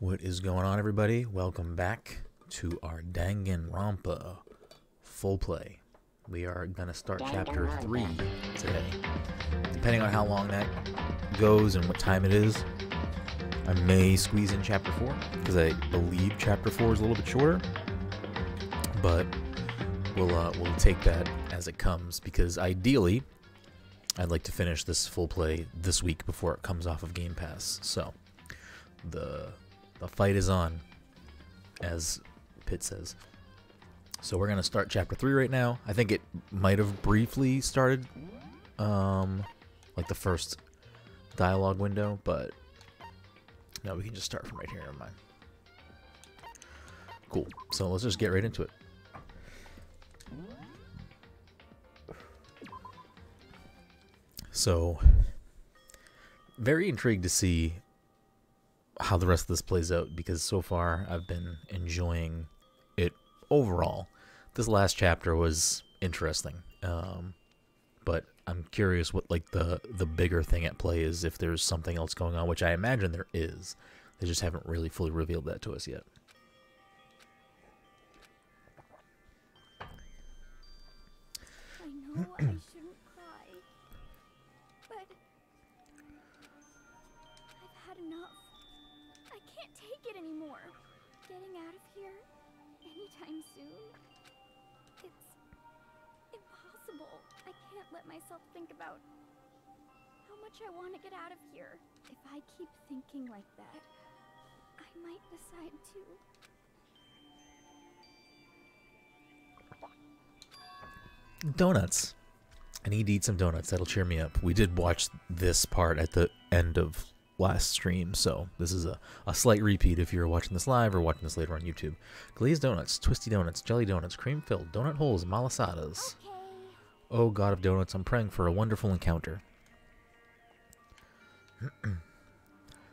What is going on, everybody? Welcome back to our Danganronpa full play. We are going to start chapter 3 today. Depending on how long that goes and what time it is, I may squeeze in chapter 4, because I believe chapter 4 is a little bit shorter. But we'll take that as it comes, because ideally, I'd like to finish this full play this week before it comes off of Game Pass. So, the fight is on, as Pitt says. So we're going to start chapter 3 right now. I think it might have briefly started, like the first dialogue window, but no, we can just start from right here. Never mind. Cool. So let's just get right into it. So, very intrigued to see how the rest of this plays out, because so far I've been enjoying it overall. This last chapter was interesting, but I'm curious what like the bigger thing at play is, if there's something else going on, which I imagine there is. They just haven't really fully revealed that to us yet. I know I shouldn't cry, but I've had enough. I can't take it anymore. Getting out of here anytime soon, it's impossible. I can't let myself think about how much I want to get out of here. If I keep thinking like that, I might decide to. Donuts. I need to eat some donuts. That'll cheer me up. We did watch this part at the end of last stream, so this is a slight repeat if you're watching this live or watching this later on YouTube. Glazed donuts, twisty donuts, jelly donuts, cream-filled, donut holes, malasadas. Okay. Oh, God of donuts, I'm praying for a wonderful encounter.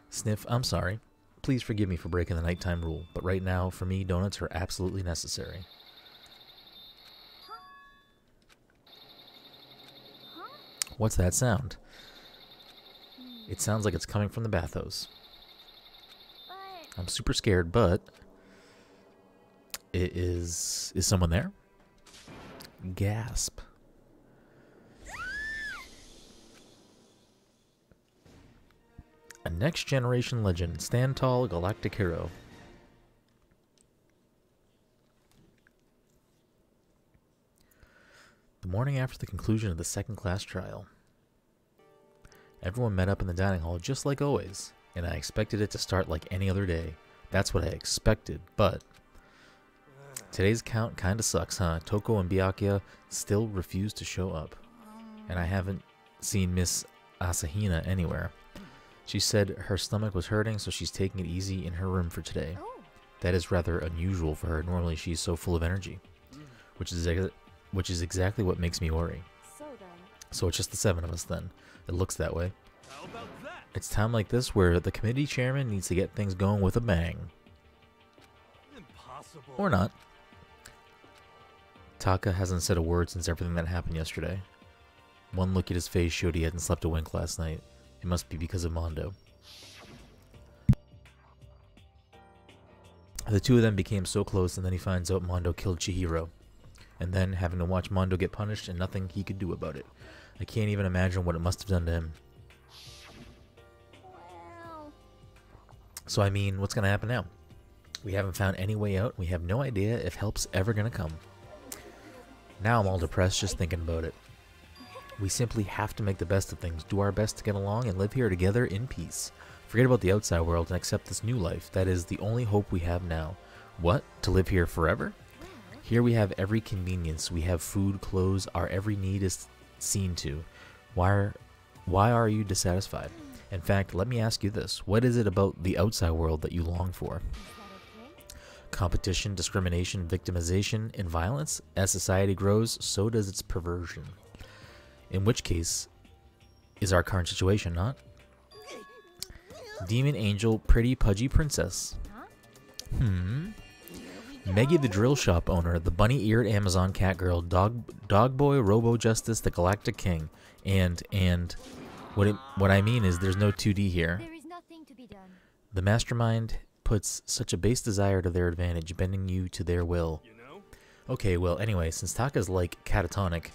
Sniff, I'm sorry. Please forgive me for breaking the nighttime rule, but right now, for me, donuts are absolutely necessary. What's that sound? It sounds like it's coming from the bathhouse. I'm super scared, but it is someone there? Gasp. A next generation legend, stand tall, galactic hero. The morning after the conclusion of the second class trial, everyone met up in the dining hall just like always, and I expected it to start like any other day. That's what I expected, but today's count kinda sucks, huh? Toko and Byakuya still refuse to show up, and I haven't seen Miss Asahina anywhere. She said her stomach was hurting, so she's taking it easy in her room for today. That is rather unusual for her. Normally she's so full of energy, which is exactly what makes me worry. So it's just the 7 of us then. It looks that way. How about that? It's time like this where the committee chairman needs to get things going with a bang. Impossible. Or not. Taka hasn't said a word since everything that happened yesterday. One look at his face showed he hadn't slept a wink last night. It must be because of Mondo. The two of them became so close, and then he finds out Mondo killed Chihiro. And then having to watch Mondo get punished and nothing he could do about it. I can't even imagine what it must have done to him. Well, So I mean, what's going to happen now? We haven't found any way out. We have no idea if help's ever going to come. Now I'm all depressed just thinking about it. We simply have to make the best of things, do our best to get along, and live here together in peace. Forget about the outside world and accept this new life. That is the only hope we have now. What? To live here forever? Here we have every convenience. We have food, clothes, our every need is seen to. Why are you dissatisfied? In fact, let me ask you this. What is it about the outside world that you long for? Competition, discrimination, victimization, and violence? As society grows, so does its perversion. In which case is our current situation, not? Demon angel, pretty pudgy princess. Meggie the drill shop owner, the bunny-eared Amazon cat girl, dog boy, Robo Justice, the galactic king, and what I mean is there's no 2D here. there is nothing to be done. The mastermind puts such a base desire to their advantage, bending you to their will. Okay, well, anyway, since Taka's like catatonic,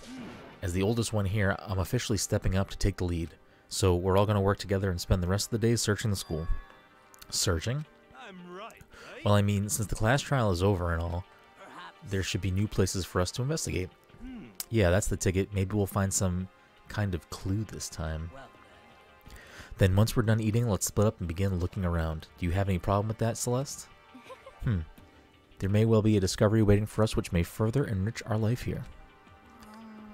as the oldest one here, I'm officially stepping up to take the lead. So we're all going to work together and spend the rest of the day searching the school. Searching? Well, I mean, since the class trial is over and all, there should be new places for us to investigate. Yeah, that's the ticket. Maybe we'll find some kind of clue this time. Then once we're done eating, let's split up and begin looking around. Do you have any problem with that, Celeste? There may well be a discovery waiting for us which may further enrich our life here.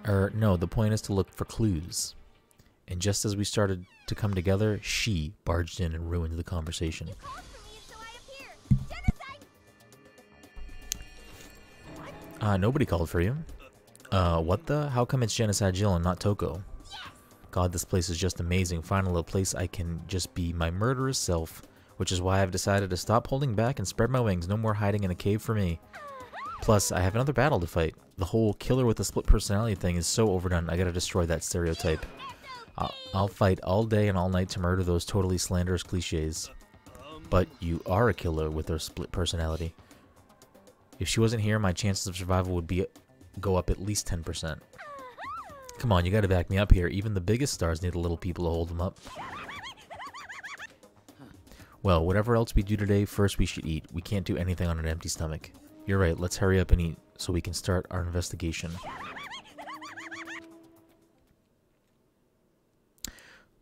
No, the point is to look for clues. And just as we started to come together, she barged in and ruined the conversation. Nobody called for you. What the? How come it's Genocide Jill and not Toko? God, this place is just amazing. Finally, a place I can just be my murderous self. Which is why I've decided to stop holding back and spread my wings. No more hiding in a cave for me. Plus, I have another battle to fight. The whole killer with a split personality thing is so overdone. I gotta destroy that stereotype. I'll fight all day and all night to murder those totally slanderous cliches. But you are a killer with a split personality. If she wasn't here, my chances of survival would go up at least 10%. Come on, you gotta back me up here. Even the biggest stars need a little people to hold them up. Well, whatever else we do today, first we should eat. We can't do anything on an empty stomach. You're right, let's hurry up and eat so we can start our investigation.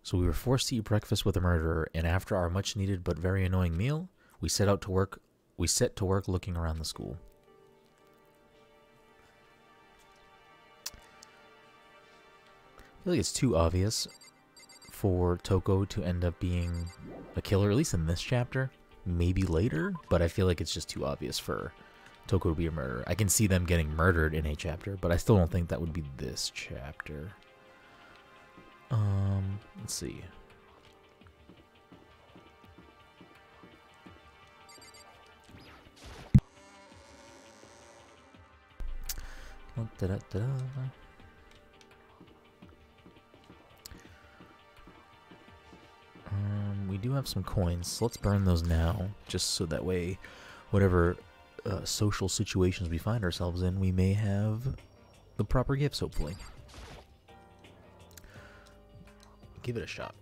So we were forced to eat breakfast with a murderer, and after our much-needed but very annoying meal, we set to work looking around the school. I feel like it's too obvious for Toko to end up being a killer, at least in this chapter. Maybe later, but I feel like it's just too obvious for Toko to be a murderer. I can see them getting murdered in a chapter, but I still don't think that would be this chapter. Let's see. We do have some coins, so let's burn those now, just so that way, whatever social situations we find ourselves in, we may have the proper gifts, hopefully. Give it a shot.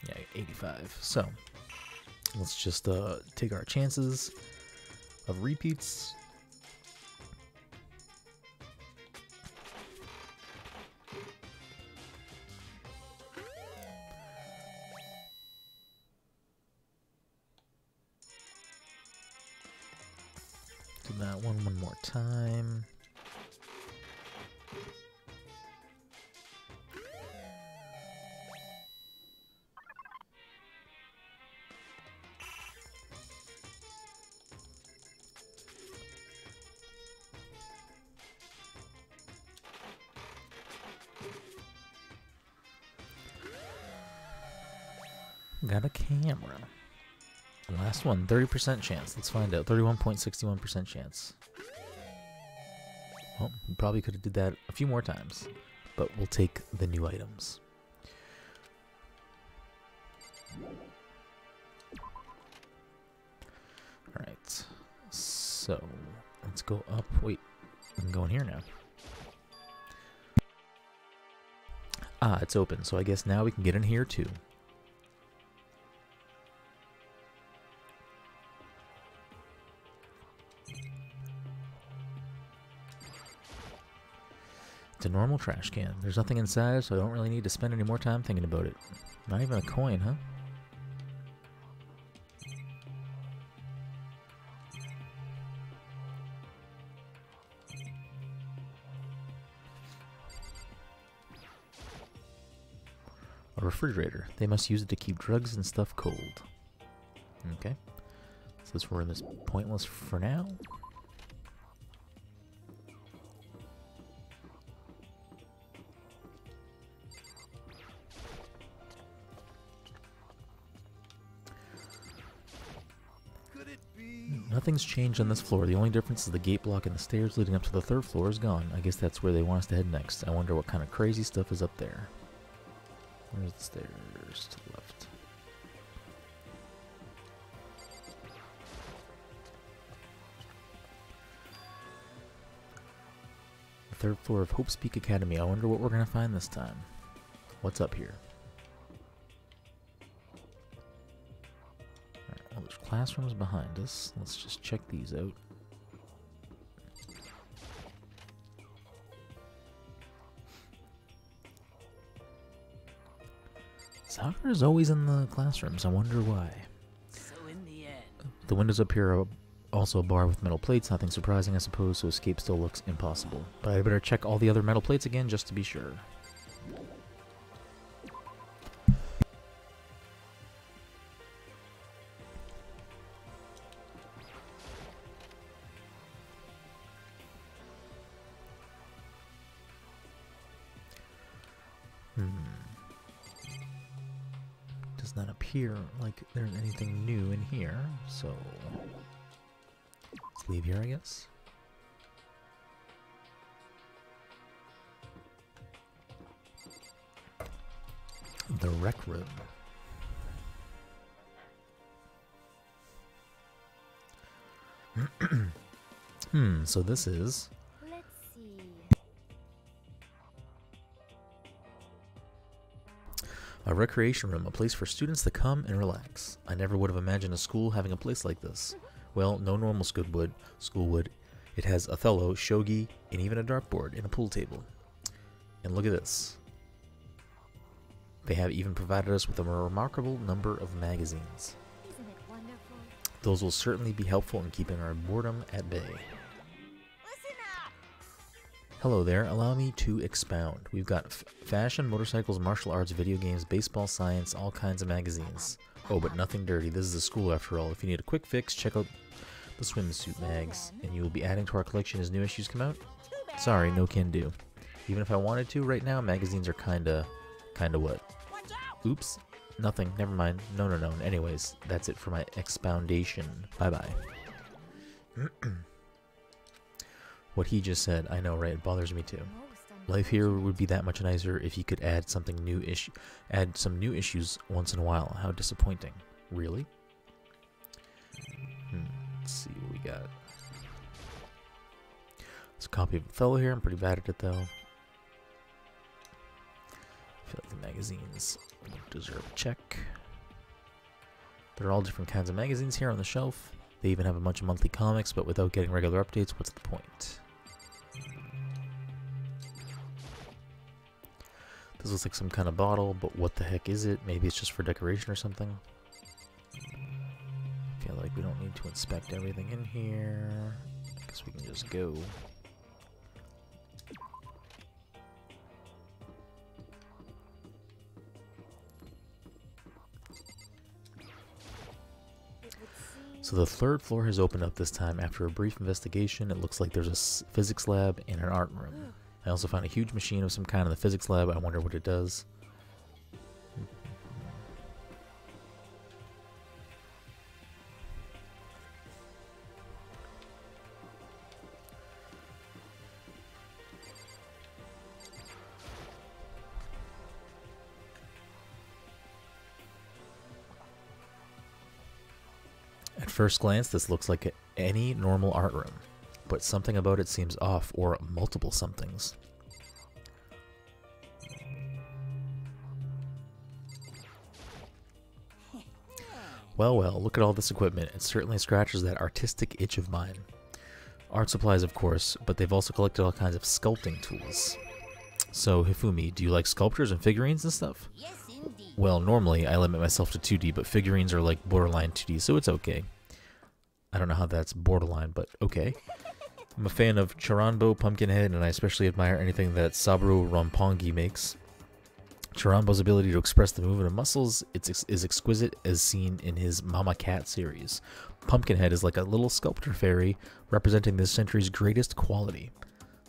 Yeah, 85. So, let's just take our chances of repeats. Do that one more time. Got a camera. Last one, 30% chance. Let's find out. 31.61% chance. Well, we probably could have did that a few more times, but we'll take the new items. Alright, so let's go up. Wait, I can go in here now. Ah, it's open, so I guess now we can get in here too. It's a normal trash can. There's nothing inside, so I don't really need to spend any more time thinking about it. Not even a coin, huh? A refrigerator. They must use it to keep drugs and stuff cold. Okay. So this room is pointless for now. Nothing's changed on this floor. The only difference is the gate block and the stairs leading up to the third floor is gone. I guess that's where they want us to head next. I wonder what kind of crazy stuff is up there. There's the stairs to the left. The third floor of Hope's Peak Academy. I wonder what we're going to find this time. What's up here? Alright, well, there's classrooms behind us. Let's just check these out. Soccer is always in the classrooms. I wonder why. So in the end, The windows up here are also a bar with metal plates. Nothing surprising, I suppose, so escape still looks impossible. But I better check all the other metal plates again just to be sure. Does not appear like there's anything new in here, so let's leave here, I guess. The rec room. So this is... Let's see. A recreation room, a place for students to come and relax. I never would have imagined a school having a place like this. Well, no normal school would. It has Othello, shogi, and even a dartboard and a pool table. And look at this. They have even provided us with a remarkable number of magazines. Isn't it wonderful? Those will certainly be helpful in keeping our boredom at bay. listen up. Hello there, allow me to expound. We've got fashion, motorcycles, martial arts, video games, baseball, science, all kinds of magazines. Oh, but nothing dirty. This is a school after all. If you need a quick fix, check out the swimsuit mags, and you will be adding to our collection as new issues come out. Sorry, no can do. Even if I wanted to, right now, magazines are kinda what? Watch out. Oops. Nothing. Never mind. No. Anyways, that's it for my expoundation. Bye-bye. What he just said, I know, right? It bothers me too. Life here would be that much nicer if you could add some new issues once in a while. How disappointing. Really? Let's see what we got. There's a copy of Othello here. I'm pretty bad at it though. I feel like the magazines deserve a check. There are all different kinds of magazines here on the shelf. They even have a bunch of monthly comics, but without getting regular updates, what's the point? This looks like some kind of bottle, but what the heck is it? Maybe it's just for decoration or something. I feel like we don't need to inspect everything in here. I guess we can just go. So the third floor has opened up this time. After a brief investigation, it looks like there's a physics lab and an art room. I also found a huge machine of some kind in the physics lab. I wonder what it does. At first glance, this looks like any normal art room, but something about it seems off, or multiple somethings. Well, look at all this equipment. It certainly scratches that artistic itch of mine. Art supplies, of course, but they've also collected all kinds of sculpting tools. So, Hifumi, do you like sculptures and figurines and stuff? Yes, indeed. Well, normally I limit myself to 2D, but figurines are like borderline 2D, so it's okay. I don't know how that's borderline, but okay. I'm a fan of Charanbo, Pumpkinhead, and I especially admire anything that Saburo Ronpongi makes. Charanbo's ability to express the movement of muscles is exquisite, as seen in his Mama Cat series. Pumpkinhead is like a little sculptor fairy, representing this century's greatest quality.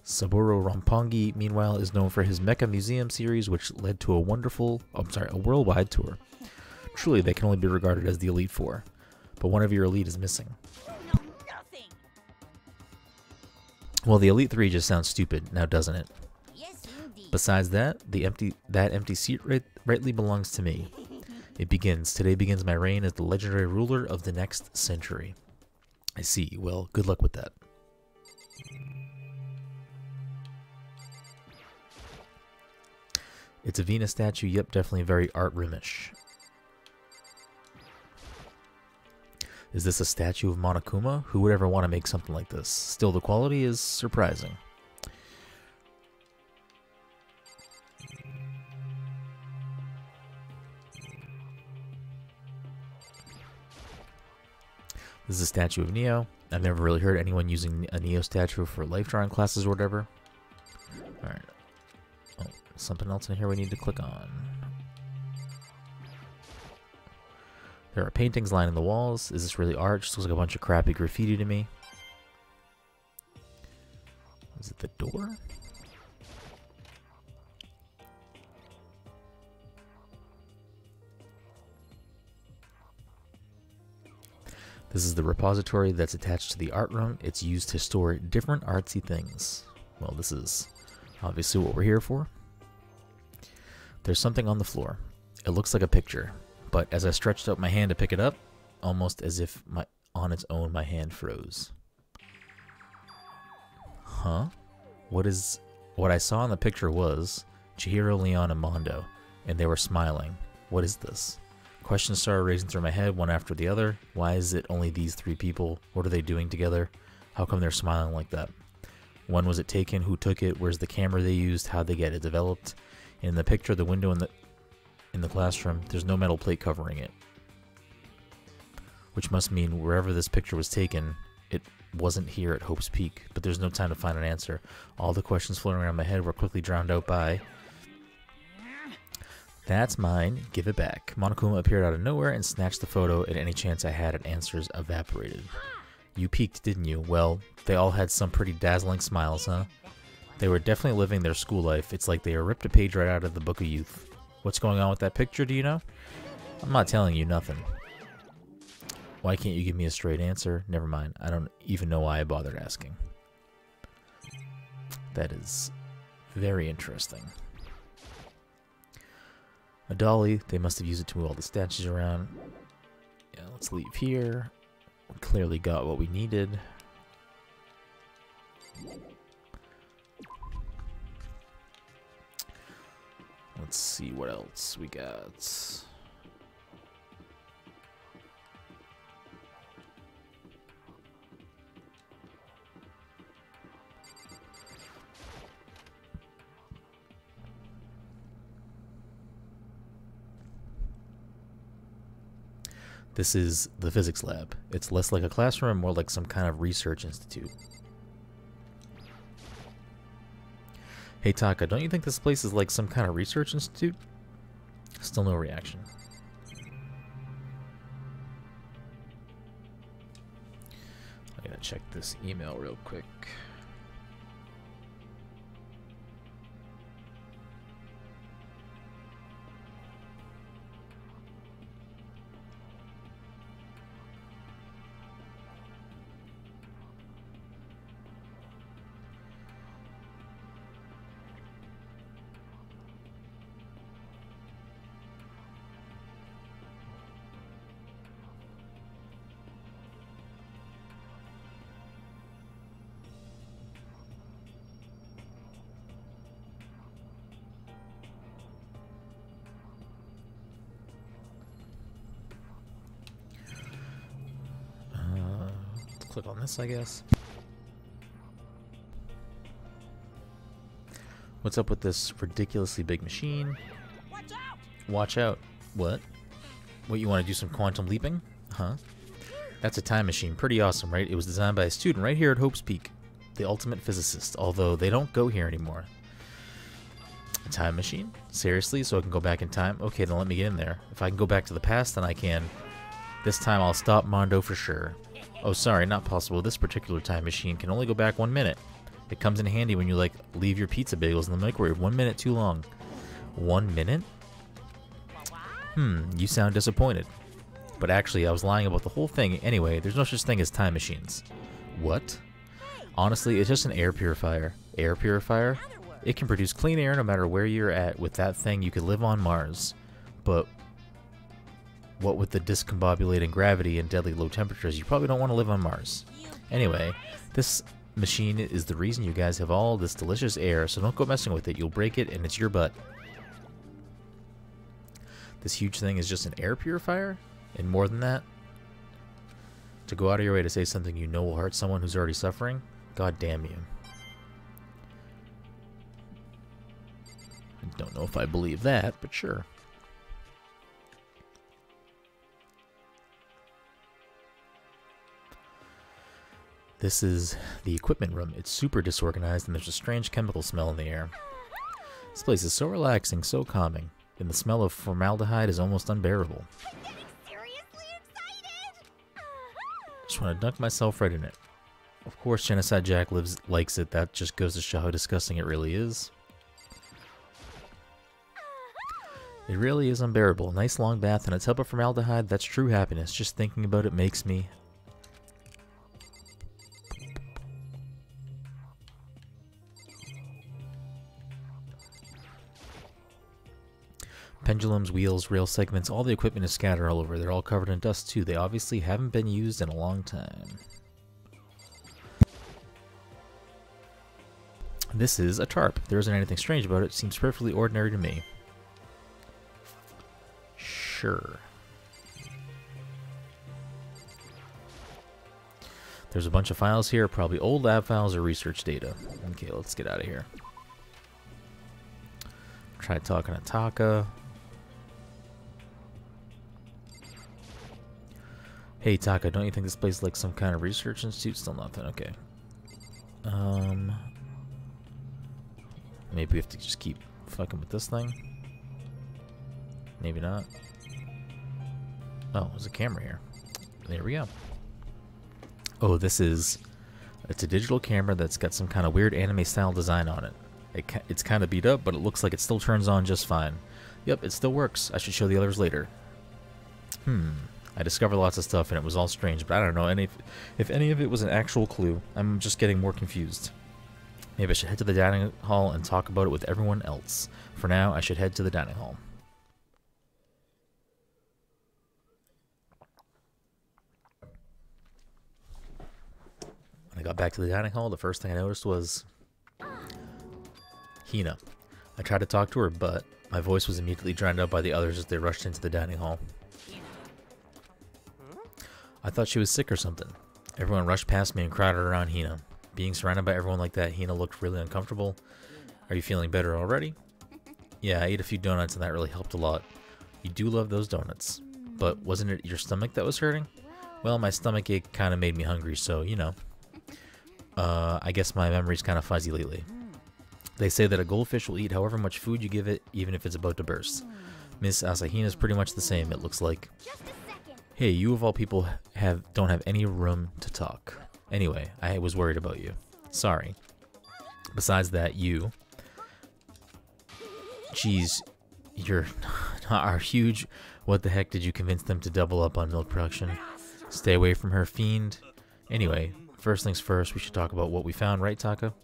Saburo Ronpongi, meanwhile, is known for his Mecha Museum series, which led to a worldwide tour. Truly, they can only be regarded as the Elite Four, but one of your elite is missing. You know nothing. Well, the Elite Three just sounds stupid, now doesn't it? Yes, indeed. Besides that, that empty seat rightly belongs to me. It begins. Today begins my reign as the legendary ruler of the next century. I see. Well, good luck with that. It's a Venus statue. Yep, definitely very art room-ish. Is this a statue of Monokuma? Who would ever want to make something like this? Still, the quality is surprising. This is a statue of Neo. I've never really heard anyone using a Neo statue for life drawing classes or whatever. Alright. Oh, something else in here we need to click on. There are paintings lining the walls. Is this really art? Just looks like a bunch of crappy graffiti to me. Is it the door? This is the repository that's attached to the art room. It's used to store different artsy things. Well, this is obviously what we're here for. There's something on the floor. It looks like a picture, but as I stretched out my hand to pick it up, almost as if on its own my hand froze. Huh? What I saw in the picture was Chihiro, Leon, and Mondo, and they were smiling. What is this? Questions started raising through my head, one after the other. Why is it only these three people? What are they doing together? How come they're smiling like that? When was it taken? Who took it? Where's the camera they used? How'd they get it developed? In the picture, the window in the classroom, there's no metal plate covering it. Which must mean wherever this picture was taken, it wasn't here at Hope's Peak. But there's no time to find an answer. All the questions floating around my head were quickly drowned out by... That's mine. Give it back. Monokuma appeared out of nowhere and snatched the photo, and any chance I had at answers evaporated. You peeked, didn't you? Well, they all had some pretty dazzling smiles, huh? They were definitely living their school life. It's like they ripped a page right out of the Book of Youth. What's going on with that picture, do you know? I'm not telling you nothing. Why can't you give me a straight answer? Never mind. I don't even know why I bothered asking. That is very interesting. A dolly, they must have used it to move all the statues around. Yeah, let's leave here. We clearly got what we needed. Let's see what else we got. This is the physics lab. It's less like a classroom, more like some kind of research institute. Hey Taka, don't you think this place is like some kind of research institute? Still no reaction. I gotta check this email real quick. Click on this, I guess. What's up with this ridiculously big machine? Watch out! Watch out. What? What, you want to do some quantum leaping? Huh? That's a time machine. Pretty awesome, right? It was designed by a student right here at Hope's Peak. The ultimate physicist, although they don't go here anymore. A time machine? Seriously? So I can go back in time? Okay, then let me get in there. If I can go back to the past, then I can. This time I'll stop Mondo for sure. Oh, sorry, not possible. This particular time machine can only go back 1 minute. It comes in handy when you, like, leave your pizza bagels in the microwave 1 minute too long. 1 minute? You sound disappointed. But actually, I was lying about the whole thing. Anyway, there's no such thing as time machines. What? Honestly, it's just an air purifier. Air purifier? It can produce clean air no matter where you're at. With that thing, you could live on Mars. But what with the discombobulating gravity and deadly low temperatures, you probably don't want to live on Mars. Anyway, this machine is the reason you guys have all this delicious air, so don't go messing with it. You'll break it, and it's your butt. This huge thing is just an air purifier? And more than that? To go out of your way to say something you know will hurt someone who's already suffering? God damn you. I don't know if I believe that, but sure. This is the equipment room. It's super disorganized and there's a strange chemical smell in the air. This place is so relaxing, so calming, and the smell of formaldehyde is almost unbearable. I'm getting seriously excited! Just want to dunk myself right in it. Of course, Genocide Jack likes it. That just goes to show how disgusting it really is. It really is unbearable. A nice long bath and a tub of formaldehyde, that's true happiness. Just thinking about it makes me... Pendulums, wheels, rail segments, all the equipment is scattered all over. They're all covered in dust too. They obviously haven't been used in a long time. This is a tarp. There isn't anything strange about it. It seems perfectly ordinary to me. Sure. There's a bunch of files here, probably old lab files or research data. Okay, let's get out of here. Try talking to Taka. Hey Taka, don't you think this place is like some kind of research institute? Still nothing, okay. Maybe we have to just keep fucking with this thing. Maybe not. Oh, there's a camera here. There we go. Oh, it's a digital camera that's got some kind of weird anime style design on it. It's kind of beat up, but it looks like it still turns on just fine. Yep, it still works. I should show the others later. I discovered lots of stuff and it was all strange, but I don't know if any of it was an actual clue. I'm just getting more confused. Maybe I should head to the dining hall and talk about it with everyone else. For now, I should head to the dining hall. When I got back to the dining hall, the first thing I noticed was Hina. I tried to talk to her, but my voice was immediately drowned out by the others as they rushed into the dining hall. I thought she was sick or something. Everyone rushed past me and crowded around Hina. Being surrounded by everyone like that, Hina looked really uncomfortable. Are you feeling better already? Yeah, I ate a few donuts and that really helped a lot. You do love those donuts. But wasn't it your stomach that was hurting? Well, my stomach ache kind of made me hungry, so, you know. I guess my memory's kind of fuzzy lately. They say that a goldfish will eat however much food you give it, even if it's about to burst. Miss Asahina's pretty much the same, it looks like. Hey, you of all people don't have any room to talk. Anyway, I was worried about you. Sorry. Besides that, you... Geez, you're are huge. What the heck did you convince them to double up on milk production? Stay away from her, fiend. Anyway, first things first, we should talk about what we found, right, Taka?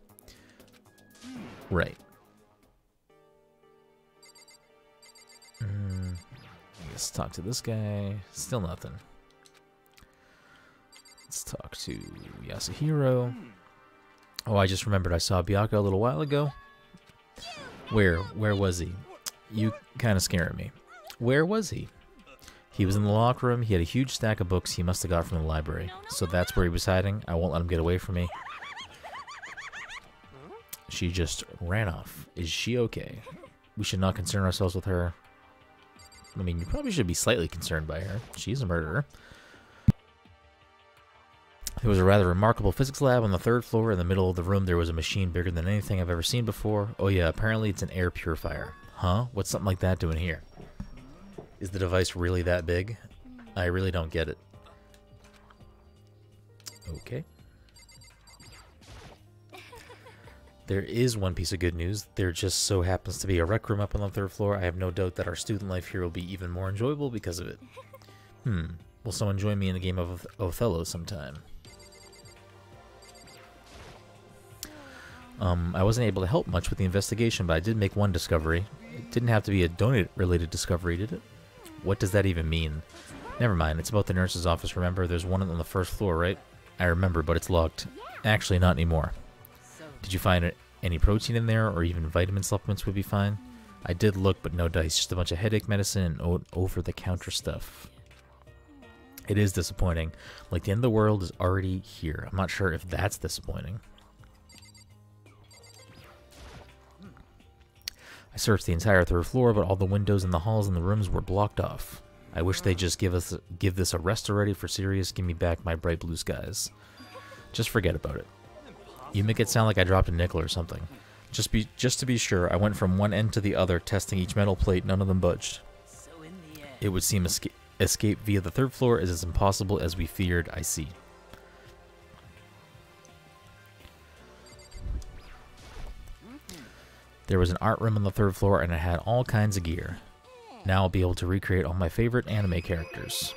Right. Let's talk to this guy. Still nothing. Let's talk to Yasuhiro. Oh, I just remembered I saw Byakuya a little while ago. Where was he? You kind of scaring me. Where was he? He was in the locker room. He had a huge stack of books he must have got from the library. So that's where he was hiding. I won't let him get away from me. She just ran off. Is she okay? We should not concern ourselves with her. I mean, you probably should be slightly concerned by her. She's a murderer. There was a rather remarkable physics lab on the 3rd floor. In the middle of the room, there was a machine bigger than anything I've ever seen before. Oh yeah, apparently it's an air purifier. Huh? What's something like that doing here? Is the device really that big? I really don't get it. Okay. There is one piece of good news. There just so happens to be a rec room up on the 3rd floor. I have no doubt that our student life here will be even more enjoyable because of it. Will someone join me in a game of Othello sometime? I wasn't able to help much with the investigation, but I did make one discovery. It didn't have to be a donut-related discovery, did it? What does that even mean? Never mind, it's about the nurse's office, remember? There's one on the first floor, right? I remember, but it's locked. Actually, not anymore. Did you find any protein in there, or even vitamin supplements would be fine? I did look, but no dice. Just a bunch of headache medicine and over-the-counter stuff. It is disappointing. Like, the end of the world is already here. I'm not sure if that's disappointing. I searched the entire third floor, but all the windows in the halls and the rooms were blocked off. I wish they'd just give this a rest already. For serious, give me back my bright blue skies. Just forget about it. You make it sound like I dropped a nickel or something. Just to be sure, I went from one end to the other, testing each metal plate. None of them budged. It would seem escape via the third floor is as impossible as we feared. I see. There was an art room on the third floor, and it had all kinds of gear. Now I'll be able to recreate all my favorite anime characters.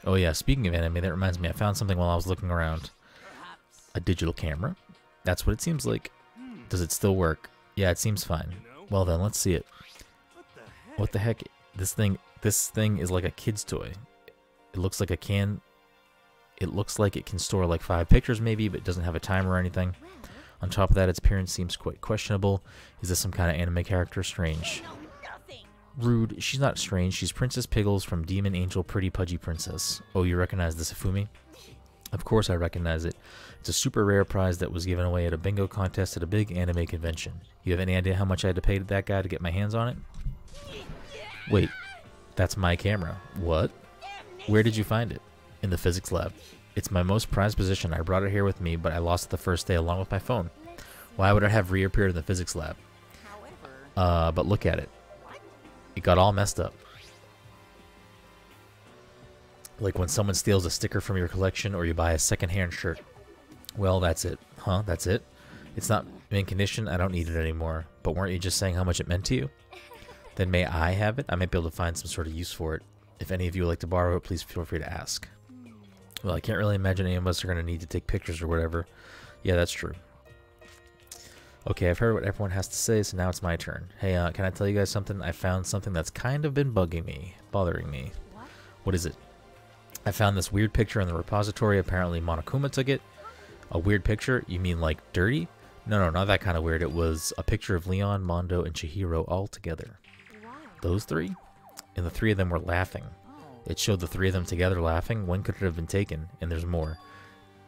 Oh yeah, speaking of anime, that reminds me, I found something while I was looking around. A digital camera? That's what it seems like. Does it still work? Yeah, it seems fine. Well then, let's see it. What the heck? This thing is like a kid's toy. It looks like it looks like it can store like 5 pictures maybe, but it doesn't have a timer or anything. On top of that, its appearance seems quite questionable. Is this some kind of anime character? Strange. Rude. She's not strange. She's Princess Piggles from Demon Angel Pretty Pudgy Princess. Oh, you recognize this Ifumi? Of course I recognize it. It's a super rare prize that was given away at a bingo contest at a big anime convention. You have any idea how much I had to pay that guy to get my hands on it? Wait, that's my camera. What? Where did you find it? In the physics lab. It's my most prized possession. I brought it here with me, but I lost it the first day along with my phone. Why would it have reappeared in the physics lab? But look at it. It got all messed up. Like when someone steals a sticker from your collection or you buy a second-hand shirt. Well, that's it. Huh? That's it? It's not in condition. I don't need it anymore. But weren't you just saying how much it meant to you? Then may I have it? I might be able to find some sort of use for it. If any of you would like to borrow it, please feel free to ask. Well, I can't really imagine any of us are going to need to take pictures or whatever. Yeah, that's true. Okay, I've heard what everyone has to say, so now it's my turn. Hey, can I tell you guys something? I found something that's kind of been bothering me. What is it? I found this weird picture in the repository. Apparently Monokuma took it. A weird picture? You mean like dirty? No, not that kind of weird. It was a picture of Leon, Mondo, and Chihiro all together. Those 3? And the 3 of them were laughing. It showed the 3 of them together laughing. When could it have been taken? And there's more.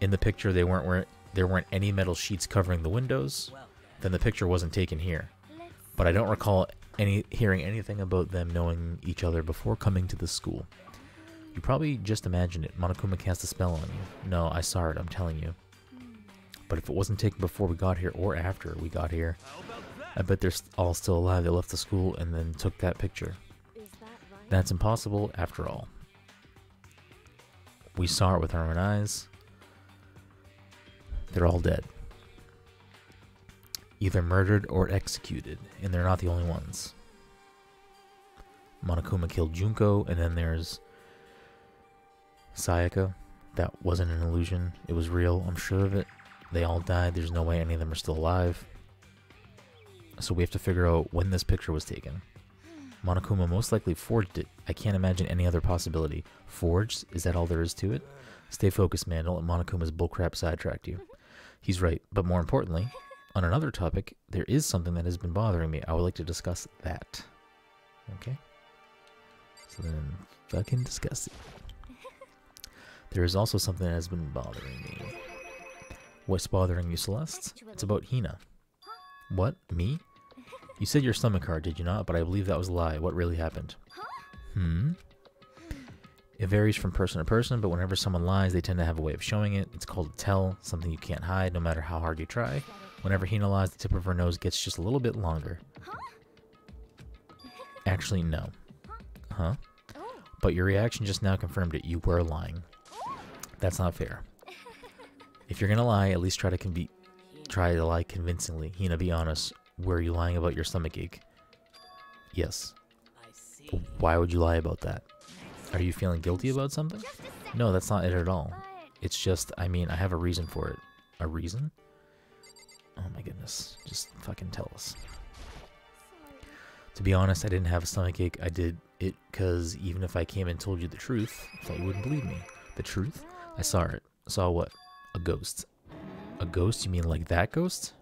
In the picture, there weren't any metal sheets covering the windows. Then the picture wasn't taken here. But I don't recall hearing anything about them knowing each other before coming to the school. You probably just imagined it. Monokuma cast a spell on you. No, I saw it, I'm telling you. But if it wasn't taken before we got here or after we got here, I bet they're all still alive. They left the school and then took that picture. That's impossible after all. We saw it with our own eyes. They're all dead. Either murdered or executed, and they're not the only ones. Monokuma killed Junko, and then there's Sayaka. That wasn't an illusion. It was real, I'm sure of it. They all died. There's no way any of them are still alive. So we have to figure out when this picture was taken. Monokuma most likely forged it. I can't imagine any other possibility. Forged? Is that all there is to it? Stay focused, man. Don't let Monokuma's bullcrap sidetrack you. He's right, but more importantly, on another topic, there is something that has been bothering me. I would like to discuss that. Okay? So then, fucking discuss it. There is also something that has been bothering me. What's bothering you, Celeste? It's about Hina. What? Me? You said your stomach hurt, did you not? But I believe that was a lie. What really happened? It varies from person to person, but whenever someone lies, they tend to have a way of showing it. It's called a tell, something you can't hide no matter how hard you try. Whenever Hina lies, the tip of her nose gets just a little bit longer. Actually, no. Huh? But your reaction just now confirmed it. You were lying. That's not fair. If you're gonna lie, at least try to lie convincingly. Hina, be honest. Were you lying about your stomach ache? Yes. Why would you lie about that? Are you feeling guilty about something? No, that's not it at all. It's just, I mean, I have a reason for it. A reason? Oh my goodness. Just fucking tell us. Sorry. To be honest, I didn't have a stomachache. I did it because even if I came and told you the truth, I thought you wouldn't believe me. The truth? I saw it. Saw what? A ghost. A ghost? You mean like that ghost?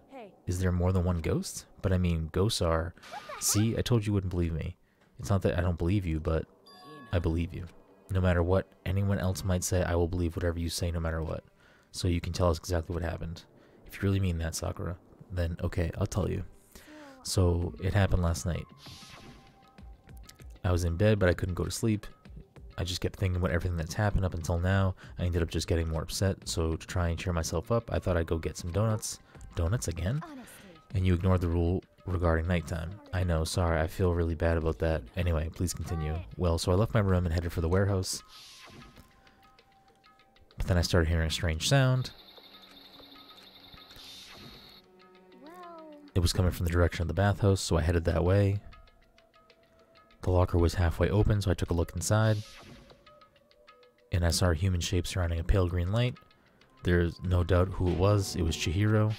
Is there more than one ghost? But I mean, ghosts are... See, I told you wouldn't believe me. It's not that I don't believe you, but I believe you. No matter what anyone else might say, I will believe whatever you say no matter what. So you can tell us exactly what happened. If you really mean that, Sakura, then okay, I'll tell you. So, it happened last night. I was in bed, but I couldn't go to sleep. I just kept thinking about everything that's happened up until now. I ended up just getting more upset, so to try and cheer myself up, I thought I'd go get some donuts. Donuts again? And you ignored the rule regarding nighttime. I know, sorry, I feel really bad about that. Anyway, please continue. Well, so I left my room and headed for the warehouse. But then I started hearing a strange sound. It was coming from the direction of the bathhouse, so I headed that way. The locker was halfway open, so I took a look inside. And I saw a human shape surrounding a pale green light. There's no doubt who it was. It was Chihiro.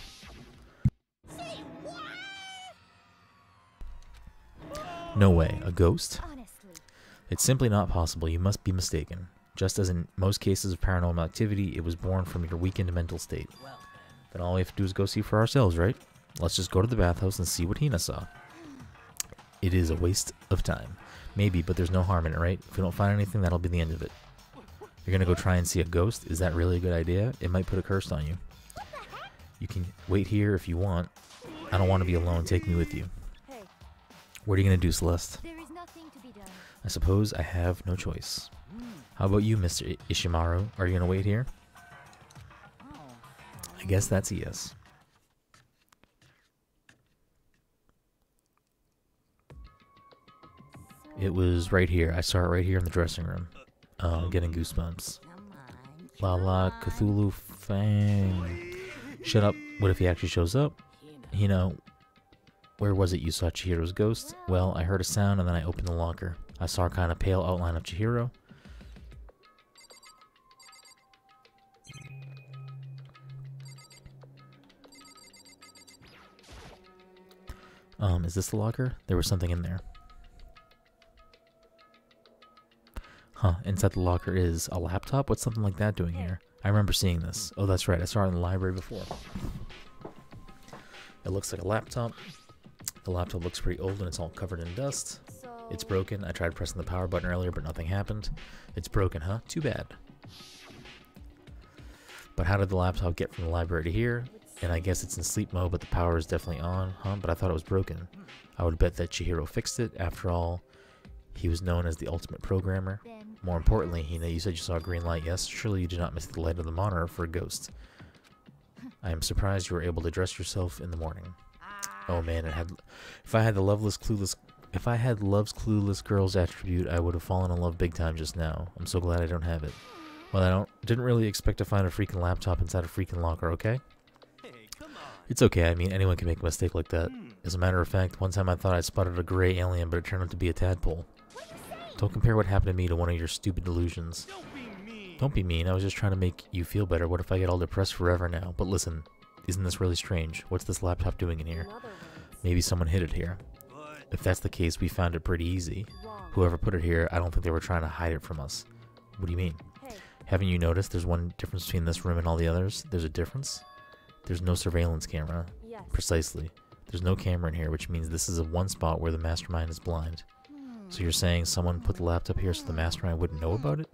No way. A ghost? It's simply not possible. You must be mistaken. Just as in most cases of paranormal activity, it was born from your weakened mental state. Then all we have to do is go see for ourselves, right? Let's just go to the bathhouse and see what Hina saw. It is a waste of time. Maybe, but there's no harm in it, right? If we don't find anything, that'll be the end of it. You're gonna go try and see a ghost? Is that really a good idea? It might put a curse on you. You can wait here if you want. I don't want to be alone. Take me with you. What are you gonna do, Celeste? There is nothing to be done. I suppose I have no choice. How about you, Mr. Ishimaru? Are you gonna wait here? I guess that's a yes. It was right here. I saw it right here in the dressing room. I'm getting goosebumps. La la Cthulhu Fang. Shut up. What if he actually shows up? You know, where was it you saw Chihiro's ghost? Well, I heard a sound and then I opened the locker. I saw a kind of pale outline of Chihiro. Is this the locker? There was something in there. Huh, inside the locker is a laptop? What's something like that doing here? I remember seeing this. Oh, that's right. I saw it in the library before. It looks like a laptop. The laptop looks pretty old and it's all covered in dust. It's broken. I tried pressing the power button earlier, but nothing happened. It's broken, huh? Too bad. But how did the laptop get from the library to here? And I guess it's in sleep mode, but the power is definitely on, huh? But I thought it was broken. I would bet that Chihiro fixed it. After all, he was known as the ultimate programmer. More importantly, Hina, you said you saw a green light, yes? Surely you did not miss the light of the monitor for a ghost. I am surprised you were able to dress yourself in the morning. Oh man, if I had love's clueless girl's attribute, I would have fallen in love big time just now. I'm so glad I don't have it. Well, didn't really expect to find a freaking laptop inside a freaking locker, okay? It's okay, I mean, anyone can make a mistake like that. As a matter of fact, one time I thought I spotted a gray alien, but it turned out to be a tadpole. Don't compare what happened to me to one of your stupid delusions. Don't be mean, I was just trying to make you feel better. What if I get all depressed forever now? But listen, isn't this really strange? What's this laptop doing in here? Maybe someone hid it here. If that's the case, we found it pretty easy. Whoever put it here, I don't think they were trying to hide it from us. What do you mean? Haven't you noticed there's one difference between this room and all the others? There's a difference? There's no surveillance camera. Precisely. There's no camera in here, which means this is one spot where the mastermind is blind. So you're saying someone put the laptop here so the mastermind wouldn't know about it?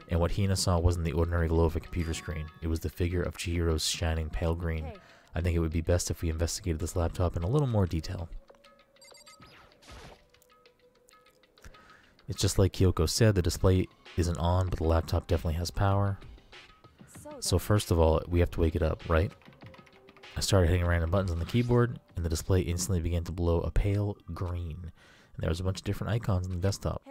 And what Hina saw wasn't the ordinary glow of a computer screen. It was the figure of Chihiro's shining pale green. I think it would be best if we investigated this laptop in a little more detail. It's just like Kyoko said, the display isn't on, but the laptop definitely has power. So first of all, we have to wake it up, right? I started hitting random buttons on the keyboard, and the display instantly began to glow a pale green. And there was a bunch of different icons on the desktop.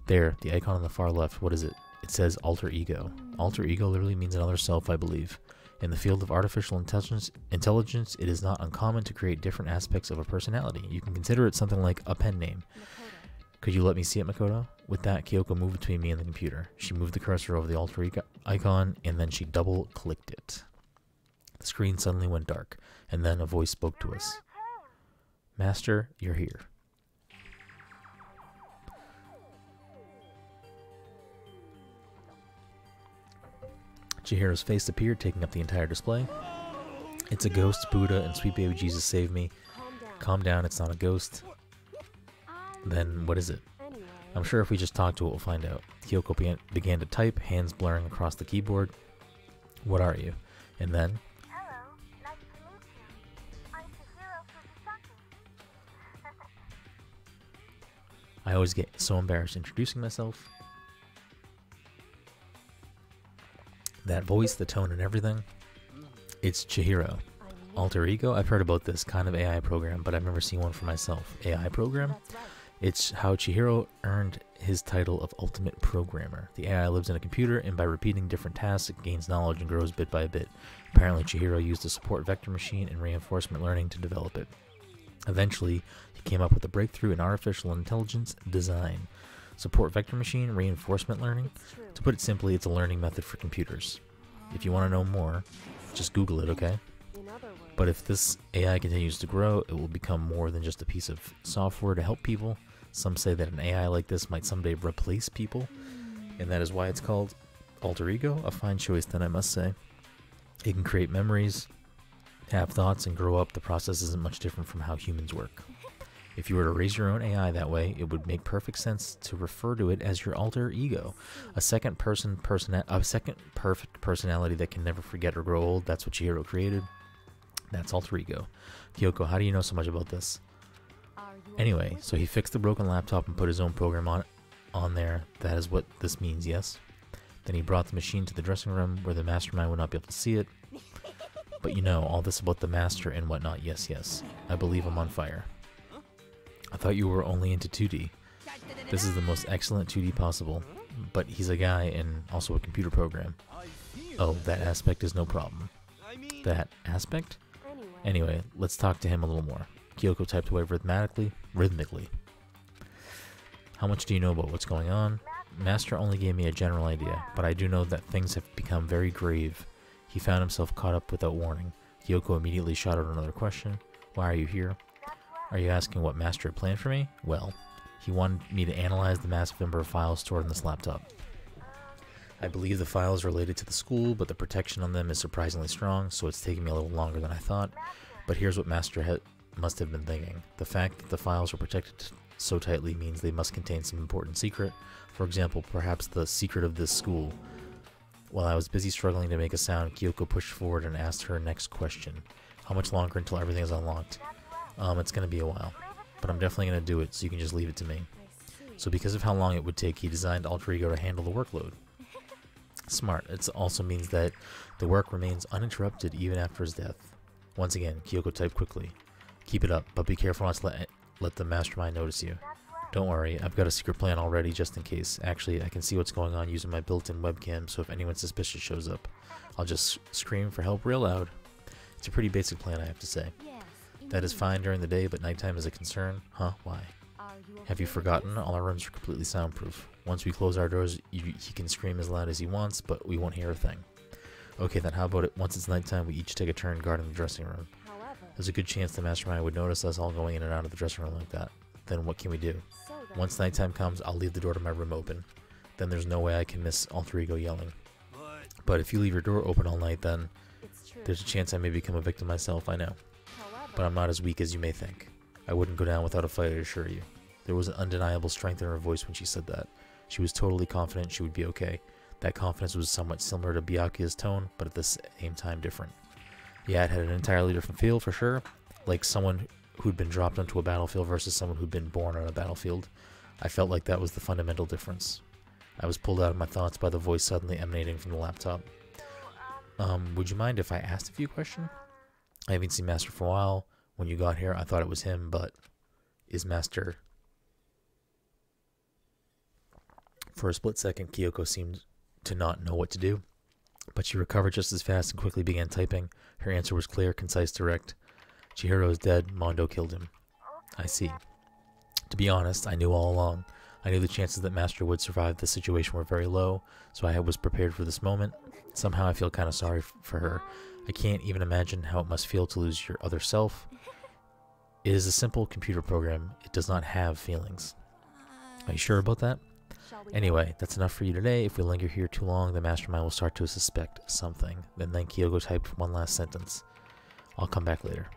There, the icon on the far left, what is it? It says alter ego. Alter ego literally means another self, I believe. In the field of artificial intelligence, it is not uncommon to create different aspects of a personality. You can consider it something like a pen name. Could you let me see it, Makoto? With that, Kyoko moved between me and the computer. She moved the cursor over the alter ego icon, and then she double-clicked it. The screen suddenly went dark, and then a voice spoke to us. Master, you're here. Chihiro's face appeared, taking up the entire display. It's a ghost, Buddha, and sweet baby Jesus save me. Calm down, it's not a ghost. Then what is it? I'm sure if we just talk to it, we'll find out. Kyoko began to type, hands blurring across the keyboard. What are you? And then... Hello, nice to meet you. I'm Chihiro Fujisaki. I always get so embarrassed introducing myself. That voice, the tone, and everything. It's Chihiro. Alter Ego? I've heard about this kind of AI program, but I've never seen one for myself. AI program? It's how Chihiro earned his title of Ultimate Programmer. The AI lives in a computer, and by repeating different tasks, it gains knowledge and grows bit by bit. Apparently, Chihiro used a support vector machine and reinforcement learning to develop it. Eventually, he came up with a breakthrough in artificial intelligence design. Support vector machine, reinforcement learning. To put it simply, it's a learning method for computers. If you want to know more, just Google it, okay? But if this AI continues to grow, it will become more than just a piece of software to help people. Some say that an AI like this might someday replace people, and that is why it's called Alter Ego, a fine choice then, I must say. It can create memories, have thoughts, and grow up. The process isn't much different from how humans work. If you were to raise your own AI that way, it would make perfect sense to refer to it as your alter ego, a second perfect personality that can never forget or grow old. That's what Chihiro created. That's alter ego. Kyoko, how do you know so much about this? Anyway, so he fixed the broken laptop and put his own program on there. That is what this means, yes? Then he brought the machine to the dressing room where the mastermind would not be able to see it. But you know, all this about the master and whatnot, yes, yes. I believe I'm on fire. I thought you were only into 2D. This is the most excellent 2D possible. But he's a guy and also a computer program. Oh, that aspect is no problem. That aspect? Anyway, let's talk to him a little more. Kyoko typed away rhythmically. How much do you know about what's going on? Master only gave me a general idea, but I do know that things have become very grave. He found himself caught up without warning. Kyoko immediately shot out another question. Why are you here? Are you asking what Master had planned for me? Well, he wanted me to analyze the massive number of files stored in this laptop. I believe the files are related to the school, but the protection on them is surprisingly strong, so it's taking me a little longer than I thought. But here's what Master must have been thinking. The fact that the files are protected so tightly means they must contain some important secret. For example, perhaps the secret of this school. While I was busy struggling to make a sound, Kyoko pushed forward and asked her next question. How much longer until everything is unlocked? It's going to be a while, but I'm definitely going to do it, so you can just leave it to me. So because of how long it would take, he designed Alter Ego to handle the workload. Smart. It also means that the work remains uninterrupted even after his death. Once again, Kyoko typed quickly. Keep it up, but be careful not to let the mastermind notice you. Don't worry, I've got a secret plan already just in case. Actually, I can see what's going on using my built-in webcam, so if anyone suspicious shows up, I'll just scream for help real loud. It's a pretty basic plan, I have to say. That is fine during the day, but nighttime is a concern. Huh? Why? Have you forgotten? All our rooms are completely soundproof. Once we close our doors, he can scream as loud as he wants, but we won't hear a thing. Okay, then how about it? Once it's nighttime, we each take a turn guarding the dressing room. There's a good chance the mastermind would notice us all going in and out of the dressing room like that. Then what can we do? Once nighttime comes, I'll leave the door to my room open. Then there's no way I can miss Alter Ego yelling. But if you leave your door open all night, then there's a chance I may become a victim myself, I know. But I'm not as weak as you may think. I wouldn't go down without a fight, I assure you. There was an undeniable strength in her voice when she said that. She was totally confident she would be okay. That confidence was somewhat similar to Byakuya's tone, but at the same time different. Yeah, it had an entirely different feel for sure. Like someone who'd been dropped onto a battlefield versus someone who'd been born on a battlefield. I felt like that was the fundamental difference. I was pulled out of my thoughts by the voice suddenly emanating from the laptop. Would you mind if I asked a few questions? I haven't seen Master for a while. When you got here, I thought it was him, but is Master... For a split second, Kyoko seemed to not know what to do, but she recovered just as fast and quickly began typing. Her answer was clear, concise, direct. Chihiro is dead. Mondo killed him. I see. To be honest, I knew all along. I knew the chances that Master would survive the situation were very low, so I was prepared for this moment. Somehow I feel kind of sorry for her. I can't even imagine how it must feel to lose your other self. It is a simple computer program. It does not have feelings. Are you sure about that? Anyway, that's enough for you today. If we linger here too long, the mastermind will start to suspect something. Then Kyogo typed one last sentence. I'll come back later.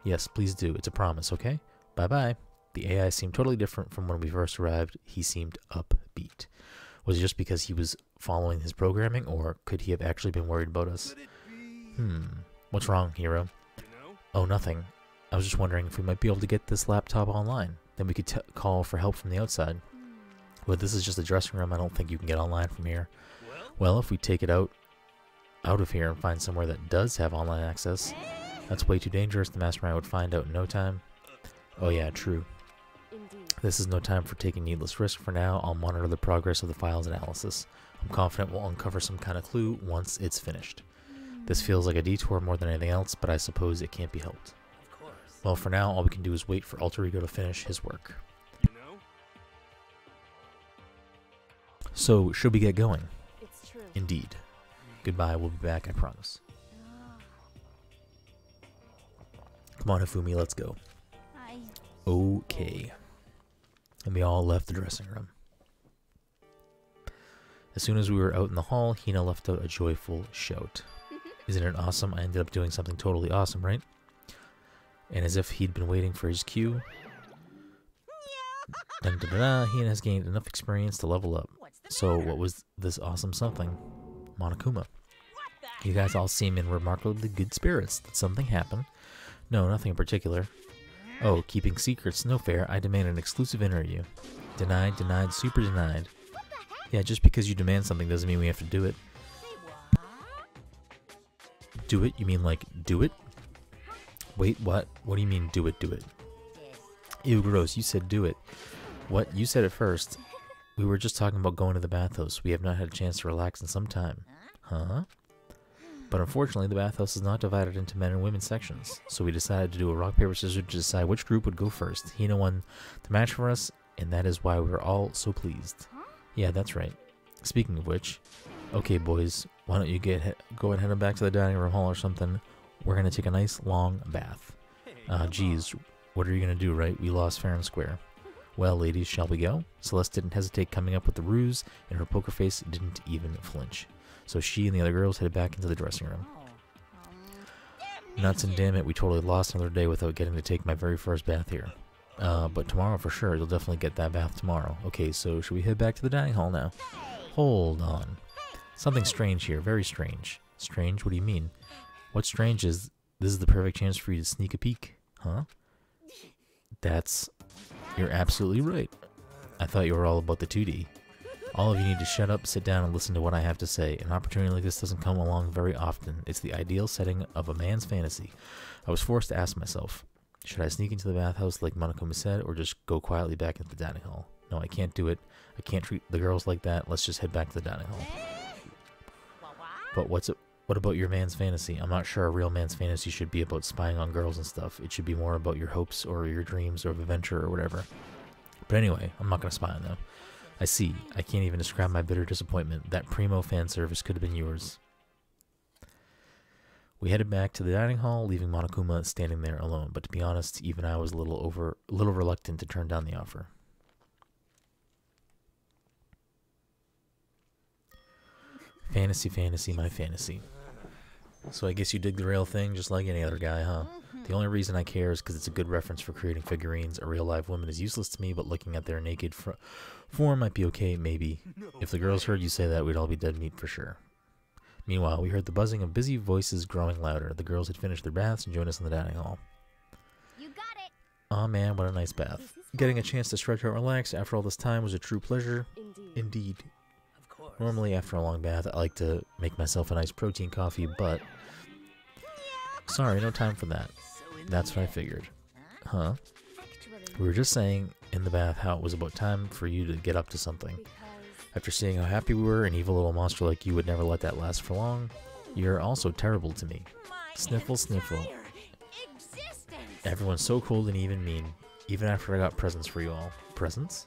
Yes, please do. It's a promise, okay? Bye-bye. The AI seemed totally different from when we first arrived. He seemed upbeat. Was it just because he was following his programming, or could he have actually been worried about us? What's wrong, hero? Oh, nothing. I was just wondering if we might be able to get this laptop online. Then we could call for help from the outside. But this is just a dressing room. I don't think you can get online from here. Well, if we take it out of here and find somewhere that does have online access, that's way too dangerous. The mastermind would find out in no time. Oh yeah, true. This is no time for taking needless risk. For now, I'll monitor the progress of the file's analysis. I'm confident we'll uncover some kind of clue once it's finished. This feels like a detour more than anything else, but I suppose it can't be helped. Well, for now, all we can do is wait for Alter Ego to finish his work. So, should we get going? It's true. Indeed. Goodbye, we'll be back, I promise. Come on, Hifumi, let's go. Okay. And we all left the dressing room. As soon as we were out in the hall, Hina left out a joyful shout. Isn't it awesome? I ended up doing something totally awesome, right? And as if he'd been waiting for his cue, Hina has gained enough experience to level up. So what was this awesome something? Monokuma. You guys all seem in remarkably good spirits. Did something happen? No, nothing in particular. Oh, keeping secrets, no fair. I demand an exclusive interview. Denied, denied, super denied. Yeah, just because you demand something doesn't mean we have to do it. Do it? You mean like, do it? Wait, what? What do you mean, do it, do it? Ew, gross, you said do it. What? You said it first. We were just talking about going to the bathhouse. We have not had a chance to relax in some time. Huh? But unfortunately, the bathhouse is not divided into men and women sections. So we decided to do a rock, paper, scissors to decide which group would go first. Hina won the match for us, and that is why we were all so pleased. Yeah, that's right. Speaking of which, okay boys, why don't you go and head back to the dining room hall or something. We're going to take a nice long bath. Geez, what are you going to do, right? We lost fair and square. Well, ladies, shall we go? Celeste didn't hesitate coming up with the ruse, and her poker face didn't even flinch. So she and the other girls headed back into the dressing room. Nuts and damn it, we totally lost another day without getting to take my very first bath here. But tomorrow for sure, you'll definitely get that bath tomorrow. Okay, so should we head back to the dining hall now? Hold on. Something strange here, very strange. Strange? What do you mean? What's strange is this is the perfect chance for you to sneak a peek. Huh? You're absolutely right. I thought you were all about the 2D. All of you need to shut up, sit down, and listen to what I have to say. An opportunity like this doesn't come along very often. It's the ideal setting of a man's fantasy. I was forced to ask myself, should I sneak into the bathhouse like Monokuma said, or just go quietly back into the dining hall? No, I can't do it. I can't treat the girls like that. Let's just head back to the dining hall. But what about your man's fantasy? I'm not sure a real man's fantasy should be about spying on girls and stuff. It should be more about your hopes or your dreams or of adventure or whatever. But anyway, I'm not going to spy on them. I see. I can't even describe my bitter disappointment. That primo fan service could have been yours. We headed back to the dining hall, leaving Monokuma standing there alone. But to be honest, even I was a little reluctant to turn down the offer. Fantasy, fantasy, my fantasy. So I guess you dig the real thing just like any other guy, huh? The only reason I care is because it's a good reference for creating figurines. A real live woman is useless to me, but looking at their naked form might be okay, maybe. If the girls heard you say that, we'd all be dead meat for sure. Meanwhile, we heard the buzzing of busy voices growing louder. The girls had finished their baths and joined us in the dining hall. You got it. Aw man, what a nice bath. Getting a chance to stretch out and relax after all this time was a true pleasure. Indeed. Normally, after a long bath, I like to make myself a nice protein coffee, but... Sorry, no time for that. That's what I figured. Huh? We were just saying in the bath how it was about time for you to get up to something. After seeing how happy we were, an evil little monster like you would never let that last for long. You're also terrible to me. Sniffle, sniffle. Everyone's so cold and even mean. Even after I got presents for you all. Presents?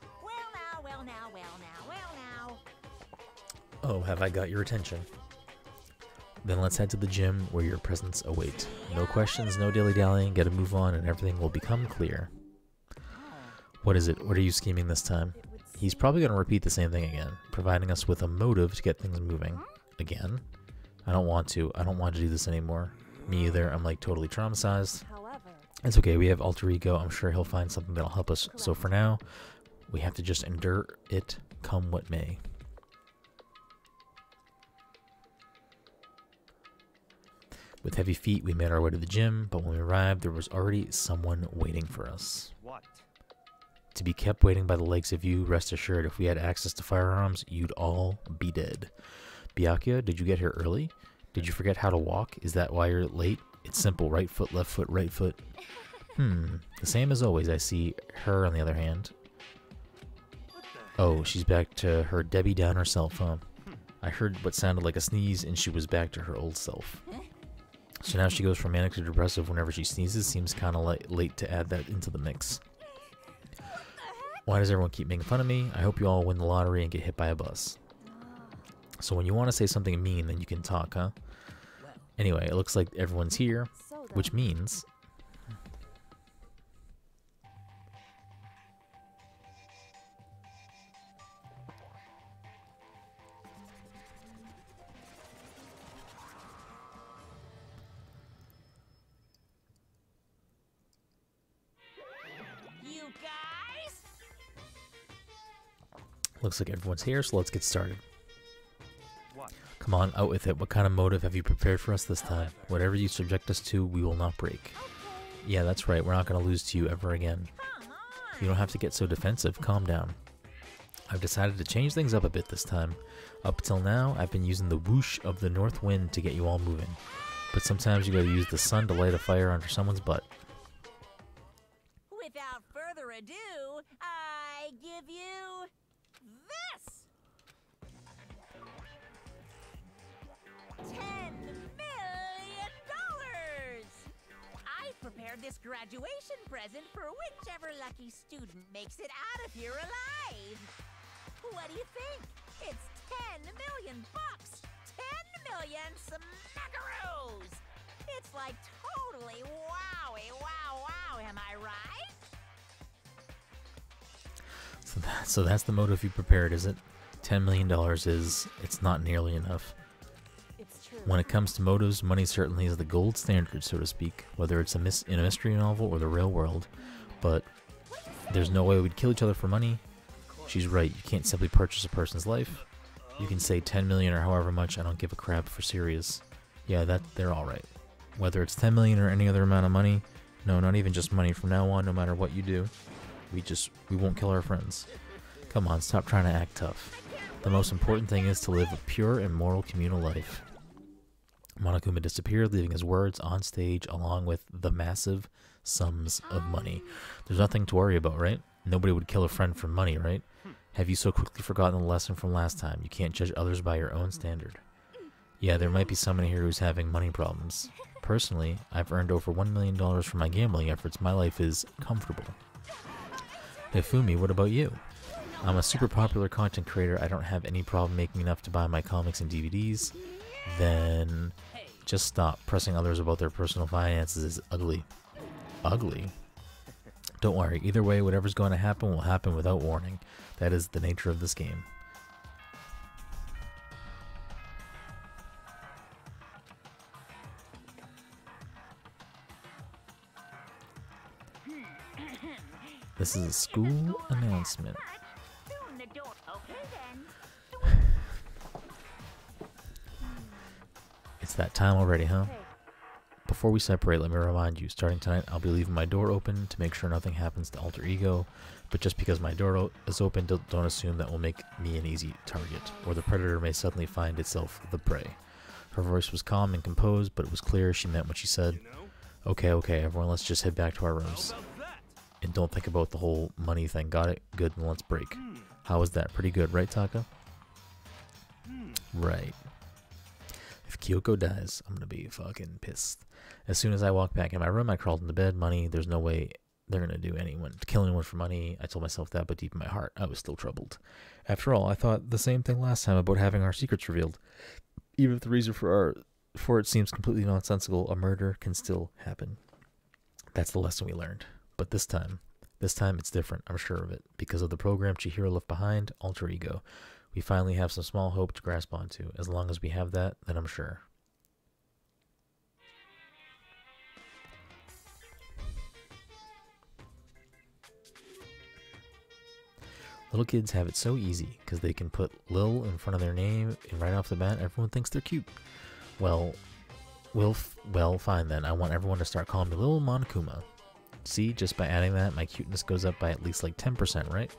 Oh, have I got your attention? Then let's head to the gym where your presence await. No questions, no dilly-dallying, get a move on, and everything will become clear. What is it? What are you scheming this time? He's probably going to repeat the same thing again, providing us with a motive to get things moving. Again? I don't want to. I don't want to do this anymore. Me either. I'm like totally traumatized. It's okay. We have alter ego. I'm sure he'll find something that'll help us. So for now, we have to just endure it, come what may. With heavy feet, we made our way to the gym, but when we arrived, there was already someone waiting for us. What? To be kept waiting by the likes of you, rest assured, if we had access to firearms, you'd all be dead. Byakuya, did you get here early? Did you forget how to walk? Is that why you're late? It's simple, right foot, left foot, right foot. The same as always. I see her on the other hand. Oh, she's back to her Debbie Downer self, huh? I heard what sounded like a sneeze, and she was back to her old self. So now she goes from manic to depressive whenever she sneezes. Seems kind of late to add that into the mix. Why does everyone keep making fun of me? I hope you all win the lottery and get hit by a bus. So when you want to say something mean, then you can talk, huh? Anyway, it looks like everyone's here, which means... You guys? Looks like everyone's here, so let's get started. What? Come on, out with it. What kind of motive have you prepared for us this time? Whatever you subject us to, we will not break. Yeah, that's right. We're not going to lose to you ever again. Come on. You don't have to get so defensive. Calm down. I've decided to change things up a bit this time. Up till now, I've been using the whoosh of the north wind to get you all moving. But sometimes you gotta use the sun to light a fire under someone's butt. Without further ado, I give you this. $10 million. I prepared this graduation present for whichever lucky student makes it out of here alive. What do you think? It's 10 million bucks. 10 million smackaroos. It's like totally wowie, wow, am I right? So that's the motive you prepared, is it? $10 million it's not nearly enough. It's true. When it comes to motives, money certainly is the gold standard, so to speak, whether it's in a mystery novel or the real world. But there's no way we'd kill each other for money. She's right, you can't simply purchase a person's life. You can say 10 million or however much, I don't give a crap for serious. Yeah, they're alright. Whether it's 10 million or any other amount of money, no, not even just money, from now on, no matter what you do, we won't kill our friends. Come on, stop trying to act tough. The most important thing is to live a pure and moral communal life. Monokuma disappeared, leaving his words on stage along with the massive sums of money. There's nothing to worry about, right? Nobody would kill a friend for money, right? Have you so quickly forgotten the lesson from last time? You can't judge others by your own standard. Yeah, there might be someone here who's having money problems. Personally, I've earned over $1 million from my gambling efforts. My life is comfortable. Hifumi, what about you? I'm a super popular content creator. I don't have any problem making enough to buy my comics and DVDs. Then just stop. Pressing others about their personal finances is ugly. Ugly? Don't worry. Either way, whatever's going to happen will happen without warning. That is the nature of this game. This is a school announcement. Soon the door. Okay then. It's that time already, huh? Before we separate, let me remind you, starting tonight, I'll be leaving my door open to make sure nothing happens to Alter Ego, but just because my door is open, don't assume that will make me an easy target, or the predator may suddenly find itself the prey. Her voice was calm and composed, but it was clear she meant what she said. Okay, everyone, let's just head back to our rooms. And don't think about the whole money thing. Got it? Good, then let's break. How was that? Pretty good, right, Taka? Right. If Kyoko dies, I'm gonna be fucking pissed. As soon as I walked back in my room, I crawled into bed. Money, there's no way they're gonna kill anyone for money. I told myself that, but deep in my heart, I was still troubled. After all, I thought the same thing last time about having our secrets revealed. Even if the reason for our for it seems completely nonsensical, a murder can still happen. That's the lesson we learned. But this time it's different, I'm sure of it. Because of the program Chihiro left behind, Alter Ego. We finally have some small hope to grasp onto. As long as we have that, then I'm sure. Little kids have it so easy because they can put Lil in front of their name, and right off the bat, everyone thinks they're cute. Well, fine then. I want everyone to start calling me Lil Monokuma. See, just by adding that, my cuteness goes up by at least like 10%, right?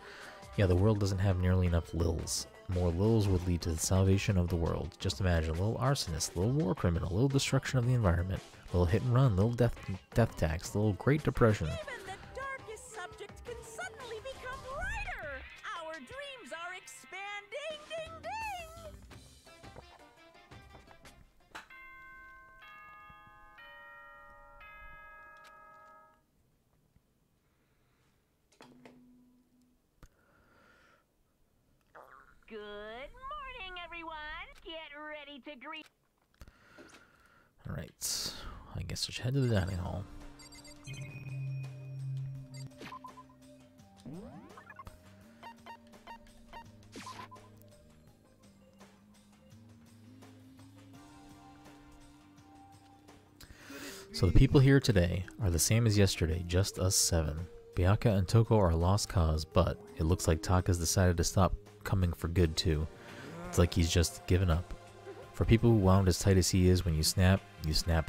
Yeah, the world doesn't have nearly enough Lils. More Lils would lead to the salvation of the world. Just imagine, little arsonist, little war criminal, little destruction of the environment, little hit and run, little death tax, little Great Depression. Even the darkest subject can suddenly become brighter. Our dreams are expanding. Ding ding. Good morning, everyone. Get ready to greet. Alright, I guess I should head to the dining hall. So the people here today are the same as yesterday, just us 7. Byakuya and Toko are a lost cause, but it looks like Taka's decided to stop coming for good too. It's like he's just given up. For people who wound as tight as he is, when you snap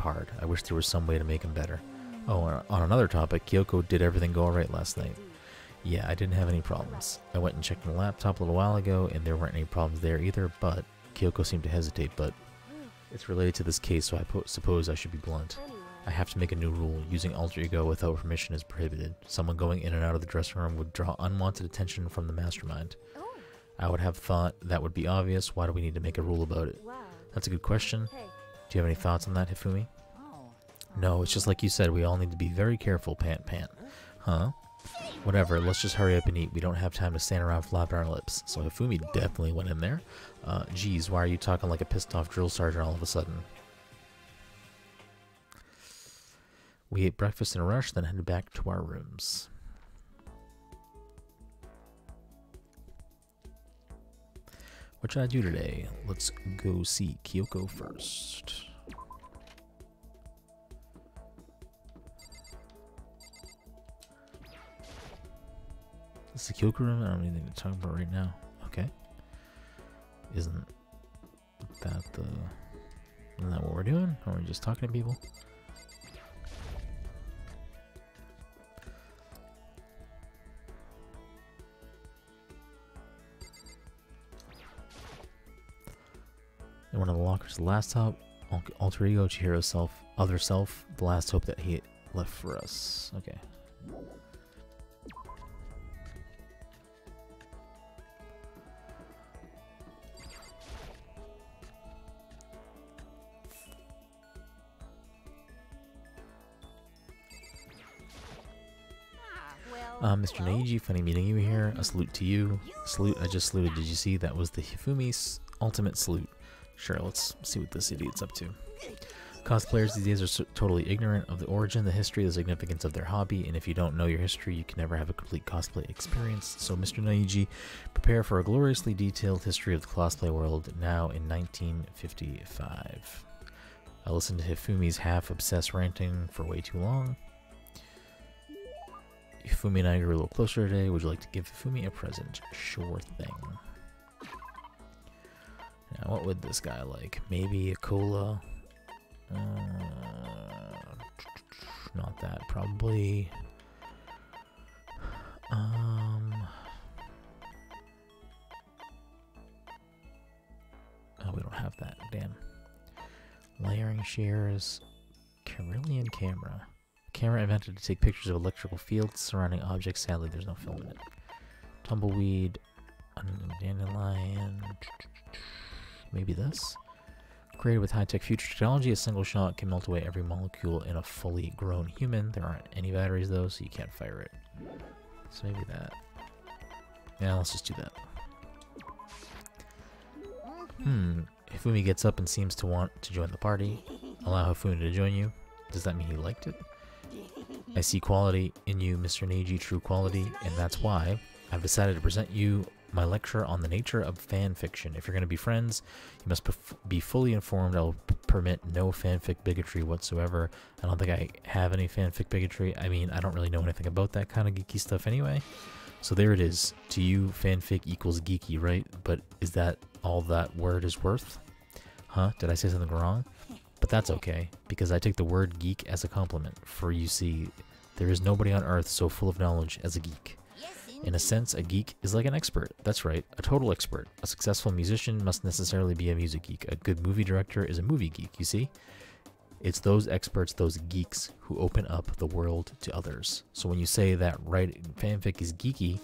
hard. I wish there was some way to make him better. Oh, and on another topic, Kyoko did everything go alright last night. Yeah, I didn't have any problems. I went and checked my laptop a little while ago, and there weren't any problems there either, but Kyoko seemed to hesitate, but it's related to this case, so I suppose I should be blunt. I have to make a new rule. Using alter ego without permission is prohibited. Someone going in and out of the dressing room would draw unwanted attention from the mastermind. I would have thought that would be obvious. Why do we need to make a rule about it? That's a good question. Do you have any thoughts on that, Hifumi? No, it's just like you said, we all need to be very careful, Pant. Huh? Whatever, let's just hurry up and eat. We don't have time to stand around flapping our lips. So Hifumi definitely went in there. Geez, why are you talking like a pissed off drill sergeant all of a sudden? We ate breakfast in a rush, then headed back to our rooms. What should I do today? Let's go see Kyoko first. Is the Kyoko room? I don't have anything to talk about right now. Okay. Isn't that what we're doing? Or are we just talking to people? In one of the lockers, the last hope, alter ego, Chihiro's self, other self, the last hope that he left for us. Okay. Mr. Neiji, funny meeting you here. A salute to you. Salute, I just saluted. Did you see? That was the Hifumi's ultimate salute. Sure, let's see what this idiot's up to. Cosplayers these days are totally ignorant of the origin, the history, the significance of their hobby, and if you don't know your history, you can never have a complete cosplay experience. So, Mr. Neiji, prepare for a gloriously detailed history of the cosplay world now in 1955. I listened to Hifumi's half-obsessed ranting for way too long. Hifumi and I grew a little closer today. Would you like to give Hifumi a present? Sure thing. Now, what would this guy like? Maybe a cola? Not that, probably. Oh, we don't have that. Damn. Layering shears. Carillion camera. Camera invented to take pictures of electrical fields surrounding objects. Sadly, there's no film in it. Tumbleweed. Dandelion. Maybe this? Created with high-tech future technology, a single shot can melt away every molecule in a fully grown human. There aren't any batteries though, so you can't fire it. So maybe that. Yeah, let's just do that. Hifumi gets up and seems to want to join the party. Allow Hifumi to join you. Does that mean he liked it? I see quality in you, Mr. Neji, true quality, and that's why I've decided to present you my lecture on the nature of fan fiction. If you're going to be friends, you must be fully informed. I'll permit no fanfic bigotry whatsoever. I don't think I have any fanfic bigotry. I mean, I don't really know anything about that kind of geeky stuff anyway. So there it is. To you, fanfic equals geeky, right? But is that all that word is worth? Huh? Did I say something wrong? But that's okay, because I take the word geek as a compliment. For you see, there is nobody on earth so full of knowledge as a geek. In a sense, a geek is like an expert. That's right, a total expert. A successful musician must necessarily be a music geek. A good movie director is a movie geek, you see? It's those experts, those geeks, who open up the world to others. So when you say that writing fanfic is geeky,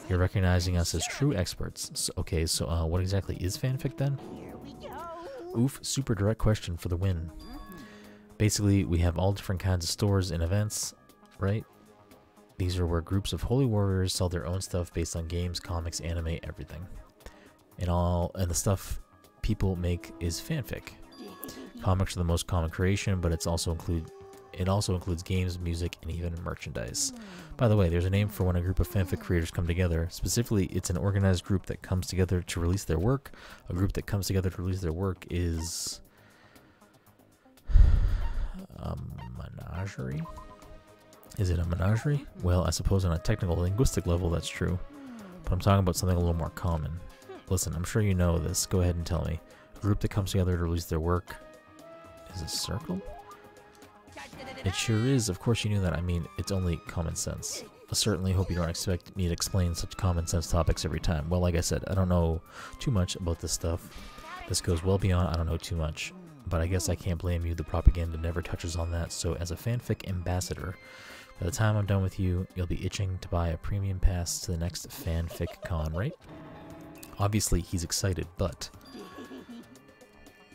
you're recognizing us as true experts. So, okay, so what exactly is fanfic then? Oof, super direct question for the win. Basically, we have all different kinds of stores and events, right? These are where groups of holy warriors sell their own stuff based on games, comics, anime, everything. And the stuff people make is fanfic. Comics are the most common creation, but it also includes games, music, and even merchandise. By the way, there's a name for when a group of fanfic creators come together. Specifically, it's an organized group that comes together to release their work. A group that comes together to release their work is a menagerie? Is it a menagerie? Well, I suppose on a technical linguistic level that's true. But I'm talking about something a little more common. Listen, I'm sure you know this. Go ahead and tell me. A group that comes together to release their work is a circle? It sure is. Of course you knew that. I mean, it's only common sense. I certainly hope you don't expect me to explain such common sense topics every time. Well, like I said, I don't know too much about this stuff. This goes well beyond I don't know too much. But I guess I can't blame you. The propaganda never touches on that. So as a fanfic ambassador, by the time I'm done with you, you'll be itching to buy a premium pass to the next fanfic con, right? Obviously, he's excited, but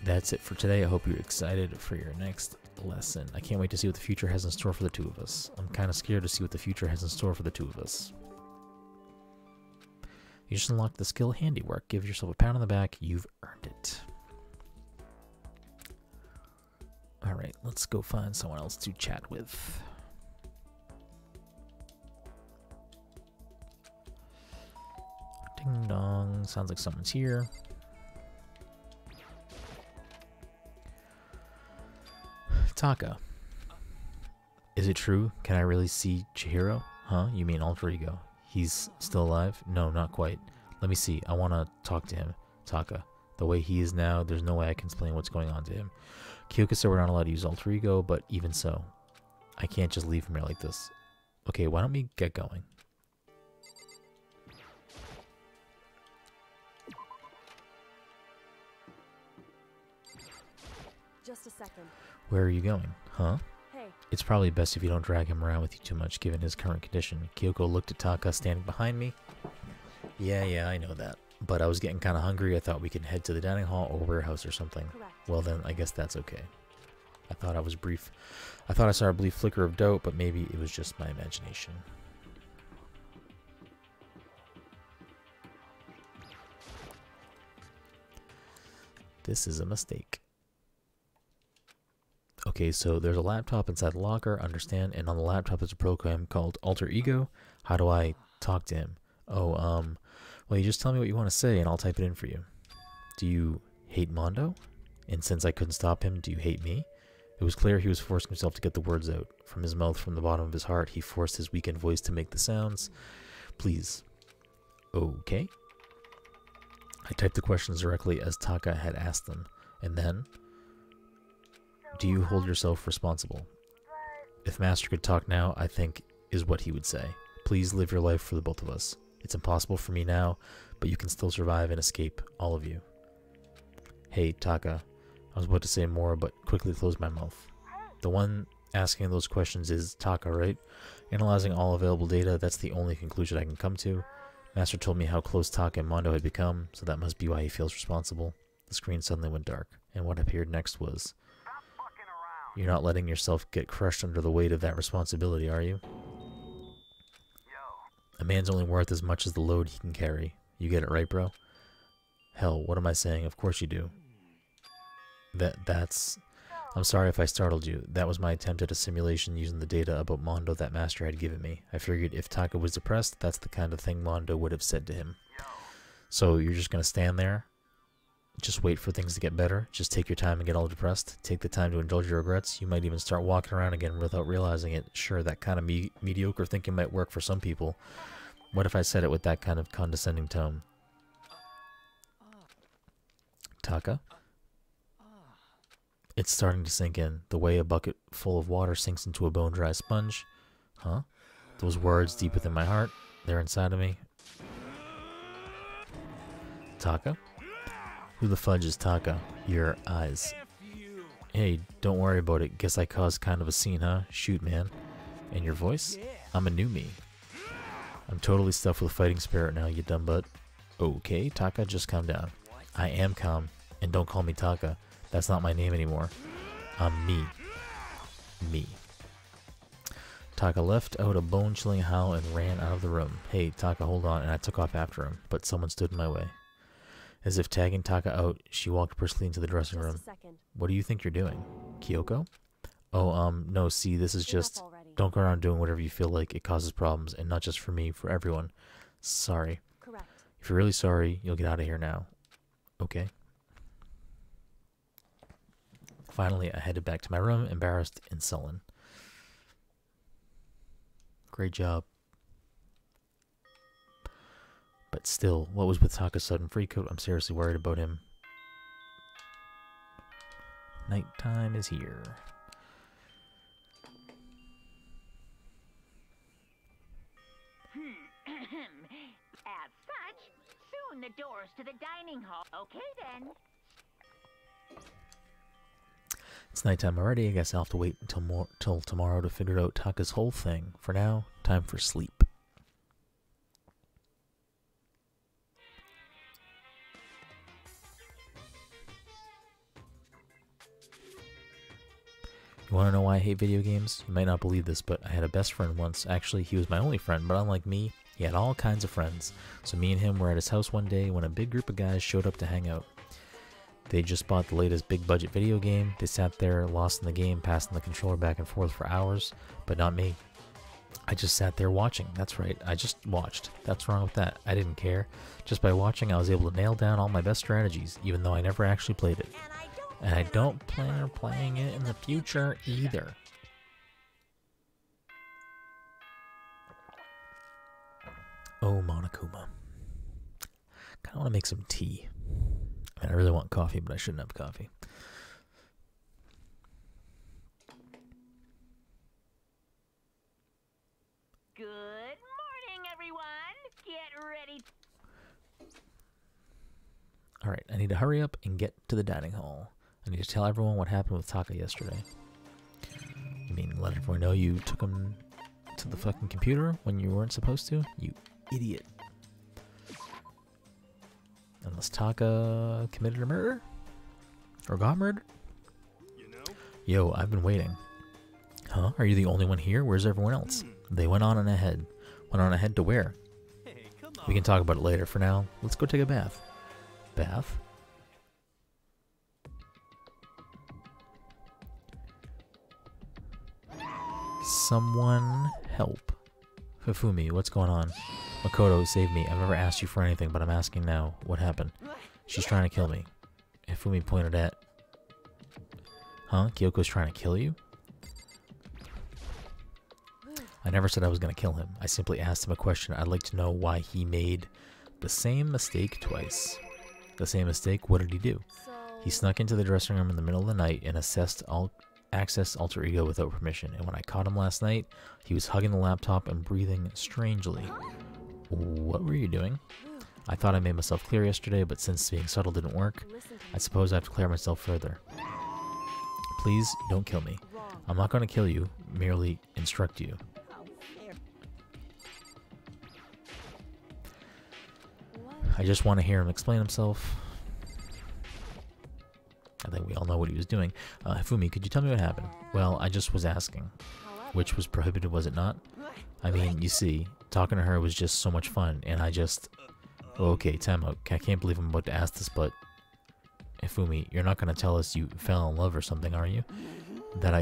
that's it for today. I hope you're excited for your next lesson. I can't wait to see what the future has in store for the two of us. I'm kind of scared to see what the future has in store for the two of us. You just unlocked the skill handiwork. Give yourself a pat on the back. You've earned it. Alright, let's go find someone else to chat with. Ding dong. Sounds like someone's here. Taka. Is it true? Can I really see Chihiro? Huh? You mean alter ego? He's still alive? No, not quite. Let me see. I want to talk to him. Taka. The way he is now, there's no way I can explain what's going on to him. Kyoko said we're not allowed to use alter ego, but even so, I can't just leave him here like this. Okay, why don't we get going? Just a second. Where are you going? Huh? Hey. It's probably best if you don't drag him around with you too much, given his current condition. Kyoko looked at Taka standing behind me. Yeah, I know that. But I was getting kind of hungry. I thought we could head to the dining hall or warehouse or something. Correct. Well then, I guess that's okay. I thought I saw a brief flicker of doubt, but maybe it was just my imagination. This is a mistake. Okay, so there's a laptop inside the locker, understand, and on the laptop is a program called Alter Ego. How do I talk to him? Oh, well, you just tell me what you want to say and I'll type it in for you. Do you hate Mondo? And since I couldn't stop him, do you hate me? It was clear he was forcing himself to get the words out. From his mouth, from the bottom of his heart, he forced his weakened voice to make the sounds. Please. Okay. I typed the questions directly as Taka had asked them. And then, do you hold yourself responsible? If Master could talk now, I think is what he would say. Please live your life for the both of us. It's impossible for me now, but you can still survive and escape, all of you. Hey, Taka. I was about to say more, but quickly closed my mouth. The one asking those questions is Taka, right? Analyzing all available data, that's the only conclusion I can come to. Master told me how close Taka and Mondo had become, so that must be why he feels responsible. The screen suddenly went dark, and what appeared next was... You're not letting yourself get crushed under the weight of that responsibility, are you? A man's only worth as much as the load he can carry. You get it right, bro? Hell, what am I saying? Of course you do. That's... I'm sorry if I startled you. That was my attempt at a simulation using the data about Mondo that Master had given me. I figured if Taka was depressed, that's the kind of thing Mondo would have said to him. So you're just gonna stand there? Just wait for things to get better? Just take your time and get all depressed? Take the time to indulge your regrets? You might even start walking around again without realizing it. Sure, that kind of mediocre thinking might work for some people. What if I said it with that kind of condescending tone? Taka? It's starting to sink in, the way a bucket full of water sinks into a bone-dry sponge. Huh? Those words deep within my heart, they're inside of me. Taka? Who the fudge is Taka? Your eyes. Hey, don't worry about it. Guess I caused kind of a scene, huh? Shoot, man. And your voice? I'm a new me. I'm totally stuffed with a fighting spirit now, you dumb butt. Okay, Taka, just calm down. I am calm, and don't call me Taka. That's not my name anymore. I'm me. Me. Taka left out a bone-chilling howl and ran out of the room. Hey, Taka, hold on, and I took off after him, but someone stood in my way. As if tagging Taka out, she walked briskly into the dressing room. What do you think you're doing? Kyoko? Oh, no, see, this is just... Don't go around doing whatever you feel like. It causes problems, and not just for me, for everyone. Sorry. Correct. If you're really sorry, you'll get out of here now. Okay. Finally, I headed back to my room, embarrassed and sullen. Great job. But still, what was with Taka's sudden freakout? I'm seriously worried about him. Nighttime is here. As such, soon the doors to the dining hall. Okay then. It's nighttime already. I guess I'll have to wait till tomorrow to figure out Taka's whole thing. For now, time for sleep. You want to know why I hate video games? You might not believe this, but I had a best friend once. Actually, he was my only friend, but unlike me, he had all kinds of friends. So me and him were at his house one day when a big group of guys showed up to hang out. They just bought the latest big budget video game. They sat there, lost in the game, passing the controller back and forth for hours, but not me. I just sat there watching. That's right, I just watched. That's wrong with that. I didn't care. Just by watching, I was able to nail down all my best strategies, even though I never actually played it. And I don't plan on playing it in the future either. Oh, Monokuma. Kinda wanna make some tea. I mean, I really want coffee, but I shouldn't have coffee. Good morning, everyone. Get ready. Alright, I need to hurry up and get to the dining hall. I need to tell everyone what happened with Taka yesterday. You mean let everyone know you took him to the fucking computer when you weren't supposed to? You idiot. Unless Taka committed a murder? Or got murdered? Yo, I've been waiting. Huh? Are you the only one here? Where's everyone else? They went on ahead. Went on ahead to where? We can talk about it later. For now, let's go take a bath. Bath? Someone help. Hifumi, what's going on? Makoto, save me. I've never asked you for anything, but I'm asking now. What happened? She's trying to kill me. Hifumi pointed at... Huh? Kyoko's trying to kill you? I never said I was going to kill him. I simply asked him a question. I'd like to know why he made the same mistake twice. The same mistake? What did he do? He snuck into the dressing room in the middle of the night and accessed alter ego without permission. And when I caught him last night, he was hugging the laptop and breathing strangely. What were you doing? I thought I made myself clear yesterday, but since being subtle didn't work, I suppose I have to clear myself further. Please, don't kill me. I'm not going to kill you, merely instruct you. I just want to hear him explain himself. I think we all know what he was doing. Hifumi, could you tell me what happened? Well, I just was asking. Which was prohibited, was it not? I mean, you see, talking to her was just so much fun, and I just... Okay, time out. I can't believe I'm about to ask this, but... Ifumi, you're not gonna tell us you fell in love or something, are you? That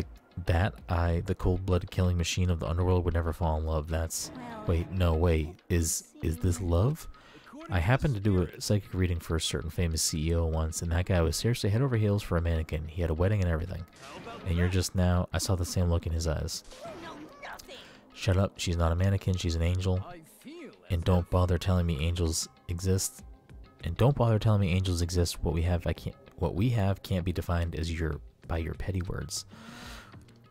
I, the cold-blooded killing machine of the underworld, would never fall in love. That's... Wait, no, wait. Is this love? I happened to do a psychic reading for a certain famous CEO once, and that guy was seriously head over heels for a mannequin. He had a wedding and everything. And you're just now... I saw the same look in his eyes. Shut up. She's not a mannequin. She's an angel. And don't bother telling me angels exist. What we have can't be defined as by your petty words.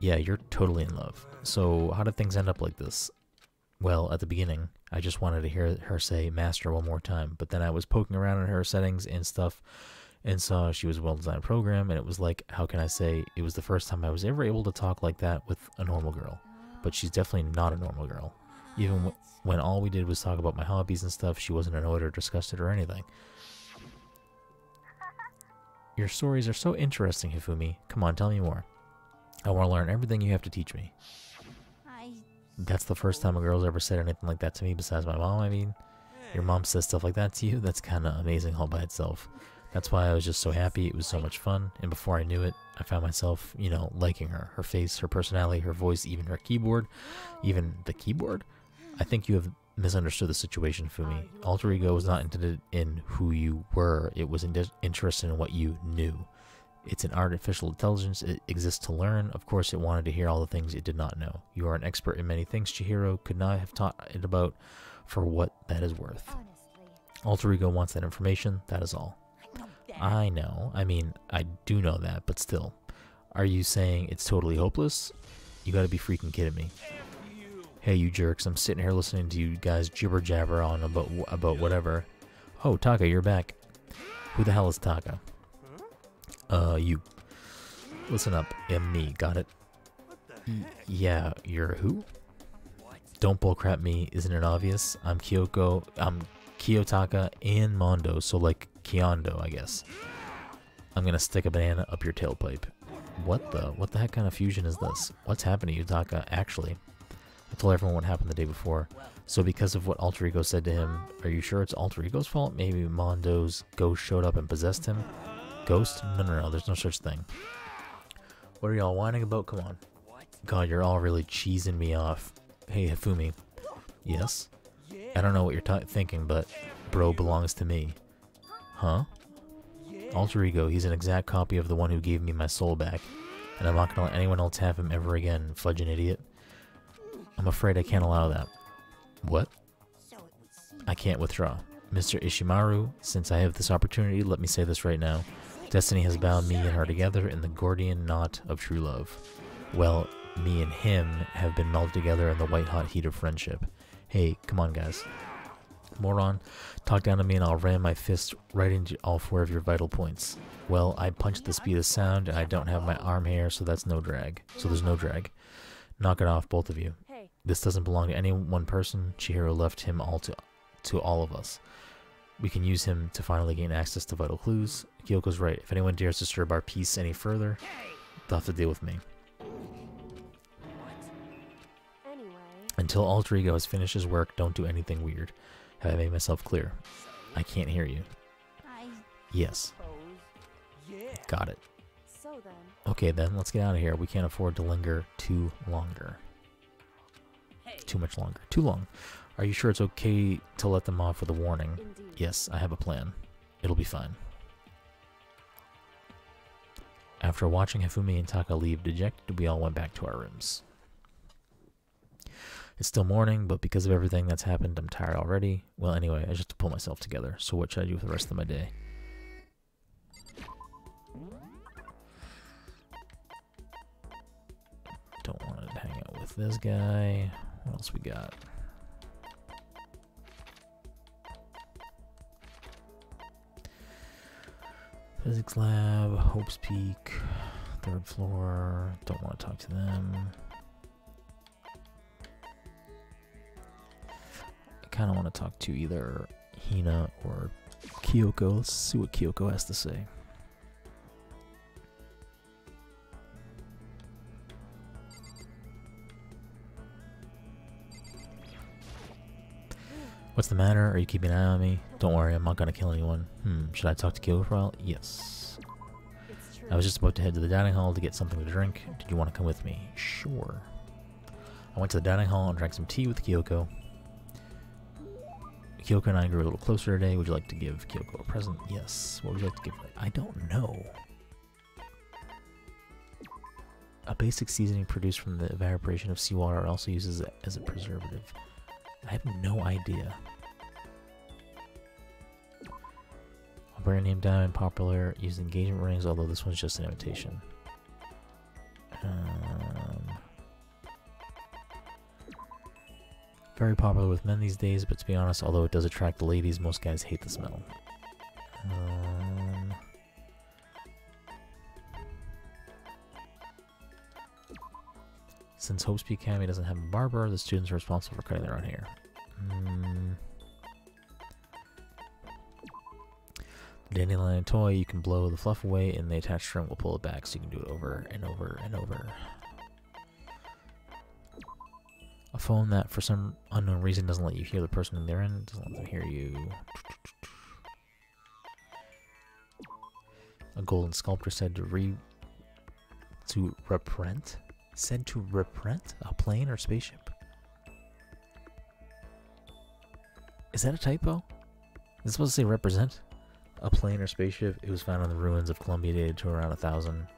Yeah, you're totally in love. So how did things end up like this? Well, at the beginning, I just wanted to hear her say master one more time, but then I was poking around in her settings and stuff and saw she was a well-designed program, and it was like, how can I say, it was the first time I was ever able to talk like that with a normal girl. But she's definitely not a normal girl. Even when all we did was talk about my hobbies and stuff, she wasn't annoyed or disgusted or anything. Your stories are so interesting, Hifumi. Come on, tell me more. I want to learn everything you have to teach me. That's the first time a girl's ever said anything like that to me besides my mom, I mean. Your mom says stuff like that to you? That's kind of amazing all by itself. That's why I was just so happy. It was so much fun. And before I knew it, I found myself, you know, liking her. Her face, her personality, her voice, even her keyboard. Even the keyboard? I think you have misunderstood the situation, Fumi. Alter ego was not interested in who you were. It was interested in what you knew. It's an artificial intelligence. It exists to learn. Of course, it wanted to hear all the things it did not know. You are an expert in many things Chihiro could not have taught it about for what that is worth. Alter ego wants that information. That is all. I know. I mean, I do know that, but still. Are you saying it's totally hopeless? You gotta be freaking kidding me. Hey, you jerks. I'm sitting here listening to you guys jibber jabber on about whatever. Oh, Taka, you're back. Who the hell is Taka? You. Listen up. Me. Got it? Yeah, you're who? Don't bullcrap me. Isn't it obvious? I'm Kyoko. I'm Kiyotaka and Mondo, so like Kiondo, I guess. I'm gonna stick a banana up your tailpipe. What the heck kind of fusion is this? What's happening to you, Taka? Actually, I told everyone what happened the day before. So because of what Alter Ego said to him, are you sure it's Alter Ego's fault? Maybe Mondo's ghost showed up and possessed him? Ghost? No, there's no such thing. What are y'all whining about? Come on. God, you're all really cheesing me off. Hey, Hifumi. Yes? I don't know what you're thinking, but bro belongs to me. Huh? Alter Ego, he's an exact copy of the one who gave me my soul back, and I'm not gonna let anyone else have him ever again, fudging idiot. I'm afraid I can't allow that. What? I can't withdraw. Mr. Ishimaru, since I have this opportunity, let me say this right now. Destiny has bound me and her together in the Gordian knot of true love. Well, me and him have been melded together in the white-hot heat of friendship. Hey, come on, guys. Moron, talk down to me and I'll ram my fist right into all 4 of your vital points. Well, I punch at the speed of sound and I don't have my arm hair, so there's no drag. Knock it off, both of you. This doesn't belong to any one person. Chihiro left him all to all of us. We can use him to finally gain access to vital clues. Kyoko's right. If anyone dares disturb our peace any further, they'll have to deal with me. Until Alter Ego has finished his work, don't do anything weird. Have I made myself clear? I can't hear you. Yes. Got it. Okay then, let's get out of here. We can't afford to linger too longer. Too much longer. Too long. Are you sure it's okay to let them off with a warning? Indeed. Yes, I have a plan. It'll be fine. After watching Hifumi and Taka leave dejected, we all went back to our rooms. It's still morning, but because of everything that's happened, I'm tired already. Well, anyway, I just have to pull myself together. So what should I do for the rest of my day? Don't want to hang out with this guy. What else we got? Physics lab, Hope's Peak, 3rd floor. Don't want to talk to them. I kind of want to talk to either Hina or Kyoko. Let's see what Kyoko has to say. What's the matter? Are you keeping an eye on me? Don't worry, I'm not gonna kill anyone. Should I talk to Kyoko for a while? Yes. I was just about to head to the dining hall to get something to drink. Did you want to come with me? Sure. I went to the dining hall and drank some tea with Kyoko. Kyoko and I grew a little closer today. Would you like to give Kyoko a present? Yes. What would you like to give her? I don't know. A basic seasoning produced from the evaporation of seawater also uses it as a preservative. I have no idea. A brand name diamond popular used engagement rings, although this one's just an imitation. Very popular with men these days, but to be honest, although it does attract the ladies, most guys hate the smell. Since Hope's Peak Academy doesn't have a barber, the students are responsible for cutting their own hair. Dandelion toy, you can blow the fluff away and the attached string will pull it back, so you can do it over and over and over. A phone that for some unknown reason doesn't let you hear the person in their end, doesn't let them hear you. A golden sculptor said to reprint? Said to reprint a plane or spaceship? Is that a typo? Is it supposed to say represent a plane or spaceship? It was found on the ruins of Columbia, dated to around 1000.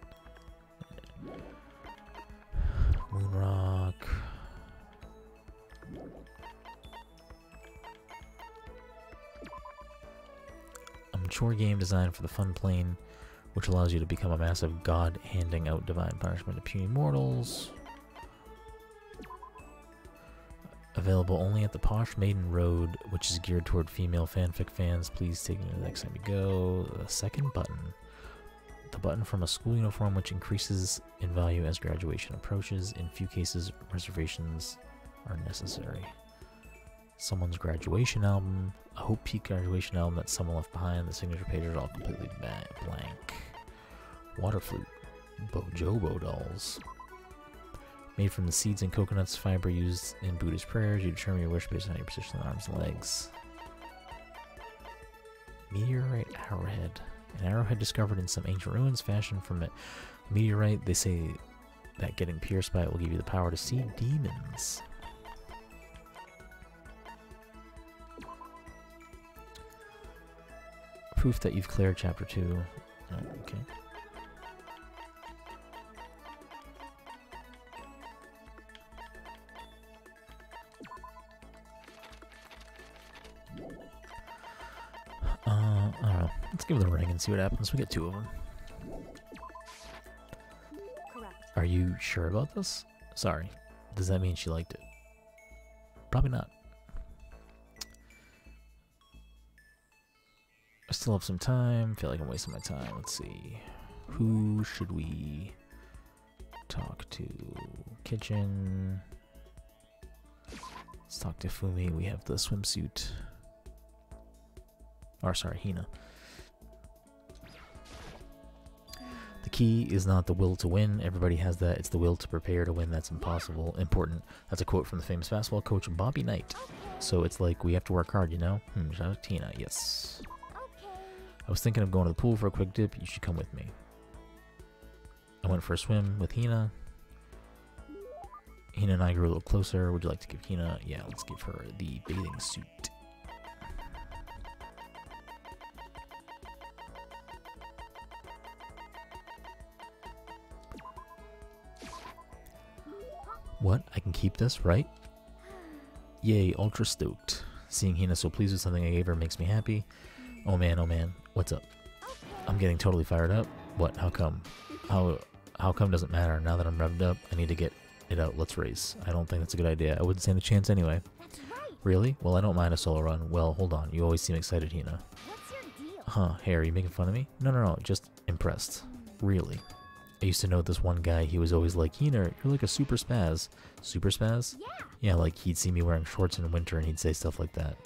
Moon rock. A mature game designed for the fun plane, which allows you to become a massive god handing out divine punishment to puny mortals. Available only at the Posh Maiden Road, which is geared toward female fanfic fans. Please take it the next time you go. The second button. The button from a school uniform, which increases in value as graduation approaches. In few cases, reservations are necessary. Someone's graduation album. A Hope Peak graduation album that someone left behind. The signature pages are all completely blank. Water flute. Bojobo dolls. Made from the seeds and coconuts fiber used in Buddhist prayers. You determine your wish based on your position of the arms and legs. Meteorite arrowhead. An arrowhead discovered in some ancient ruins fashioned from a meteorite. They say that getting pierced by it will give you the power to see demons. Proof that you've cleared chapter 2. Oh, okay. I don't know. Let's give it a ring and see what happens. We get 2 of them. Correct. Are you sure about this? Sorry. Does that mean she liked it? Probably not. I still have some time. Feel like I'm wasting my time. Let's see. Who should we talk to? Kitchen. Let's talk to Fumi. We have the swimsuit. Or sorry, Hina. The key is not the will to win. Everybody has that. It's the will to prepare to win. That's impossible. Important. That's a quote from the famous basketball coach Bobby Knight. So it's like we have to work hard, you know? Shout out to Tina. Yes. I was thinking of going to the pool for a quick dip. You should come with me. I went for a swim with Hina. Hina and I grew a little closer. Would you like to give Hina? Yeah, let's give her the bathing suit. What? I can keep this, right? Yay, ultra stoked. Seeing Hina so pleased with something I gave her makes me happy. Oh man, what's up? I'm getting totally fired up. What? How come? How come doesn't matter. Now that I'm revved up, I need to get it out. Let's race. I don't think that's a good idea. I wouldn't stand a chance anyway. That's right. Really? Well, I don't mind a solo run. Well, hold on. You always seem excited, Hina. What's your deal? Huh, hey, are you making fun of me? No, just impressed. Really. I used to know this one guy, he was always like, Hina, you're like a super spaz. Super spaz? Yeah. Yeah, like he'd see me wearing shorts in winter and he'd say stuff like that.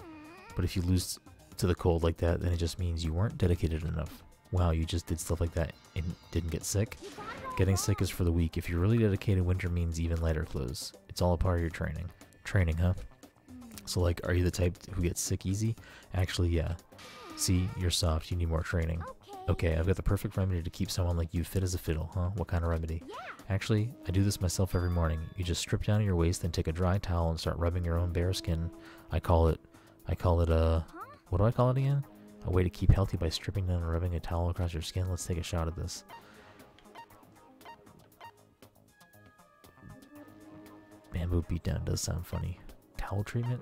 But if you lose to the cold like that, then it just means you weren't dedicated enough. Wow, you just did stuff like that and didn't get sick? Getting sick is for the weak. If you're really dedicated, winter means even lighter clothes. It's all a part of your training. Training, huh? So like, are you the type who gets sick easy? Actually, yeah. See, you're soft, you need more training. Okay. Okay, I've got the perfect remedy to keep someone like you fit as a fiddle, huh? What kind of remedy? Actually, I do this myself every morning. You just strip down to your waist, then take a dry towel and start rubbing your own bare skin. I call it, what do I call it again? A way to keep healthy by stripping down and rubbing a towel across your skin. Let's take a shot at this. Bamboo beatdown does sound funny. Towel treatment?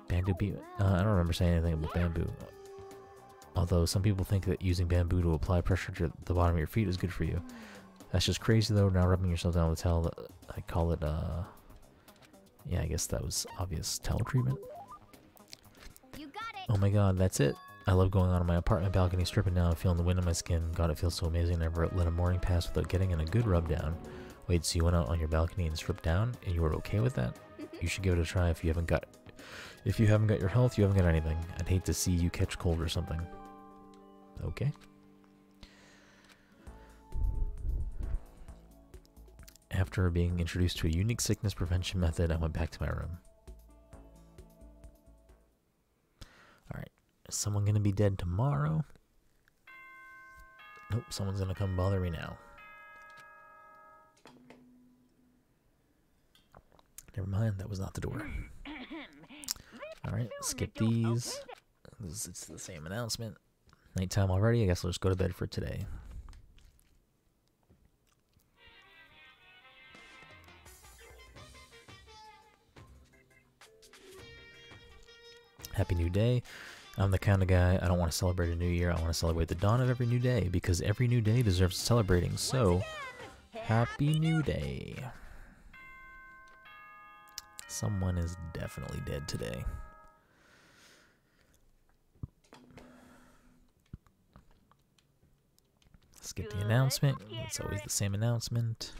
Bamboo beat... I don't remember saying anything about bamboo. Although some people think that using bamboo to apply pressure to the bottom of your feet is good for you. That's just crazy though, now rubbing yourself down with a towel. I call it, yeah, I guess that was obvious. Towel treatment? You got it. Oh my god, that's it. I love going out on my apartment balcony, stripping down and feeling the wind on my skin. God, it feels so amazing. Never let a morning pass without getting in a good rub down. Wait, so you went out on your balcony and stripped down, and you were okay with that? You should give it a try if you haven't got your health, you haven't got anything. I'd hate to see you catch cold or something. Okay. After being introduced to a unique sickness prevention method, I went back to my room. Alright. Is someone gonna be dead tomorrow? Nope, someone's gonna come bother me now. Never mind, that was not the door. Alright, skip these. It's the same announcement. Nighttime already, I guess I'll just go to bed for today. Happy New Day. I'm the kind of guy, I don't want to celebrate a new year, I want to celebrate the dawn of every new day, because every new day deserves celebrating, so Happy New Day. Someone is definitely dead today. Skip the announcement. It's always the same announcement.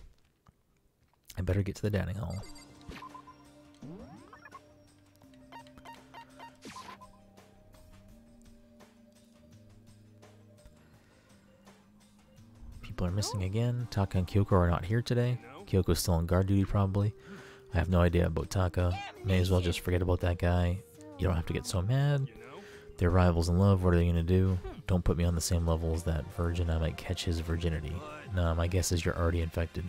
I better get to the dining hall. People are missing again. Taka and Kyoko are not here today. Kyoko's still on guard duty probably. I have no idea about Taka. May as well just forget about that guy. You don't have to get so mad. They're rivals in love. What are they gonna do? Don't put me on the same level as that virgin. I might catch his virginity. Nah, my guess is you're already infected.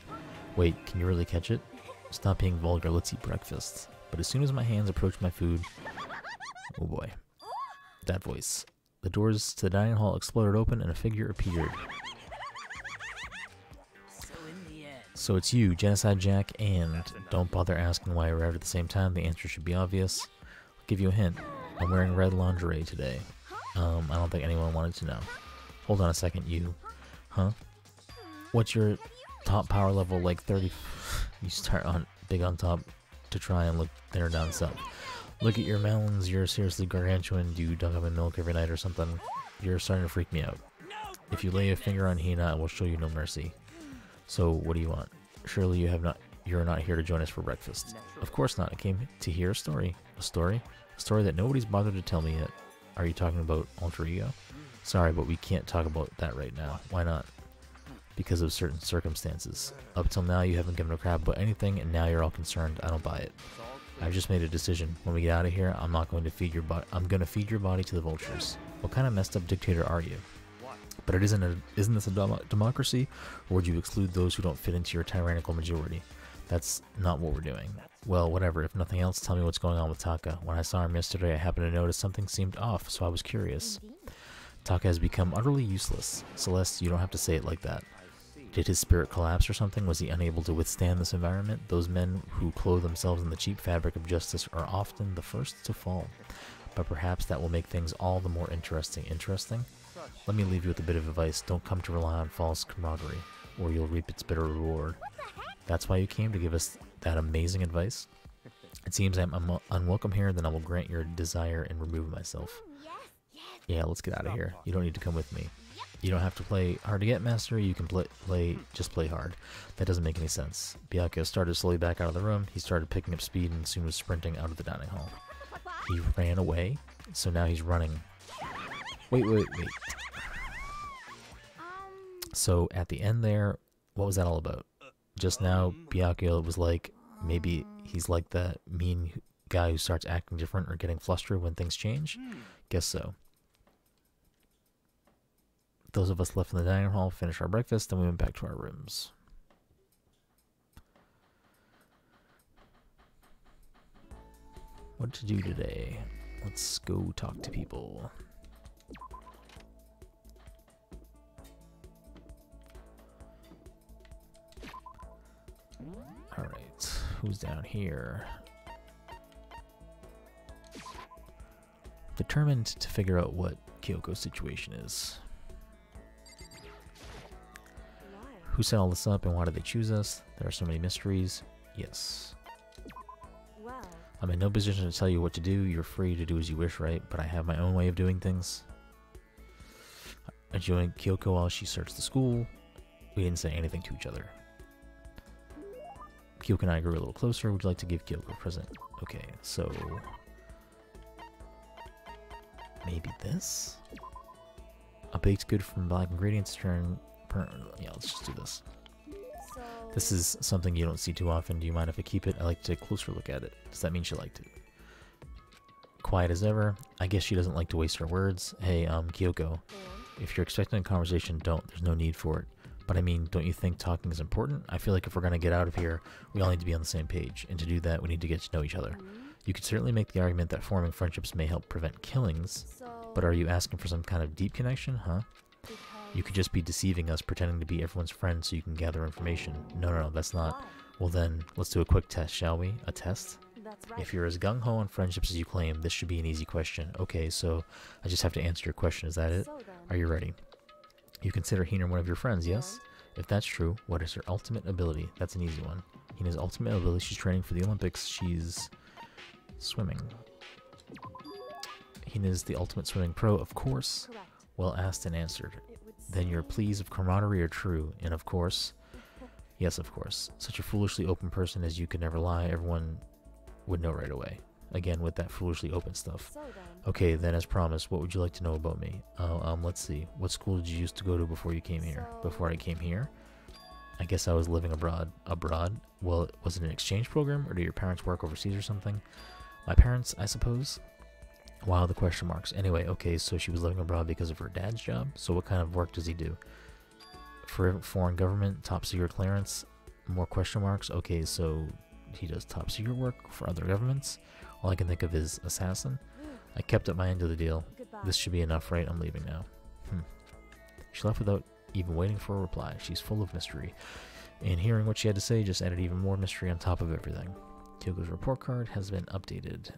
Wait, can you really catch it? Stop being vulgar. Let's eat breakfast. But as soon as my hands approach my food... Oh boy. That voice. The doors to the dining hall exploded open and a figure appeared. So it's you, Genocide Jack, and don't bother asking why I arrived at the same time. The answer should be obvious. I'll give you a hint. I'm wearing red lingerie today. I don't think anyone wanted to know. Hold on a second, you. Huh? What's your top power level, like 30? You start on big on top to try and look thinner down south. Look at your melons, you're seriously gargantuan. Do you dunk up in milk every night or something? You're starting to freak me out. If you lay a finger on Hina, I will show you no mercy. So, what do you want? Surely you're not here to join us for breakfast. Of course not. I came to hear a story. A story? A story that nobody's bothered to tell me yet. Are you talking about alter ego? Sorry, but we can't talk about that right now. Why not? Because of certain circumstances. Up till now, you haven't given a crap about anything, and now you're all concerned. I don't buy it. I've just made a decision. When we get out of here, I'm not going to feed your body. I'm going to feed your body to the vultures. What kind of messed up dictator are you? But isn't this a democracy, or would you exclude those who don't fit into your tyrannical majority? That's not what we're doing. Well, whatever. If nothing else, tell me what's going on with Taka. When I saw him yesterday, I happened to notice something seemed off, so I was curious. Taka has become utterly useless. Celeste, you don't have to say it like that. Did his spirit collapse or something? Was he unable to withstand this environment? Those men who clothe themselves in the cheap fabric of justice are often the first to fall. But perhaps that will make things all the more interesting. Interesting? Let me leave you with a bit of advice. Don't come to rely on false camaraderie, or you'll reap its bitter reward. That's why you came to give us that amazing advice? It seems I'm unwelcome here, then I will grant your desire and remove myself. Yeah, let's get out of here. You don't need to come with me. You don't have to play hard to get, Master. You can just play hard. That doesn't make any sense. Byakuya started slowly back out of the room. He started picking up speed and soon was sprinting out of the dining hall. He ran away, so now he's running. Wait. So at the end there, what was that all about? Just now, Byakuya was like, maybe he's like that mean guy who starts acting different or getting flustered when things change? Guess so. Those of us left in the dining hall finished our breakfast, then we went back to our rooms. What to do today? Let's go talk to people. Alright, who's down here? Determined to figure out what Kyoko's situation is. Who set all this up and why did they choose us? There are so many mysteries. Yes. I'm in no position to tell you what to do. You're free to do as you wish, right? But I have my own way of doing things. I joined Kyoko while she searched the school. We didn't say anything to each other. Kyoko and I grew a little closer. Would you like to give Kyoko a present? Okay, so... maybe this? A baked good from black ingredients turn... yeah, let's just do this. This is something you don't see too often. Do you mind if I keep it? I like to take a closer look at it. Does that mean she liked it? Quiet as ever. I guess she doesn't like to waste her words. Hey, Kyoko. If you're expecting a conversation, don't. There's no need for it. But I mean, don't you think talking is important? I feel like if we're going to get out of here, we all need to be on the same page. And to do that, we need to get to know each other. You could certainly make the argument that forming friendships may help prevent killings. But are you asking for some kind of deep connection, huh? You could just be deceiving us, pretending to be everyone's friend so you can gather information. No, that's not. Well then, let's do a quick test, shall we? A test? If you're as gung-ho on friendships as you claim, this should be an easy question. Okay, so I just have to answer your question, is that it? Are you ready? You consider Hina one of your friends, yes? If that's true, what is her ultimate ability? That's an easy one. Hina's ultimate ability, she's training for the Olympics, she's swimming. Hina's the ultimate swimming pro, of course. Well asked and answered. Then your pleas of camaraderie are true, and of course, yes, of course. Such a foolishly open person as you could never lie, everyone would know right away. Again, with that foolishly open stuff. Okay, then as promised, what would you like to know about me? Let's see. What school did you used to go to before you came here? Before I came here? I guess I was living abroad. Abroad? Well, was it an exchange program, or did your parents work overseas or something? My parents, I suppose? Wow, the question marks. Anyway, okay, so she was living abroad because of her dad's job? So what kind of work does he do? For foreign government, top secret clearance? More question marks? Okay, so he does top secret work for other governments? All I can think of is assassin? I kept up my end of the deal. This should be enough, right? I'm leaving now. She left without even waiting for a reply. She's full of mystery. And hearing what she had to say just added even more mystery on top of everything. Kyoko's report card has been updated.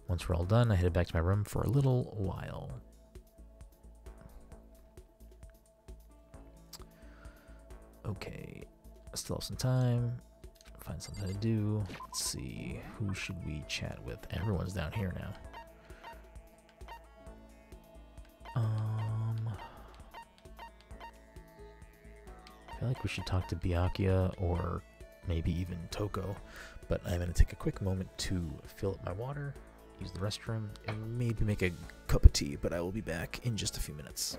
Once we're all done, I headed back to my room for a little while. Okay, still have some time. Find something to do. Let's see, who should we chat with? Everyone's down here now. I feel like we should talk to Byakuya or maybe even Toko, but I'm going to take a quick moment to fill up my water, use the restroom, and maybe make a cup of tea, but I will be back in just a few minutes.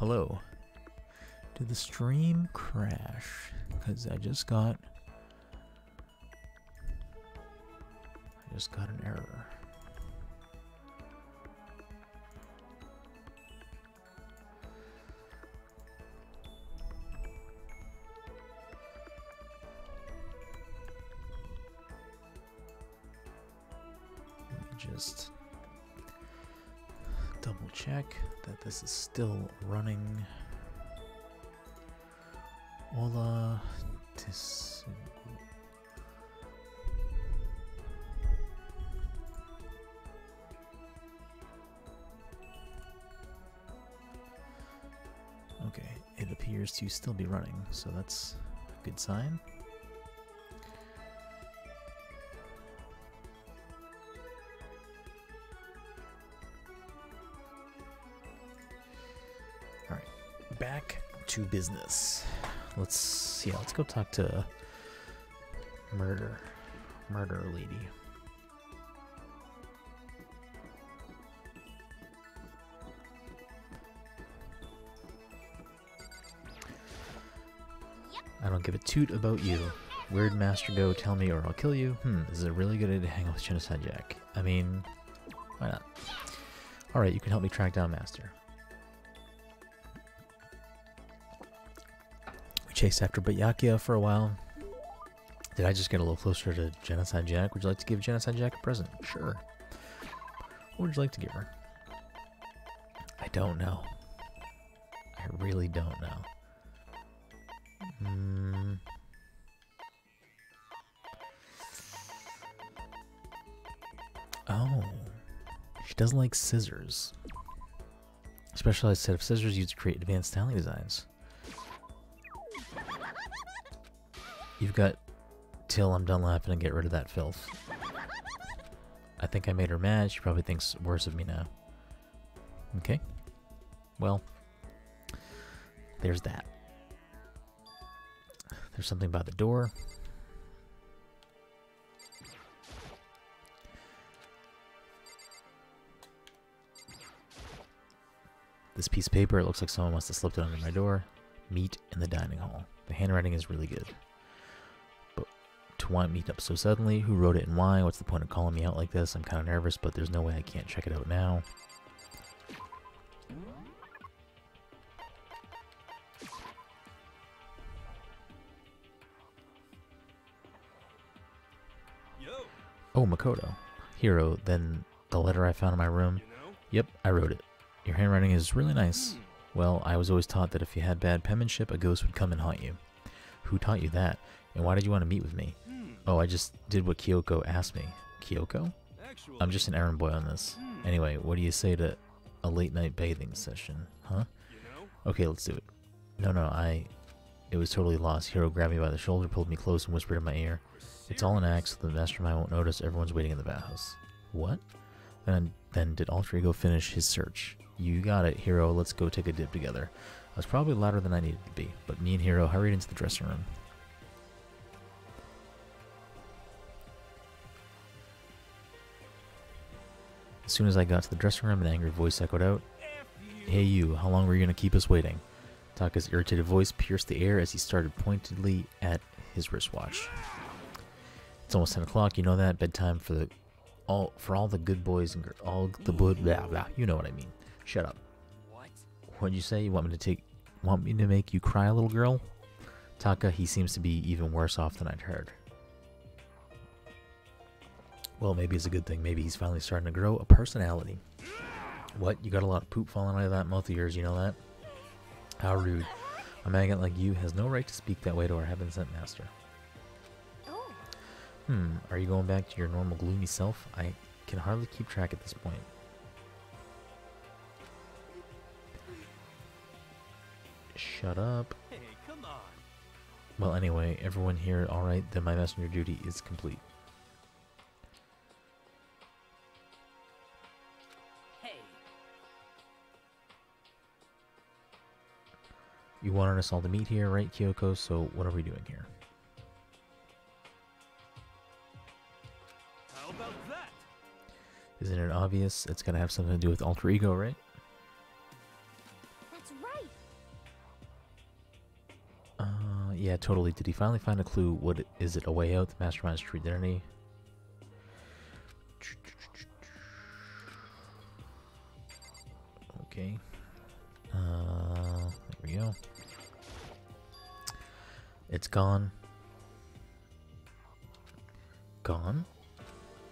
Hello. Did the stream crash? Because I just got an error. Let me just double check that this is still running. Hola. Okay, it appears to still be running, so that's a good sign. Alright, back to business. Let's go talk to Murder Lady. I don't give a toot about you. Where'd Master go? Tell me or I'll kill you. This is a really good idea to hang out with Genocide Jack. I mean, why not? Alright, you can help me track down Master. We chased after Batyakia for a while. Did I just get a little closer to Genocide Jack? Would you like to give Genocide Jack a present? Sure. What would you like to give her? I don't know. I really don't know. Oh, she doesn't like scissors. Specialized set of scissors used to create advanced styling designs. You've got till I'm done laughing and get rid of that filth. I think I made her mad. She probably thinks worse of me now. Okay. Well, there's that. There's something by the door. This piece of paper, it looks like someone must have slipped it under my door. Meet in the dining hall. The handwriting is really good. But to want meet up so suddenly, who wrote it and why? What's the point of calling me out like this? I'm kind of nervous, but there's no way I can't check it out now. Oh, Makoto. Hero, then the letter I found in my room. Yep, I wrote it. Your handwriting is really nice. Well, I was always taught that if you had bad penmanship, a ghost would come and haunt you. Who taught you that? And why did you want to meet with me? Oh, I just did what Kyoko asked me. Kyoko? I'm just an errand boy on this. Anyway, what do you say to a late night bathing session? Huh? Okay, let's do it. No, it was totally lost. Hero grabbed me by the shoulder, pulled me close, and whispered in my ear. It's all an act, so the mastermind won't notice. Everyone's waiting in the bathhouse. What? Then did Alter Ego finish his search? You got it, Hero. Let's go take a dip together. I was probably louder than I needed to be, but me and Hero hurried into the dressing room. As soon as I got to the dressing room, an angry voice echoed out. Hey you, how long were you going to keep us waiting? Taka's irritated voice pierced the air as he started pointedly at his wristwatch. It's almost 10 o'clock, you know that? Bedtime for all the good boys and all the blah blah. You know what I mean. Shut up. What'd you say? You want me to make you cry, little girl? Taka, he seems to be even worse off than I'd heard. Well, maybe it's a good thing. Maybe he's finally starting to grow a personality. What? You got a lot of poop falling out of that mouth of yours, you know that? How rude. A maggot like you has no right to speak that way to our heaven-sent master. Are you going back to your normal gloomy self? I can hardly keep track at this point. Shut up. Hey, come on. Well, anyway, everyone here alright? Then my messenger duty is complete. Hey. You wanted us all to meet here, right, Kyoko? So what are we doing here? How about that? Isn't it obvious? It's gotta have something to do with Alter Ego, right? That's right. Yeah, totally. Did he finally find a clue? What is it? A way out? The mastermind's true identity? Okay. There we go. It's gone. Gone?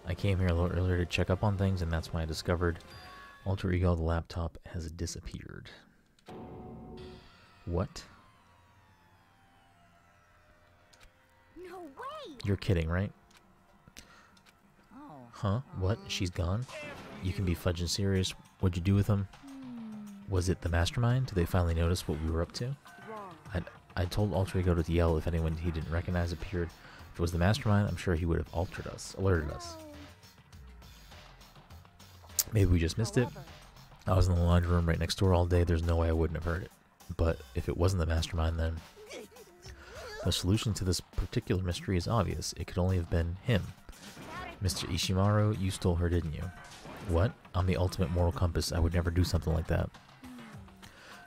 I came here a little earlier to check up on things, and that's when I discovered Alter Ego, the laptop, has disappeared. What? No way! You're kidding, right? Oh. Huh? What? She's gone? You can be fudging serious. What'd you do with them? Was it the mastermind? Did they finally notice what we were up to? I told Alter Ego to yell if anyone he didn't recognize appeared. If it was the mastermind, I'm sure he would have alerted us. Maybe we just missed it. I was in the laundry room right next door all day. There's no way I wouldn't have heard it. But if it wasn't the mastermind, then the solution to this particular mystery is obvious. It could only have been him. Mr. Ishimaru, you stole her, didn't you? What? I'm the ultimate moral compass. I would never do something like that.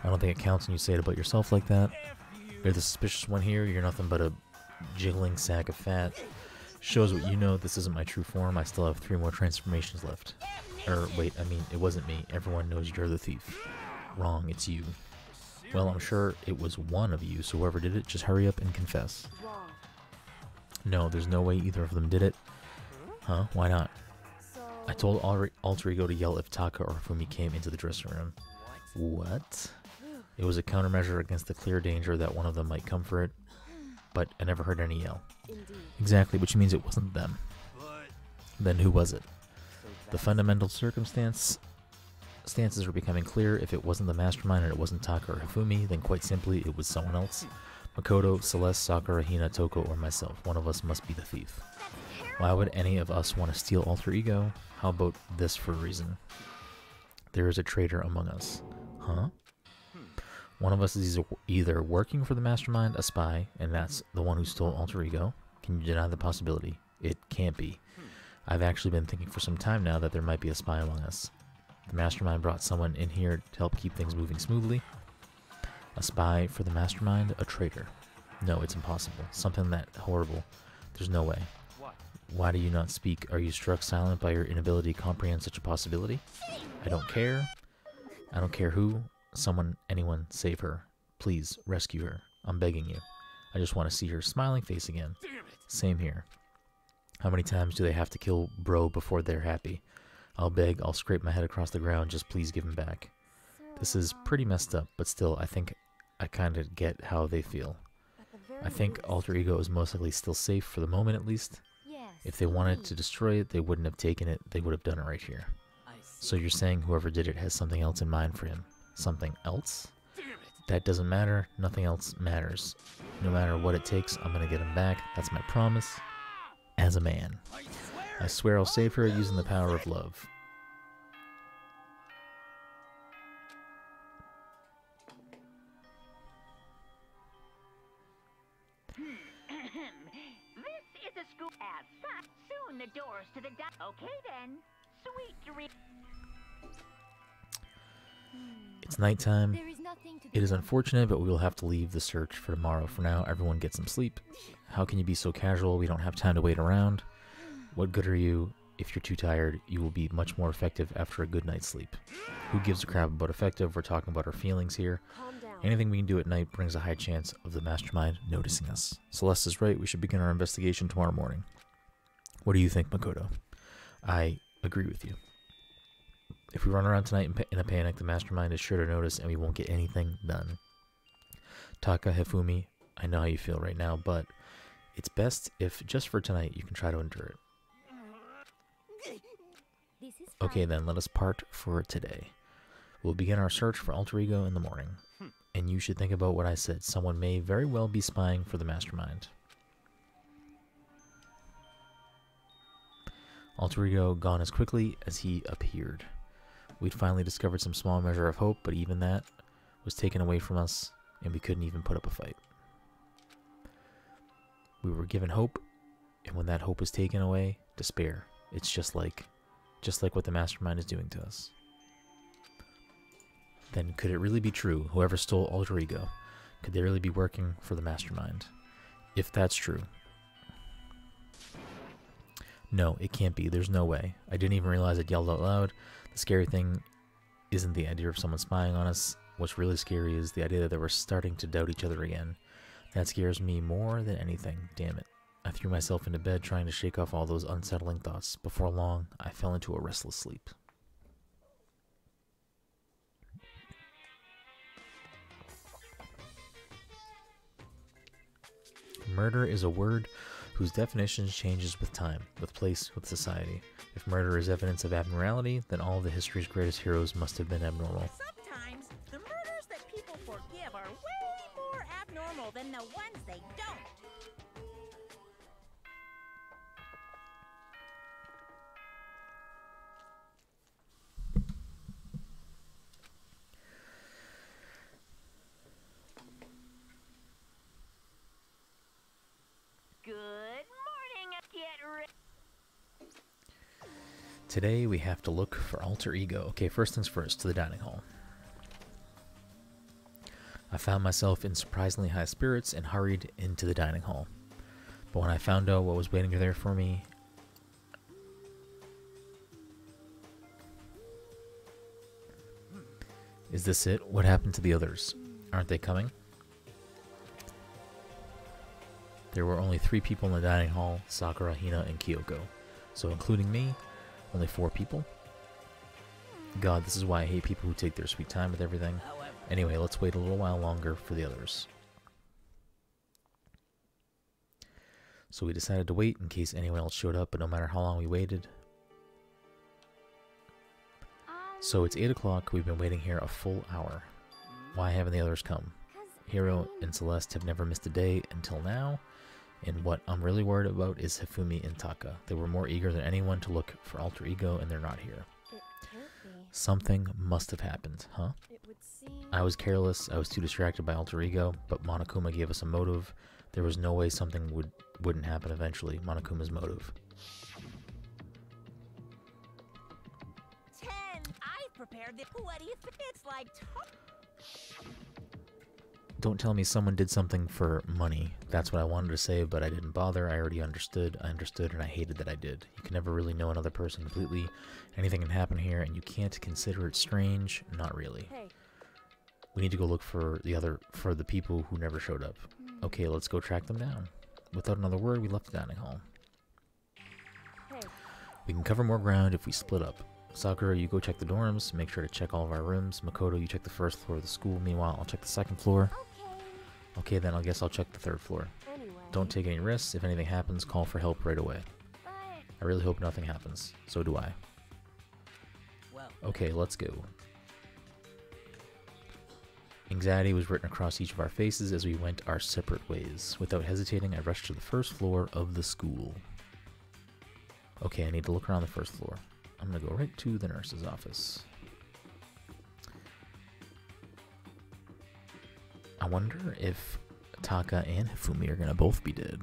I don't think it counts when you say it about yourself like that. You're the suspicious one here. You're nothing but a jiggling sack of fat. Shows what you know. This isn't my true form. I still have 3 more transformations left. Wait, I mean, it wasn't me. Everyone knows you're the thief. Wrong, it's you. Well, I'm sure it was one of you, so whoever did it, just hurry up and confess. No, there's no way either of them did it. Huh? Why not? I told Alter Ego to yell if Taka or Fumi came into the dressing room. What? It was a countermeasure against the clear danger that one of them might come for it, but I never heard any yell. Exactly, which means it wasn't them. Then who was it? The fundamental circumstances are becoming clear. If it wasn't the mastermind and it wasn't Taka or Hifumi, then quite simply it was someone else. Makoto, Celeste, Sakura, Hina, Toko, or myself. One of us must be the thief. Why would any of us want to steal Alter Ego? How about this for a reason? There is a traitor among us. Huh? One of us is either working for the mastermind, a spy, and that's the one who stole Alter Ego. Can you deny the possibility? It can't be. I've actually been thinking for some time now that there might be a spy among us. The mastermind brought someone in here to help keep things moving smoothly. A spy for the mastermind, a traitor. No, it's impossible. Something that horrible. There's no way. Why do you not speak? Are you struck silent by your inability to comprehend such a possibility? I don't care. I don't care who. Someone, anyone, save her. Please, rescue her. I'm begging you. I just want to see her smiling face again. Same here. How many times do they have to kill bro before they're happy? I'll beg, I'll scrape my head across the ground, just please give him back. This is pretty messed up, but still, I think I kinda get how they feel. I think Alter Ego is most likely still safe for the moment at least. If they wanted to destroy it, they wouldn't have taken it, they would have done it right here. So you're saying whoever did it has something else in mind for him? Something else? That doesn't matter, nothing else matters. No matter what it takes, I'm gonna get him back, that's my promise. As a man. I swear I'll save her using the power of love. This is a school as such. Soon the doors to the okay then. Sweet dream. It's nighttime. There is nothing to It is unfortunate, but we will have to leave the search for tomorrow. For now, everyone get some sleep. How can you be so casual? We don't have time to wait around. What good are you? If you're too tired, you will be much more effective after a good night's sleep. Who gives a crap about effective? We're talking about our feelings here. Anything we can do at night brings a high chance of the mastermind noticing us. Celeste is right. We should begin our investigation tomorrow morning. What do you think, Makoto? I agree with you. If we run around tonight in a panic, the mastermind is sure to notice and we won't get anything done. Taka, Hifumi, I know how you feel right now, but it's best if, just for tonight, you can try to endure it. Okay then, let us part for today. We'll begin our search for Alter Ego in the morning. And you should think about what I said. Someone may very well be spying for the mastermind. Alter Ego gone as quickly as he appeared. We'd finally discovered some small measure of hope, but even that was taken away from us, and we couldn't even put up a fight. We were given hope, and when that hope is taken away, despair. It's just like what the mastermind is doing to us. Then could it really be true? Whoever stole Alter Ego Could they really be working for the mastermind? If that's true. No, it can't be. There's no way. I didn't even realize it yelled out loud. The scary thing isn't the idea of someone spying on us. What's really scary is the idea that we're starting to doubt each other again. That scares me more than anything. Damn it. I threw myself into bed trying to shake off all those unsettling thoughts. Before long, I fell into a restless sleep. Murder is a word whose definition changes with time, with place, with society. If murder is evidence of abnormality, then all of the history's greatest heroes must have been abnormal. Sometimes the murders that people forgive are way more abnormal than the ones they don't. Good morning, get ready. Today we have to look for alter ego. Okay, first things first, to the dining hall. I found myself in surprisingly high spirits and hurried into the dining hall. But when I found out what was waiting there for me, is this it? What happened to the others? Aren't they coming? There were only 3 people in the dining hall, Sakura, Hina, and Kyoko. So including me, only 4 people? God, this is why I hate people who take their sweet time with everything. Anyway, let's wait a little while longer for the others. So we decided to wait in case anyone else showed up, but no matter how long we waited. So it's 8 o'clock, we've been waiting here a full hour. Why haven't the others come? Hiro and Celeste have never missed a day until now. And what I'm really worried about is Hifumi and Taka. They were more eager than anyone to look for alter ego, and they're not here. Something must have happened, huh? I was careless, I was too distracted by alter ego, but Monokuma gave us a motive. There was no way something wouldn't happen eventually. Monokuma's motive. 10. I've prepared the... What do you think? It's like... Don't tell me someone did something for money. That's what I wanted to say, but I didn't bother. I already understood. I understood, and I hated that I did. You can never really know another person completely. Anything can happen here, and you can't consider it strange. Not really. Hey. We need to go look for the people who never showed up. Okay, let's go track them down. Without another word, we left the dining hall. Hey. We can cover more ground if we split up. Sakura, you go check the dorms. Make sure to check all of our rooms. Makoto, you check the first floor of the school. Meanwhile, I'll check the second floor. Okay, then I guess I'll check the third floor. Anyway. Don't take any risks. If anything happens, call for help right away. But I really hope nothing happens. So do I. Well, Okay, let's go. Anxiety was written across each of our faces as we went our separate ways. Without hesitating, I rushed to the first floor of the school. Okay, I need to look around the first floor. I'm gonna go right to the nurse's office. I wonder if Taka and Hifumi are gonna both be dead.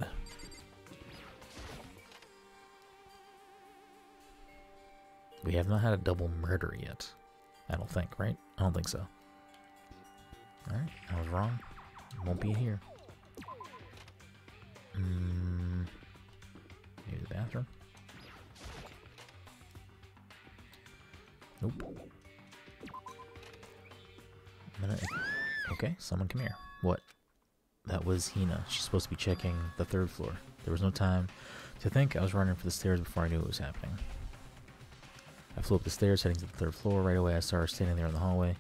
We have not had a double murder yet. I don't think, right? I don't think so. Alright, I was wrong. Won't be here. Maybe the bathroom? Nope. Okay, someone come here. What? That was Hina. She's supposed to be checking the third floor. There was no time to think. I was running for the stairs before I knew what was happening. I flew up the stairs, heading to the third floor. Right away, I saw her standing there in the hallway.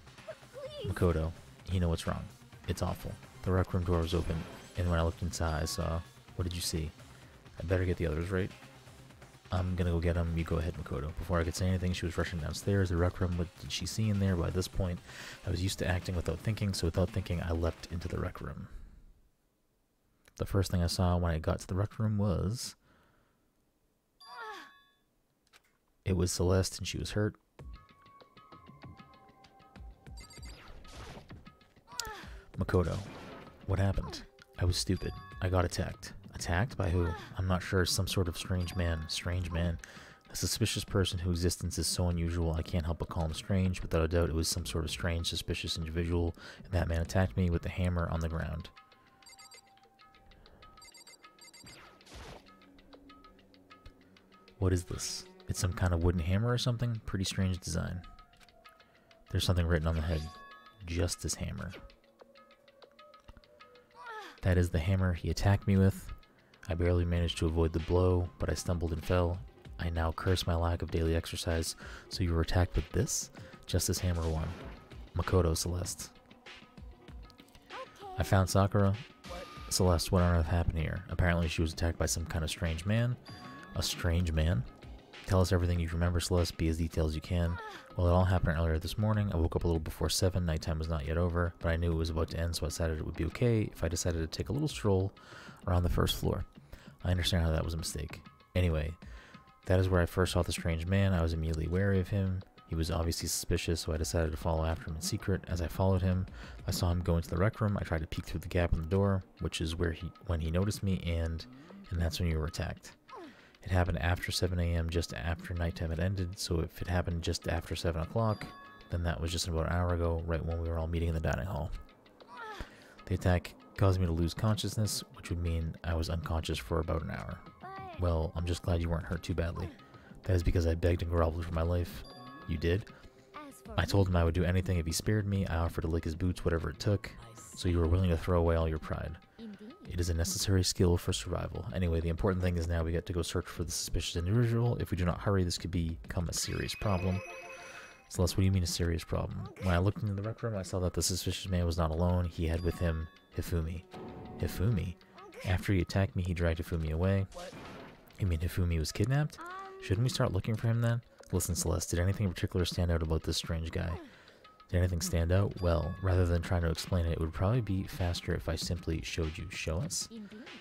Makoto, Hina, what's wrong? It's awful. The rec room door was open, and when I looked inside, I saw... What did you see? I better get the others right. I'm gonna go get them. You go ahead, Makoto. Before I could say anything, she was rushing downstairs. The rec room, what did she see in there? By this point, I was used to acting without thinking, so without thinking, I leapt into the rec room. The first thing I saw when I got to the rec room was... It was Celeste, and she was hurt. Makoto, what happened? I was stupid. I got attacked. Attacked? By who? I'm not sure. Some sort of strange man. Strange man. A suspicious person whose existence is so unusual I can't help but call him strange. Without a doubt, it was some sort of strange, suspicious individual, and that man attacked me with the hammer on the ground. What is this? It's some kind of wooden hammer or something? Pretty strange design. There's something written on the head. Justice hammer. That is the hammer he attacked me with. I barely managed to avoid the blow, but I stumbled and fell. I now curse my lack of daily exercise. So you were attacked with this? Justice hammer 1. Makoto Celeste. I found Sakura. Celeste, what on earth happened here? Apparently she was attacked by some kind of strange man. A strange man? Tell us everything you remember, Celeste. Be as detailed as you can. Well, it all happened earlier this morning. I woke up a little before 7. Nighttime was not yet over, but I knew it was about to end, so I decided it would be okay if I decided to take a little stroll around the first floor. I understand how that was a mistake. Anyway, that is where I first saw the strange man. I was immediately wary of him. He was obviously suspicious, so I decided to follow after him in secret. As I followed him, I saw him go into the rec room. I tried to peek through the gap in the door, which is where when he noticed me, and that's when you were attacked. It happened after 7 a.m., just after nighttime had ended, so if it happened just after 7 o'clock, then that was just about an hour ago, right when we were all meeting in the dining hall. The attack caused me to lose consciousness, which would mean I was unconscious for about an hour. Well, I'm just glad you weren't hurt too badly. That is because I begged and groveled for my life. You did? I told him I would do anything if he spared me. I offered to lick his boots, whatever it took, so you were willing to throw away all your pride. It is a necessary skill for survival. Anyway, the important thing is now we get to go search for the suspicious individual. If we do not hurry, this could become a serious problem. Celeste, what do you mean a serious problem? When I looked into the rec room, I saw that the suspicious man was not alone. He had with him Hifumi. Hifumi? After he attacked me, he dragged Hifumi away. You mean Hifumi was kidnapped? Shouldn't we start looking for him then? Listen, Celeste, did anything in particular stand out about this strange guy? Did anything stand out? Well, rather than trying to explain it, it would probably be faster if I simply showed you. Show us?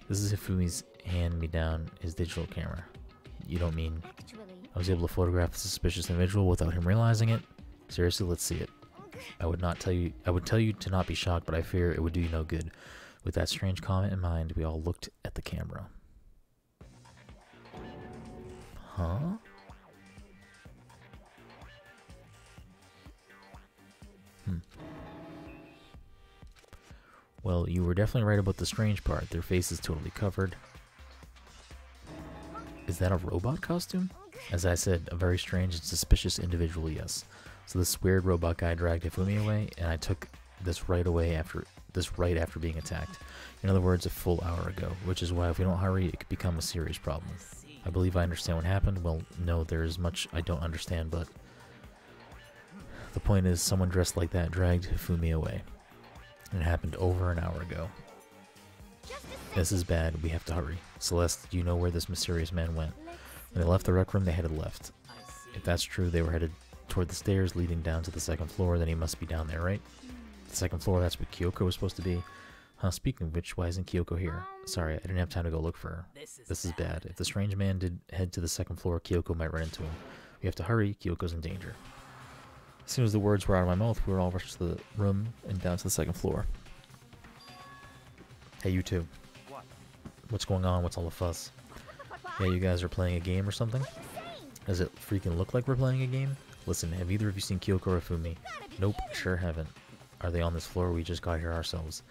This is Hifumi's hand-me-down, his digital camera. You don't mean I was able to photograph the suspicious individual without him realizing it? Seriously, let's see it. I would tell you to not be shocked, but I fear it would do you no good. With that strange comment in mind, we all looked at the camera. Huh? Well, you were definitely right about the strange part. Their face is totally covered. Is that a robot costume? As I said, a very strange and suspicious individual, yes. So this weird robot guy dragged Hifumi away, and I took this right after being attacked. In other words, a full hour ago, which is why if we don't hurry, it could become a serious problem. I believe I understand what happened. Well, no, there is much I don't understand, but the point is someone dressed like that dragged Hifumi away. And it happened over an hour ago. This is bad. We have to hurry. Celeste, do you know where this mysterious man went? When they left the rec room, they headed left. If that's true, they were headed toward the stairs leading down to the second floor. Then he must be down there, right? The second floor, that's where Kyoko was supposed to be. Huh, speaking of which, why isn't Kyoko here? Sorry, I didn't have time to go look for her. This is bad. If the strange man did head to the second floor, Kyoko might run into him. We have to hurry. Kyoko's in danger. As soon as the words were out of my mouth, we were all rushed to the room and down to the second floor. Hey, you two. What? What's going on? What's all the fuss? Yeah, you guys are playing a game or something? Does it freaking look like we're playing a game? Listen, have either of you seen Kyoko or Hifumi? Nope, sure haven't. Are they on this floor? We just got here ourselves.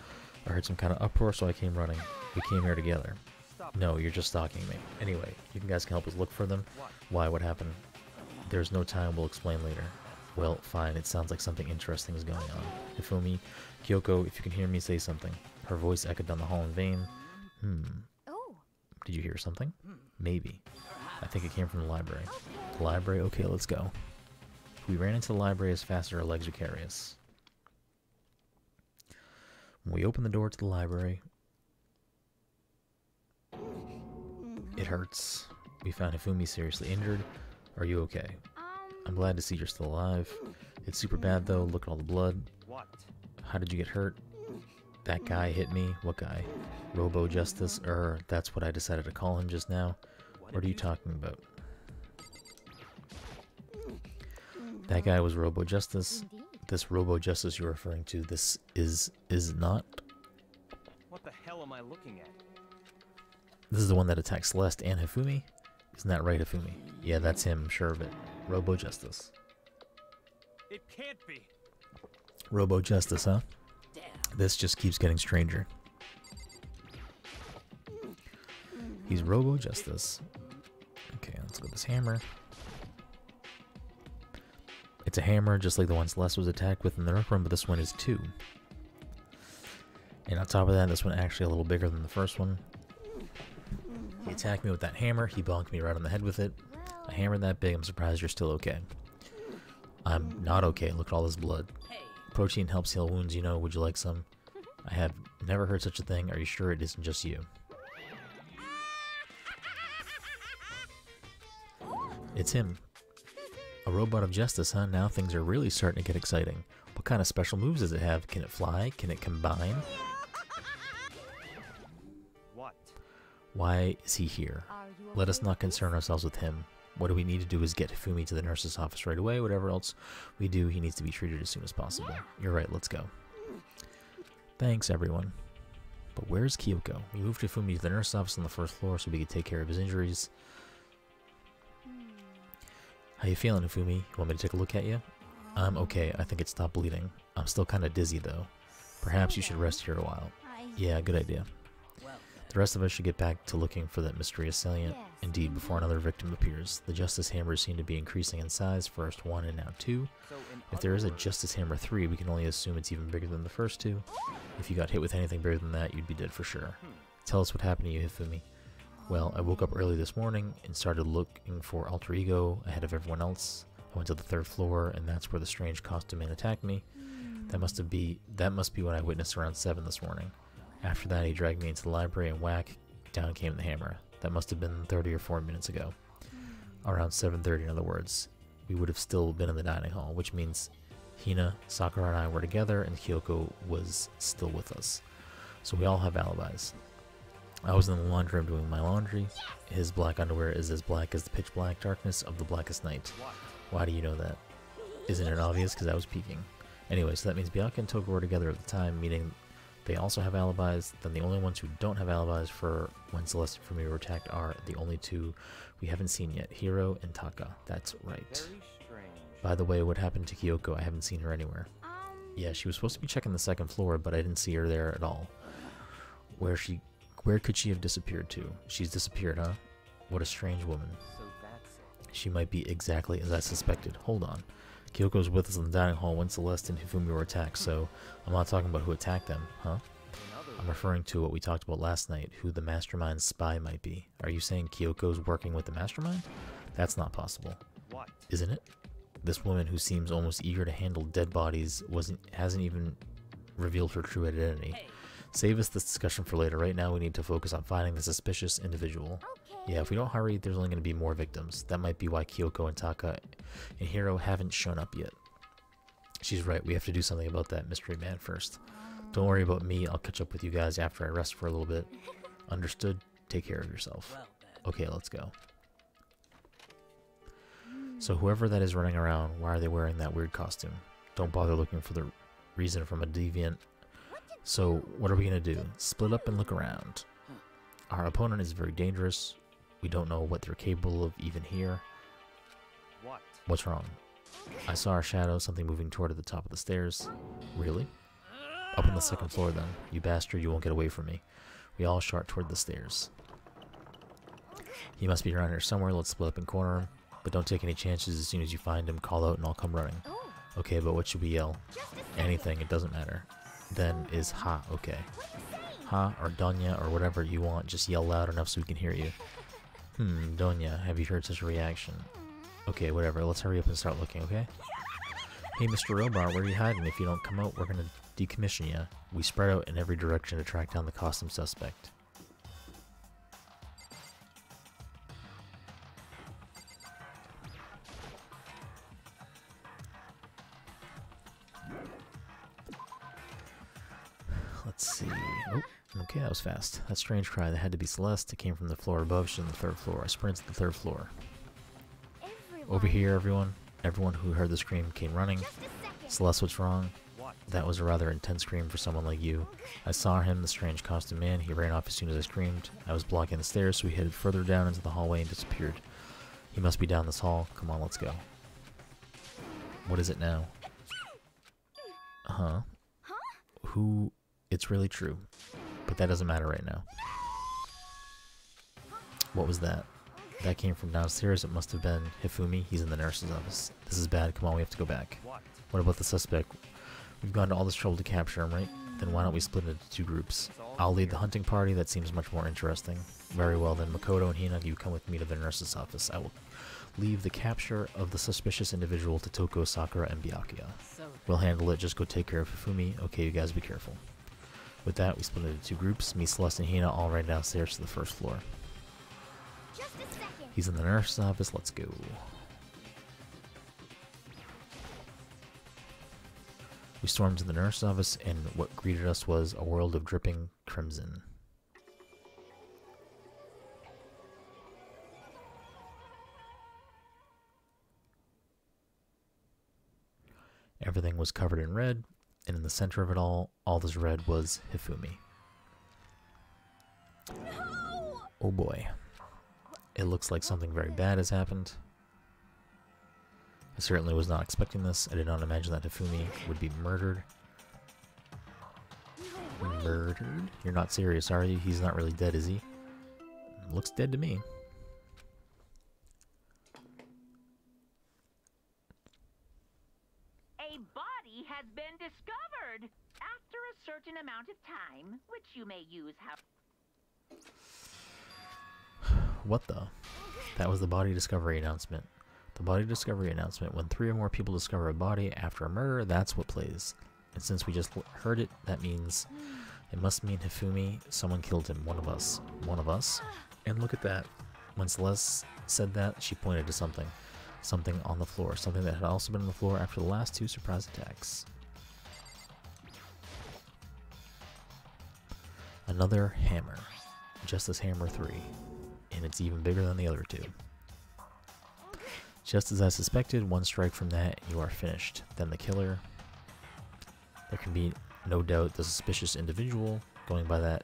I heard some kind of uproar, so I came running. We came here together. No, you're just stalking me. Anyway, you guys can help us look for them. Why? What happened? There's no time. We'll explain later. Well, fine. It sounds like something interesting is going on. Hifumi, Kyoko, if you can hear me, say something. Her voice echoed down the hall in vain. Oh. Did you hear something? Maybe. I think it came from the library. The library? Okay, let's go. We ran into the library as fast as our legs would carry us. When we opened the door to the library, it hurts. We found Hifumi seriously injured. Are you okay? I'm glad to see you're still alive. It's super bad though. Look at all the blood. What? How did you get hurt? That guy hit me. What guy? Robo Justice? That's what I decided to call him just now. What are you talking about? That guy was Robo Justice. This Robo Justice you're referring to, this is not. What the hell am I looking at? This is the one that attacked Celeste and Hifumi. Isn't that right, Ifumi? Yeah, that's him, I'm sure of it. Robo Justice. It can't be. Robo Justice, huh? This just keeps getting stranger. He's Robo Justice. Okay, let's go with this hammer. It's a hammer just like the one Celeste was attacked with in the Nook Room, but this one is 2. And on top of that, this one actually a little bigger than the first one. He attacked me with that hammer. He bonked me right on the head with it. A hammer that big, I'm surprised you're still okay. I'm not okay. Look at all this blood. Protein helps heal wounds, you know. Would you like some? I have never heard such a thing. Are you sure it isn't just you? It's him. A robot of justice, huh? Now things are really starting to get exciting. What kind of special moves does it have? Can it fly? Can it combine? What? Why is he here? Let us not concern ourselves with him. What do we need to do is get Hifumi to the nurse's office right away. Whatever else we do, he needs to be treated as soon as possible. You're right, let's go. Thanks, everyone. But where's Kyoko? We moved Hifumi to the nurse's office on the first floor so we could take care of his injuries. How you feeling, Hifumi? You want me to take a look at you? I'm okay. I think it stopped bleeding. I'm still kind of dizzy, though. Perhaps you should rest here a while. Yeah, good idea. The rest of us should get back to looking for that mystery assailant. Indeed, before another victim appears. The Justice Hammers seem to be increasing in size. First 1 and now 2. If there is a Justice Hammer 3, we can only assume it's even bigger than the first 2. If you got hit with anything bigger than that, you'd be dead for sure. Tell us what happened to you, Hifumi. Well, I woke up early this morning and started looking for Alter Ego ahead of everyone else. I went to the 3rd floor, and that's where the strange costume man attacked me. That must be what I witnessed around 7 this morning. After that, he dragged me into the library, and whack, down came the hammer. That must have been 30 or 40 minutes ago. Around 7:30, in other words. We would have still been in the dining hall, which means Hina, Sakura, and I were together, and Kyoko was still with us. So we all have alibis. I was in the laundry room doing my laundry. His black underwear is as black as the pitch black darkness of the blackest night. Why do you know that? Isn't it obvious? Because I was peeking. Anyway, so that means Byakuya and Toga were together at the time, meaning they also have alibis. Then the only ones who don't have alibis for when Celeste and Fumi were attacked are the only 2 we haven't seen yet, Hiro and Taka. That's right. By the way, what happened to Kyoko? I haven't seen her anywhere. Yeah, she was supposed to be checking the 2nd floor, but I didn't see her there at all. Where could she have disappeared to? She's disappeared, huh? What a strange woman. She might be exactly as I suspected. Hold on. Kyoko's with us in the dining hall when Celeste and Hifumi were attacked, so I'm not talking about who attacked them, huh? I'm referring to what we talked about last night, who the mastermind's spy might be. Are you saying Kyoko's working with the mastermind? That's not possible. What? Isn't it? This woman who seems almost eager to handle dead bodies hasn't even revealed her true identity. Save us this discussion for later. Right now we need to focus on finding the suspicious individual. Yeah, if we don't hurry, there's only going to be more victims. That might be why Kyoko and Taka and Hiro haven't shown up yet. She's right, we have to do something about that mystery man first. Don't worry about me, I'll catch up with you guys after I rest for a little bit. Understood? Take care of yourself. Okay, let's go. So whoever that is running around, why are they wearing that weird costume? Don't bother looking for the reason from a deviant. So what are we going to do? Split up and look around. Our opponent is very dangerous. We don't know what they're capable of even here. What? What's wrong? I saw a shadow, something moving toward the top of the stairs. Really? Up on the 2nd floor then. You bastard, you won't get away from me. We all shot toward the stairs. He must be around here somewhere. Let's split up and corner him. But don't take any chances. As soon as you find him, call out and I'll come running. Okay, but what should we yell? Anything, it doesn't matter. Then is ha, okay. Ha or Donya or whatever you want, just yell loud enough so we can hear you. Donya, have you heard such a reaction? Okay, whatever, let's hurry up and start looking, okay? Hey, Mr. Robot, where are you hiding? If you don't come out, we're gonna decommission you. We spread out in every direction to track down the costume suspect. Let's see. Oh, okay, that was fast. That strange cry, that had to be Celeste. It came from the floor above. She's on the 3rd floor. I sprinted to the 3rd floor. Over here, everyone. Everyone who heard the scream came running. Celeste, what's wrong? That was a rather intense scream for someone like you. I saw him, the strange costume man. He ran off as soon as I screamed. I was blocking the stairs, so he headed further down into the hallway and disappeared. He must be down this hall. Come on, let's go. What is it now? Huh? Who? It's really true. But that doesn't matter right now. What was that? That came from downstairs. It must have been Hifumi. He's in the nurse's office. This is bad. Come on, we have to go back. What about the suspect? We've gone to all this trouble to capture him, right? Then why don't we split into 2 groups? I'll lead the hunting party. That seems much more interesting. Very well then, Makoto and Hina, you come with me to the nurse's office. I will leave the capture of the suspicious individual to Toko, Sakura, and Byakuya. We'll handle it. Just go take care of Hifumi. Okay, you guys be careful. With that, we split into 2 groups. Me, Celeste, and Hina all ran downstairs to the first floor. He's in the nurse's office. Let's go. We stormed to the nurse's office, and what greeted us was a world of dripping crimson. Everything was covered in red, and in the center of it all this red was Hifumi. No! Oh boy. It looks like something very bad has happened. I certainly was not expecting this. I did not imagine that Hifumi would be murdered. Murdered? You're not serious, are you? He's not really dead, is he? Looks dead to me. A body has been discovered after a certain amount of time, which you may use What the? That was the body discovery announcement. The body discovery announcement. When 3 or more people discover a body after a murder, that's what plays. And since we just heard it, that means it must mean Hifumi, someone killed him. One of us. One of us? And look at that. When Celeste said that, she pointed to something. Something on the floor. Something that had also been on the floor after the last 2 surprise attacks. Another hammer. Justice Hammer 3. And it's even bigger than the other 2. Just as I suspected, 1 strike from that, you are finished. Then the killer. There can be no doubt the suspicious individual, going by that,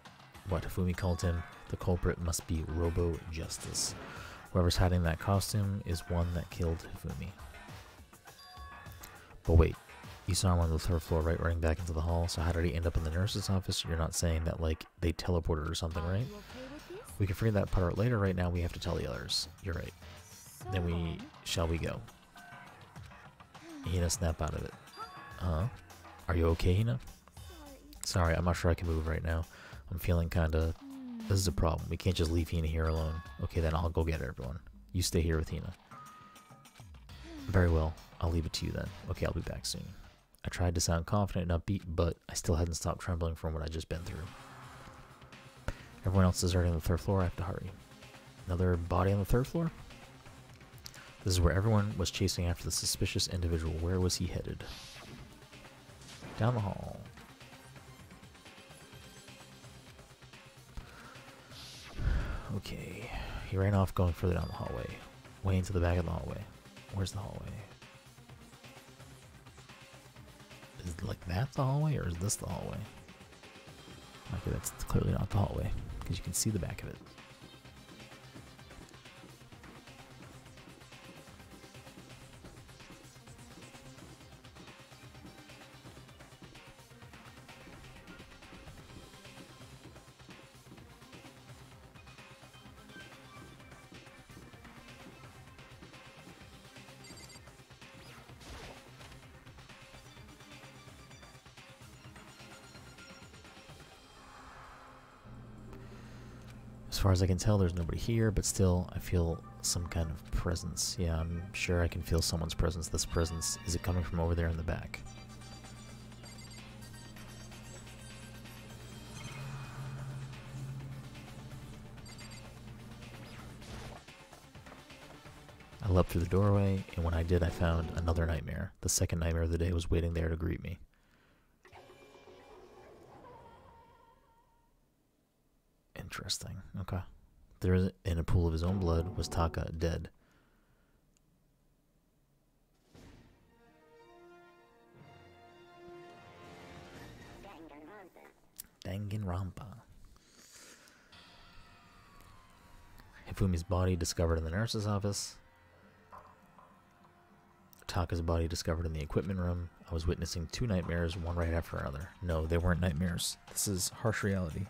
what Hifumi called him, the culprit must be Robo Justice. Whoever's hiding that costume is one that killed Hifumi. But wait, you saw him on the 3rd floor, right, running back into the hall, so how did he end up in the nurse's office? You're not saying that, like, they teleported or something, right? We can figure that part out later. Right now we have to tell the others. You're right. Then shall we go? Hina, snap out of it. Are you okay, Hina? Sorry, I'm not sure I can move right now. I'm feeling kinda... This is a problem. We can't just leave Hina here alone. Okay, then I'll go get everyone. You stay here with Hina. Very well. I'll leave it to you then. Okay, I'll be back soon. I tried to sound confident and upbeat, but I still hadn't stopped trembling from what I'd just been through. Everyone else is deserting the 3rd floor. I have to hurry. Another body on the 3rd floor? This is where everyone was chasing after the suspicious individual. Where was he headed? Down the hall. Okay. He ran off going further down the hallway. Way into the back of the hallway. Where's the hallway? Is like that the hallway, or is this the hallway? Okay, that's clearly not the hallway, because you can see the back of it. As far as I can tell, there's nobody here, but still, I feel some kind of presence. Yeah, I'm sure I can feel someone's presence. This presence, is it coming from over there in the back? I leapt through the doorway, and when I did, I found another nightmare. The second nightmare of the day was waiting there to greet me. Interesting. Okay. There, in a pool of his own blood, was Taka, dead. Danganronpa. Hifumi's body discovered in the nurse's office. Taka's body discovered in the equipment room. I was witnessing 2 nightmares, one right after another. No, they weren't nightmares. This is harsh reality.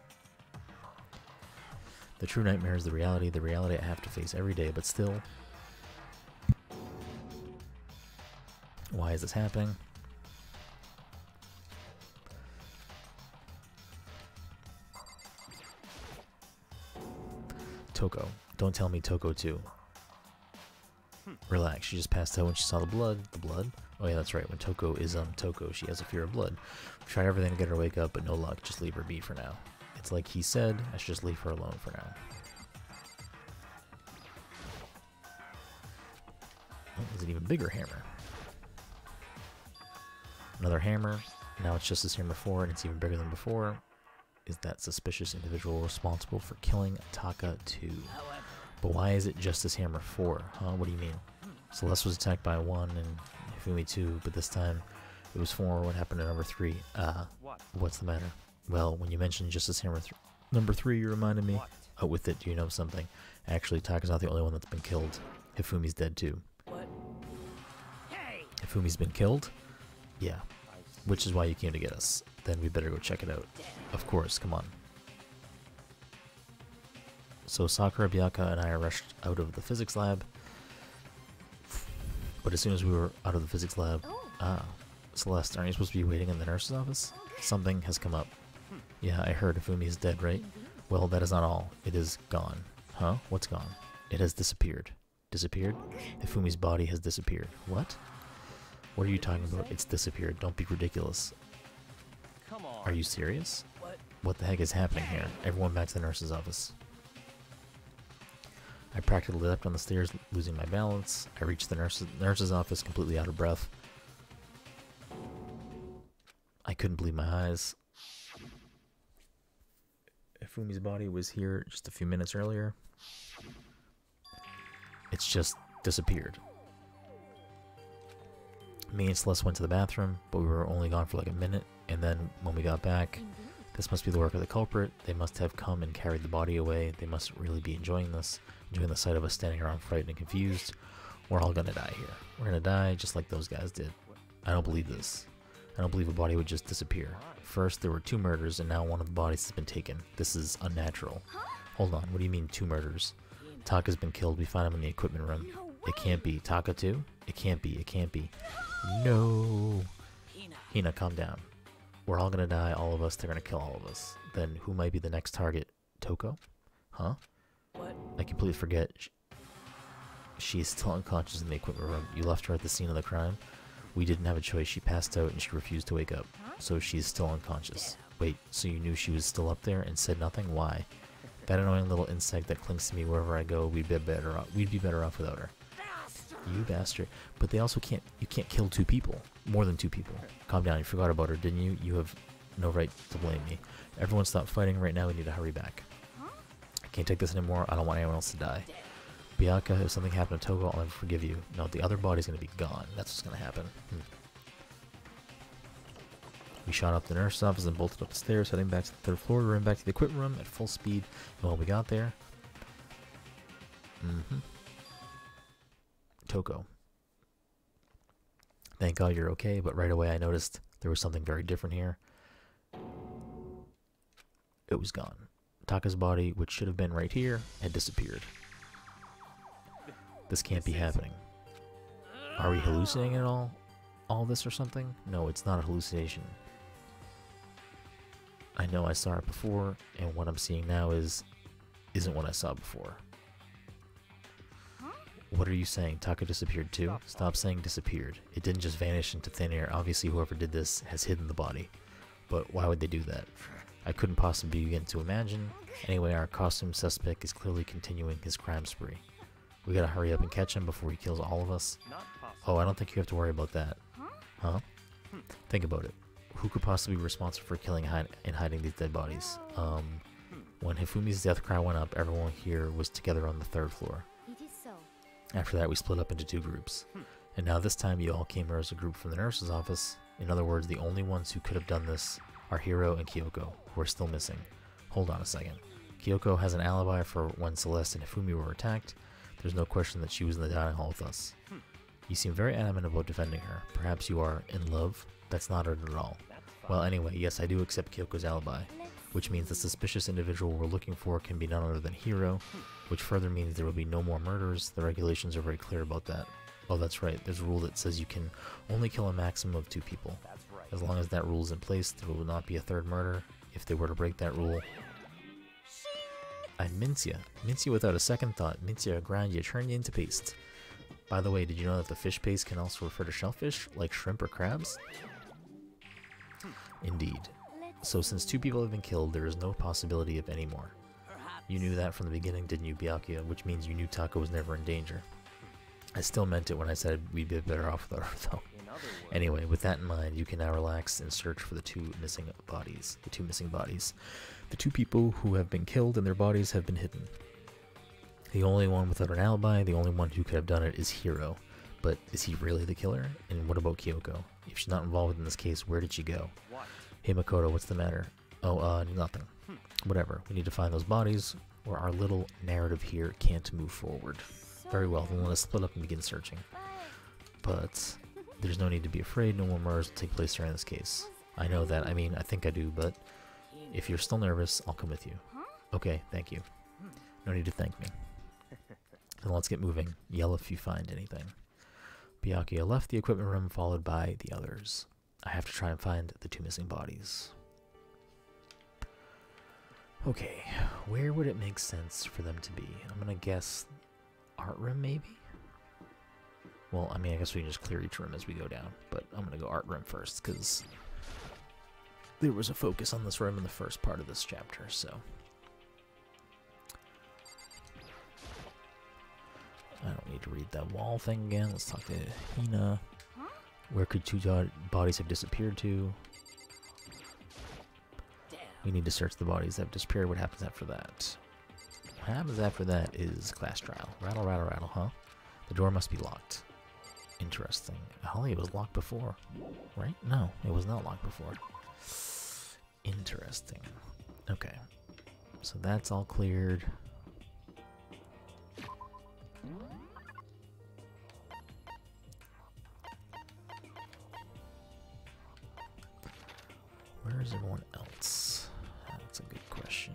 The true nightmare is the reality I have to face every day, but still. Why is this happening? Toko. Don't tell me Toko too. Relax, she just passed out when she saw the blood. The blood? Oh yeah, that's right. When Toko is Toko, she has a fear of blood. We tried everything to get her to wake up, but no luck. Just leave her be for now. It's like he said, I should just leave her alone for now. Oh, there's an even bigger hammer. Another hammer. Now it's just as hammer 4, and it's even bigger than before. Is that suspicious individual responsible for killing Taka too? But why is it just as hammer 4? Huh? What do you mean? Celeste was attacked by 1 and Hifumi 2, but this time it was 4. What happened to number 3? What's the matter? Well, when you mentioned just as hammer number 3, you reminded me. Oh, with it, do you know something? Actually, Taka's not the only one that's been killed. Hifumi's dead too. What? Hey! Hifumi's been killed? Yeah. Which is why you came to get us. Then we better go check it out. Of course, come on. So Sakura, Byakuya, and I are rushed out of the physics lab. But as soon as we were out of the physics lab... Celeste, aren't you supposed to be waiting in the nurse's office? Something has come up. Yeah, I heard Hifumi is dead, right? Well, that is not all. It is gone. Huh? What's gone? It has disappeared. Disappeared? Hifumi's body has disappeared. What? What are you talking about? It's disappeared. Don't be ridiculous. Come on. Are you serious? What? What the heck is happening here? Everyone back to the nurse's office. I practically leapt on the stairs, losing my balance. I reached the nurse's office completely out of breath. I couldn't believe my eyes. Hifumi's body was here just a few minutes earlier. It's just disappeared. Me and Celeste went to the bathroom, but we were only gone for like a minute, and then when we got back, this must be the work of the culprit. They must have come and carried the body away. They must really be enjoying this, enjoying the sight of us standing around frightened and confused. We're all gonna die here. We're gonna die just like those guys did. I don't believe this. I don't believe a body would just disappear. First, there were 2 murders, and now one of the bodies has been taken. This is unnatural. Hold on, what do you mean 2 murders? Taka's been killed. We found him in the equipment room. It can't be. Taka too? It can't be. It can't be. No. Hina, calm down. We're all gonna die, all of us. They're gonna kill all of us. Then who might be the next target? Toko? Huh? What? I completely forget. She is still unconscious in the equipment room. You left her at the scene of the crime? We didn't have a choice. She passed out and she refused to wake up. So she's still unconscious. Wait, so you knew she was still up there and said nothing? Why? That annoying little insect that clings to me wherever I go, we'd be better off without her. You bastard. But they also you can't kill 2 people. More than 2 people. Calm down, you forgot about her, didn't you? You have no right to blame me. Everyone stop fighting right now, we need to hurry back. I can't take this anymore, I don't want anyone else to die. Byakuya, if something happened to Togo, I'll never forgive you. No, the other body's gonna be gone. That's what's gonna happen. We shot up the nurse's office and bolted up the stairs, heading back to the 3rd floor. We ran back to the equipment room at full speed, and when we got there... Toko. Thank God you're okay, but right away I noticed there was something very different here. It was gone. Taka's body, which should have been right here, had disappeared. This can't be happening. Are we hallucinating at all? All this or something? No, it's not a hallucination. I know I saw it before, and what I'm seeing now isn't what I saw before. What are you saying? Taka disappeared too? Stop saying disappeared. It didn't just vanish into thin air. Obviously whoever did this has hidden the body. But why would they do that? I couldn't possibly begin to imagine. Anyway, our costume suspect is clearly continuing his crime spree. We gotta hurry up and catch him before he kills all of us. Oh, I don't think you have to worry about that. Huh? Think about it. Who could possibly be responsible for killing and hiding these dead bodies? When Hifumi's death cry went up, everyone here was together on the 3rd floor. It is so. After that, we split up into 2 groups. And now this time, you all came here as a group from the nurse's office. In other words, the only ones who could have done this are Hiro and Kyoko, who are still missing. Hold on a second. Kyoko has an alibi for when Celeste and Hifumi were attacked. There's no question that she was in the dining hall with us. You seem very adamant about defending her. Perhaps you are in love? That's not it at all. Well, anyway, yes, I do accept Kyoko's alibi, which means the suspicious individual we're looking for can be none other than Hiro, which further means there will be no more murders. The regulations are very clear about that. Oh, that's right. There's a rule that says you can only kill a maximum of 2 people. As long as that rule is in place, there will not be a third murder. If they were to break that rule... I'm Mincia. Mincia without a second thought. Mincia grind you, turn you into paste. By the way, did you know that the fish paste can also refer to shellfish, like shrimp or crabs? Indeed. So since 2 people have been killed, there is no possibility of any more. You knew that from the beginning, didn't you, Byakuya? Which means you knew Tako was never in danger. I still meant it when I said we'd be better off without her, though. Anyway, with that in mind, you can now relax and search for the 2 missing bodies. The 2 missing bodies. The 2 people who have been killed and their bodies have been hidden. The only one without an alibi, the only one who could have done it is Hiro. But is he really the killer? And what about Kyoko? If she's not involved in this case, where did she go? Hey Makoto, what's the matter? Oh, nothing. Whatever, we need to find those bodies, or our little narrative here can't move forward. Very well, then let us split up and begin searching. But there's no need to be afraid, no more murders will take place during this case. I know that, I mean, I think I do, but if you're still nervous, I'll come with you. Okay, thank you. No need to thank me. Then let's get moving. Yell if you find anything. Byakuya left the equipment room, followed by the others. I have to try and find the 2 missing bodies. Okay, where would it make sense for them to be? I'm gonna guess art room, maybe? Well, I mean, I guess we can just clear each room as we go down, but I'm gonna go art room first, because there was a focus on this room in the first part of this chapter, so... I don't need to read that wall thing again. Let's talk to Hina. Where could 2 bodies have disappeared to? We need to search the bodies that have disappeared. What happens after that? What happens after that is class trial. Rattle, rattle, rattle, huh? The door must be locked. Interesting. Holly, it was locked before, right? No, it was not locked before. Interesting. Okay. So that's all cleared. Where is everyone else? That's a good question.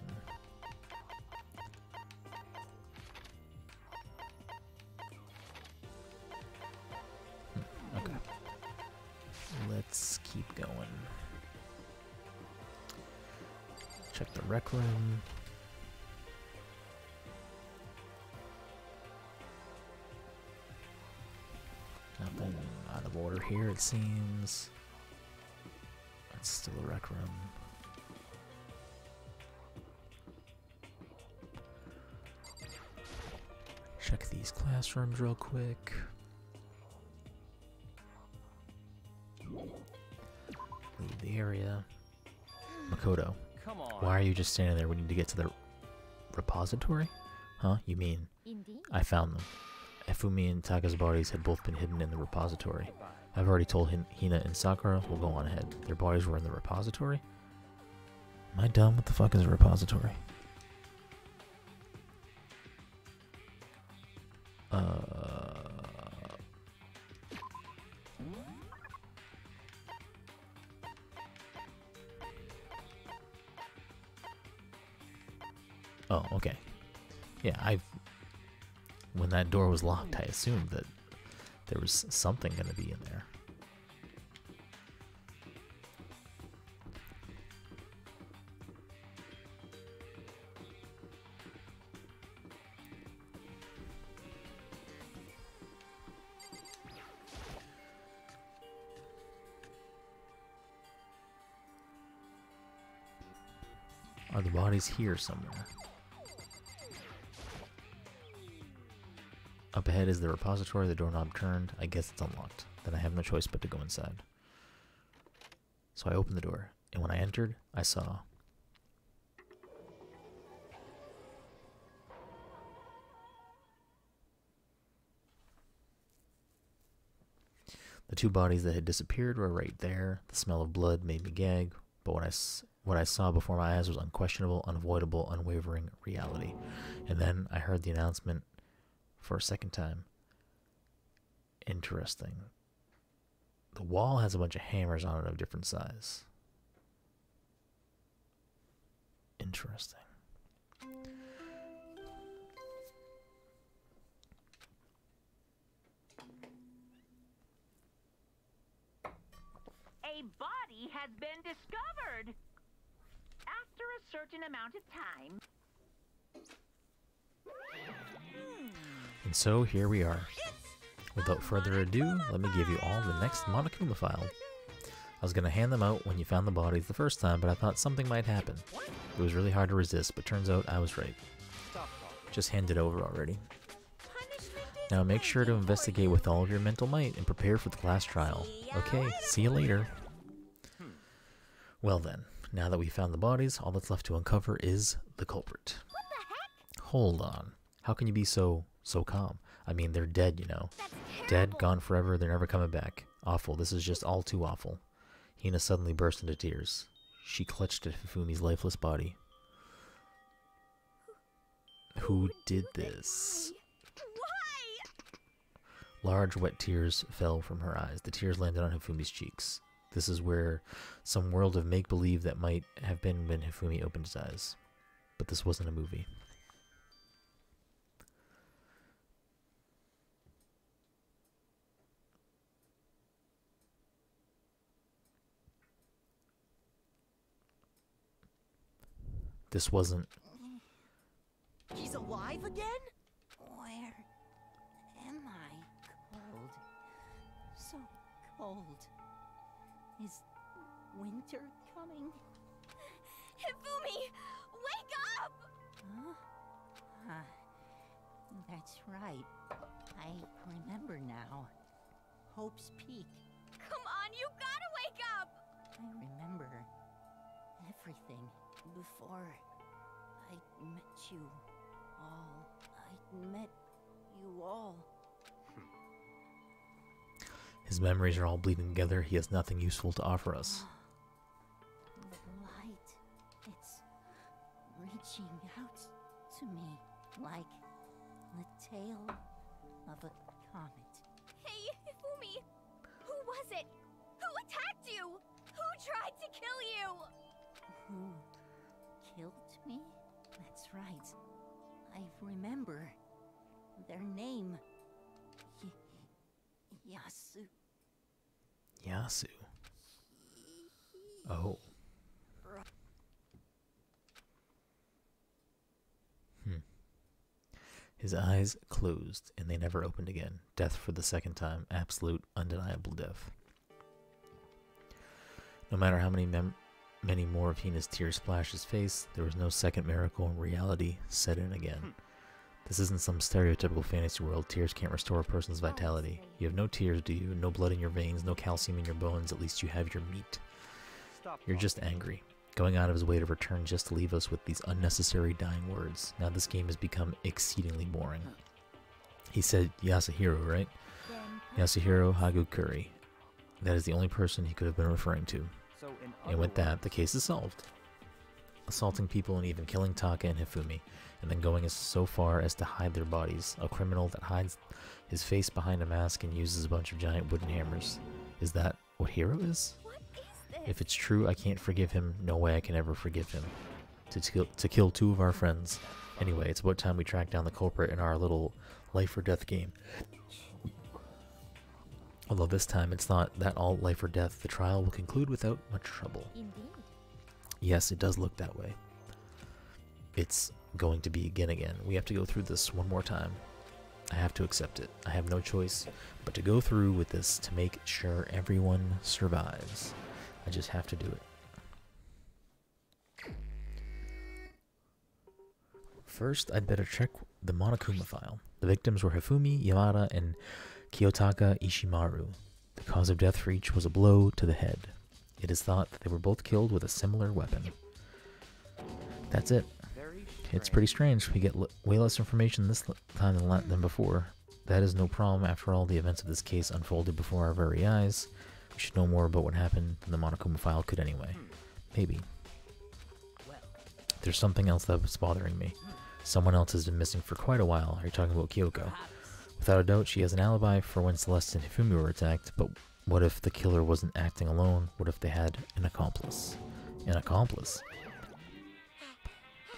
Okay. Let's keep going. Check the rec room. Nothing out of order here, it seems. It's still a rec room. Check these classrooms real quick. Leave the area. Makoto, Come on. why are you just standing there? We need to get to the repository? Huh? You mean? Indeed. I found them. Ifumi and Taka's bodies had both been hidden in the repository. I've already told Hina and Sakura will go on ahead. Their bodies were in the repository? Am I dumb? What the fuck is a repository? Oh, okay. Yeah, when that door was locked, I assumed that there was something going to be in there. Are the bodies here somewhere? Up ahead is the repository, the doorknob turned. I guess it's unlocked. Then I have no choice but to go inside. So I opened the door, and when I entered, I saw... the 2 bodies that had disappeared were right there. The smell of blood made me gag, but what I saw before my eyes was unquestionable, unavoidable, unwavering reality. And then I heard the announcement for a second time. Interesting. The wall has a bunch of hammers on it of different size. Interesting. A body has been discovered. After a certain amount of time. And so here we are. Without further ado, let me give you all the next Monokuma file. I was going to hand them out when you found the bodies the first time, but I thought something might happen. It was really hard to resist, but turns out I was right. Just hand it over already. Now make sure to investigate with all of your mental might and prepare for the class trial. Okay, see you later. Well then, now that we found the bodies, all that's left to uncover is the culprit. What the heck? Hold on. How can you be so calm? I mean, they're dead, you know. That's Dead, terrible. gone forever, they're never coming back. Awful, this is just all too awful. Hina suddenly burst into tears. She clutched at Hifumi's lifeless body. Who did this? Why? Large, wet tears fell from her eyes. The tears landed on Hifumi's cheeks. This is where some world of make-believe that might have been when Hifumi opened his eyes. But this wasn't a movie. This wasn't... He's alive again? Where am I? Cold. So cold. Is winter coming? Hifumi, wake up! Huh? That's right. I remember now. Hope's Peak. Come on, you gotta wake up! I remember everything before I met you all. I met you all. His memories are all bleeding together. He has nothing useful to offer us. The light, it's reaching out to me like the tail of a comet. Hey, Hifumi! Who was it? Who attacked you? Who tried to kill you? Who killed me? That's right. I remember their name. Yasu. Yasu. Oh. His eyes closed, and they never opened again. Death for the second time. Absolute, undeniable death. No matter how many more of Hina's tears splashed his face, there was no second miracle, and reality set in again. This isn't some stereotypical fantasy world. Tears can't restore a person's vitality. You have no tears, do you? No blood in your veins, no calcium in your bones. At least you have your meat. You're just angry, going out of his way to return just to leave us with these unnecessary dying words. Now this game has become exceedingly boring. He said Yasuhiro, right? Yasuhiro Hagukuri. That is the only person he could have been referring to. And with that, the case is solved. Assaulting people and even killing Taka and Hifumi, and then going so far as to hide their bodies. A criminal that hides his face behind a mask and uses a bunch of giant wooden hammers. Is that what Hiro is? What is this? If it's true, I can't forgive him. No way I can ever forgive him. To kill two of our friends. Anyway, it's about time we track down the culprit in our little life or death game. Although this time it's not that all life or death. The trial will conclude without much trouble. Indeed. Yes, it does look that way. It's going to begin again. We have to go through this one more time. I have to accept it. I have no choice but to go through with this to make sure everyone survives. I just have to do it. First, I'd better check the Monokuma file. The victims were Hifumi, Yamada, and Kiyotaka Ishimaru. The cause of death for each was a blow to the head. It is thought that they were both killed with a similar weapon. That's it. It's pretty strange. We get way less information this time than before. That is no problem. After all, the events of this case unfolded before our very eyes. We should know more about what happened than the Monokuma file could anyway. Maybe. There's something else that's bothering me. Someone else has been missing for quite a while. Are you talking about Kyoko? Without a doubt, she has an alibi for when Celeste and Hifumi were attacked, but what if the killer wasn't acting alone? What if they had an accomplice? An accomplice?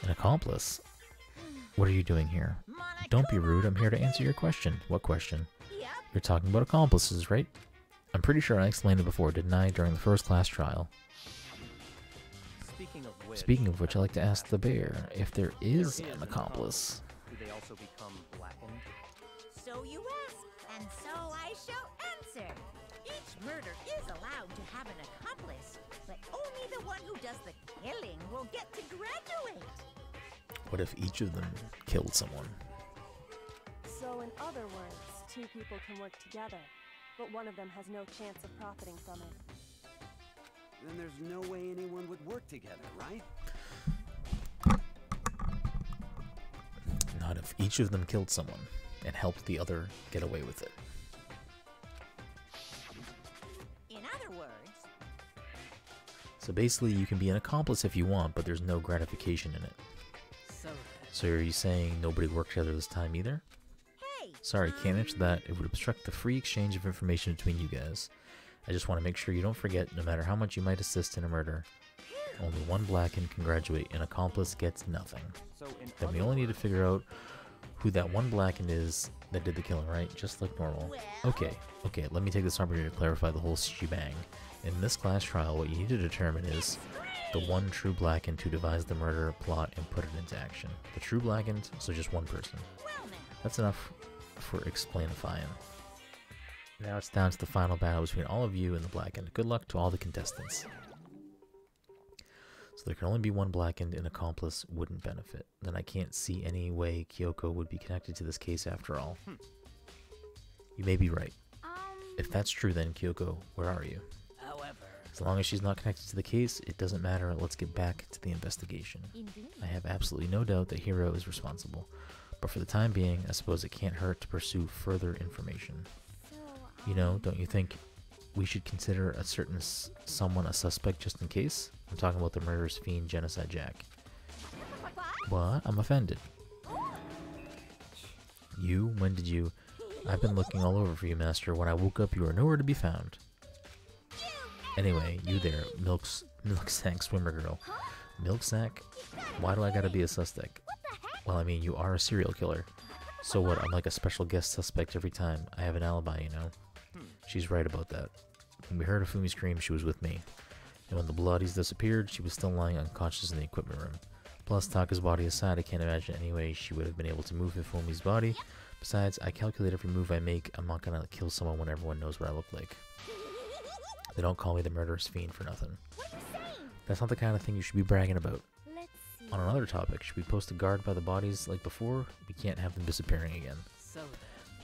An accomplice? What are you doing here? Don't be rude, I'm here to answer your question. What question? You're talking about accomplices, right? I'm pretty sure I explained it before, didn't I, during the first class trial? Speaking of which, I'd like to ask the bear if there is an accomplice. Do they also become blackened? So you ask, and so I shall answer. Each murder is allowed to have an accomplice, but only the one who does the killing will get to graduate. What if each of them killed someone? So in other words, two people can work together, but one of them has no chance of profiting from it. Then there's no way anyone would work together, right? Not if each of them killed someone and helped the other get away with it. In other words, So basically, you can be an accomplice if you want, but there's no gratification in it. So are you saying nobody worked together this time either? hey, Sorry, can't answer that. It would obstruct the free exchange of information between you guys. I just want to make sure you don't forget, no matter how much you might assist in a murder, only one blackened can graduate. An accomplice gets nothing. So in Then we other only need to words, figure out who that one blackened is that did the killing, right? Just like normal. Okay, let me take this opportunity to clarify the whole shebang. In this class trial, what you need to determine is the one true blackened who devised the murder plot and put it into action. The true blackened, so just one person. well now. That's enough for explainifying. Now it's down to the final battle between all of you and the blackened. Good luck to all the contestants. So there can only be one blackened, an accomplice wouldn't benefit. Then I can't see any way Kyoko would be connected to this case after all. You may be right. If that's true, then Kyoko, where are you? However, As long as she's not connected to the case, it doesn't matter. Let's get back to the investigation. indeed. I have absolutely no doubt that Hiro is responsible. But for the time being, I suppose it can't hurt to pursue further information. So, You know, don't you think we should consider a certain someone a suspect just in case? I'm talking about the murderous fiend Genocide Jack. What? I'm offended. You? When did you? I've been looking all over for you, Master. When I woke up, you were nowhere to be found. Anyway, you there, Milksack Swimmer Girl. Milksack? Why do I gotta be a suspect? Well, I mean, you are a serial killer. So what, I'm like a special guest suspect every time. I have an alibi, you know? She's right about that. When we heard Hifumi scream, she was with me. And when the bloodies disappeared, she was still lying unconscious in the equipment room. Plus, Taka's body aside, I can't imagine any way she would have been able to move Hifumi's body. Besides, I calculate every move I make. I'm not gonna kill someone when everyone knows what I look like. They don't call me the murderous fiend for nothing. what are you saying? That's not the kind of thing you should be bragging about. Let's see. On another topic, should we post a guard by the bodies like before? We can't have them disappearing again. So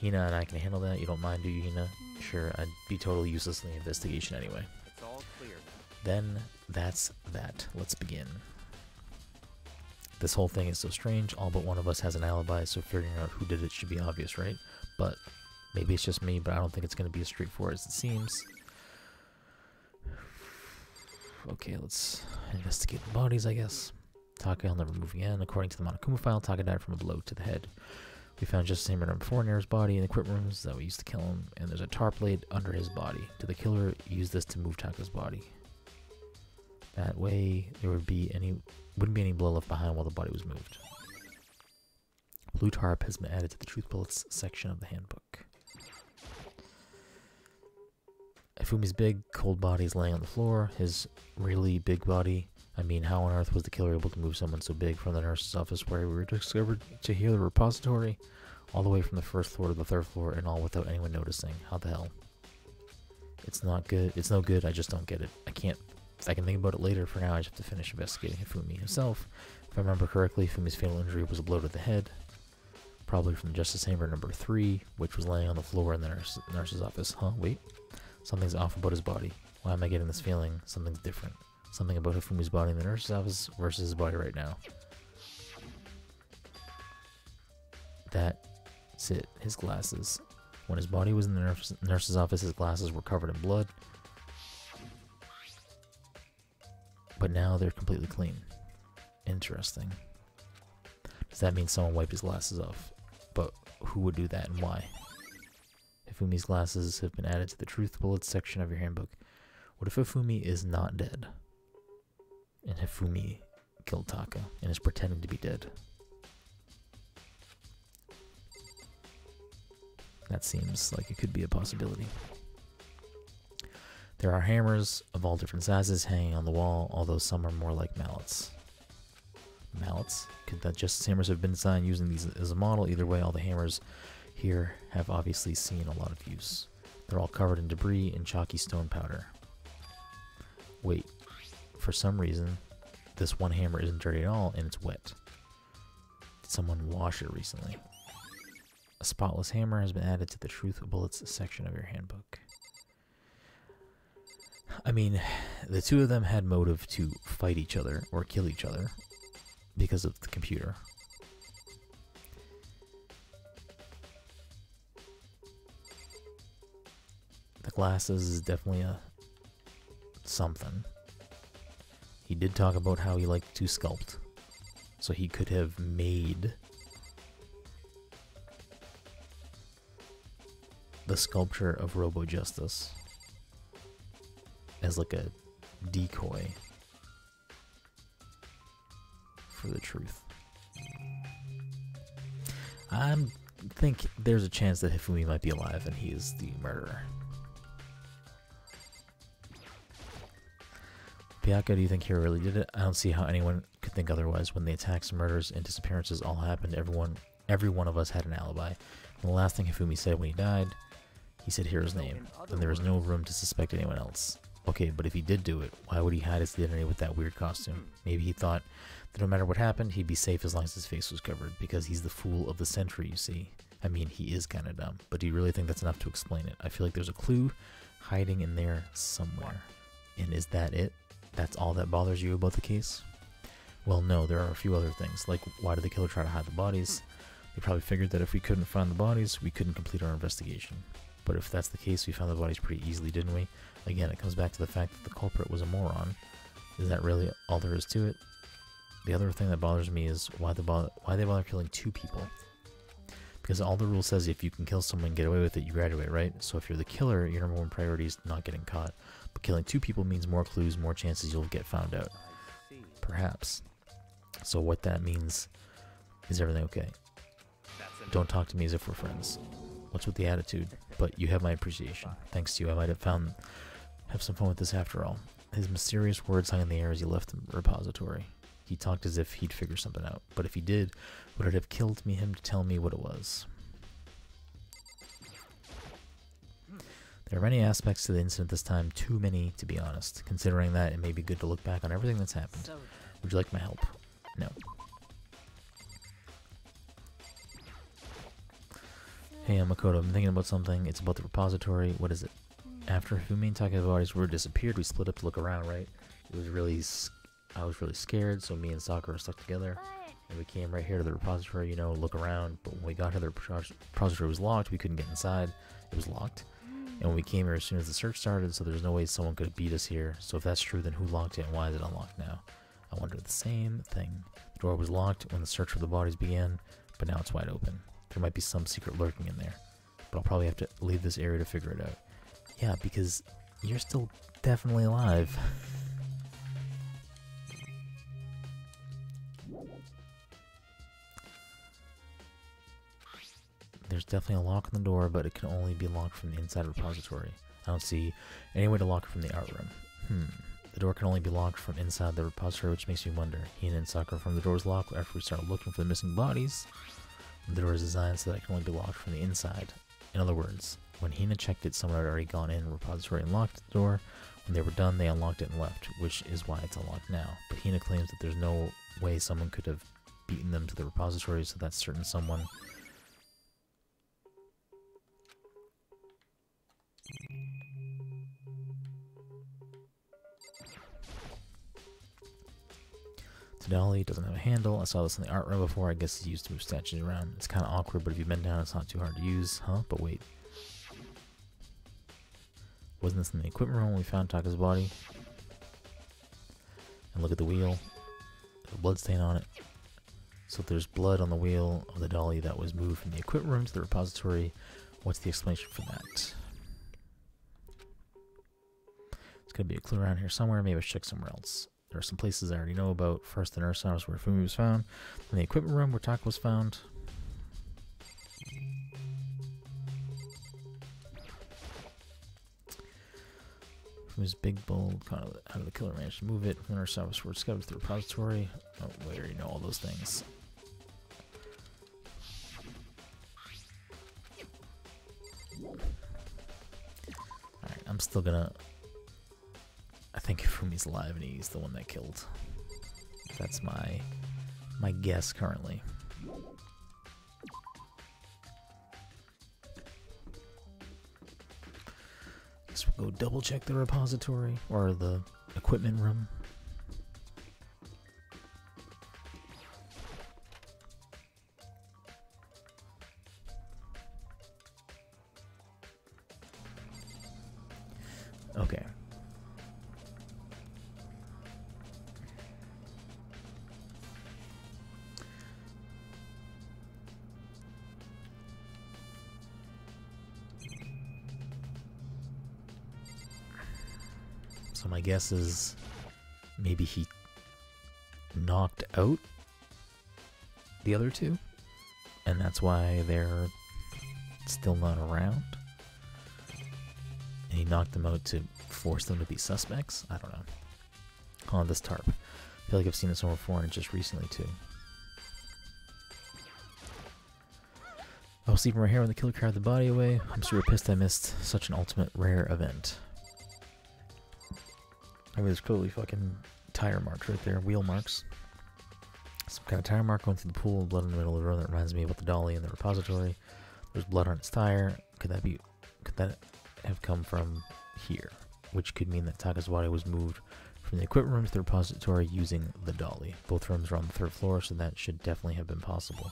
Hina and I can handle that. You don't mind, do you, Hina? Sure, I'd be totally useless in the investigation anyway. it's all clear. Then, that's that. Let's begin. This whole thing is so strange. All but one of us has an alibi, so figuring out who did it should be obvious, right? But maybe it's just me, but I don't think it's going to be as straightforward as it seems. Okay, let's investigate the bodies, I guess. Taka will never move again. According to the Monokuma file, Taka died from a blow to the head. We found just the same murder before near his body in the equipment rooms that we used to kill him, and there's a tarp laid under his body. Did the killer use this to move Taka's body? That way, there wouldn't be any blood left behind while the body was moved. Blue tarp has been added to the truth bullets section of the handbook. Ifumi's big, cold body is laying on the floor. His really big body. I mean, how on earth was the killer able to move someone so big from the nurse's office where we were discovered to hear the repository, all the way from the first floor to the third floor, and all without anyone noticing? How the hell? It's not good. It's no good. I just don't get it. I can think about it later. For now, I just have to finish investigating Hifumi himself. If I remember correctly, Hifumi's fatal injury was a blow to the head, probably from Justice Chamber number 3, which was laying on the floor in the nurse's office. Huh? Wait. Something's off about his body. Why am I getting this feeling? Something's different. Something about Hifumi's body in the nurse's office versus his body right now. That's it. His glasses. When his body was in the nurse's office, his glasses were covered in blood. but now they're completely clean. Interesting. Does that mean someone wiped his glasses off? But who would do that and why? Hifumi's glasses have been added to the truth bullets section of your handbook. What if Hifumi is not dead? And Hifumi killed Taka and is pretending to be dead? That seems like it could be a possibility. There are hammers of all different sizes hanging on the wall, although some are more like mallets. Mallets? Could that Justice hammers have been designed using these as a model? Either way, all the hammers here have obviously seen a lot of use. They're all covered in debris and chalky stone powder. Wait, for some reason, this one hammer isn't dirty at all and it's wet. Did someone wash it recently? A spotless hammer has been added to the truth bullets section of your handbook. I mean, the two of them had motive to fight each other or kill each other because of the computer. The glasses is definitely a something. He did talk about how he liked to sculpt, so he could have made the sculpture of Robo Justice as like a decoy for the truth. I think there's a chance that Hifumi might be alive and he is the murderer. Byaka, do you think Hiro really did it? I don't see how anyone could think otherwise. When the attacks, murders, and disappearances all happened, every one of us had an alibi. And the last thing Hifumi said when he died, he said Hiro's name. Then there was no room to suspect anyone else. Okay, but if he did do it, why would he hide his identity with that weird costume? Maybe he thought that no matter what happened, he'd be safe as long as his face was covered, because he's the fool of the century, you see. I mean, he is kind of dumb, but do you really think that's enough to explain it? I feel like there's a clue hiding in there somewhere. And is that it? That's all that bothers you about the case? Well, no, there are a few other things, like why did the killer try to hide the bodies? They probably figured that if we couldn't find the bodies, we couldn't complete our investigation. But if that's the case, we found the bodies pretty easily, didn't we? Again, it comes back to the fact that the culprit was a moron. Is that really all there is to it? The other thing that bothers me is why they bother killing two people. Because all the rule says if you can kill someone and get away with it, you graduate, right? So if you're the killer, your number one priority is not getting caught. But killing two people means more clues, more chances you'll get found out. Perhaps. So what that means is everything okay? Don't talk to me as if we're friends. What's with the attitude? But you have my appreciation. Thanks to you, I might have some fun with this after all. His mysterious words hung in the air as he left the repository. He talked as if he'd figure something out. But if he did, would it have killed him to tell me what it was? There are many aspects to the incident this time, too many to be honest. Considering that, it may be good to look back on everything that's happened. Would you like my help? No. Hey, I'm Makoto. I'm thinking about something. It's about the repository. What is it? After Hifumi and Taka's bodies were disappeared, we split up to look around, right? I was really scared, so me and Sakura were stuck together. And we came right here to the repository, you know, look around. But when we got here, the repository was locked. We couldn't get inside. It was locked. And when we came here as soon as the search started, so there's no way someone could have beat us here. So if that's true, then who locked it and why is it unlocked now? I wonder the same thing. The door was locked when the search for the bodies began, but now it's wide open. There might be some secret lurking in there, but I'll probably have to leave this area to figure it out. Yeah, because you're still definitely alive. There's definitely a lock on the door, but it can only be locked from the inside repository. I don't see any way to lock it from the art room. The door can only be locked from inside the repository, which makes me wonder. Hina and Sakura from the door was locked after we started looking for the missing bodies. The door is designed so that it can only be locked from the inside. In other words, when Hina checked it, someone had already gone in the repository and locked the door. When they were done, they unlocked it and left, which is why it's unlocked now. But Hina claims that there's no way someone could have beaten them to the repository, so that's certain someone. Dolly doesn't have a handle. I saw this in the art room before. I guess it's used to move statues around. It's kind of awkward, but if you bend down, it's not too hard to use. Huh? But wait. Wasn't this in the equipment room when we found Taka's body? and look at the wheel. There's a blood stain on it. So if there's blood on the wheel of the dolly that was moved from the equipment room to the repository, what's the explanation for that? There's going to be a clue around here somewhere. Maybe I should check somewhere else. There are some places I already know about. First, the nurse house where Fumi was found. Then the equipment room where Taka was found. Fumi's big bold, how did the killer manage to move it? From the nurse house where it's discovered to the repository. Oh, we already know all those things. Alright, I'm still gonna... I think Fumi's alive and he's the one that killed. That's my guess currently. Guess we'll go double check the repository or the equipment room. Okay. So my guess is maybe he knocked out the other two, and that's why they're still not around. And he knocked them out to force them to be suspects? I don't know. Oh, this tarp. I feel like I've seen this somewhere before, and just recently too. I was sleeping right here when the killer carried the body away. I'm super pissed I missed such an ultimate rare event. I mean, there's clearly fucking tire marks right there, wheel marks. Some kind of tire mark going through the pool, blood in the middle of the road that reminds me of the dolly in the repository. There's blood on its tire. Could that have come from here? Which could mean that Taka's body was moved from the equipment room to the repository using the dolly. Both rooms are on the 3rd floor, so that should definitely have been possible.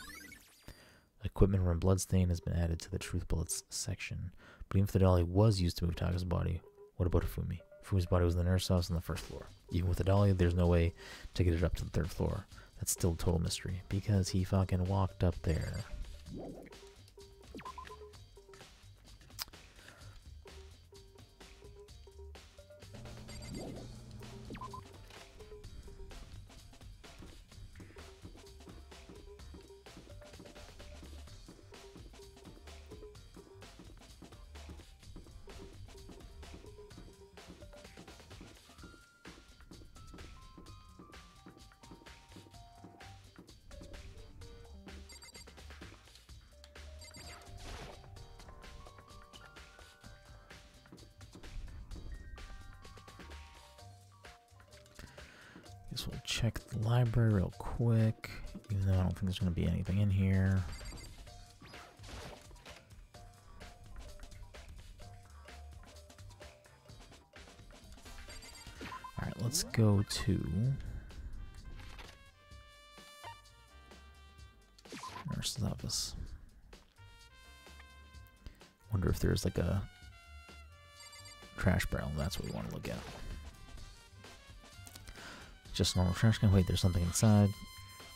Equipment room bloodstain has been added to the truth bullets section. But even if the dolly was used to move Taka's body, what about Fumi? Fumi's body was in the nurse house on the 1st floor. Even with the dolly, there's no way to get it up to the 3rd floor. That's still a total mystery, because he fucking walked up there. Guess we'll check the library real quick, even though I don't think there's going to be anything in here. Alright, let's go to nurse's office. Wonder if there's like a trash barrel. That's what we want to look at. Just a normal trash can. Wait, there's something inside.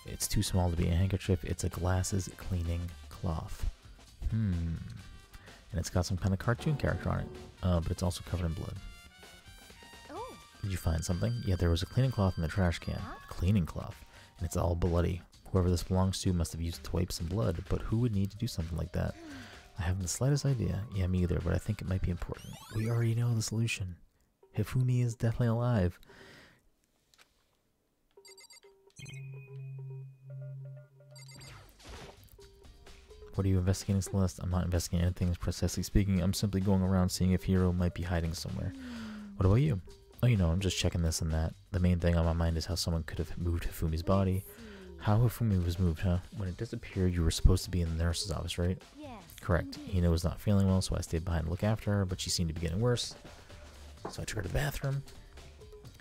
It's too small to be a handkerchief. It's a glasses cleaning cloth. And it's got some kind of cartoon character on it. But it's also covered in blood. Oh. Did you find something? Yeah, there was a cleaning cloth in the trash can. A cleaning cloth. And it's all bloody. Whoever this belongs to must have used it to wipe some blood. But who would need to do something like that? I haven't the slightest idea. Yeah, me either. But I think it might be important. We already know the solution. Hifumi is definitely alive. What are you investigating, Celeste? I'm not investigating anything, precisely speaking. I'm simply going around seeing if Hiro might be hiding somewhere. What about you? Oh, you know, I'm just checking this and that. The main thing on my mind is how someone could have moved Hifumi's body. How Hifumi was moved, huh? When it disappeared, you were supposed to be in the nurse's office, right? Yes. Correct. Hina was not feeling well, so I stayed behind to look after her, but she seemed to be getting worse. So I took her to the bathroom.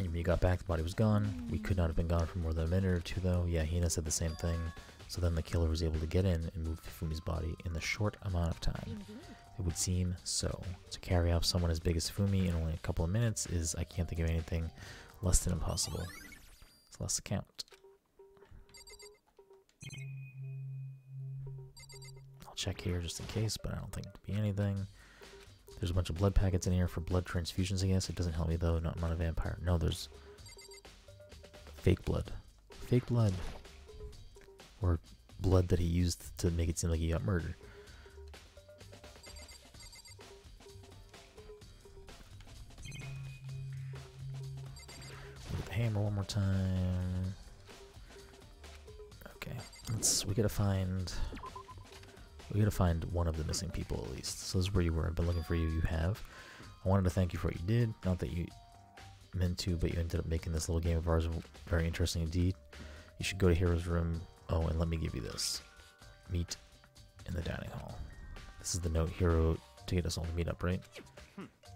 And when you got back, the body was gone. We could not have been gone for more than a minute or two, though. Yeah, Hina said the same thing. So then the killer was able to get in and move Hifumi's body in the short amount of time. It would seem so. To carry off someone as big as Hifumi in only a couple of minutes is, I can't think of anything less than impossible. So let's count. I'll check here just in case, but I don't think it'll be anything. There's a bunch of blood packets in here for blood transfusions, I guess. It doesn't help me though, not, I'm not a vampire. No, there's fake blood. Fake blood. Or blood that he used to make it seem like he got murdered. Look at the hammer one more time. Okay, we gotta find one of the missing people at least. So this is where you were. I've been looking for you. You have. I wanted to thank you for what you did. Not that you meant to, but you ended up making this little game of ours very interesting indeed. You should go to Hero's room. Oh, and let me give you this. Meet in the dining hall. This is the note Hero to get us all to meet up, right?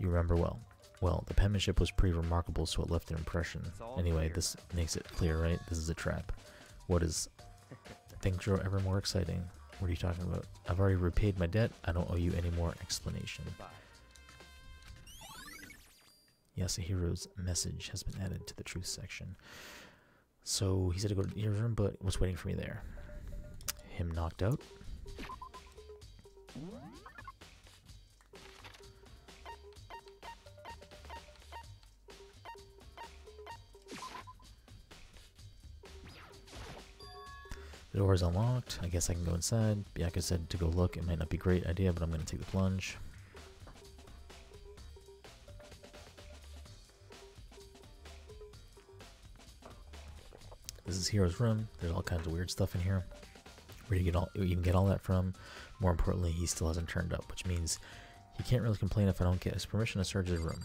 You remember well. Well, the penmanship was pretty remarkable, so it left an impression. Anyway, this makes it clear, right? This is a trap. What is... Things grow ever more exciting. What are you talking about? I've already repaid my debt. I don't owe you any more explanation. Yes, a hero's message has been added to the truth section. So he said to go to the hero's room, but was waiting for me there. Him knocked out. The door is unlocked. I guess I can go inside. Bianca said to go look. It might not be a great idea, but I'm going to take the plunge. This is Hero's room. There's all kinds of weird stuff in here. Where do you can get all that from? More importantly, he still hasn't turned up, which means he can't really complain if I don't get his permission to search his room.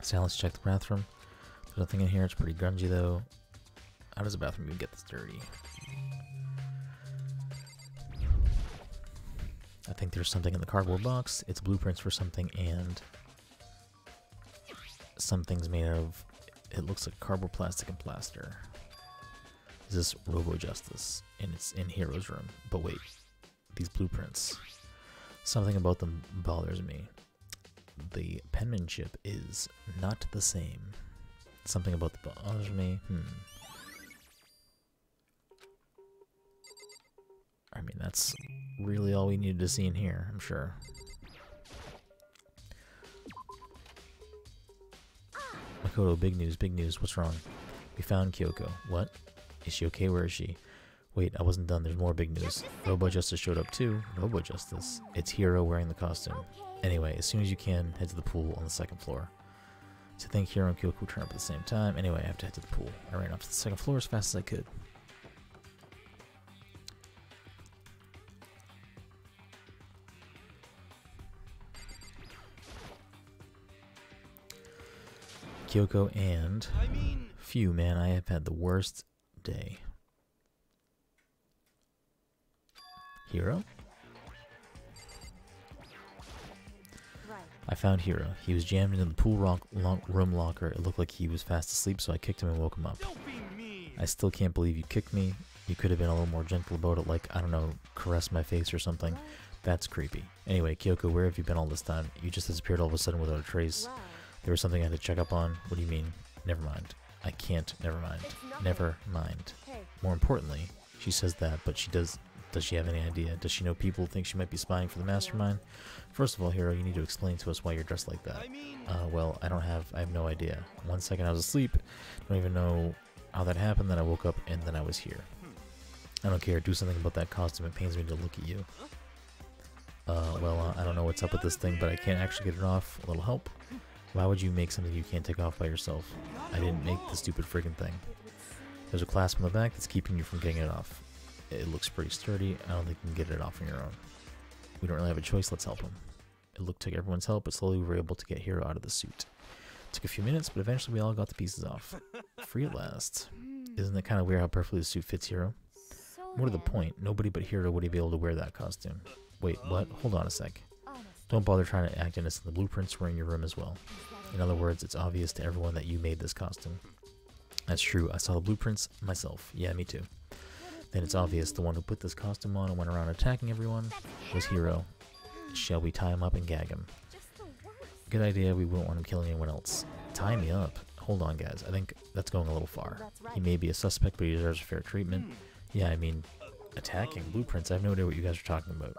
So let's check the bathroom. There's nothing in here. It's pretty grungy though. How does a bathroom even get this dirty? I think there's something in the cardboard box. It's blueprints for something, and something's made of, it looks like cardboard, plastic, and plaster. Is this Robo-Justice? And it's in Hero's room. But wait, these blueprints. Something about them bothers me. The penmanship is not the same. Something about the bothers me. I mean, that's really all we needed to see in here, I'm sure. Makoto, big news, what's wrong? We found Kyoko. What? Is she okay? Where is she? Wait, I wasn't done, there's more big news. Robo-Justice showed up too. Robo-Justice? It's Hero wearing the costume. Anyway, as soon as you can, head to the pool on the second floor. So I think Hero and Kyoko turn up at the same time. Anyway, I have to head to the pool. I ran up to the second floor as fast as I could. Kyoko and... Phew, man, I have had the worst day. Hero? Right. I found Hero. He was jammed into the pool room locker. It looked like he was fast asleep, so I kicked him and woke him up. I still can't believe you kicked me. You could have been a little more gentle about it, like, I don't know, caress my face or something. That's creepy. Anyway, Kyoko, where have you been all this time? You just disappeared all of a sudden without a trace. Wow. There was something I had to check up on. What do you mean? Never mind. I can't. Never mind. Never mind. Hey. More importantly, she says that, but she does she have any idea? Does she know people think she might be spying for the mastermind? First of all, Hero, you need to explain to us why you're dressed like that. Well, I have no idea. 1 second I was asleep. Don't even know how that happened. Then I woke up and then I was here. I don't care. Do something about that costume. It pains me to look at you. Well, I don't know what's up with this thing, but I can't actually get it off. A little help? Why would you make something you can't take off by yourself? I didn't make the stupid friggin' thing. There's a clasp on the back that's keeping you from getting it off. It looks pretty sturdy. I don't think you can get it off on your own. We don't really have a choice. Let's help him. It looked like everyone's help, but slowly we were able to get Hero out of the suit. It took a few minutes, but eventually we all got the pieces off. Free at last. Isn't it kind of weird how perfectly the suit fits Hero? More to the point, nobody but Hero would be able to wear that costume. Wait, what? Hold on a sec. Don't bother trying to act innocent. The blueprints were in your room as well. In other words, it's obvious to everyone that you made this costume. That's true. I saw the blueprints myself. Yeah, me too. Then it's obvious the one who put this costume on and went around attacking everyone was Hero. Shall we tie him up and gag him? Good idea. We wouldn't want him killing anyone else. Tie me up? hold on, guys. I think that's going a little far. That's right. He may be a suspect, but he deserves fair treatment. Yeah, I mean, attacking blueprints. I have no idea what you guys are talking about.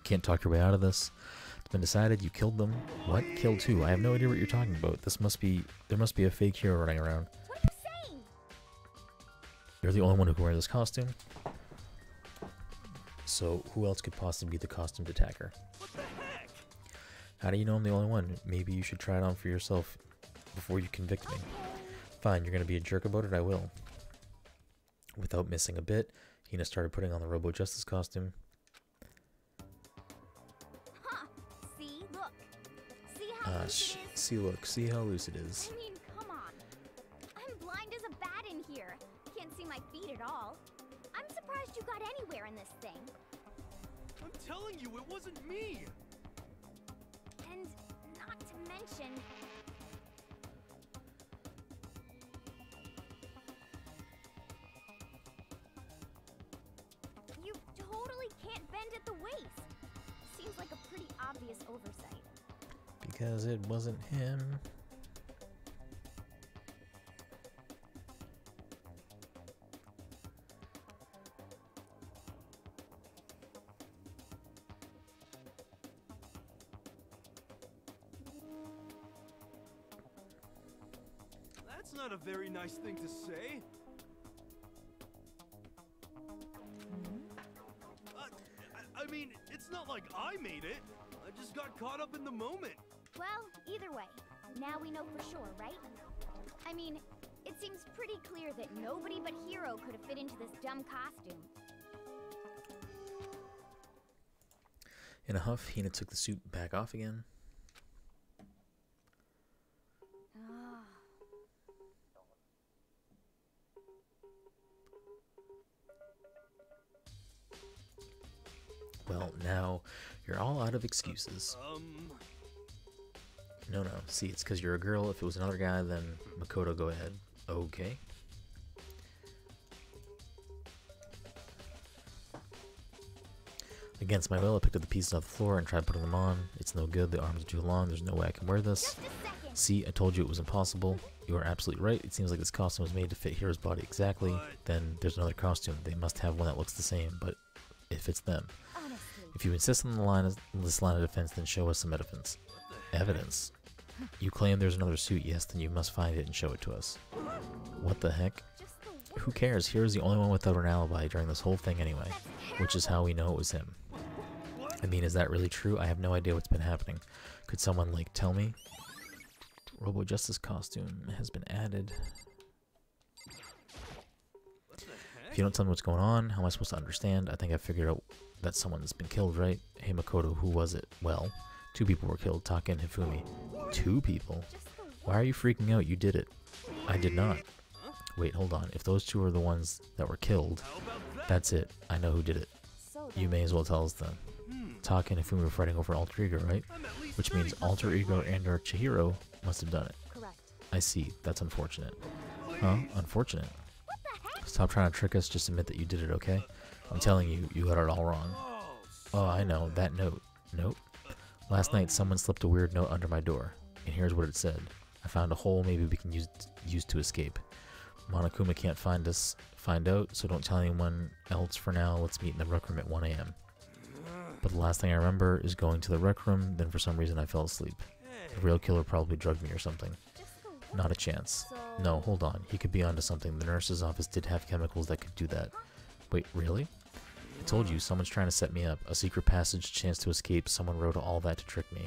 Can't talk your way out of this. It's been decided you killed them. What? Killed who? I have no idea what you're talking about. There must be a fake hero running around. What are you saying? You're the only one who can wear this costume. So who else could possibly be the costumed attacker? What the heck? How do you know I'm the only one? Maybe you should try it on for yourself before you convict me. Fine, you're gonna be a jerk about it, I will. Without missing a bit, Hina started putting on the Robo Justice costume. Huh. See? Look. See how loose it is? See how loose it is. I mean, come on. I'm blind as a bat in here. Can't see my feet at all. I'm surprised you got anywhere in this thing. I'm telling you, it wasn't me. And not to mention... You totally can't bend at the waist. Seems like a pretty obvious oversight. Because it wasn't him. That's not a very nice thing to say. I mean, it's not like I made it. I just got caught up in the moment. Well, either way, now we know for sure, right? I mean, it seems pretty clear that nobody but Hero could have fit into this dumb costume. In a huff, Hina took the suit back off again. Well, now you're all out of excuses. No, see, it's because you're a girl. If it was another guy, then Makoto, go ahead. Okay. Against my will, I picked up the pieces off the floor and tried putting them on. It's no good. The arms are too long. There's no way I can wear this. See, I told you it was impossible. You are absolutely right. It seems like this costume was made to fit Hero's body exactly. Then there's another costume. They must have one that looks the same, but it fits them. If you insist on this line of defense, then show us some evidence. Evidence? You claim there's another suit, yes, then you must find it and show it to us. What the heck? Who cares? Hero's the only one without an alibi during this whole thing anyway, which is how we know it was him. I mean, is that really true? I have no idea what's been happening. Could someone, like, tell me? Robo Justice costume has been added. If you don't tell me what's going on, how am I supposed to understand? I think I figured out that someone's been killed, right? Hey Makoto, who was it? Well, 2 people were killed, Taka and Hifumi. 2 people? Why are you freaking out? You did it. I did not. Wait, hold on. If those 2 are the ones that were killed, that's it. I know who did it. You may as well tell us then. Taka and Hifumi were fighting over Alter Ego, right? Which means Alter Ego and our Chihiro must have done it. Correct. I see. That's unfortunate. Huh? Unfortunate? Stop trying to trick us. Just admit that you did it, okay? I'm telling you, you got it all wrong. Oh, I know. That note. Note? Last night, someone slipped a weird note under my door. And here's what it said. I found a hole maybe we can use to escape. Monokuma can't find out, so don't tell anyone else for now. Let's meet in the rec room at 1 a.m. But the last thing I remember is going to the rec room, then for some reason I fell asleep. The real killer probably drugged me or something. Not a chance. No, hold on. He could be onto something. The nurse's office did have chemicals that could do that. Wait, really? I told you, someone's trying to set me up. A secret passage, chance to escape. Someone wrote all that to trick me.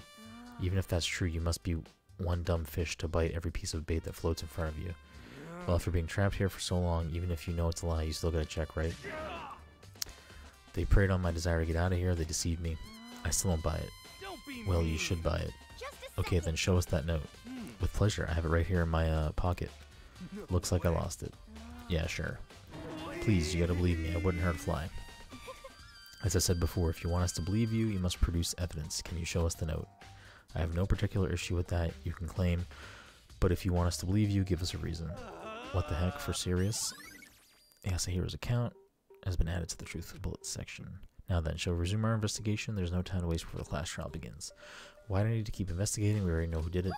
Even if that's true, you must be one dumb fish to bite every piece of bait that floats in front of you. Well, after being trapped here for so long, even if you know it's a lie, you still gotta check, right? They preyed on my desire to get out of here. They deceived me. I still don't buy it. Well, you should buy it. Okay, then show us that note. With pleasure. I have it right here in my pocket. Looks like I lost it. Yeah, sure. Please, you gotta believe me. I wouldn't hurt a fly. As I said before, if you want us to believe you, you must produce evidence. Can you show us the note? I have no particular issue with that. You can claim. But if you want us to believe you, give us a reason. What the heck? For serious? Yes, a hero's account has been added to the Truth Bullets section. Now then, shall we resume our investigation? There's no time to waste before the class trial begins. Why do I need to keep investigating? We already know who did it.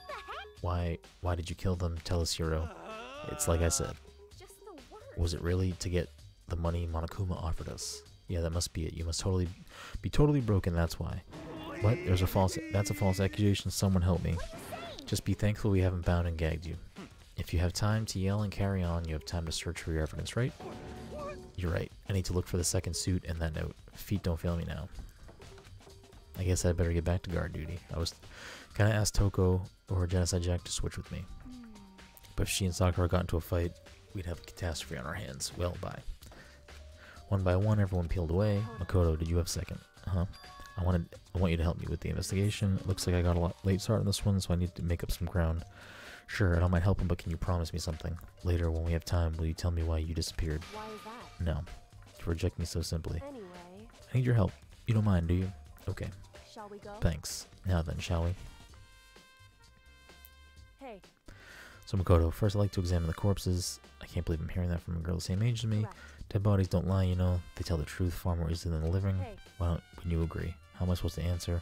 Why did you kill them? Tell us, Hiro. It's like I said. Just the worst. Was it really to get the money Monokuma offered us? Yeah, that must be it. You must be totally broken, that's why. What? That's a false accusation. Someone help me. Just be thankful we haven't bound and gagged you. If you have time to yell and carry on, you have time to search for your evidence, right? You're right. I need to look for the second suit and that note. Feet don't fail me now. I guess I'd better get back to guard duty. I was gonna ask Toko or Genocide Jack to switch with me. But if she and Sakura got into a fight, we'd have a catastrophe on our hands. Well, bye. One by one, everyone peeled away. Makoto, did you have a second? Uh-huh. I want you to help me with the investigation. It looks like I got a late start on this one, so I need to make up some ground. Sure, I might help him, but can you promise me something? Later, when we have time, will you tell me why you disappeared? Why is that? No. You reject me so simply. Anyway, I need your help. You don't mind, do you? Okay. shall we go? Thanks. Now then, shall we? Hey, So Makoto, first I'd like to examine the corpses. I can't believe I'm hearing that from a girl the same age as me. correct. Dead bodies don't lie, you know. They tell the truth far more easily than the living. Hey, Why don't you agree? How am I supposed to answer?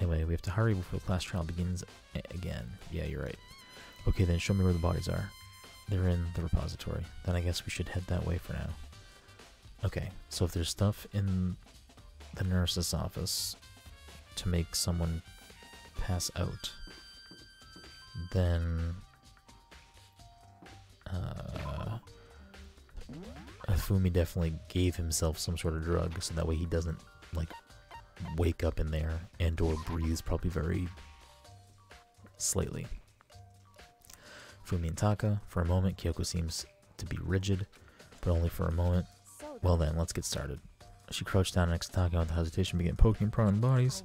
Anyway, we have to hurry before the class trial begins again. Yeah, you're right. Okay, then show me where the bodies are. They're in the repository. Then I guess we should head that way for now. Okay, so if there's stuff in the nurse's office to make someone pass out, then Fumi definitely gave himself some sort of drug, so that way he doesn't, like, wake up in there and or breathes probably very slightly. Fumi and Taka. For a moment, Kyoko seems to be rigid, but only for a moment. so Well then, let's get started. She crouched down next to Taka without hesitation, began poking and prodding bodies.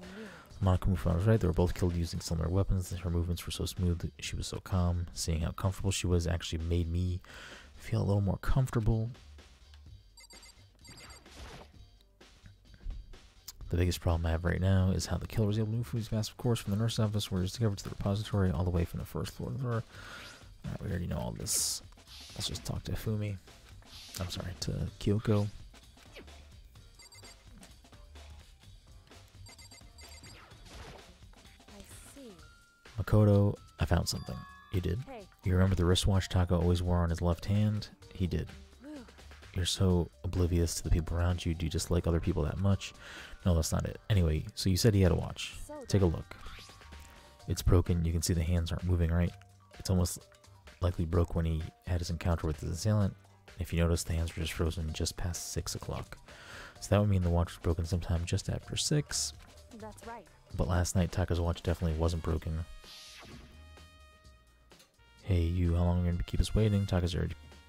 Monokuma was right, they were both killed using similar weapons. Her movements were so smooth, she was so calm. Seeing how comfortable she was actually made me feel a little more comfortable. The biggest problem I have right now is how the killer was able to move Fumi's fast, of course, from the nurse's office where he was discovered to the repository, all the way from the first floor to the door. Alright, we already know all this. Let's just talk to Fumi. I'm sorry, to Kyoko. I see. Makoto, I found something. You did? Hey, You remember the wristwatch Taka always wore on his left hand? He did. whew, You're so oblivious to the people around you. Do you just like other people that much? No, that's not it. Anyway, so you said he had a watch. so Take a look. It's broken. You can see the hands aren't moving right. It's almost likely broke when he had his encounter with his assailant. If you notice, the hands were just frozen just past 6 o'clock. So that would mean the watch was broken sometime just after 6. that's right. But last night, Taka's watch definitely wasn't broken. Hey, you, how long are you going to keep us waiting? Taka's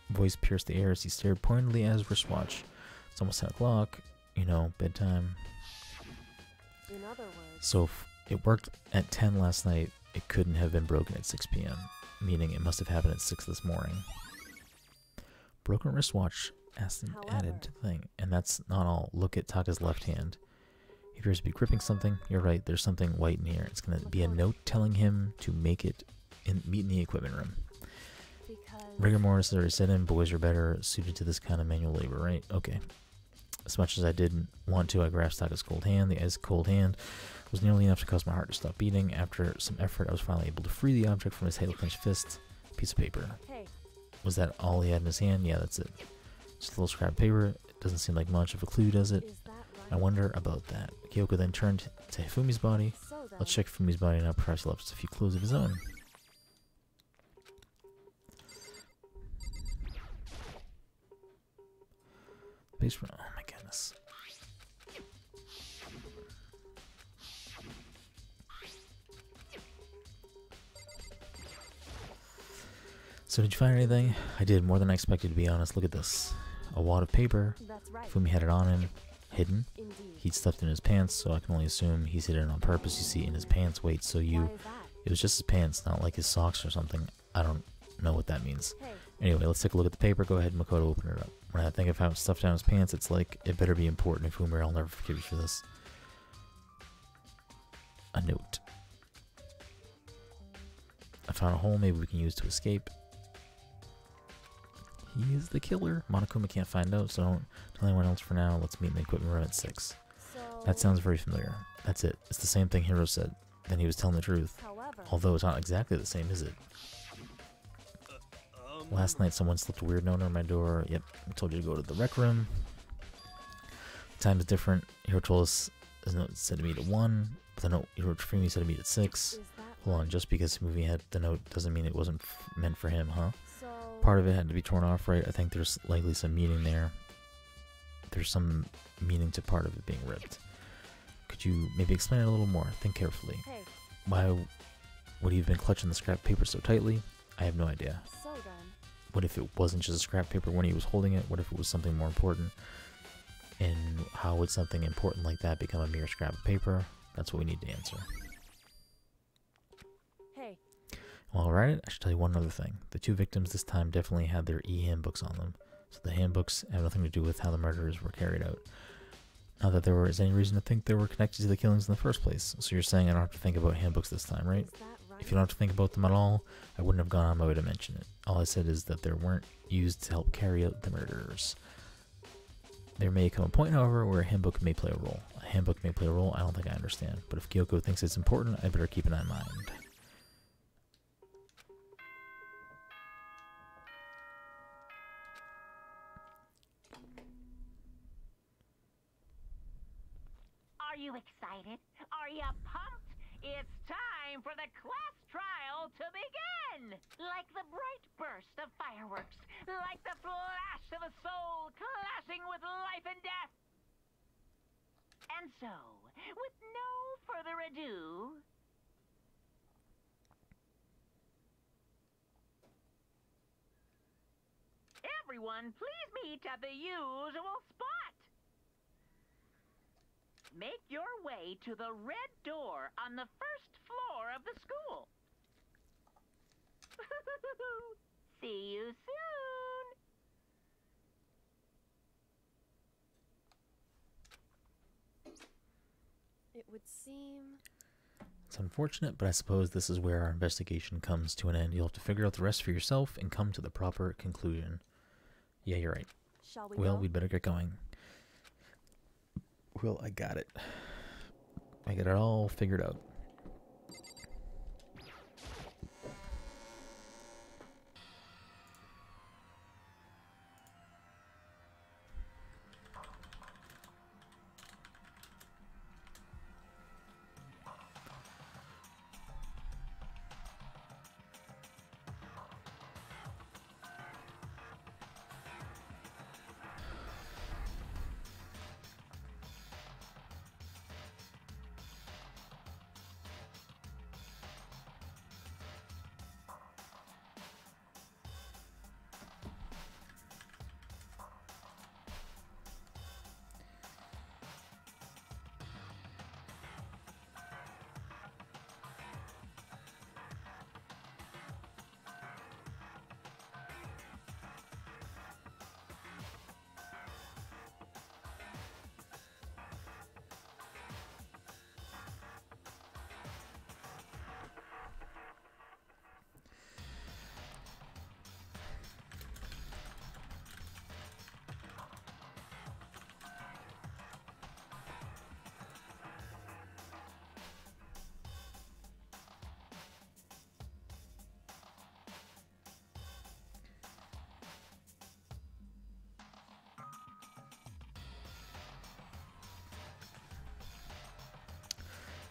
voice pierced the air as he stared pointedly at his wristwatch. It's almost 10 o'clock. You know, bedtime. In other words, So if it worked at 10 last night, it couldn't have been broken at 6 p.m., meaning it must have happened at 6 this morning. Broken wristwatch added to the thing, and that's not all. Look at Taka's left hand. He appears to be gripping something. You're right, there's something white in here. It's going to be a note telling him to meet in the equipment room. because Rigor mortis is already set in. Boys are better suited to this kind of manual labor, right? Okay. As much as I didn't want to, I grasped Taka's cold hand. The ice cold hand was nearly enough to cause my heart to stop beating. After some effort, I was finally able to free the object from his tightly-clenched fist. Piece of paper. hey, Was that all he had in his hand? Yeah, that's it. Just a little scrap of paper. It doesn't seem like much of a clue, does it? is that I right? wonder about that. Kyoko then turned to Fumi's body. So then, Let's check Fumi's body now. Perhaps he'll have just a few clues of his own. Basement. Oh my goodness. So did you find anything? I did, more than I expected, to be honest. Look at this. A wad of paper. that's right. Fumi had it on him, hidden. Indeed. He'd stuffed it in his pants, so I can only assume he's hidden it on purpose. You see, in his pants. Wait, so Why you... is that? It was just his pants, not like his socks or something. I don't know what that means. Hey, Anyway, let's take a look at the paper. Go ahead, Makoto, open it up. When I think of how stuff down his pants, it's like, it better be important. If Fumi, I'll never forgive you for this. A note. I found a hole maybe we can use to escape. He is the killer. Monokuma can't find out, so don't tell anyone else for now. Let's meet in the equipment room at 6. so That sounds very familiar. That's it. It's the same thing Hiro said. Then he was telling the truth. however, forever. Although it's not exactly the same, is it? Last night someone slipped a weird note on my door. Yep, I told you to go to the rec room. Time is different. Hero told us his note said to meet at 1. But the note Hero for me said to meet at 6. Is that Hold on, just because the movie had the note doesn't mean it wasn't meant for him, huh? so? Part of it had to be torn off, right? I think there's likely some meaning there. There's some meaning to part of it being ripped. Could you maybe explain it a little more? Think carefully. Hey, Why would he have been clutching the scrap paper so tightly? I have no idea. so then. What if it wasn't just a scrap paper when he was holding it? What if it was something more important? And how would something important like that become a mere scrap of paper? That's what we need to answer. Hey, While I write it, I should tell you one other thing. The 2 victims this time definitely had their e-handbooks on them. So the handbooks have nothing to do with how the murders were carried out. Not that there was any reason to think they were connected to the killings in the first place. So you're saying I don't have to think about handbooks this time, right? is that right? If you don't have to think about them at all, I wouldn't have gone on my way to mention it. All I said is that they weren't used to help carry out the murders. There may come a point, however, where a handbook may play a role. A handbook may play a role, I don't think I understand. But if Kyoko thinks it's important, I better keep it in mind. Are you excited? Are you pumped? It's time for the class trial to begin! Like the bright burst of fireworks, like the flash of a soul clashing with life and death. And so, with no further ado, everyone please meet at the usual spot. Make your way to the red door on the first floor of the school. See you soon. It would seem. It's unfortunate, but I suppose this is where our investigation comes to an end. You'll have to figure out the rest for yourself and come to the proper conclusion. Yeah, you're right. Shall we Well, go? we'd better get going. Well, I got it. I got it all figured out.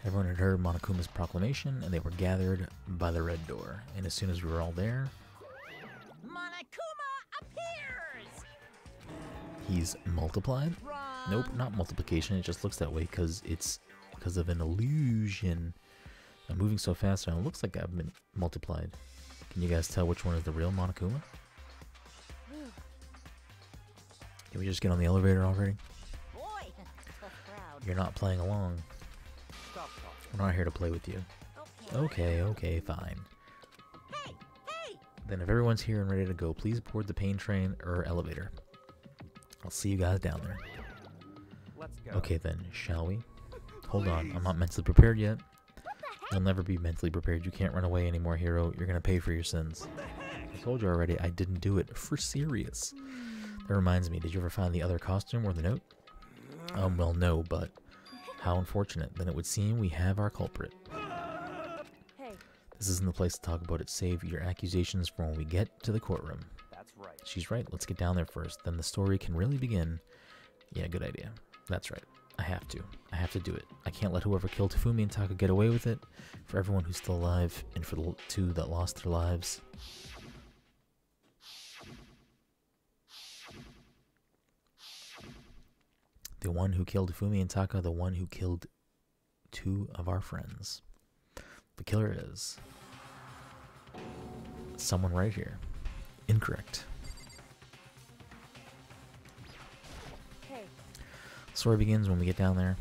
Everyone had heard Monokuma's proclamation, and they were gathered by the red door. And as soon as we were all there, Monokuma appears! he's multiplied? Wrong. Nope, not multiplication. It just looks that way because it's because of an illusion. I'm moving so fast now. It looks like I've been multiplied. Can you guys tell which one is the real Monokuma? Can we just get on the elevator already? Boy, tough crowd. You're not playing along. Stop talking. We're not here to play with you. Okay, fine. Hey, hey! Then if everyone's here and ready to go, please board the pain train or elevator. I'll see you guys down there. Let's go. Okay then, shall we? Hold on, I'm not mentally prepared yet. You'll never be mentally prepared. You can't run away anymore, hero. You're gonna pay for your sins. I told you already, I didn't do it. For serious. That reminds me, did you ever find the other costume or the note? Well, no, but how unfortunate. Then it would seem we have our culprit. Hey, This isn't the place to talk about it. Save your accusations for when we get to the courtroom. That's right. She's right. Let's get down there first. Then the story can really begin. Yeah, good idea. That's right. I have to. I have to do it. I can't let whoever killed Tafumi and Taka get away with it. For everyone who's still alive, and for the two that lost their lives. The one who killed Tafumi and Taka, the one who killed two of our friends. The killer is someone right here. Incorrect. Hey, Story begins when we get down there.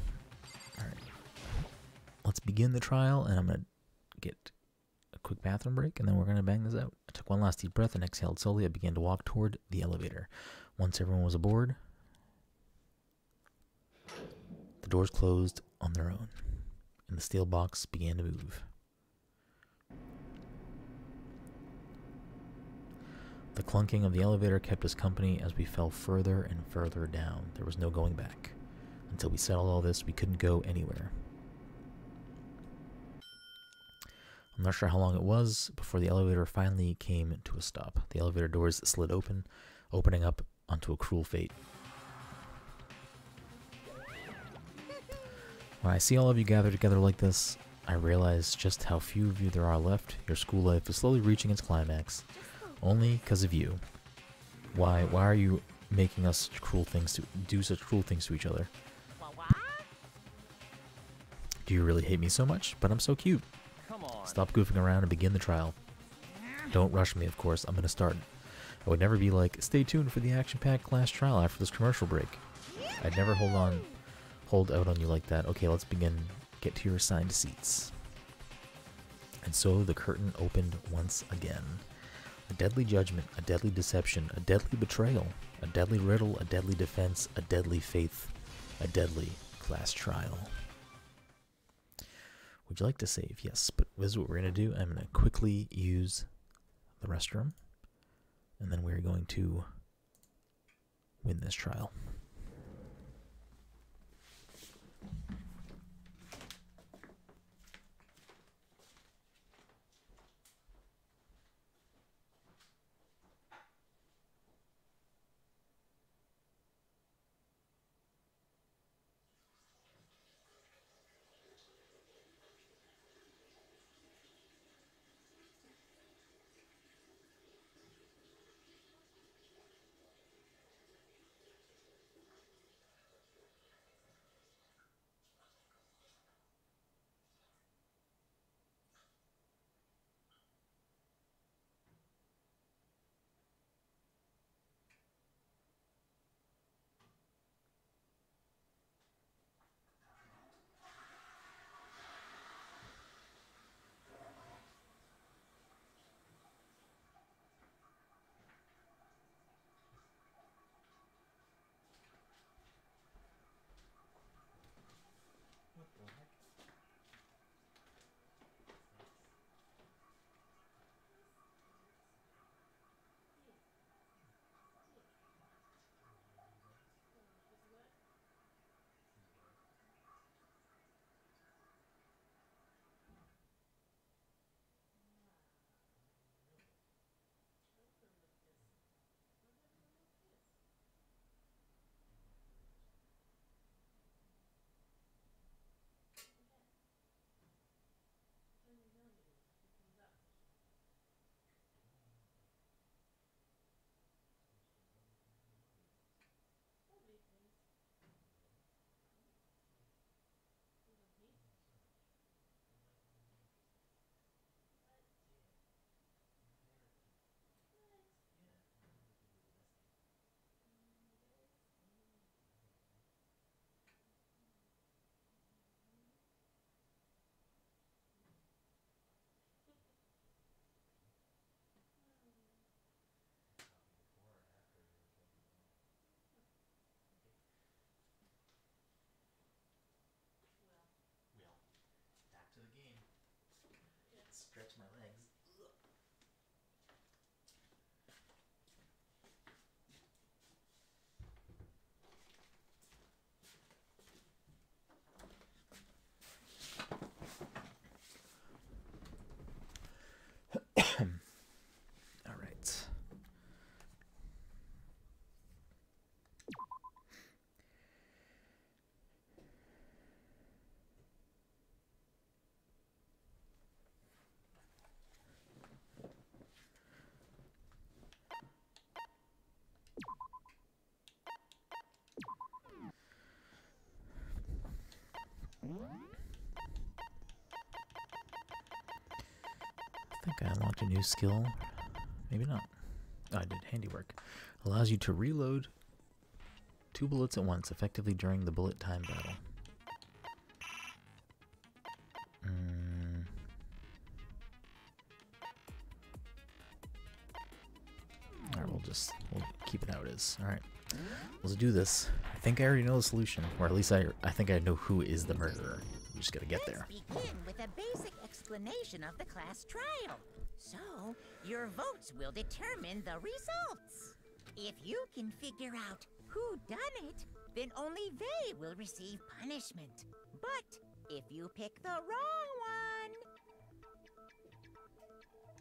Alright. Let's begin the trial, and I'm going to get a quick bathroom break, and then we're going to bang this out. I took one last deep breath and exhaled slowly. I began to walk toward the elevator. Once everyone was aboard, the doors closed on their own, and the steel box began to move. The clunking of the elevator kept us company as we fell further and further down. There was no going back. Until we settled all this, we couldn't go anywhere. I'm not sure how long it was before the elevator finally came to a stop. The elevator doors slid open, opening up onto a cruel fate. When I see all of you gathered together like this, I realize just how few of you there are left. Your school life is slowly reaching its climax. Only because of you. Why are you making us such cruel things to do such cruel things to each other? Do you really hate me so much? But I'm so cute. Come on. Stop goofing around and begin the trial. Don't rush me, of course. I'm gonna start. I would never be like, stay tuned for the action-packed class trial after this commercial break. I'd never hold out on you like that. Okay, let's begin. Get to your assigned seats. And so the curtain opened once again. A deadly judgment, a deadly deception, a deadly betrayal, a deadly riddle, a deadly defense, a deadly faith, a deadly class trial. Would you like to save? Yes, but this is what we're going to do. I'm going to quickly use the restroom, and then we're going to win this trial. I think I unlocked a new skill. Maybe not. Oh, I did. Handiwork. Allows you to reload 2 bullets at once, effectively during the bullet time battle. Alright, we'll keep it how it is. Alright. Let's do this. I think I already know the solution. Or at least I think I know who is the murderer. We just gotta get there. Let's begin with a basic explanation of the class trial. So, your votes will determine the results. If you can figure out who done it, then only they will receive punishment. But if you pick the wrong one,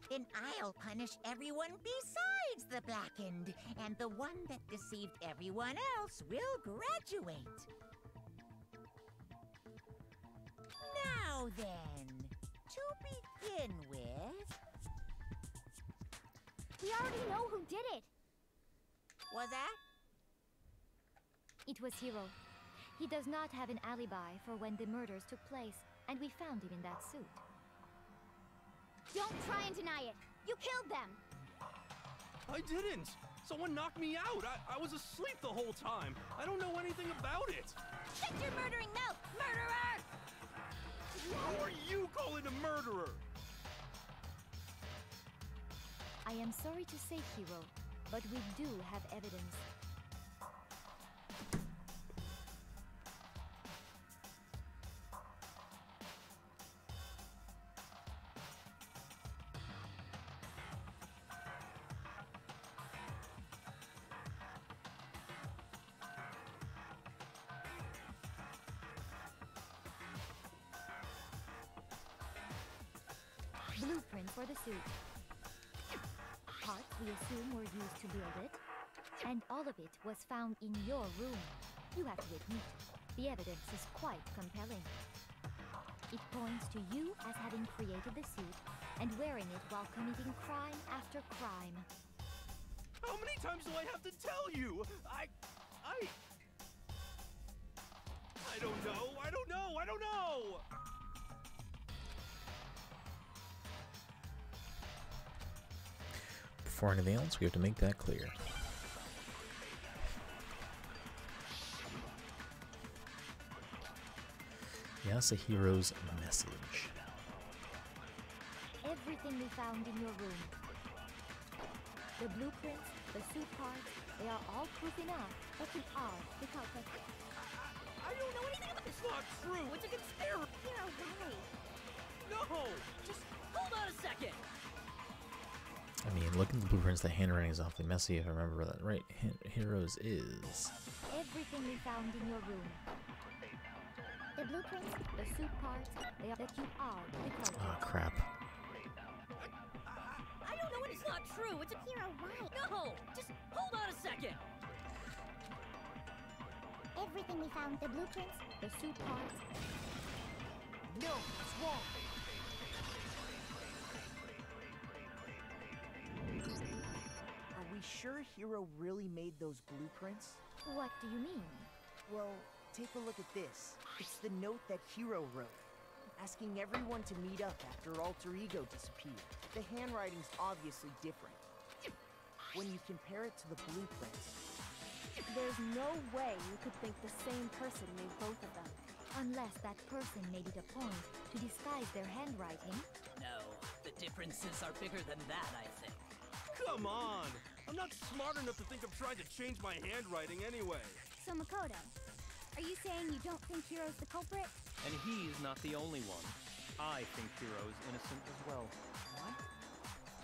then I'll punish everyone besides the blackened, and the one that deceived everyone else will graduate. Now then, to begin with... We already know who did it. Was that? It was Hiro. He does not have an alibi for when the murders took place, and we found him in that suit. Don't try and deny it. You killed them. I didn't. Someone knocked me out. I was asleep the whole time. I don't know anything about it. Shut your murdering mouth, murderer! Who are you calling a murderer? I am sorry to say, Hiro, but we do have evidence. Blueprints for the suit. Parts we assume were used to build it, and all of it was found in your room. You have to admit, the evidence is quite compelling. It points to you as having created the suit and wearing it while committing crime after crime. How many times do I have to tell you? I don't know. I don't know. I don't know. Before anything else, we have to make that clear. Yasuhiro's message. Everything we found in your room. The blueprints, the suit parts, they are all proof enough that you are the culprit. I don't know anything about this. It's not true. It's a conspiracy. Hiro, why? No. Just hold on a second. I mean, looking at the blueprints, the handwriting is awfully messy, if I remember that right. Heroes is... Everything we found in your room. The blueprints, the suit parts, they are that you are the culprit. Oh, crap. I don't know, it's not true. It's a Hiro, why? No! Just hold on a second! Everything we found, the blueprints, the suit parts. No, it's wrong. Are we sure Hiro really made those blueprints? What do you mean? Well, take a look at this. It's the note that Hiro wrote, asking everyone to meet up after Alter Ego disappeared. The handwriting's obviously different. When you compare it to the blueprints, There's no way you could think the same person made both of them. Unless that person made it a point to disguise their handwriting. No, the differences are bigger than that, I think. Come on. I'm not smart enough to think of trying to change my handwriting anyway. So Makoto, are you saying you don't think Hiro's the culprit? And he's not the only one. I think Hiro's innocent as well. What?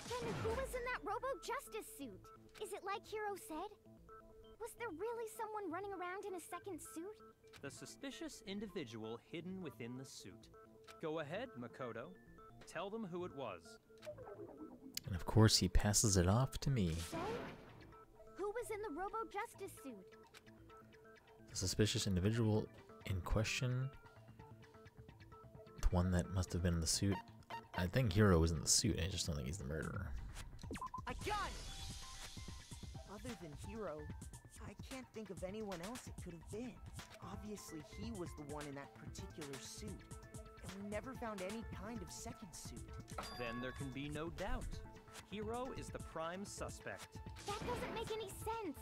Then who was in that Robo-Justice suit? Is it like Hiro said? Was there really someone running around in a second suit? The suspicious individual hidden within the suit. Go ahead, Makoto. Tell them who it was. And of course, he passes it off to me. So, who was in the Robo-Justice suit? The suspicious individual in question, the one that must have been in the suit. I think Hiro was in the suit, I just don't think he's the murderer. I got it! Other than Hiro, I can't think of anyone else it could have been. Obviously, he was the one in that particular suit. And we never found any kind of second suit. Then there can be no doubt. Hiro is the prime suspect. That doesn't make any sense.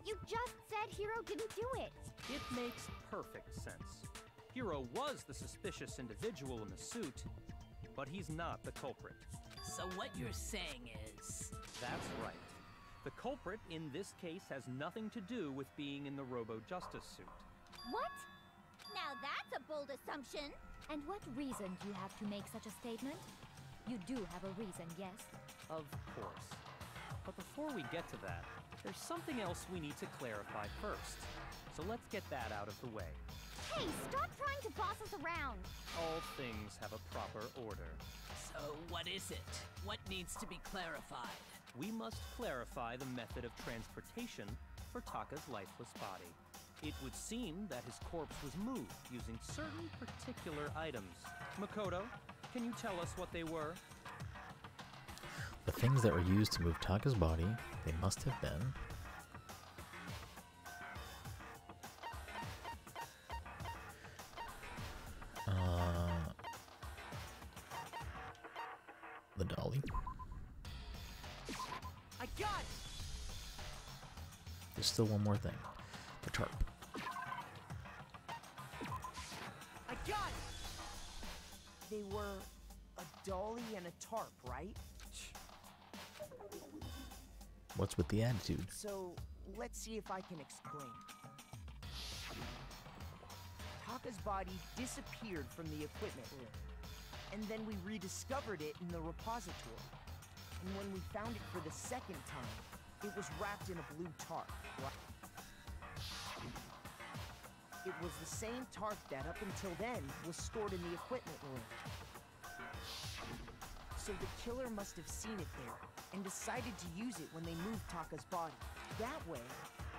You just said Hiro didn't do it. It makes perfect sense. Hiro was the suspicious individual in the suit, but he's not the culprit. So what you're saying is... That's right. The culprit in this case has nothing to do with being in the Robo-Justice suit. What? Now that's a bold assumption. And what reason do you have to make such a statement? You do have a reason, yes? Of course. But before we get to that, there's something else we need to clarify first. So let's get that out of the way. Hey, stop trying to boss us around! All things have a proper order. So what is it? What needs to be clarified? We must clarify the method of transportation for Taka's lifeless body. It would seem that his corpse was moved using certain particular items. Makoto, can you tell us what they were? The things that were used to move Taka's body, they must have been... the dolly. I got it! There's still one more thing. The tarp. I got it! They were a dolly and a tarp, right? What's with the attitude? So, let's see if I can explain. Taka's body disappeared from the equipment room, and then we rediscovered it in the repository. And when we found it for the second time, it was wrapped in a blue tarp, right? It was the same tarp that, up until then, was stored in the equipment room. So the killer must have seen it there, and decided to use it when they moved Taka's body. That way,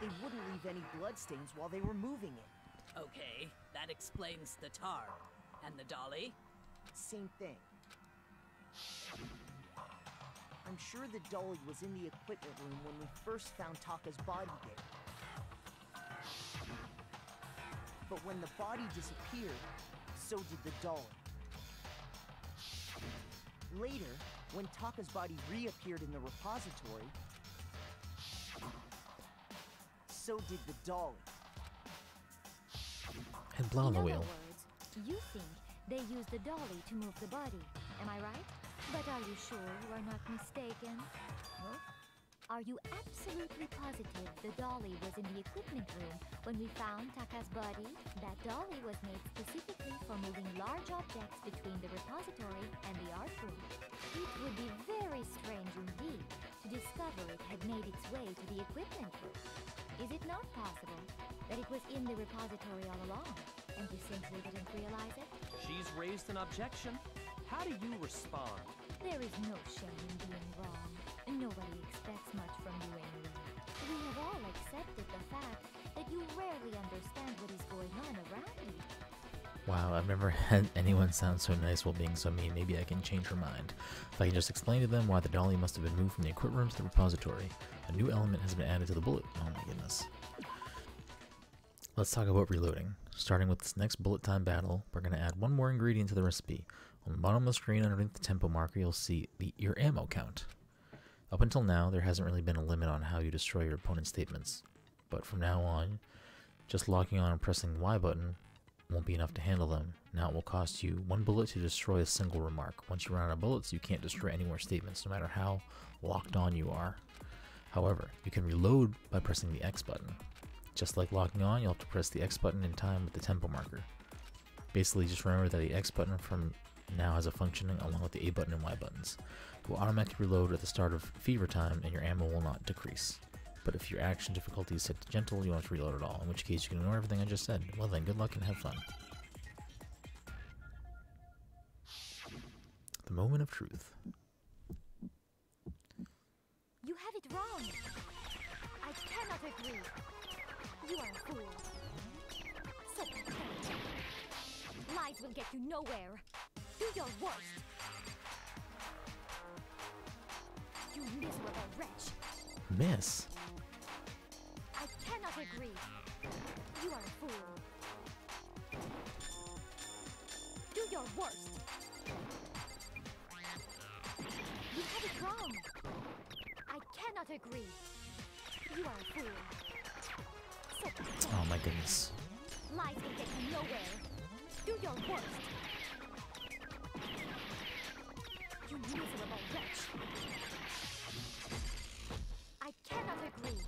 they wouldn't leave any bloodstains while they were moving it. Okay, that explains the tarp. And the dolly? Same thing. I'm sure the dolly was in the equipment room when we first found Taka's body there. But when the body disappeared, so did the dolly. Later, when Taka's body reappeared in the repository, so did the dolly. And blood on the wheel. In other words, you think they used the dolly to move the body, am I right? But are you sure you are not mistaken? Huh? Are you absolutely positive the dolly was in the equipment room when we found Taka's body? That dolly was made specifically for moving large objects between the repository and the art room. It would be very strange indeed to discover it had made its way to the equipment room. Is it not possible that it was in the repository all along, and you simply didn't realize it? She's raised an objection. How do you respond? There is no shame in being wrong. Nobody expects much from you anyway. We have all accepted the fact that you rarely understand what is going on around you. Wow, I've never had anyone sound so nice while being so mean. Maybe I can change her mind. If I can just explain to them why the dolly must have been moved from the equipment room to the repository. A new element has been added to the bullet. Oh my goodness. Let's talk about reloading. Starting with this next bullet time battle, we're going to add one more ingredient to the recipe. On the bottom of the screen underneath the tempo marker, you'll see your ammo count. Up until now, there hasn't really been a limit on how you destroy your opponent's statements. But from now on, just locking on and pressing the Y button won't be enough to handle them. Now it will cost you 1 bullet to destroy a single remark. Once you run out of bullets, you can't destroy any more statements, no matter how locked on you are. However, you can reload by pressing the X button. Just like locking on, you'll have to press the X button in time with the tempo marker. Basically, just remember that the X button from now has a functioning along with the A button and Y buttons. It will automatically reload at the start of fever time and your ammo will not decrease. But if your action difficulty is set to gentle, you won't have to reload at all, in which case you can ignore everything I just said. Well then, good luck and have fun. The moment of truth. You have it wrong. I cannot agree. You are a fool. So pathetic. Lies will get you nowhere. Do your worst. You miserable wretch. Miss. I cannot agree. You are a fool. your worst. You have it wrong. I cannot agree. You are a fool. So Oh my goodness. lies will get you nowhere. Do your worst. You miserable wretch. I cannot agree.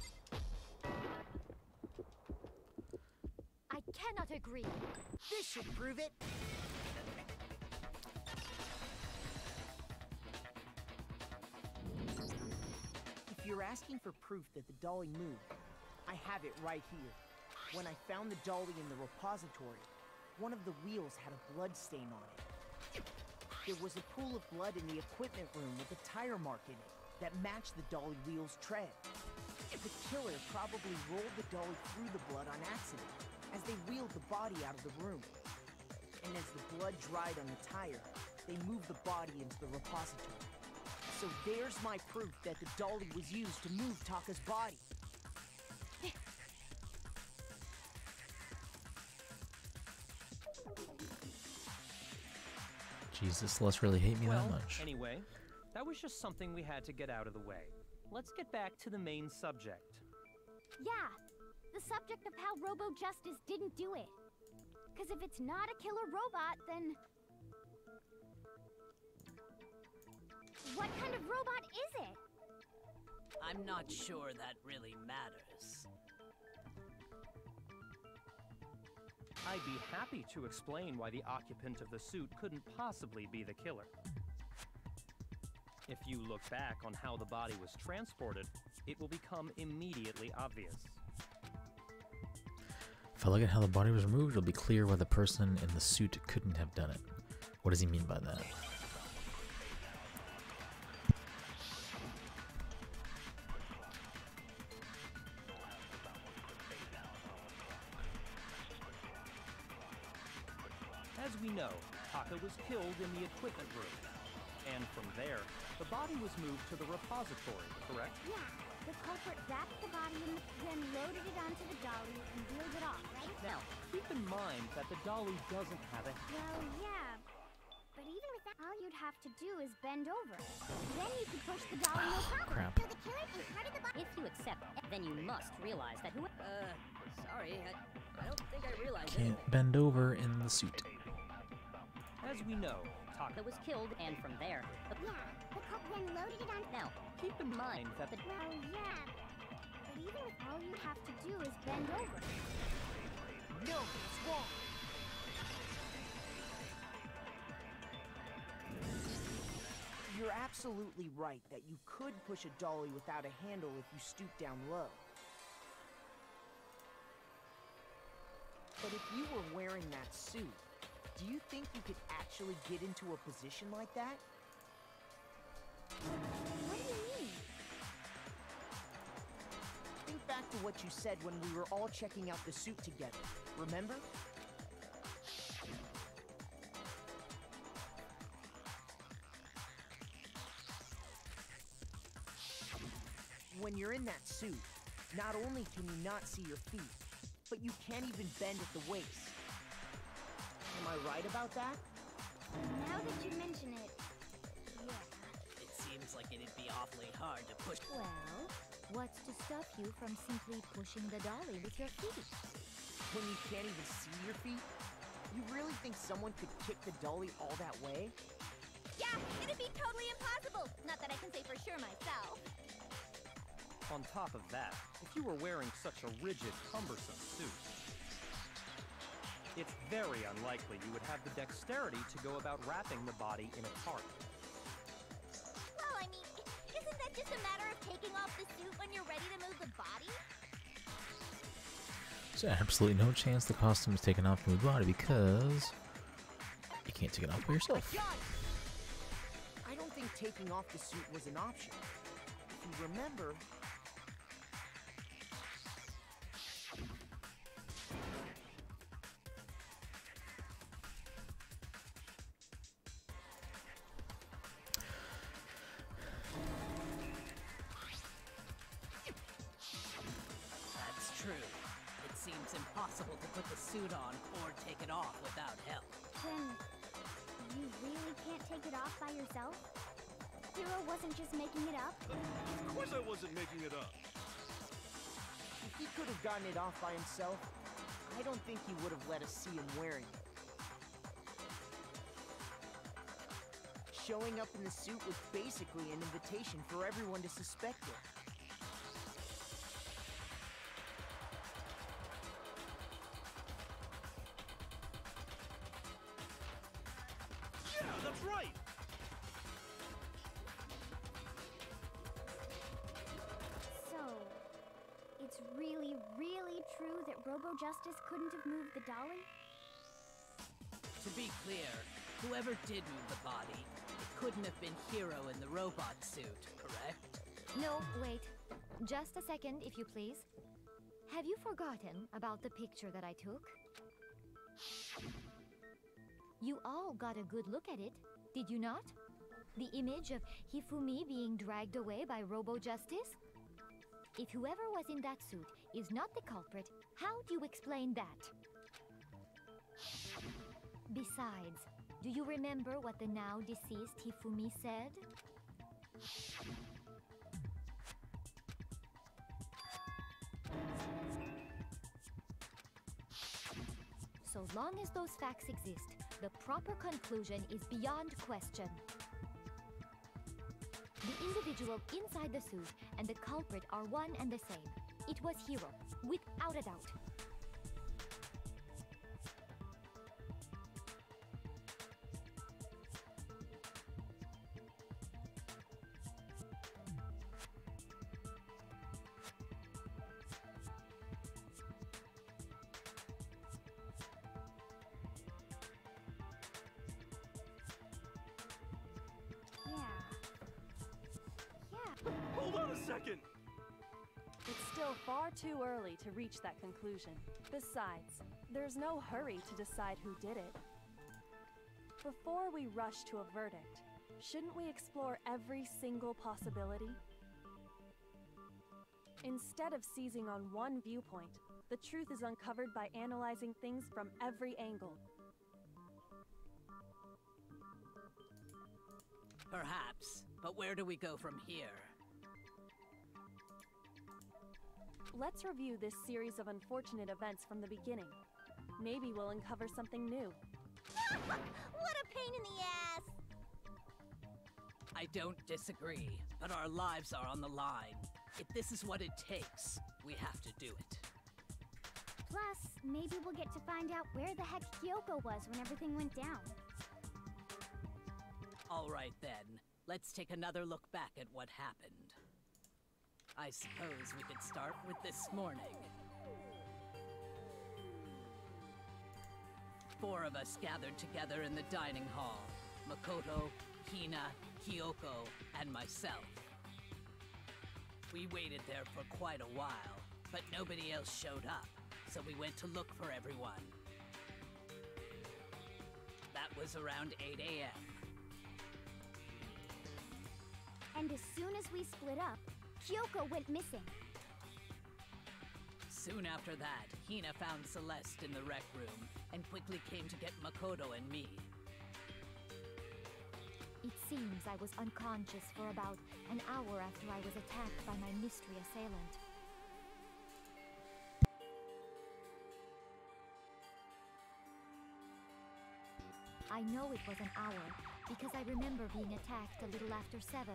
I cannot agree. This should prove it. If you're asking for proof that the dolly moved, I have it right here. When I found the dolly in the repository, one of the wheels had a blood stain on it. There was a pool of blood in the equipment room with a tire mark in it that matched the dolly wheel's tread. The killer probably rolled the dolly through the blood on accident as they wheeled the body out of the room. And as the blood dried on the tire, they moved the body into the repository. So there's my proof that the dolly was used to move Taka's body. Jesus, let's really hate me that much. Anyway, that was just something we had to get out of the way. Let's get back to the main subject. Yeah, the subject of how Robo Justice didn't do it. Because if it's not a killer robot, then... what kind of robot is it? I'm not sure that really matters. I'd be happy to explain why the occupant of the suit couldn't possibly be the killer. If you look back on how the body was transported, it will become immediately obvious. If I look at how the body was removed, it'll be clear why the person in the suit couldn't have done it. What does he mean by that? As we know, Taka was killed in the equipment room. And from there, the body was moved to the repository, correct? Yeah, the culprit wrapped the body in then loaded it onto the dolly and wheeled it off, right? Now, keep in mind that the dolly doesn't have a... Well, yeah, but even with that, all you'd have to do is bend over. Then you could push the dolly no problem. Crap. So the killer is part of the body. If you accept, then you must realize that who... Sorry, I don't think I realized Can't bend over in the suit. As we know, Taka was killed, and from there, the... Yeah, the culprit then loaded it on... Now, keep in mind that the... Well, yeah, but even with all you have to do is bend over. No, it's wrong. You're absolutely right that you could push a dolly without a handle if you stoop down low. But if you were wearing that suit, do you think you could actually get into a position like that? What do you mean? Think back to what you said when we were all checking out the suit together. Remember? When you're in that suit, not only can you not see your feet, but you can't even bend at the waist. Am I right about that? Now that you mention it, yeah. It seems like it'd be awfully hard to push. Well, what's to stop you from simply pushing the dolly with your feet? When you can't even see your feet? You really think someone could kick the dolly all that way? Yeah, it'd be totally impossible. Not that I can say for sure myself. On top of that, if you were wearing such a rigid, cumbersome suit, it's very unlikely you would have the dexterity to go about wrapping the body in a tarp. Well, I mean, isn't that just a matter of taking off the suit when you're ready to move the body? There's absolutely no chance the costume is taken off from the body because you can't take it off by yourself. I don't think taking off the suit was an option. If you remember... That's true. It seems impossible to put the suit on or take it off without help. Then, You really can't take it off by yourself? Hero wasn't just making it up? Of course I wasn't making it up. If he could have gotten it off by himself, I don't think he would have let us see him wearing it. Showing up in the suit was basically an invitation for everyone to suspect it. Yeah, that's right! So, it's really, really true that Robo-Justice couldn't have moved the dolly? To be clear, whoever did move the body, it couldn't have been Hero in the robot suit, correct? No, wait. Just a second, if you please. Have you forgotten about the picture that I took? You all got a good look at it, did you not? The image of Hifumi being dragged away by Robo-Justice? If whoever was in that suit is not the culprit, how do you explain that? Besides, do you remember what the now deceased Hifumi said? So long as those facts exist, the proper conclusion is beyond question. The individual inside the suit and the culprit are one and the same. It was Hero, without a doubt. Hold on a second! It's still far too early to reach that conclusion. Besides, there's no hurry to decide who did it. Before we rush to a verdict, shouldn't we explore every single possibility? Instead of seizing on one viewpoint, the truth is uncovered by analyzing things from every angle. Perhaps, but where do we go from here? Let's review this series of unfortunate events from the beginning. Maybe we'll uncover something new. What a pain in the ass! I don't disagree, but our lives are on the line. If this is what it takes, we have to do it. Plus, maybe we'll get to find out where the heck Kyoko was when everything went down. All right then, let's take another look back at what happened. I suppose we could start with this morning. 4 of us gathered together in the dining hall. Makoto, Hina, Kyoko, and myself. We waited there for quite a while, but nobody else showed up, so we went to look for everyone. That was around 8 a.m. And as soon as we split up, Kyoko went missing. Soon after that, Hina found Celeste in the rec room and quickly came to get Makoto and me. It seems I was unconscious for about an hour after I was attacked by my mystery assailant. I know it was an hour because I remember being attacked a little after 7.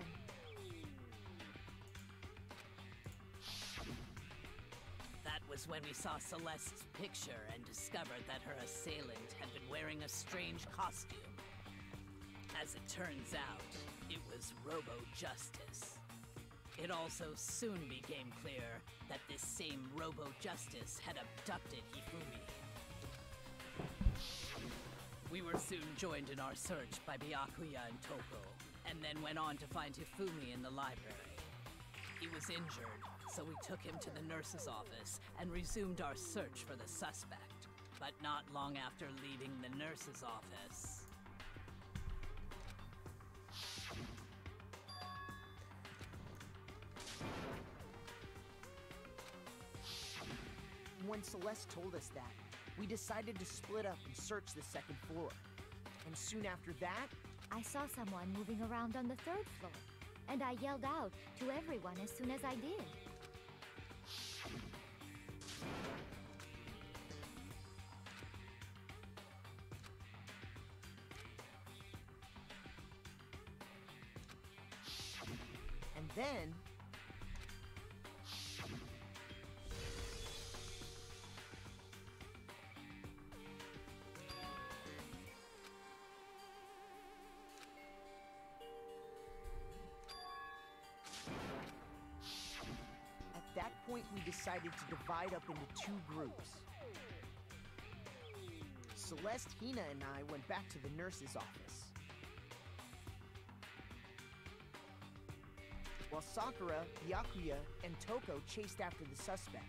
That was when we saw Celeste's picture and discovered that her assailant had been wearing a strange costume. As it turns out, it was Robo-Justice. It also soon became clear that this same Robo-Justice had abducted Hifumi. We were soon joined in our search by Byakuya and Toko, and then went on to find Hifumi in the library. He was injured, so we took him to the nurse's office and resumed our search for the suspect. But not long after leaving the nurse's office... When Celeste told us that, we decided to split up and search the second floor. And soon after that, I saw someone moving around on the 3rd floor, and I yelled out to everyone as soon as I did. and then... At that point, we decided to divide up into 2 groups. Celeste, Hina, and I went back to the nurse's office, while Sakura, Byakuya, and Toko chased after the suspect.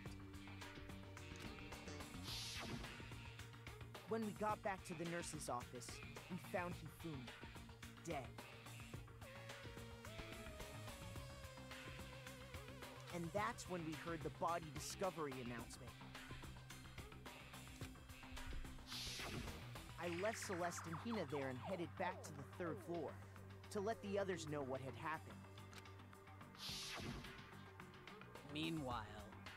When we got back to the nurse's office, we found Hifumi, dead. And that's when we heard the body discovery announcement. I left Celeste and Hina there and headed back to the 3rd floor to let the others know what had happened. Meanwhile,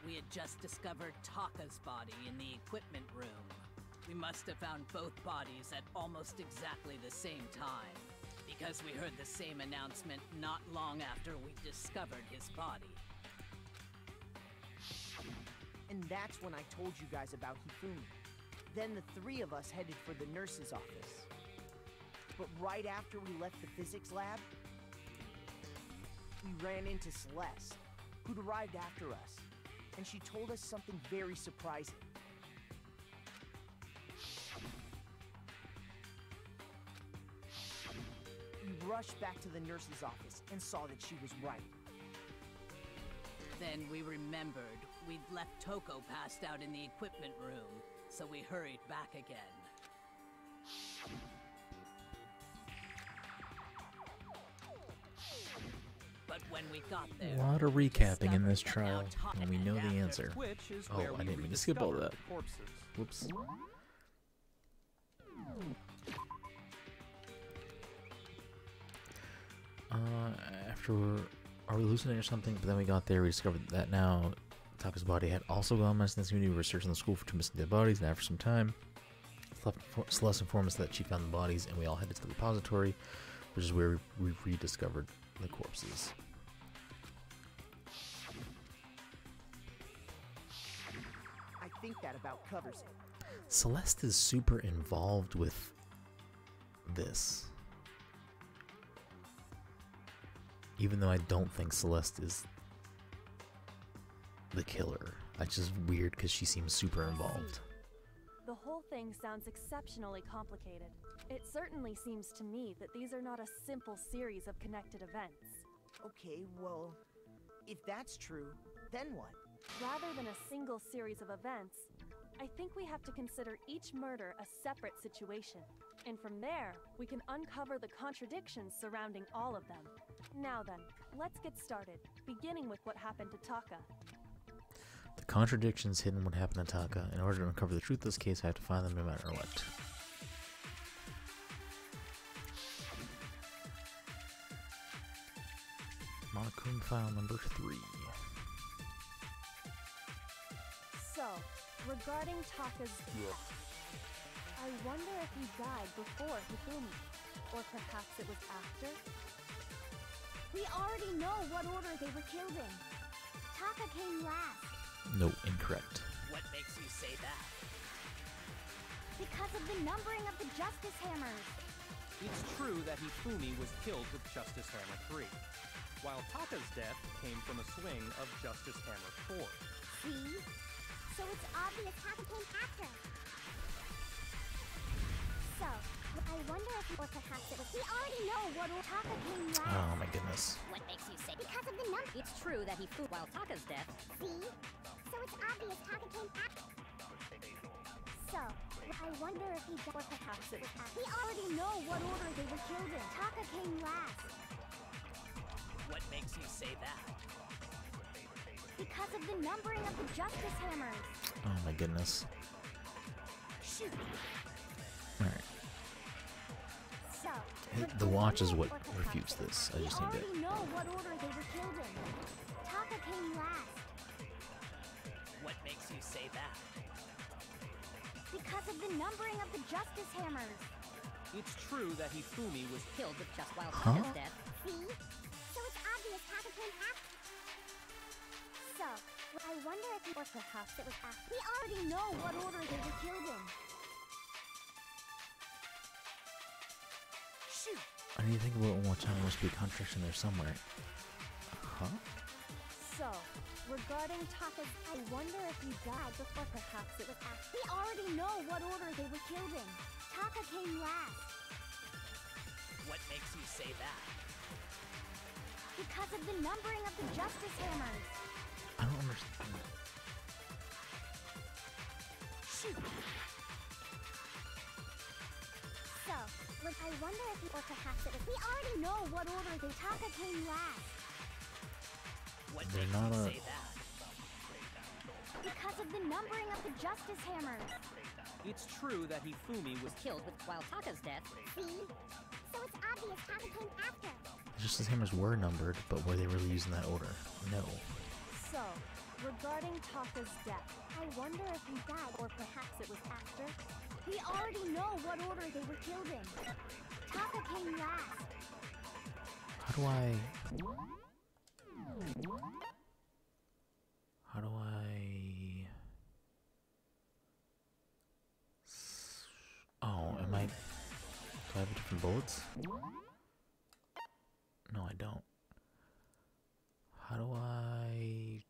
we had just discovered Taka's body in the equipment room. We must have found both bodies at almost exactly the same time, because we heard the same announcement not long after we discovered his body. And that's when I told you guys about Hifumi. Then the 3 of us headed for the nurse's office. But right after we left the physics lab, we ran into Celeste, who'd arrived after us, and she told us something very surprising. We rushed back to the nurse's office and saw that she was right. Then we remembered we'd left Toko passed out in the equipment room, so we hurried back again. But when we got there, a lot of recapping in this trial, and we know the answer. Oh, I didn't mean to skip all that. Whoops. After are we hallucinating or something? But then we got there, we discovered that now Taka's body had also gone missing in this community. We were searching the school for 2 missing dead bodies, and after some time, Celeste informed us that she found the bodies, and we all headed to the repository, which is where we rediscovered the corpses. I think that about covers it. Celeste is super involved with this. Even though I don't think Celeste is the killer. It's just weird because she seems super involved. The whole thing sounds exceptionally complicated. It certainly seems to me that these are not a simple series of connected events. Okay, well, if that's true, then what? Rather than a single series of events, I think we have to consider each murder a separate situation. And from there, we can uncover the contradictions surrounding all of them. Now then, let's get started, beginning with what happened to Taka. The contradictions hidden in what happened to Taka. In order to uncover the truth of this case, I have to find them no matter what. Monokuma file number 3. So, regarding Taka's death, I wonder if he died before Hifumi, or perhaps it was after? We already know what order they were killed in. Taka came last. No, incorrect. What makes you say that? Because of the numbering of the Justice Hammers. It's true that Hifumi was killed with Justice Hammer 3, while Taka's death came from a swing of Justice Hammer 4. See? So it's obvious Taka came after. So, I wonder if, or perhaps it was, we already know what Taka came last. Oh my goodness. What makes you say? Because of the number. It's true that he flew while Taka's death. See? So it's obvious Taka came after. So, I wonder if he, or perhaps it was after. We already know what order they were killed in. Taka came last. What makes you say that? Because of the numbering of the Justice Hammers. Oh my goodness. Shoot. Alright. The watch is what refutes this. I just need already to. know what order they were killed in. Taka came last. What makes you say that? Because of the numbering of the Justice Hammers. It's true that Hifumi was Killed with just while Huh? Taka's death. See? So it's obvious Taka came after. So, I wonder if he, or perhaps it was after. We already know what order they were killed in. Shoot! I need to think about one more time. There must be a contradiction there somewhere. Huh? So, regarding Taka's, I wonder if he died before perhaps it was after. We already know what order they were killed in. Taka came last. What makes you say that? Because of the numbering of the Justice Hammers. I don't understand. Shoot! So, look, I wonder if he, or perhaps it was. We already know what order they. Taka came last. What They're makes not you a- say that? Because of the numbering of the Justice Hammers. It's true that Hifumi was Killed with while Taka's death. See? So it's obvious Taka came after. Justice Hammers were numbered, but were they really used in that order? No. so, regarding Taka's death, I wonder if he died, or perhaps it was after. We already know what order they were killed in. Taka came last. How do I? How do I? Oh, am I? Do I have different bullets? No, I don't. How do I?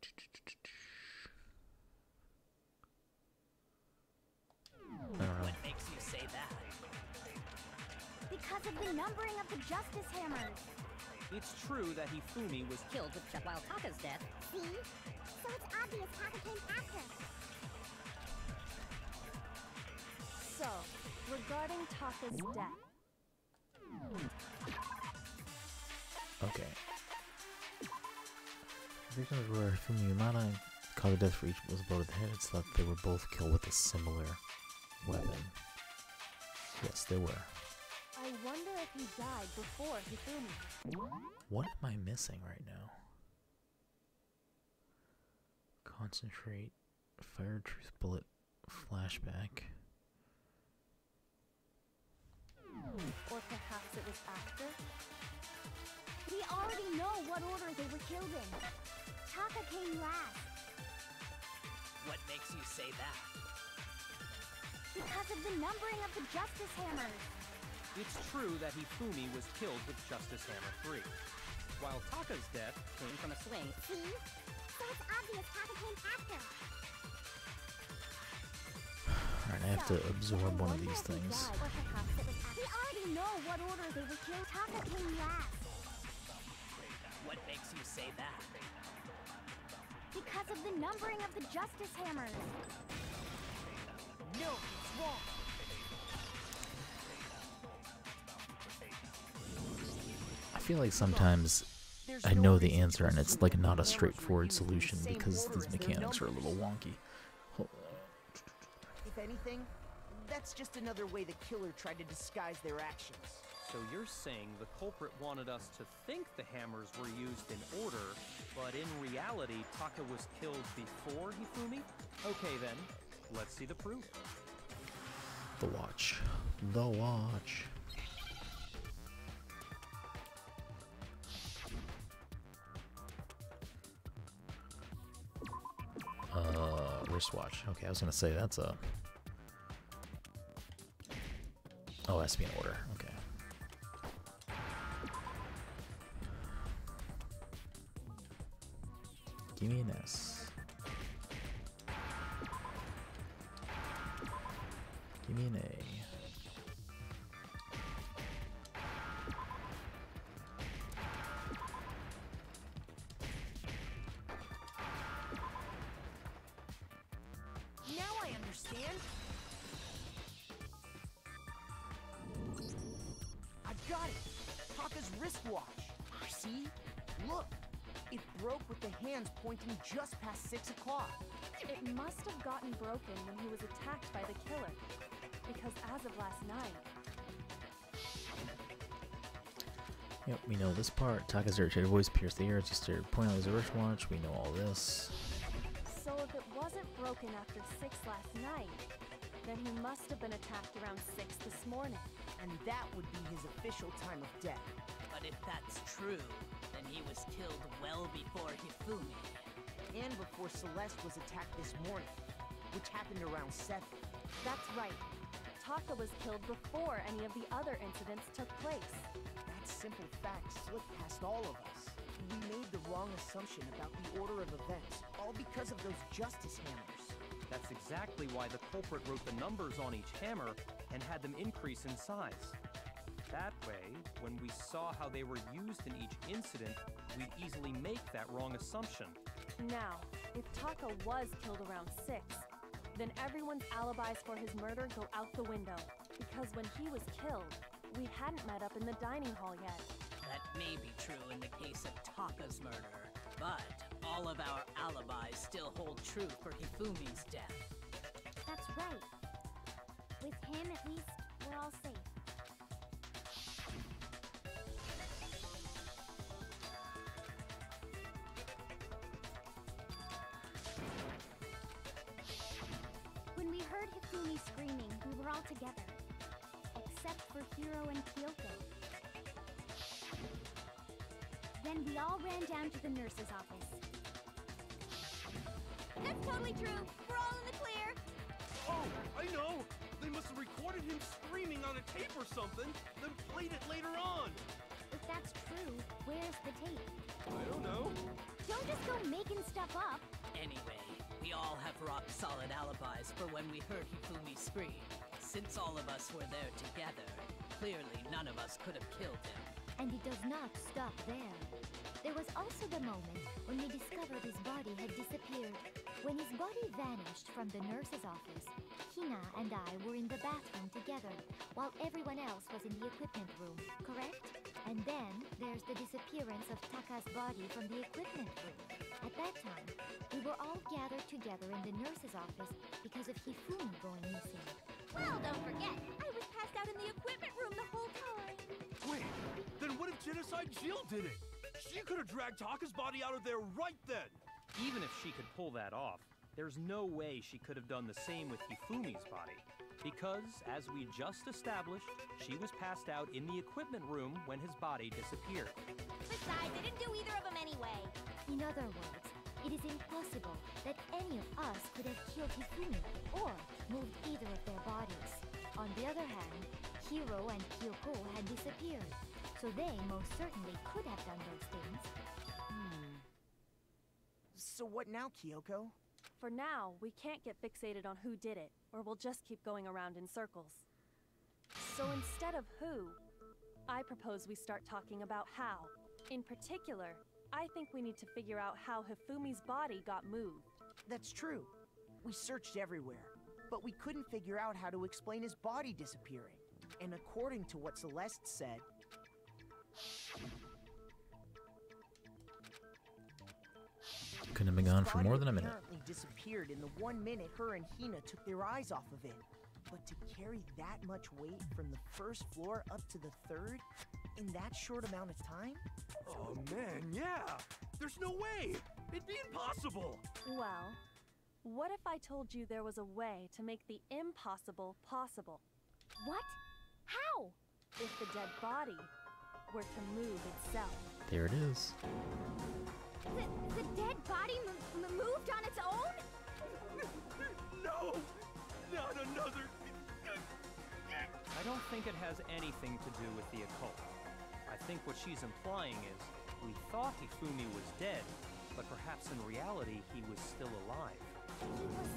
I don't know. What makes you say that? Because of the numbering of the Justice Hammers. It's true that Hifumi was Killed with just while Taka's death. See? So it's obvious Taka came after. so, regarding Taka's death, Okay. Victims were Hifumi Yamada cause of death for each was blow to the head. It's thought they were both killed with a similar weapon. Yes, they were. I wonder if he died before Hifumi. What am I missing right now? Concentrate. Fire truth bullet. Flashback. Or perhaps it was after? We already know what order they were killed in. Taka came last. What makes you say that? Because of the numbering of the Justice Hammers. It's true that Hifumi was killed with Justice Hammer 3, while Taka's death Came from a swing. See? So it's obvious Taka came after. Alright, I have to absorb one of these things. Died, or perhaps it was after. We already know what order they were killed. Taka came last. What makes you say that? Because of the numbering of the Justice Hammers. No, it's wrong. I feel like sometimes There's I no know the reason to answer and it's assume like that not a the hammers were straightforward used in the solution same because order these as their mechanics are a little numbers. wonky. Hold- If anything, that's just another way the killer tried to disguise their actions. So you're saying the culprit wanted us to think the hammers were used in order, but in reality, Taka was killed before Hifumi? Okay then, let's see the proof. The watch. The watch. Wristwatch. Okay, I was gonna say that's a. Oh, it has to be in order. Okay. Give me an S. Give me an A. Now I understand. I've got it. Taka's wristwatch. See? Look. It broke with the hands pointing just past 6 o'clock. It must have gotten broken when he was attacked by the killer. Because as of last night, Yep, we know this part. Taka's irritated voice pierced the air as he stared, pointing at his wristwatch. We know all this. So if it wasn't broken after 6 last night, then he must have been attacked around 6 this morning. And that would be his official time of death. But if that's true, then he was killed well before Hifumi. And before Celeste was attacked this morning, which happened around 7. That's right. Taka was killed before any of the other incidents took place. That simple fact slipped past all of us. We made the wrong assumption about the order of events, all because of those justice hammers. That's exactly why the culprit wrote the numbers on each hammer and had them increase in size. That way, when we saw how they were used in each incident, we'd easily make that wrong assumption. Now, if Taka was killed around 6, then everyone's alibis for his murder go out the window. Because when he was killed, we hadn't met up in the dining hall yet. That may be true in the case of Taka's murder, but all of our alibis still hold true for Hifumi's death. That's right. With him, at least, we're all safe. When we heard Hifumi screaming, we were all together. Except for Hiro and Kyoko. Then we all ran down to the nurse's office. That's totally true. We're all in the clear. Oh, I know! They must have recorded him screaming on a tape or something, then played it later on! If that's true, where's the tape? I don't know. Don't just go making stuff up. Anyway, we all have rock-solid alibis for when we heard Hifumi scream. Since all of us were there together, clearly none of us could have killed him. And it does not stop there. There was also the moment when we discovered his body had disappeared. When his body vanished from the nurse's office, Hina and I were in the bathroom together, while everyone else was in the equipment room, correct? And then there's the disappearance of Taka's body from the equipment room. At that time, we were all gathered together in the nurse's office because of Hifumi going missing. Well, don't forget, I was passed out in the equipment room the whole time. Wait, then what if Genocide Jill did it? She could have dragged Taka's body out of there right then! Even if she could pull that off, there's no way she could have done the same with Hifumi's body. Because, as we just established, she was passed out in the equipment room when his body disappeared. Besides, I didn't do either of them anyway. In other words, it is impossible that any of us could have killed Hifumi or moved either of their bodies. On the other hand, Hiro and Kyoko had disappeared, so they most certainly could have done those things. So what now, Kyoko? For now, we can't get fixated on who did it, or we'll just keep going around in circles. So instead of who, I propose we start talking about how. In particular, I think we need to figure out how Hifumi's body got moved. That's true. We searched everywhere, but we couldn't figure out how to explain his body disappearing. And according to what Celeste said, Couldn't have been gone for more than a minute. Apparently disappeared in the 1 minute her and Hina took their eyes off of it. But to carry that much weight from the first floor up to the 3rd in that short amount of time? Oh man, yeah! There's no way! It'd be impossible! Well, what if I told you there was a way to make the impossible possible? What? How? If the dead body were to move itself. There it is. The dead body moved on its own? No! Not another... I don't think it has anything to do with the occult. I think what she's implying is, we thought Hifumi was dead, but perhaps in reality he was still alive. He was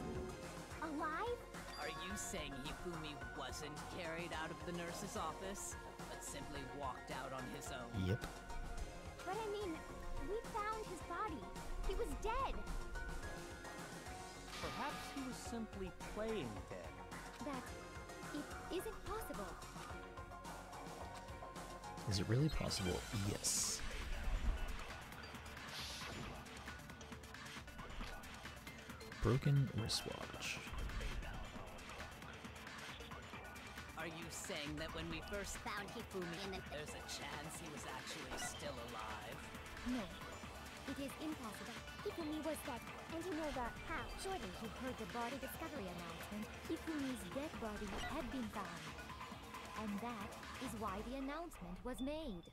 alive? Are you saying Hifumi wasn't carried out of the nurse's office, but simply walked out on his own? Yep. But I mean, we found his body. He was dead. Perhaps he was simply playing dead. That it isn't possible. Is it really possible? Yes. Broken wristwatch. Are you saying that when we first found Hifumi in the... There's a chance he was actually still alive? No. It is impossible. Hifumi was dead. And you know that how? Surely you heard the body discovery announcement. Hifumi's dead body had been found. And that is why the announcement was made.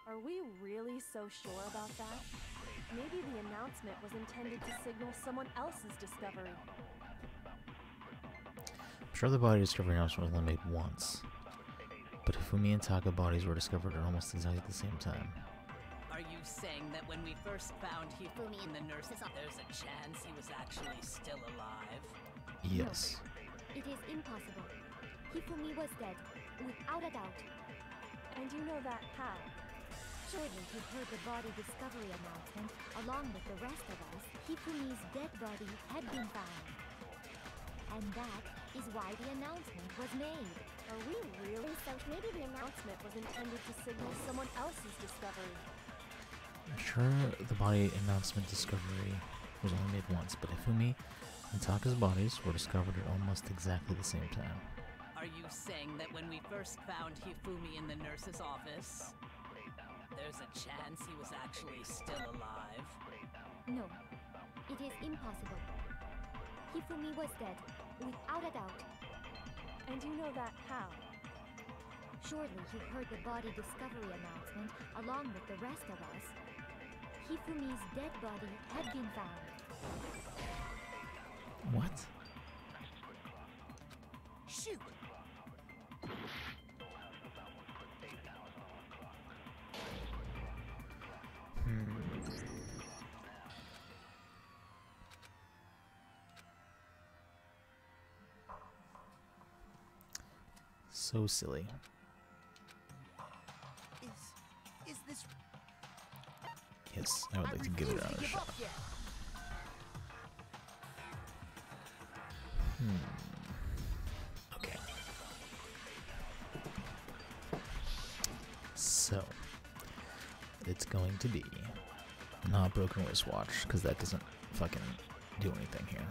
Are we really so sure about that? Maybe the announcement was intended to signal someone else's discovery. I'm sure the body discovery announcement was only made once. But Hifumi and Taka bodies were discovered at almost exactly the same time. Are you saying that when we first found Hifumi in the nurse's office, there's a chance he was actually still alive? Yes. No, it is impossible. Hifumi was dead, without a doubt. And you know that how? Surely you heard the body discovery announcement, along with the rest of us. Hifumi's dead body had been found. And that is why the announcement was made. Are we really so? Maybe the announcement was intended to signal someone else's discovery. I'm sure the body announcement discovery was only made once, but Hifumi and Taka's bodies were discovered at almost exactly the same time. Are you saying that when we first found Hifumi in the nurse's office, there's a chance he was actually still alive? No, it is impossible. Hifumi was dead, without a doubt. And you know that how? Surely you heard the body discovery announcement, along with the rest of us. Hifumi's dead body had been found. What? Shoot! So silly. Is this... Yes, I would like to give it another shot. Okay. So, it's going to be not Broken Wristwatch, because that doesn't fucking do anything here.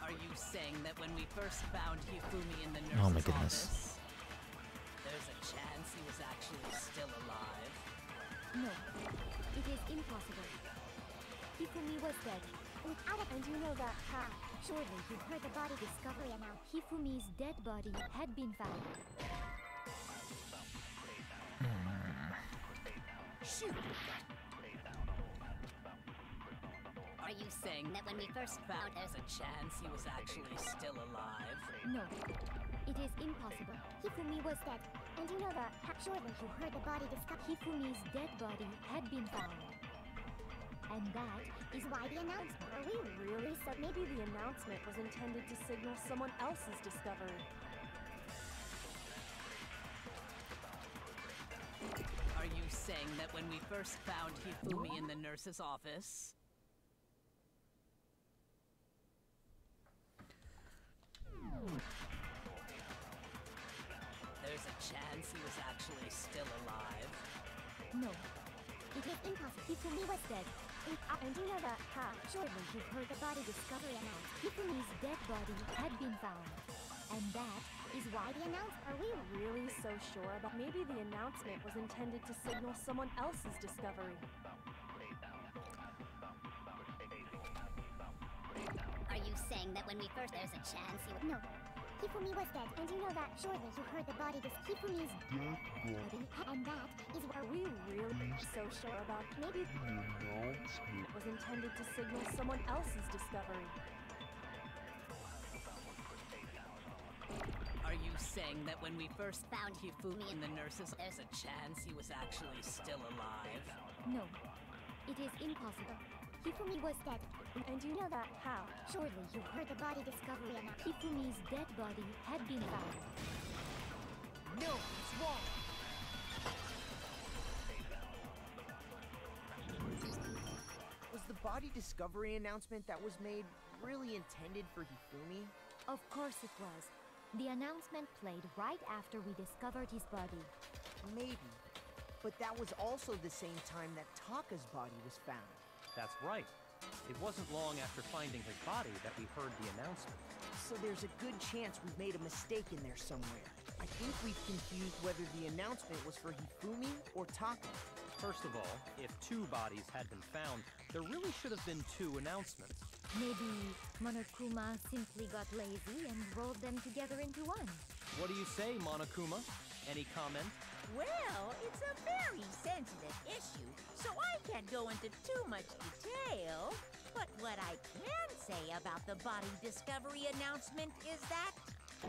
Are you saying that when we first found Hifumi in the nurse's Oh my goodness. office, there's a chance he was actually still alive? No, it is impossible. Hifumi was dead, without a... And you know that how? Surely you heard the body discovery announcement. Hifumi's dead body had been found. Shoot! Are you saying that when we first found there's a chance he was actually still alive? No, it is impossible. Hifumi was dead, and you know that surely you heard the body discovery. Hifumi's dead body had been found. And that is why the announcement... Are we really so? Maybe the announcement was intended to signal someone else's discovery. Are you saying that when we first found Hifumi in the nurse's office, there's a chance he was actually still alive? No, it is impossible. Hifumi was dead. And you know that how? Surely you heard the body discovery announcement. Hifumi's dead body had been found. And that is why the announcement... Are we really so sure about... Maybe the announcement was intended to signal someone else's discovery. Are you saying that when we first... There's a chance he would... No. Hifumi was dead, and you know that surely you heard the body Hifumi's dead body, and that is... Are we really so sure about... Maybe the announcement was intended to signal someone else's discovery. Are you saying that when we first found Hifumi in the nurse's, there's a chance he was actually still alive? No, it is impossible. Hifumi was dead, and you know that how? Surely you heard the body discovery announcement. Hifumi's dead body had been found. No, it's wrong! Was the body discovery announcement that was made really intended for Hifumi? Of course it was. The announcement played right after we discovered his body. Maybe. But that was also the same time that Taka's body was found. That's right. It wasn't long after finding his body that we heard the announcement. So there's a good chance we've made a mistake in there somewhere. I I think we've confused whether the announcement was for Hifumi or Taka. First of all, if 2 bodies had been found, there really should have been 2 announcements. Maybe Monokuma simply got lazy and rolled them together into one. What do you say, Monokuma? Any comment? Well, it's a very sensitive issue, so I can't go into too much detail. But what I can say about the body discovery announcement is that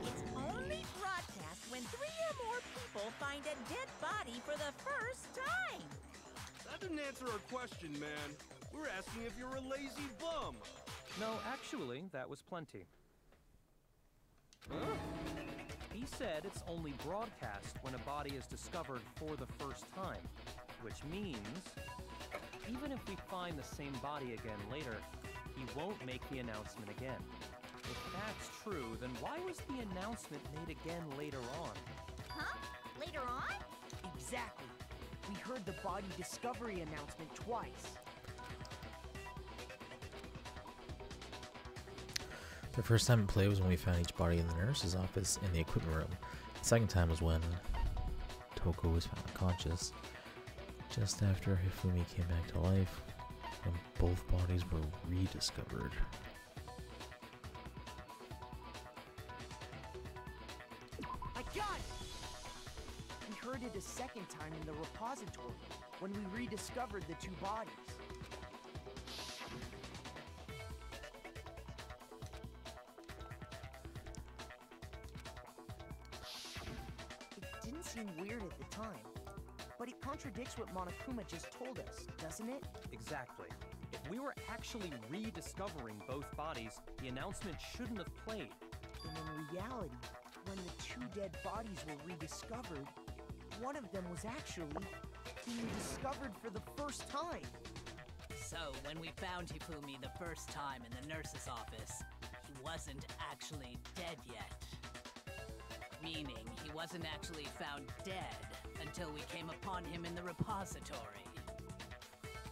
it's only broadcast when 3 or more people find a dead body for the first time. That didn't answer our question, man. We're asking if you're a lazy bum. No, actually, that was plenty. Huh? He said it's only broadcast when a body is discovered for the first time, which means even if we find the same body again later, he won't make the announcement again. If that's true, then why was the announcement made again later on? Huh? Later on? Exactly. We heard the body discovery announcement twice. The first time it played was when we found each body in the nurse's office in the equipment room. The second time was when Toko was found unconscious, just after Hifumi came back to life, when both bodies were rediscovered. I got it! We heard it a second time in the repository, when we rediscovered the 2 bodies. It didn't seem weird at the time, but it contradicts what Monokuma just told us, doesn't it? Exactly. If we were actually rediscovering both bodies, the announcement shouldn't have played. And in reality, when the 2 dead bodies were rediscovered, one of them was actually being discovered for the first time. So, when we found Hifumi the first time in the nurse's office, he wasn't actually dead yet. Meaning, he wasn't actually found dead until we came upon him in the repository.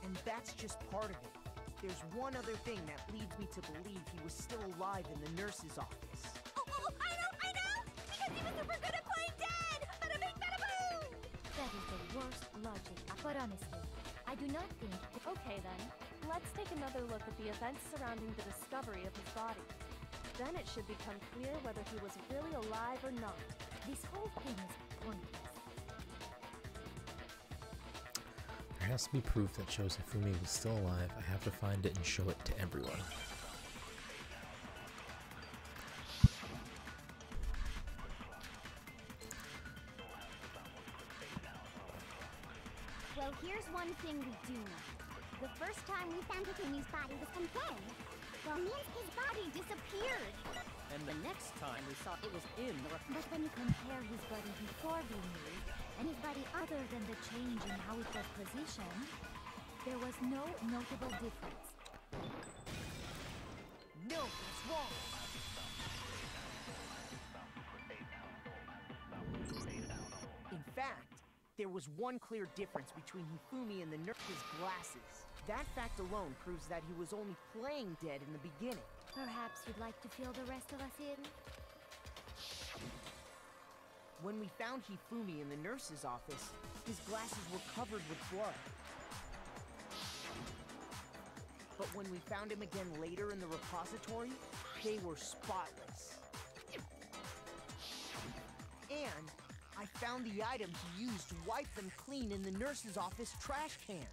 And that's just part of it. There's one other thing that leads me to believe he was still alive in the nurse's office. Oh, I know! Because he was super good at playing dead! Bada bing, bada boom! That is the worst logic, but honestly, I do not think... Okay then, let's take another look at the events surrounding the discovery of his body. Then it should become clear whether he was really alive or not. This whole thing is pointless. There has to be proof that shows Hifumi was still alive. I have to find it and show it to everyone. Well, here's one thing we do know. The first time we found Hifumi's body was confirmed. Well, means his body disappeared. And the next time we saw it was in the... But when you compare his body before being moved, and his body other than the change in how it was positioned, there was no notable difference. No, that's wrong! In fact, there was one clear difference between Hifumi and the nurse's glasses. That fact alone proves that he was only playing dead in the beginning. Perhaps you'd like to fill the rest of us in? When we found Hifumi in the nurse's office, his glasses were covered with blood. But when we found him again later in the repository, they were spotless. And I found the item he used to wipe them clean in the nurse's office trash can.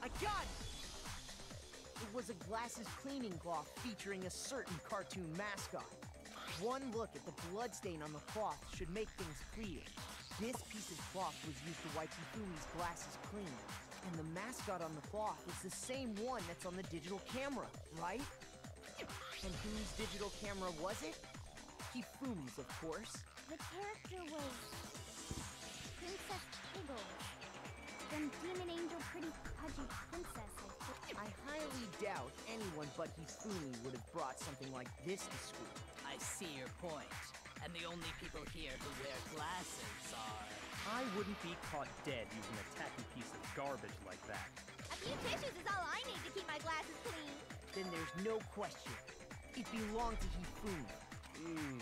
I got it! It was a glasses cleaning cloth featuring a certain cartoon mascot. One look at the bloodstain on the cloth should make things clear. This piece of cloth was used to wipe Hifumi's glasses clean. And the mascot on the cloth is the same one that's on the digital camera, right? And whose digital camera was it? Hifumi's, of course. The character was Princess Piggles. Them demon angel pretty pudgy princess, I think. I highly doubt anyone but Hifumi would have brought something like this to school. I see your point. And the only people here who wear glasses are... I wouldn't be caught dead using a tacky piece of garbage like that. A few tissues is all I need to keep my glasses clean. Then there's no question. It belonged to Hifumi.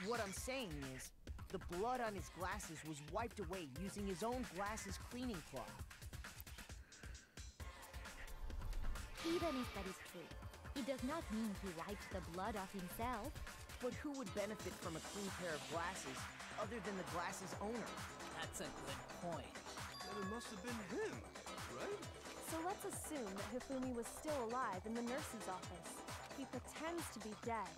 What I'm saying is, the blood on his glasses was wiped away using his own glasses cleaning cloth. Even if that is true, it does not mean he wiped the blood off himself. But who would benefit from a clean pair of glasses other than the glasses owner? That's a good point. Then it must have been him, right? So let's assume that Hifumi was still alive in the nurse's office. He pretends to be dead.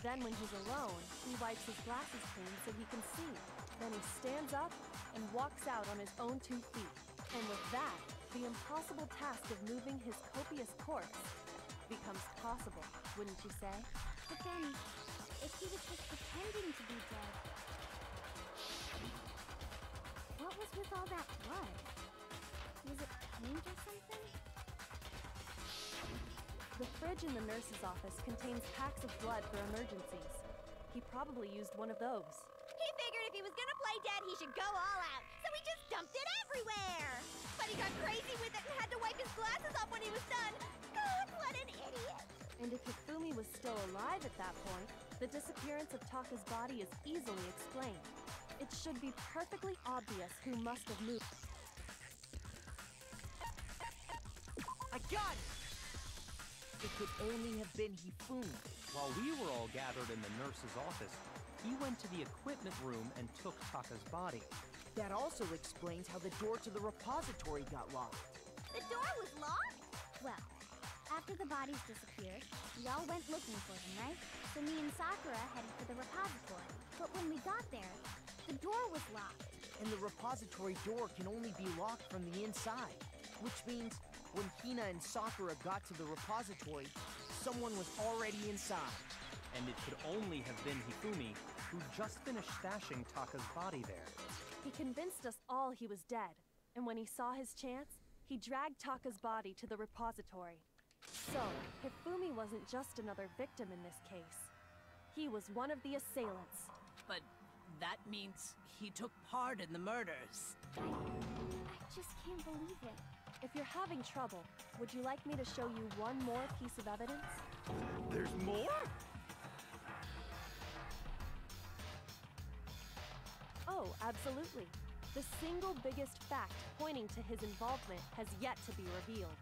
Then when he's alone, he wipes his glasses clean so he can see. Then he stands up and walks out on his own 2 feet. And with that, the impossible task of moving his copious corpse becomes possible, wouldn't you say? But then, if he was just pretending to be dead, what was with all that blood? Was it paint or something? The fridge in the nurse's office contains packs of blood for emergencies. He probably used one of those. He figured if he was gonna play dead, he should go all out, so he just dumped it everywhere! But he got crazy with it and had to wipe his glasses off when he was done! God, what an idiot! And if Hifumi was still alive at that point, the disappearance of Taka's body is easily explained. It should be perfectly obvious who must have moved. I got it! It could only have been Hifumi. While we were all gathered in the nurse's office, he went to the equipment room and took Taka's body. That also explains how the door to the repository got locked. The door was locked? Well, after the bodies disappeared, we all went looking for them, right? So me and Sakura headed for the repository. But when we got there, the door was locked. And the repository door can only be locked from the inside. Which means, when Hina and Sakura got to the repository, someone was already inside. And it could only have been Hifumi, who just finished stashing Taka's body there. He convinced us all he was dead, and when he saw his chance, he dragged Taka's body to the repository. So, Hifumi wasn't just another victim in this case. He was one of the assailants. But that means he took part in the murders. I just can't believe it. If you're having trouble, would you like me to show you one more piece of evidence? There's more? Oh, absolutely. The single biggest fact pointing to his involvement has yet to be revealed.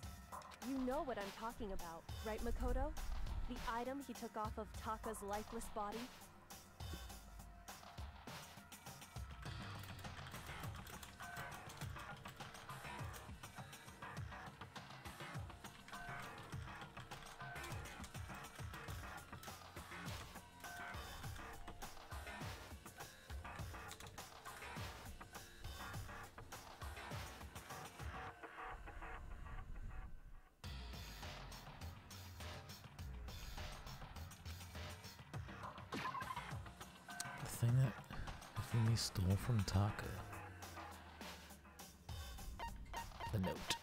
You know what I'm talking about, right, Makoto? The item he took off of Taka's lifeless body? The thing that Hifumi stole from Taka. The note.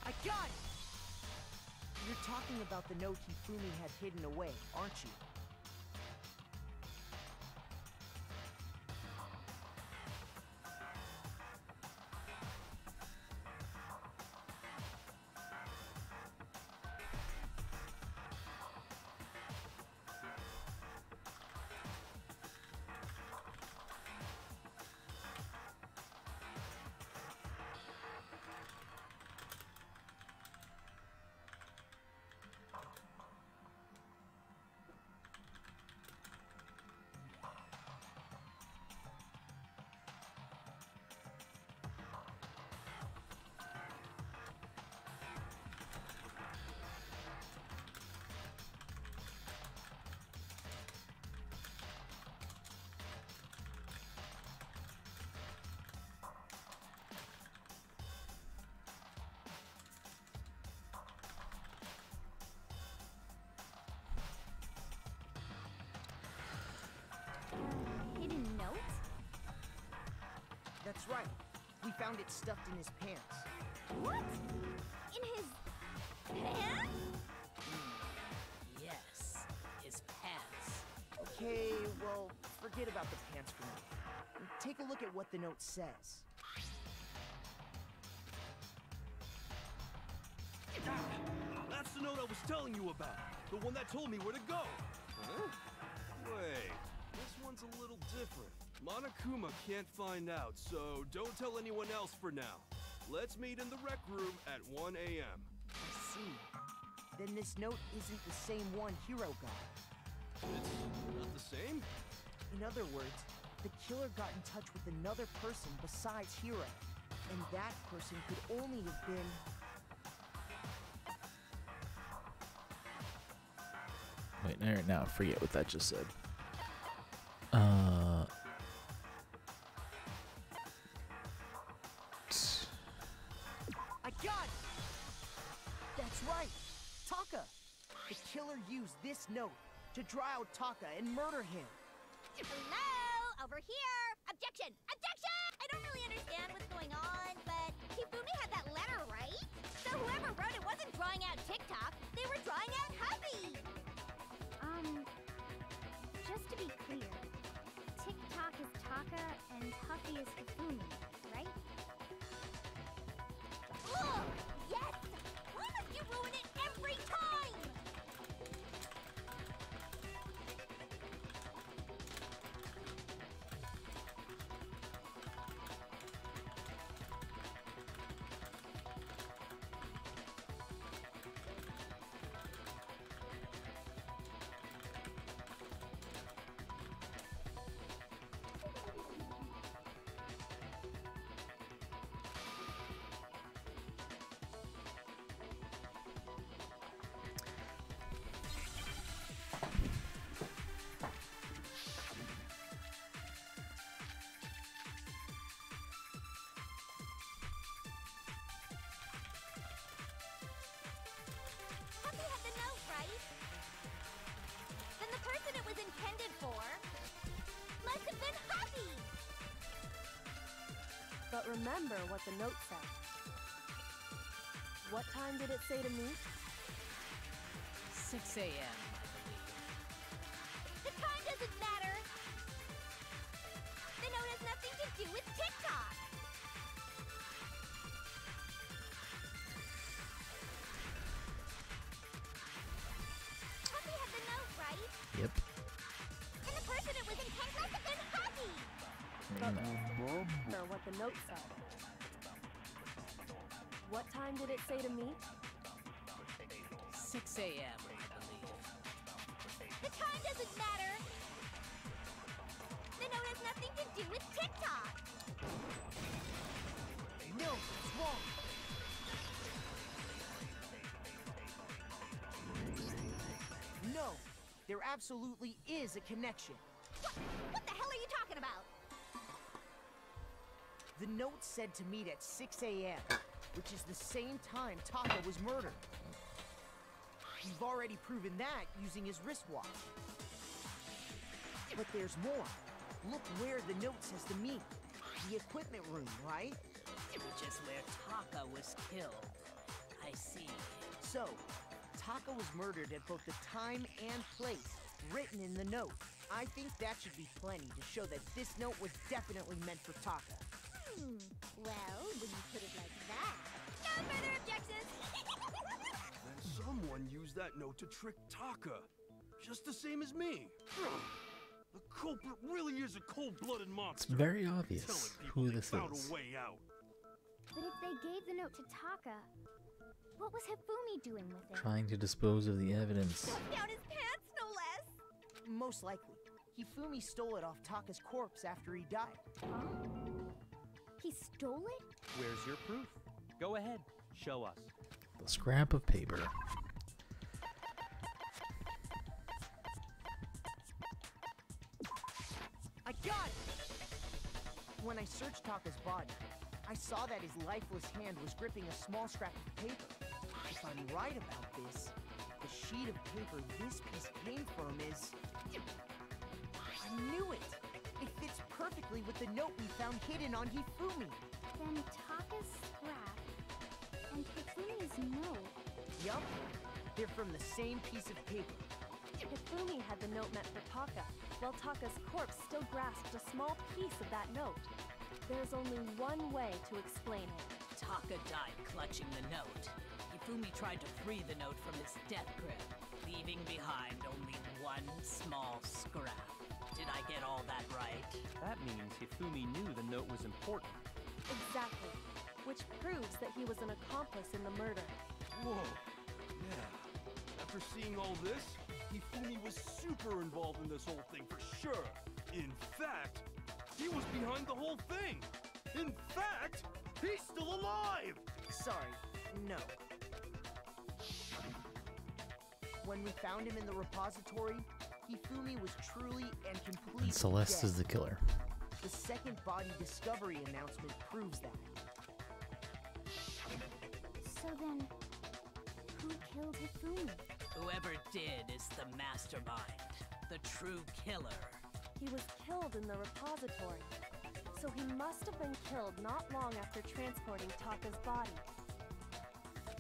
I got it! You're talking about the note Hifumi had hidden away, aren't you? Hidden note? That's right. We found it stuffed in his pants. What? In his pants? forget about the pants for now. Take a look at what the note says. That's the note I was telling you about. The one that told me where to go. Huh? Wait, this one's a little different. Monokuma can't find out, so don't tell anyone else for now. Let's meet in the rec room at 1 a.m. I see. Then this note isn't the same one Hiro got. It's not the same? In other words, the killer got in touch with another person besides Hiro. And that person could only have been... Wait, now I forget what that just said. I got it! That's right! Taka! The killer used this note to draw out Taka and murder him. Hello? Over here! Objection! Objection! I don't really understand what's going on, but Hifumi had that letter, right? So whoever wrote it wasn't drawing out TikTok, they were drawing out Hubby! Just to be clear, TikTok is Taka and Huffy is Hifumi, right? Ugh! Yes! Why must you ruin it every time? Huffy had the note, right? Then the person it was intended for must have been Huffy! But remember what the note said. What time did it say to me? 6 a.m. The time doesn't matter! The note has nothing to do with TikTok! Huffy had the note, right? Yep. And the person it was intended must have been Huffy! But remember what the note said. What time did it say to me? 6 a.m., I believe. The time doesn't matter! The note has nothing to do with TikTok! No, it's wrong! No, there absolutely is a connection. What the hell are you talking about? The note said to meet at 6 a.m., which is the same time Taka was murdered. We've already proven that using his wristwatch. But there's more. Look where the note says to meet. The equipment room, right? Which is where Taka was killed. I see. So, Taka was murdered at both the time and place written in the note. I think that should be plenty to show that this note was definitely meant for Taka. Well, when you put it like that... No further objections! Then someone used that note to trick Taka. Just the same as me. The culprit really is a cold-blooded monster. It's very obvious who this found is. a way out. But if they gave the note to Taka, what was Hifumi doing with it? Trying to dispose of the evidence. Down his pants, no less! Most likely. Hifumi stole it off Taka's corpse after he died. Huh? He stole it? Where's your proof? Go ahead, show us. The scrap of paper. I got it! When I searched Taka's body, I saw that his lifeless hand was gripping a small scrap of paper. If I'm right about this, the sheet of paper this piece came from is... I knew it! It fits perfectly with the note we found hidden on Hifumi. Then Taka's scrap and Hifumi's note. Yup, they're from the same piece of paper. Hifumi had the note meant for Taka, while Taka's corpse still grasped a small piece of that note. There's only one way to explain it. Taka died clutching the note. Hifumi tried to free the note from its death grip, leaving behind only one small scrap. Did I get all that right? That means Hifumi knew the note was important. Exactly. Which proves that he was an accomplice in the murder. Whoa. Yeah. After seeing all this, Hifumi was super involved in this whole thing for sure. In fact, he was behind the whole thing. In fact, he's still alive! Sorry, no. When we found him in the repository, Hifumi was truly and completely And Celeste dead. is the killer. The second body discovery announcement proves that. So then, who killed Hifumi? Whoever did is the mastermind, the true killer. He was killed in the repository. So he must have been killed not long after transporting Taka's body.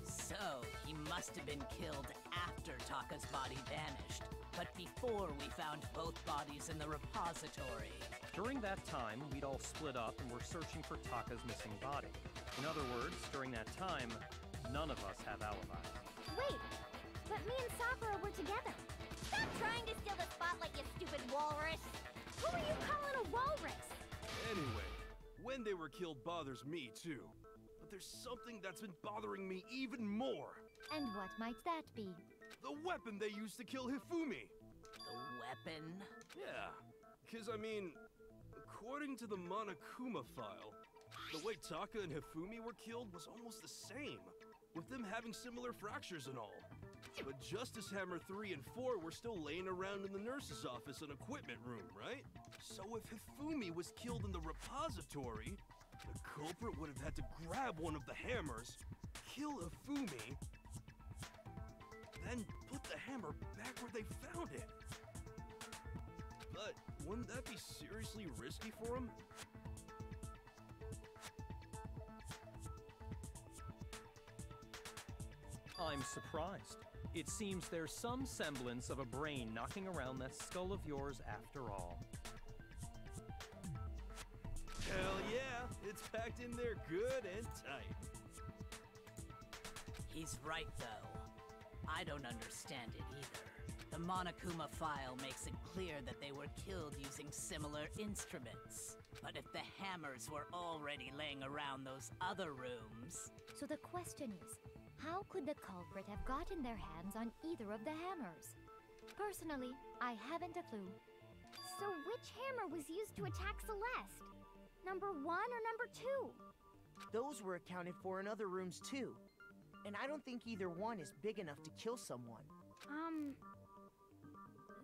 So, he must have been killed after Taka's body vanished, but before we found both bodies in the repository. During that time, we'd all split up and were searching for Taka's missing body. In other words, during that time, none of us have alibis. Wait, but me and Sakura were together. Stop trying to steal the spotlight, you stupid walrus! Who are you calling a walrus? Anyway, when they were killed bothers me too. But there's something that's been bothering me even more. And what might that be? The weapon they used to kill Hifumi. The weapon? Yeah, because I mean, according to the Monokuma file, the way Taka and Hifumi were killed was almost the same, with them having similar fractures and all. But Justice Hammer 3 and 4 were still laying around in the nurse's office and equipment room, right? So if Hifumi was killed in the repository, the culprit would have had to grab one of the hammers, kill Hifumi, then put the hammer back where they found it. But wouldn't that be seriously risky for him? I'm surprised. It seems there's some semblance of a brain knocking around that skull of yours after all. Hell yeah, it's packed in there good and tight. He's right, though. I don't understand it either. The Monokuma file makes it clear that they were killed using similar instruments. But if the hammers were already laying around those other rooms... So the question is, how could the culprit have gotten their hands on either of the hammers? Personally, I haven't a clue. So which hammer was used to attack Celeste? Number 1 or number 2? Those were accounted for in other rooms too. And I don't think either one is big enough to kill someone.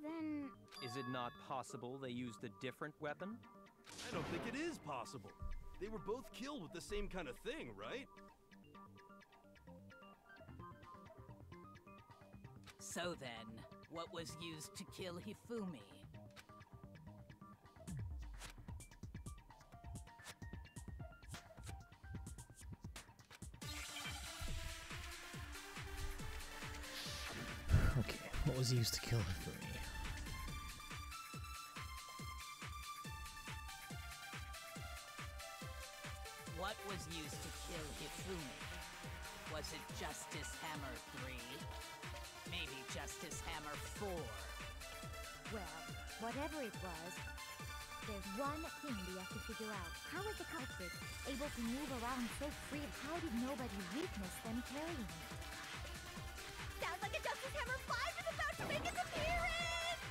Then... Is it not possible they used a different weapon? I don't think it is possible. They were both killed with the same kind of thing, right? So then, what was used to kill Hifumi? Okay, what was used to kill Hifumi? What was used to kill Hifumi? Was it Justice Hammer 3? Maybe Justice Hammer 4? Well, whatever it was, there's one thing we have to figure out. How was the culprit able to move around so free? How did nobody witness them carrying it? Sounds like a Justice Hammer 5 is about to make its appearance!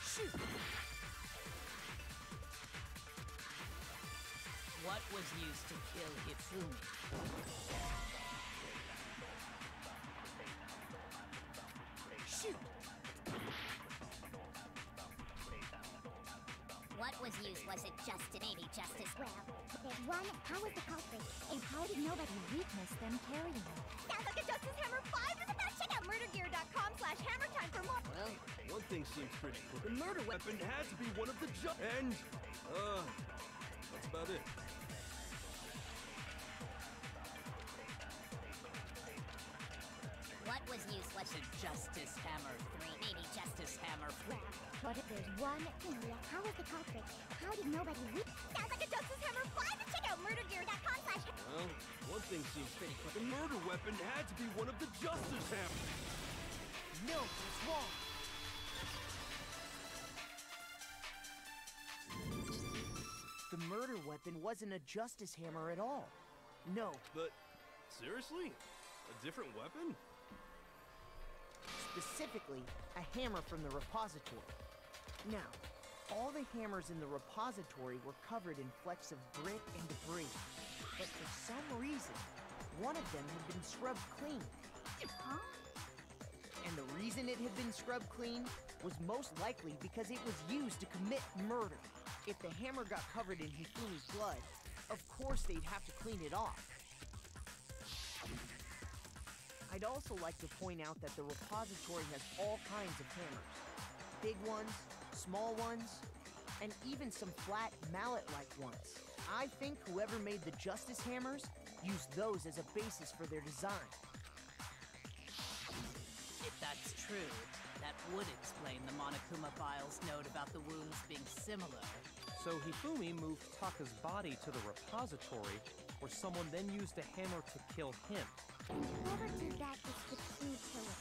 Shoot! What was used to kill Hifumi? Shoot! What was used? Was it just maybe Justice? Well, there's one. How was the culprit? And how did nobody witness them carrying it? Sounds like a Justice Hammer 5 is about. Check out murdergear.com/hammertime for more. Well, one thing seems pretty clear. The murder weapon had to be one of the and, that's about it. What was useless. Was it Justice Hammer 3? Maybe Justice Hammer 4. What if there's one? Julia, how was the culprit? How did nobody read? Sounds like a Justice Hammer 5! Check out murdergear.com/. Well, one thing seems pretty clear. The murder weapon had to be one of the Justice Hammers. No, it's wrong. The murder weapon wasn't a justice hammer at all. No. But, seriously? A different weapon? Specifically, a hammer from the repository. Now, all the hammers in the repository were covered in flecks of grit and debris. But for some reason, one of them had been scrubbed clean. Huh? And the reason it had been scrubbed clean was most likely because it was used to commit murder. If the hammer got covered in Hifumi's blood, of course they'd have to clean it off. I'd also like to point out that the repository has all kinds of hammers. Big ones, small ones, and even some flat mallet-like ones. I think whoever made the Justice Hammers used those as a basis for their design. If that's true, that would explain the Monokuma file's note about the wounds being similar. So Hifumi moved Taka's body to the repository, where someone then used a hammer to kill him. Whoever did that is the true killer.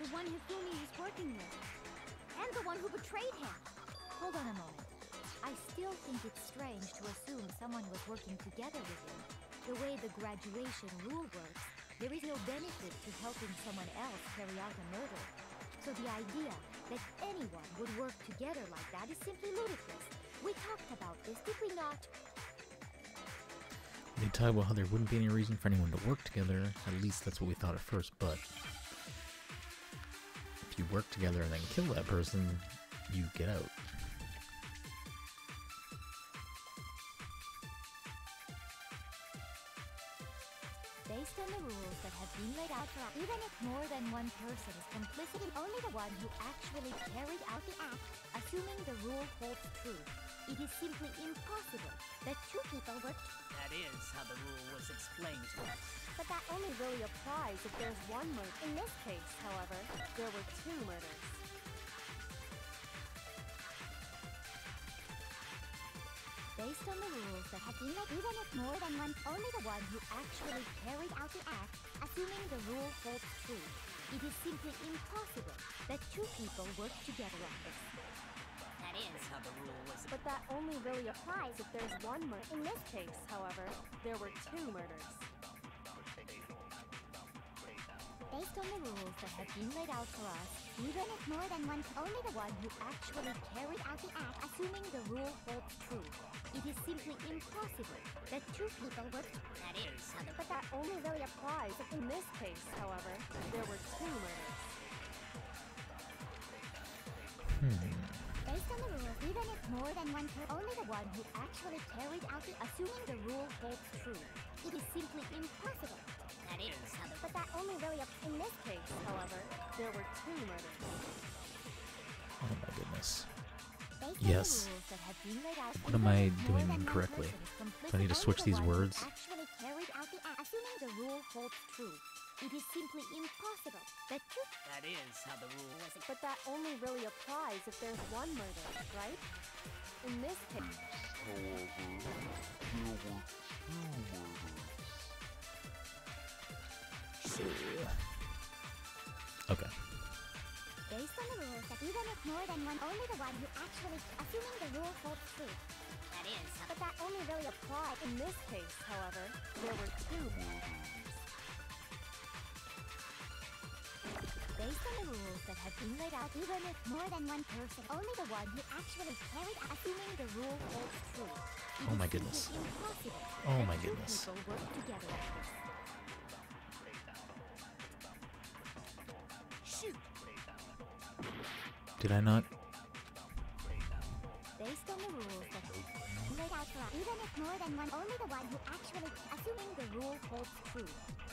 The one Hifumi was working with. And the one who betrayed him. Hold on a moment. I still think it's strange to assume someone was working together with him. The way the graduation rule works, there is no benefit to helping someone else carry out a murder. So the idea that anyone would work together like that is simply ludicrous. We talked about this, did we not? They talk about how there wouldn't be any reason for anyone to work together. At least that's what we thought at first, but if you work together and then kill that person, you get out. Based on the rules that have been laid out for us, even if more than one person is complicit in only the one who actually carried out the act, assuming the rule holds true, it is simply impossible that two people worked. That is how the rule was explained to us. But that only really applies if there's one murder. In this case, however, there were two murders. Based on the rules that have been laid, even if more than one, only the one who actually carried out the act, assuming the rule holds true, it is simply impossible that two people work together on this. That is how the rule was. But that only really applies if there's one murder. In this case, however, there were two murders. Based on the rules that have been laid out for us, even if more than one, only the one who actually carried out the act, assuming the rule holds true, it is simply impossible that two people worked. That is how the... But that only really applies if in this case, however, there were two murders. Based on the rules, even if more than one only the one who actually carried out the, assuming the rule holds true, it is simply impossible. That is how the... But that only really in this case, however, there were two murders. Oh my goodness. Based Yes. on the rules that have been laid out, What am even I if more doing than one incorrectly? person is complicit, Do I need to only switch the these one who words? actually carried out the act, assuming the rule holds true, it is simply impossible that two. That is how the rule was. But that only really applies if there's one murder, right? In this case... Okay. Based on the rules that even if more than one, only the one who actually, assuming the rule holds true. That is how... But that only really applies. In this case, however, there were two murders. Based on the rules that have been laid out, even if more than one person, only the one who actually carried out, assuming the rule holds true. It Oh is my simply goodness. impossible Oh that my two goodness. people work together like this. Shoot! Did I not? Based on the rules that have been laid out for us, even if more than one, only the one who actually, assuming the rule holds true.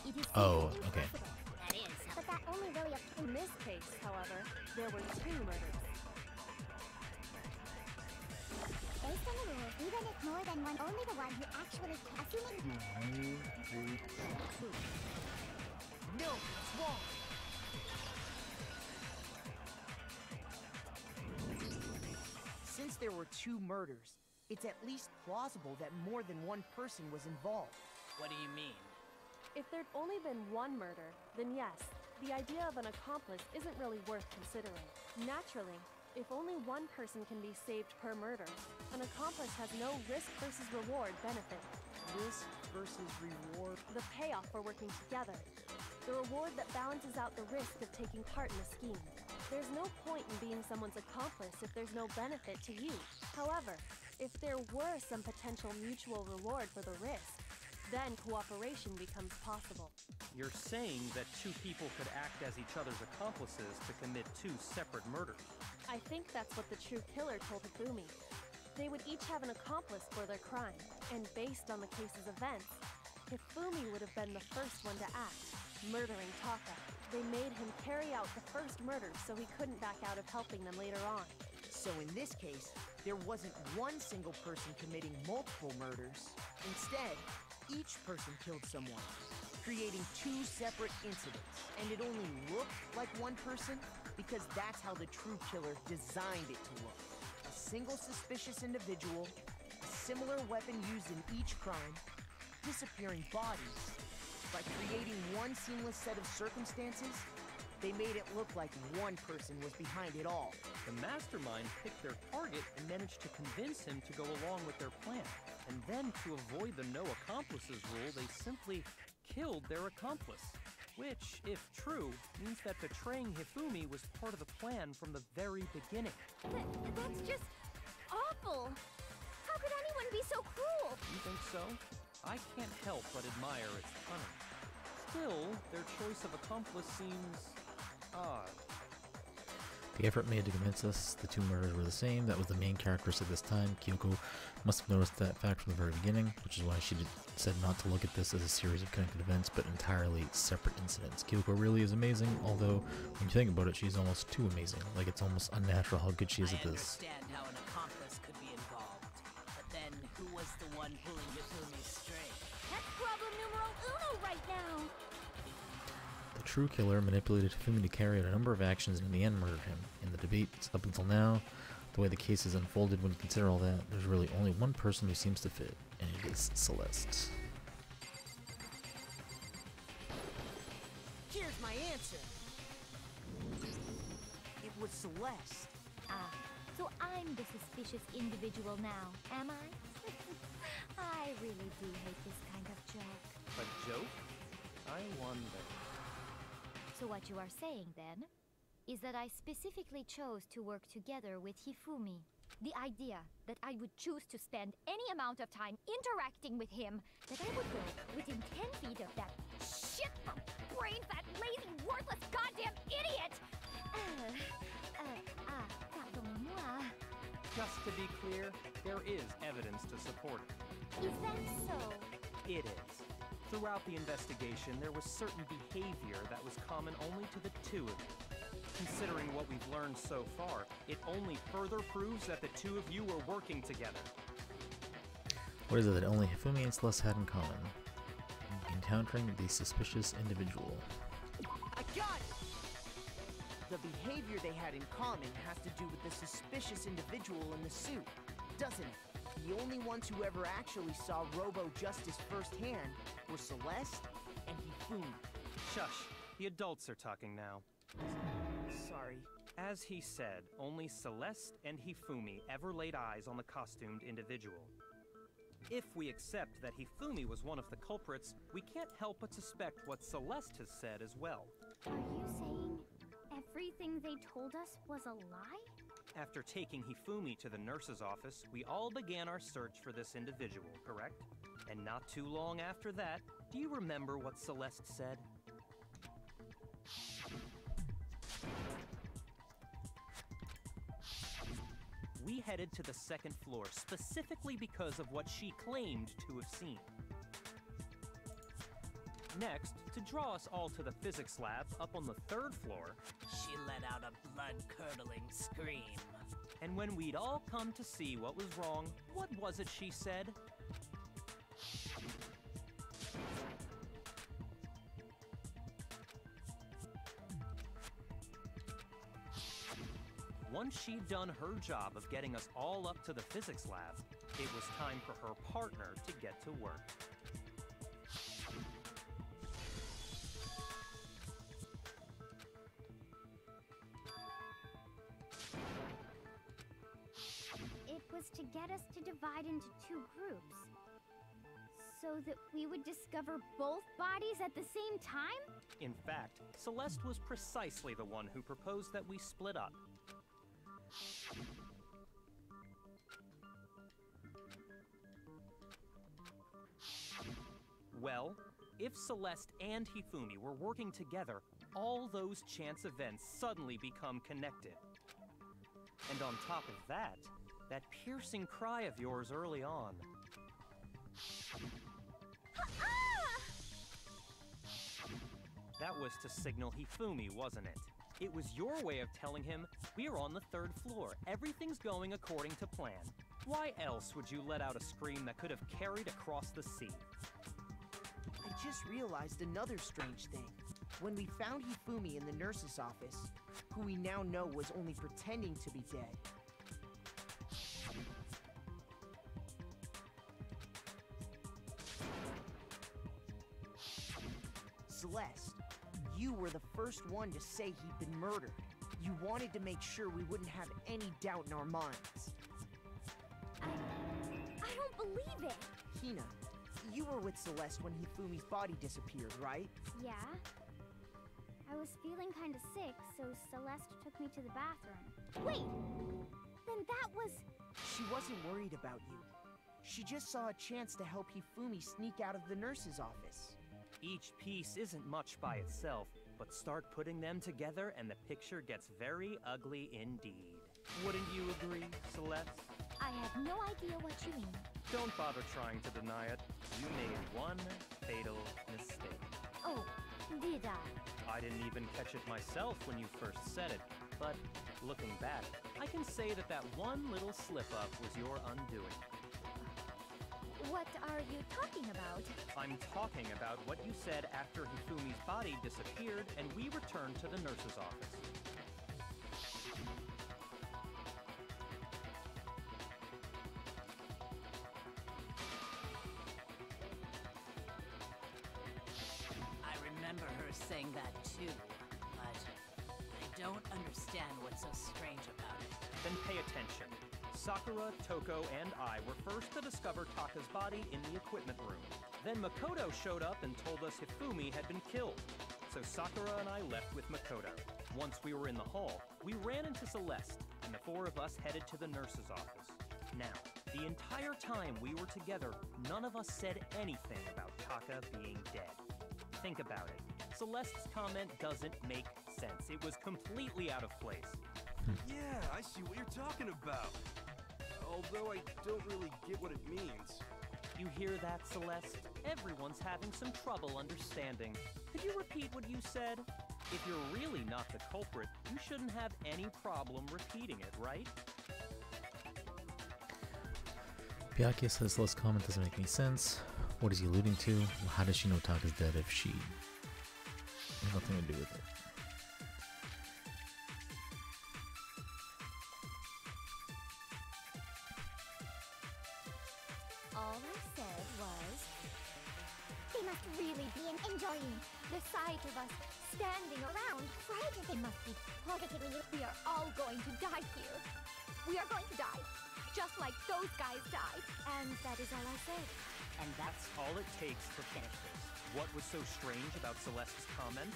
It is Oh, simply okay. impossible. That is how... But that only really... In this case, however, there were two murders. Based on the rules, even if more than one, only the one who actually, assuming No, it's wrong. Since there were 2 murders, it's at least plausible that more than one person was involved. What do you mean? If there'd only been one murder, then yes, the idea of an accomplice isn't really worth considering. Naturally, if only one person can be saved per murder, an accomplice has no risk versus reward benefit. Risk versus reward? The payoff for working together. The reward that balances out the risk of taking part in a scheme. There's no point in being someone's accomplice if there's no benefit to you. However, if there were some potential mutual reward for the risk, then cooperation becomes possible. You're saying that 2 people could act as each other's accomplices to commit 2 separate murders. I think that's what the true killer told Hifumi. They would each have an accomplice for their crime, and based on the case's events, Hifumi would have been the first one to act, murdering Taka. They made him carry out the first murder so he couldn't back out of helping them later on. So in this case, there wasn't one single person committing multiple murders. Instead, each person killed someone, creating 2 separate incidents. And it only looked like one person because that's how the true killer designed it to look. A single suspicious individual, a similar weapon used in each crime, disappearing bodies. By creating one seamless set of circumstances, they made it look like one person was behind it all. The mastermind picked their target and managed to convince him to go along with their plan. And then, to avoid the no accomplices rule, they simply killed their accomplice. Which, if true, means that betraying Hifumi was part of the plan from the very beginning. That's just awful. How could anyone be so cruel? You think so? I can't help but admire its cunning. Still, their choice of accomplice seems odd. The effort made to convince us the 2 murders were the same, that was the main characteristic this time. Kyoko must have noticed that fact from the very beginning, which is why she said not to look at this as a series of connected events, but entirely separate incidents. Kyoko really is amazing, although when you think about it, she's almost too amazing. Like, it's almost unnatural how good she is at this. I understand how an accomplice could be involved, but then who was the one pulling Hifumi's string? That's problem numero uno right now. The true killer manipulated Hifumi to carry out a number of actions and in the end murdered him. In the debate up until now, the way the case is unfolded, when you consider all that, there's really only one person who seems to fit, and it is Celeste. Here's my answer. It was Celeste. Ah, so I'm the suspicious individual now, am I? I really do hate this kind of joke. A joke? I wonder. So what you are saying, then, is that I specifically chose to work together with Hifumi. The idea that I would choose to spend any amount of time interacting with him, that I would go within 10 feet of that shit brain, that lazy, worthless, goddamn idiot! Pardonnez-moi. Just to be clear, there is evidence to support it. Is that so? It is. Throughout the investigation, there was certain behavior that was common only to the 2 of you. Considering what we've learned so far, it only further proves that the 2 of you were working together. What is it that only Hifumi and Celeste had in common? Encountering the suspicious individual. I got it! The behavior they had in common has to do with the suspicious individual in the suit, doesn't it? The only ones who ever actually saw Robo-Justice firsthand were Celeste and Hifumi. Shush, the adults are talking now. Sorry. As he said, only Celeste and Hifumi ever laid eyes on the costumed individual. If we accept that Hifumi was one of the culprits, we can't help but suspect what Celeste has said as well. Are you saying everything they told us was a lie? After taking Hifumi to the nurse's office, we all began our search for this individual, correct? And not too long after that, do you remember what Celeste said? We headed to the 2nd floor specifically because of what she claimed to have seen. Next, to draw us all to the physics lab up on the 3rd floor, She let out a blood-curdling scream. and when we'd all come to see what was wrong, what was it she said? once she'd done her job of getting us all up to the physics lab, it was time for her partner to get to work. It was to get us to divide into two groups, so that we would discover both bodies at the same time? In fact, Celeste was precisely the one who proposed that we split up. Well, if Celeste and Hifumi were working together, all those chance events suddenly become connected. And on top of that, that piercing cry of yours early on. That was to signal Hifumi, wasn't it? It was your way of telling him, we're on the 3rd floor, everything's going according to plan. Why else would you let out a scream that could have carried across the sea? I just realized another strange thing. When we found Hifumi in the nurse's office, who we now know was only pretending to be dead, Celeste, you were the first one to say he'd been murdered. You wanted to make sure we wouldn't have any doubt in our minds. I don't believe it! Hina, you were with Celeste when Hifumi's body disappeared, right? Yeah. I was feeling kinda sick, so Celeste took me to the bathroom. Wait! Then that was... She wasn't worried about you. She just saw a chance to help Hifumi sneak out of the nurse's office. Each piece isn't much by itself, but start putting them together and the picture gets very ugly indeed. Wouldn't you agree, Celeste? I have no idea what you mean. Don't bother trying to deny it. You made one fatal mistake. Oh, did I? I didn't even catch it myself when you first said it, but looking back, I can say that that one little slip-up was your undoing. What are you talking about? I'm talking about what you said after Hifumi's body disappeared and we returned to the nurse's office. I remember her saying that too, but I don't understand what's so strange about it. Then pay attention. Sakura, Toko, and I were first to discover Taka's body in the equipment room. Then Makoto showed up and told us Hifumi had been killed. So Sakura and I left with Makoto. Once we were in the hall, we ran into Celeste, and the 4 of us headed to the nurse's office. Now, the entire time we were together, none of us said anything about Taka being dead. Think about it. Celeste's comment doesn't make sense. It was completely out of place. Yeah, I see what you're talking about. Although I don't really get what it means. You hear that, Celeste? Everyone's having some trouble understanding. Could you repeat what you said? If you're really not the culprit, you shouldn't have any problem repeating it, right? Byakuya says Celeste's comment doesn't make any sense. What is he alluding to? How does she know Taka's dead if she has nothing to do with it? All I said was, they must really be enjoying the sight of us standing around. Frightened. They must be positively. We are all going to die here. We are going to die, just like those guys died. And that is all I said. And that's all it takes to finish this. What was so strange about Celeste's comment?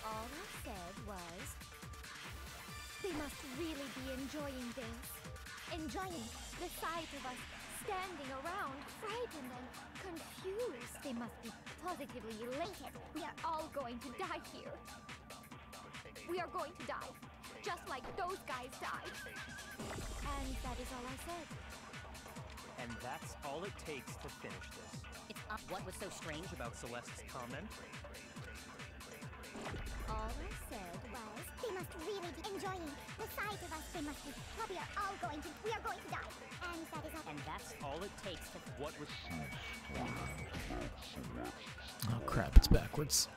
All I said was, they must really be enjoying this. Enjoying the sight of us standing around, frightened and confused. They must be positively elated. We are all going to die here. We are going to die, just like those guys died. And that is all I said. And that's all it takes to finish this. What was so strange About Celeste's comment? All I said was, they must really be enjoying the sight of us. They must be. We are all going to die. And that is all. And that's all all it takes to What was... Oh crap, it's backwards.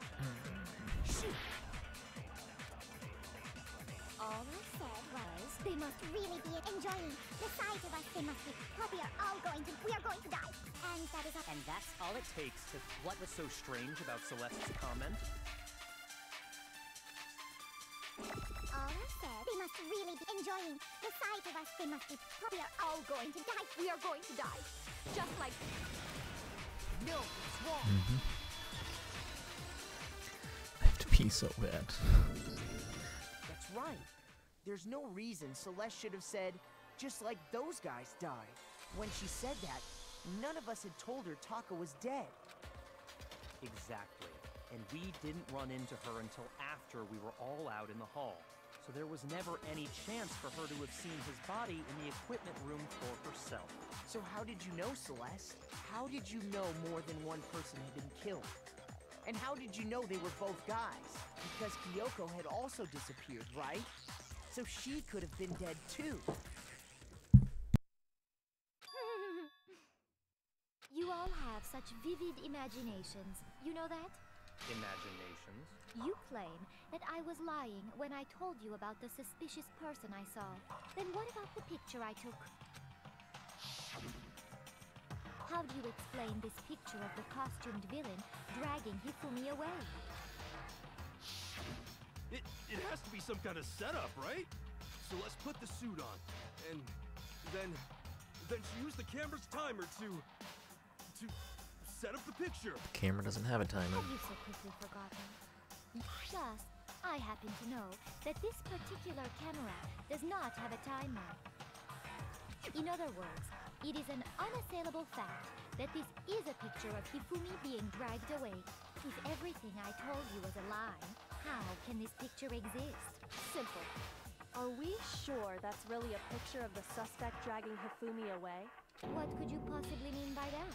All they said was, they must really be enjoying the sight of us. They must be. We are going to die. And that is And that's all it takes to... What was so strange about Celeste's comment? All they said, they must really be enjoying the sight of us. They must be. We are all going to die. We are going to die. Just like. No, it's wrong. I have to pee so bad. That's right. There's no reason Celeste should have said, just like those guys died. When she said that, none of us had told her Taka was dead. Exactly. And we didn't run into her until after we were all out in the hall. So there was never any chance for her to have seen his body in the equipment room for herself. So how did you know, Celeste? How did you know more than one person had been killed? And how did you know they were both guys? Because Kyoko had also disappeared, right? So she could have been dead too. You all have such vivid imaginations. You know that? Imaginations? You claim that I was lying when I told you about the suspicious person I saw. Then what about the picture I took? How do you explain this picture of the costumed villain dragging Hifumi away? It has to be some kind of setup, right? So let's put the suit on, and then she used the camera's timer to set up the picture. The camera doesn't have a timer. Have you so quickly forgotten? Plus, I happen to know that this particular camera does not have a timer. In other words, it is an unassailable fact that this is a picture of Hifumi being dragged away. If everything I told you was a lie, how can this picture exist? Simple. Are we sure that's really a picture of the suspect dragging Hifumi away? What could you possibly mean by that?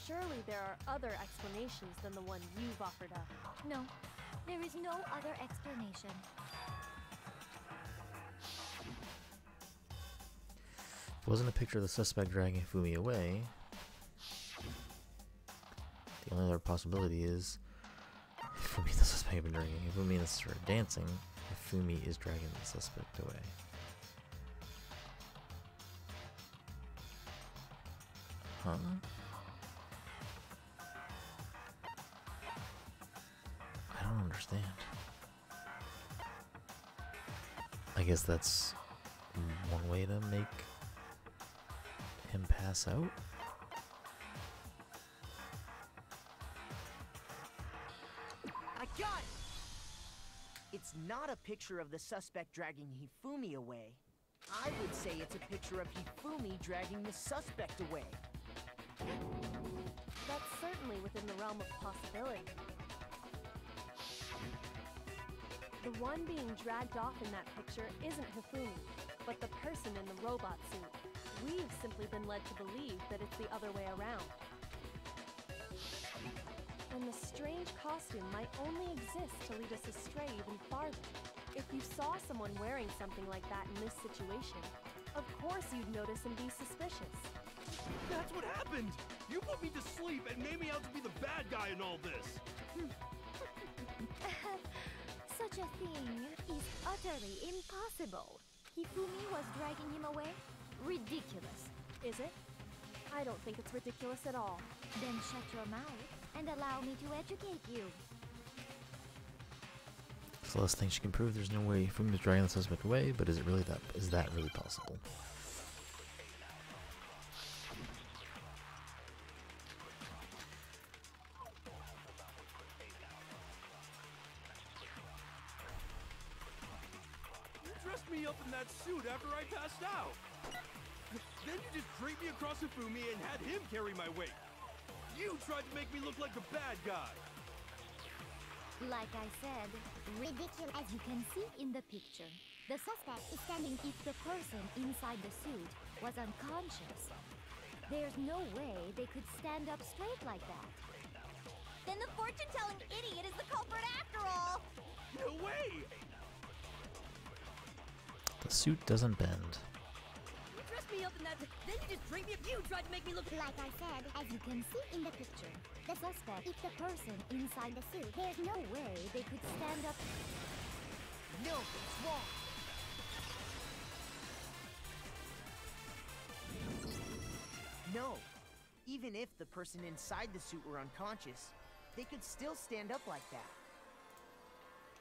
Surely there are other explanations than the one you've offered up. No, there is no other explanation. It wasn't a picture of the suspect dragging Hifumi away. The only other possibility is Hifumi the suspect have been dragging Hifumi and started dancing. Hifumi is dragging the suspect away. Huh? I don't understand. I guess that's one way to make him pass out. I got it! It's not a picture of the suspect dragging Hifumi away. I would say it's a picture of Hifumi dragging the suspect away. That's certainly within the realm of possibility. The one being dragged off in that picture isn't Hifumi, but the person in the robot suit. We've simply been led to believe that it's the other way around. And the strange costume might only exist to lead us astray even farther. If you saw someone wearing something like that in this situation, of course you'd notice and be suspicious. That's what happened! You put me to sleep and made me out to be the bad guy in all this! Such a thing is utterly impossible. Hifumi was dragging him away? Ridiculous. Is it? I don't think it's ridiculous at all. Then shut your mouth and allow me to educate you. Celeste thinks she can prove there's no way Hifumi was dragging the suspect away, but is that really possible? Me up in that suit after I passed out. Then you just draped me across Hifumi and had him carry my weight. You tried to make me look like the bad guy. Like I said, ridiculous. As you can see in the picture, the suspect is standing. If the person inside the suit was unconscious, there's no way they could stand up straight like that. Then the fortune-telling idiot is the culprit after all! No way! The suit doesn't bend. You dress me up in that, then you just drink me up. You tried to make me look... Like I said, as you can see in the picture, the suspect is the person inside the suit. There's no way they could stand up. No, it's wrong. No. Even if the person inside the suit were unconscious, they could still stand up like that.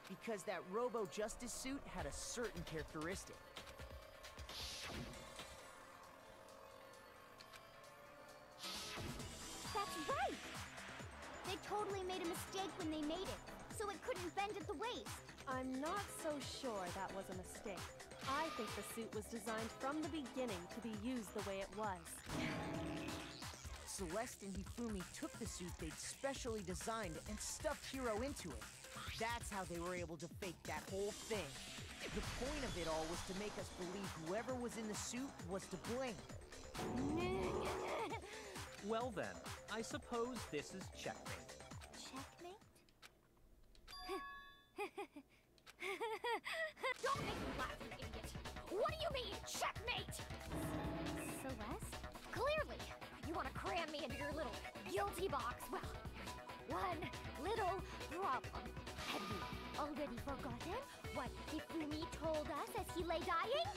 Because that Robo-Justice suit had a certain characteristic. That's right! They totally made a mistake when they made it, so it couldn't bend at the waist. I'm not so sure that was a mistake. I think the suit was designed from the beginning to be used the way it was. Celeste and Hifumi took the suit they'd specially designed and stuffed Hiro into it. That's how they were able to fake that whole thing. The point of it all was to make us believe whoever was in the suit was to blame. Well then, I suppose this is checkmate. Checkmate? Don't make me laugh, you idiot! What do you mean, checkmate? Celeste? Clearly, you want to cram me into your little guilty box. Well, one little problem. Have you already forgotten what Hifumi told us as he lay dying?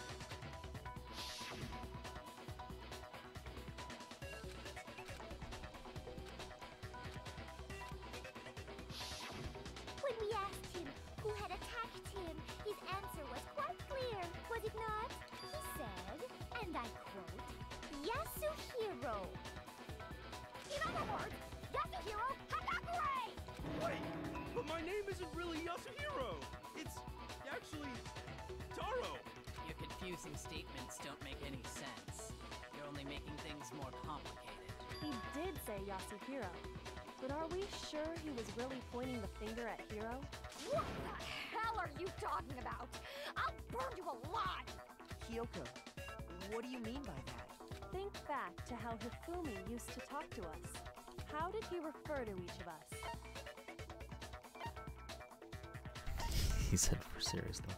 When we asked him who had attacked him, his answer was quite clear, was it not? He said, and I quote, Yasuhiro. In other words, Yasuhiro Hagakure! Wait, but my name isn't really Yasuhiro. It's actually Taro. Your confusing statements don't make any sense. You're only making things more complicated. He did say Yasuhiro, but are we sure he was really pointing the finger at Hiro? What the hell are you talking about? I'll burn you alive! Kyoko, what do you mean by that? Think back to how Hifumi used to talk to us. How did he refer to each of us? He said for serious though.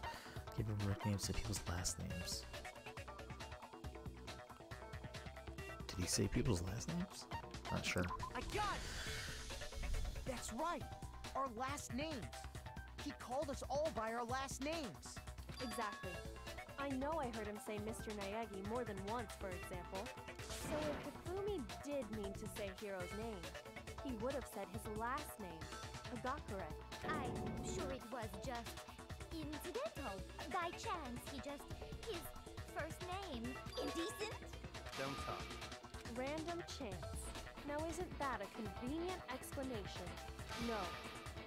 Give him nicknames to people's last names. Did he say people's last names? Not sure. I got it! That's right! Our last names! He called us all by our last names! Exactly. I know I heard him say Mr. Naegi more than once, for example. So if Hifumi did mean to say Hiro's name, he would have said his last name, Hagakure. I'm sure it was just incidental. By chance, his first name. Indecent? Don't talk. Random chance. Now isn't that a convenient explanation? No.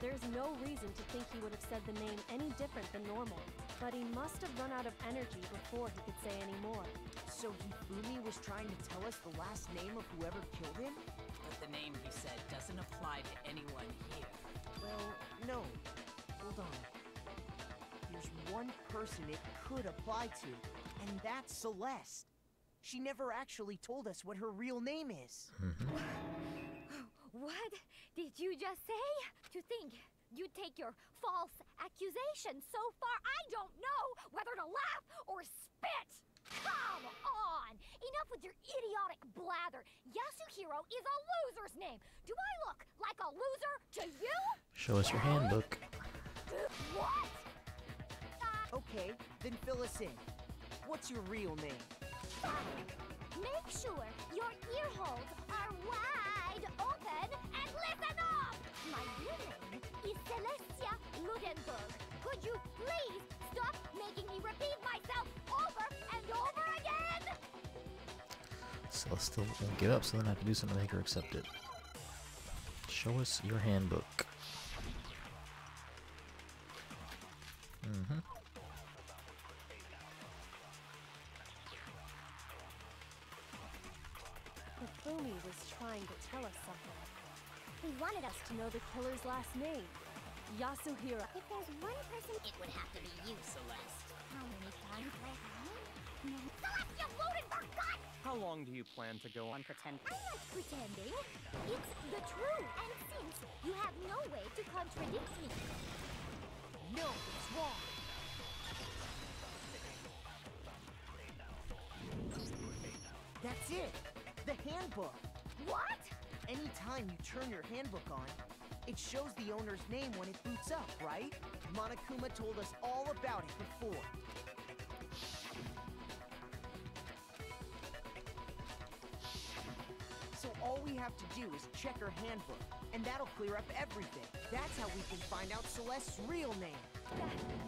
There's no reason to think he would have said the name any different than normal. But he must have run out of energy before he could say any more. So Hifumi was trying to tell us the last name of whoever killed him? But the name he said doesn't apply to anyone here. Well, no. Hold on. There's one person it could apply to, and that's Celeste. She never actually told us what her real name is. What did you just say? To think you take your false accusation so far, I don't know whether to laugh or spit! Come on! Enough with your idiotic blather. Yasuhiro is a loser's name. Do I look like a loser to you? Show us your handbook. What? Okay, then fill us in. What's your real name? Fine. Make sure your ear holes are wide open and listen up! My real name is Celestia Ludenberg. Could you please stop making me repeat myself over and over again? Celeste still won't give up, so then I have to do something to make her accept it. Show us your handbook. Hifumi was trying to tell us something. He wanted us to know the killer's last name, Yasuhiro. If there's one person, It would have to be you, Celeste. how many times do I have? Celestia Ludenberg, God! How long do you plan to go on pretend? I'm not pretending. It's the truth. And since you have no way to contradict me, No, it's wrong. That's it! The handbook! What? Anytime you turn your handbook on, it shows the owner's name when it boots up, right? Monokuma told us all about it before. So all we have to do is check her handbook, and that'll clear up everything. That's how we can find out Celeste's real name.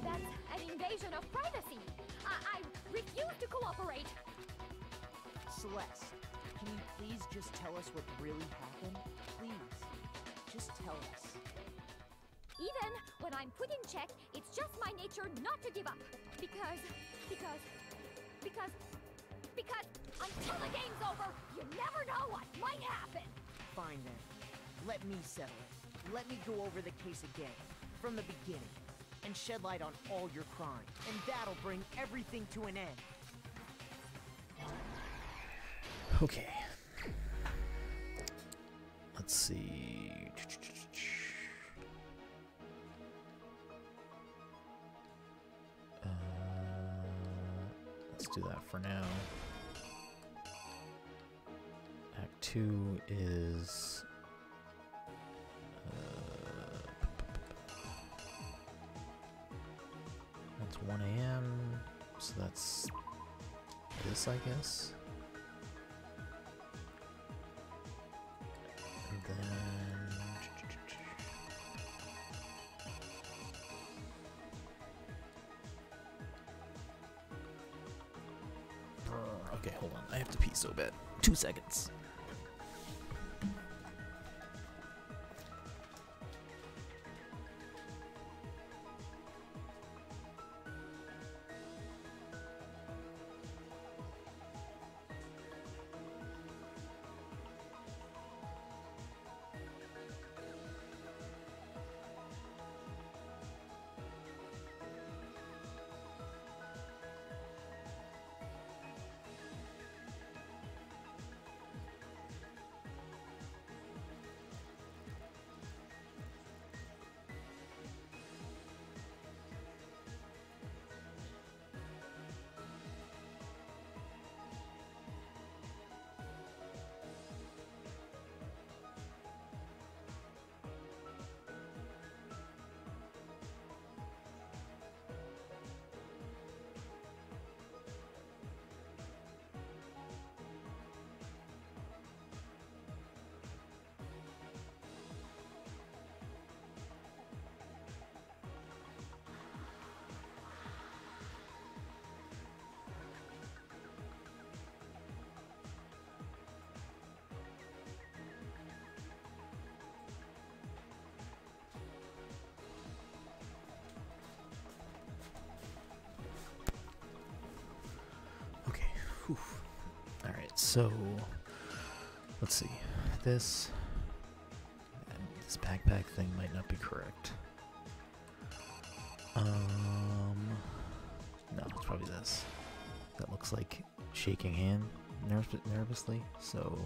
That's an invasion of privacy. I refuse to cooperate. Celeste, can you please just tell us what really happened? Please, just tell us. Even when I'm put in check, it's just my nature not to give up. Because until the game's over, you never know what might happen. Fine then. Let me settle it. Let me go over the case again, from the beginning, and shed light on all your crimes. And that'll bring everything to an end. Okay. Let's see. Let's do that for now. Act 2 is... that's 1 a.m. So that's this, I guess. And then... okay, hold on. I have to pee so bad. 2 seconds. Alright, so let's see. This backpack thing might not be correct. No, it's probably this. That looks like shaking hand nervously. So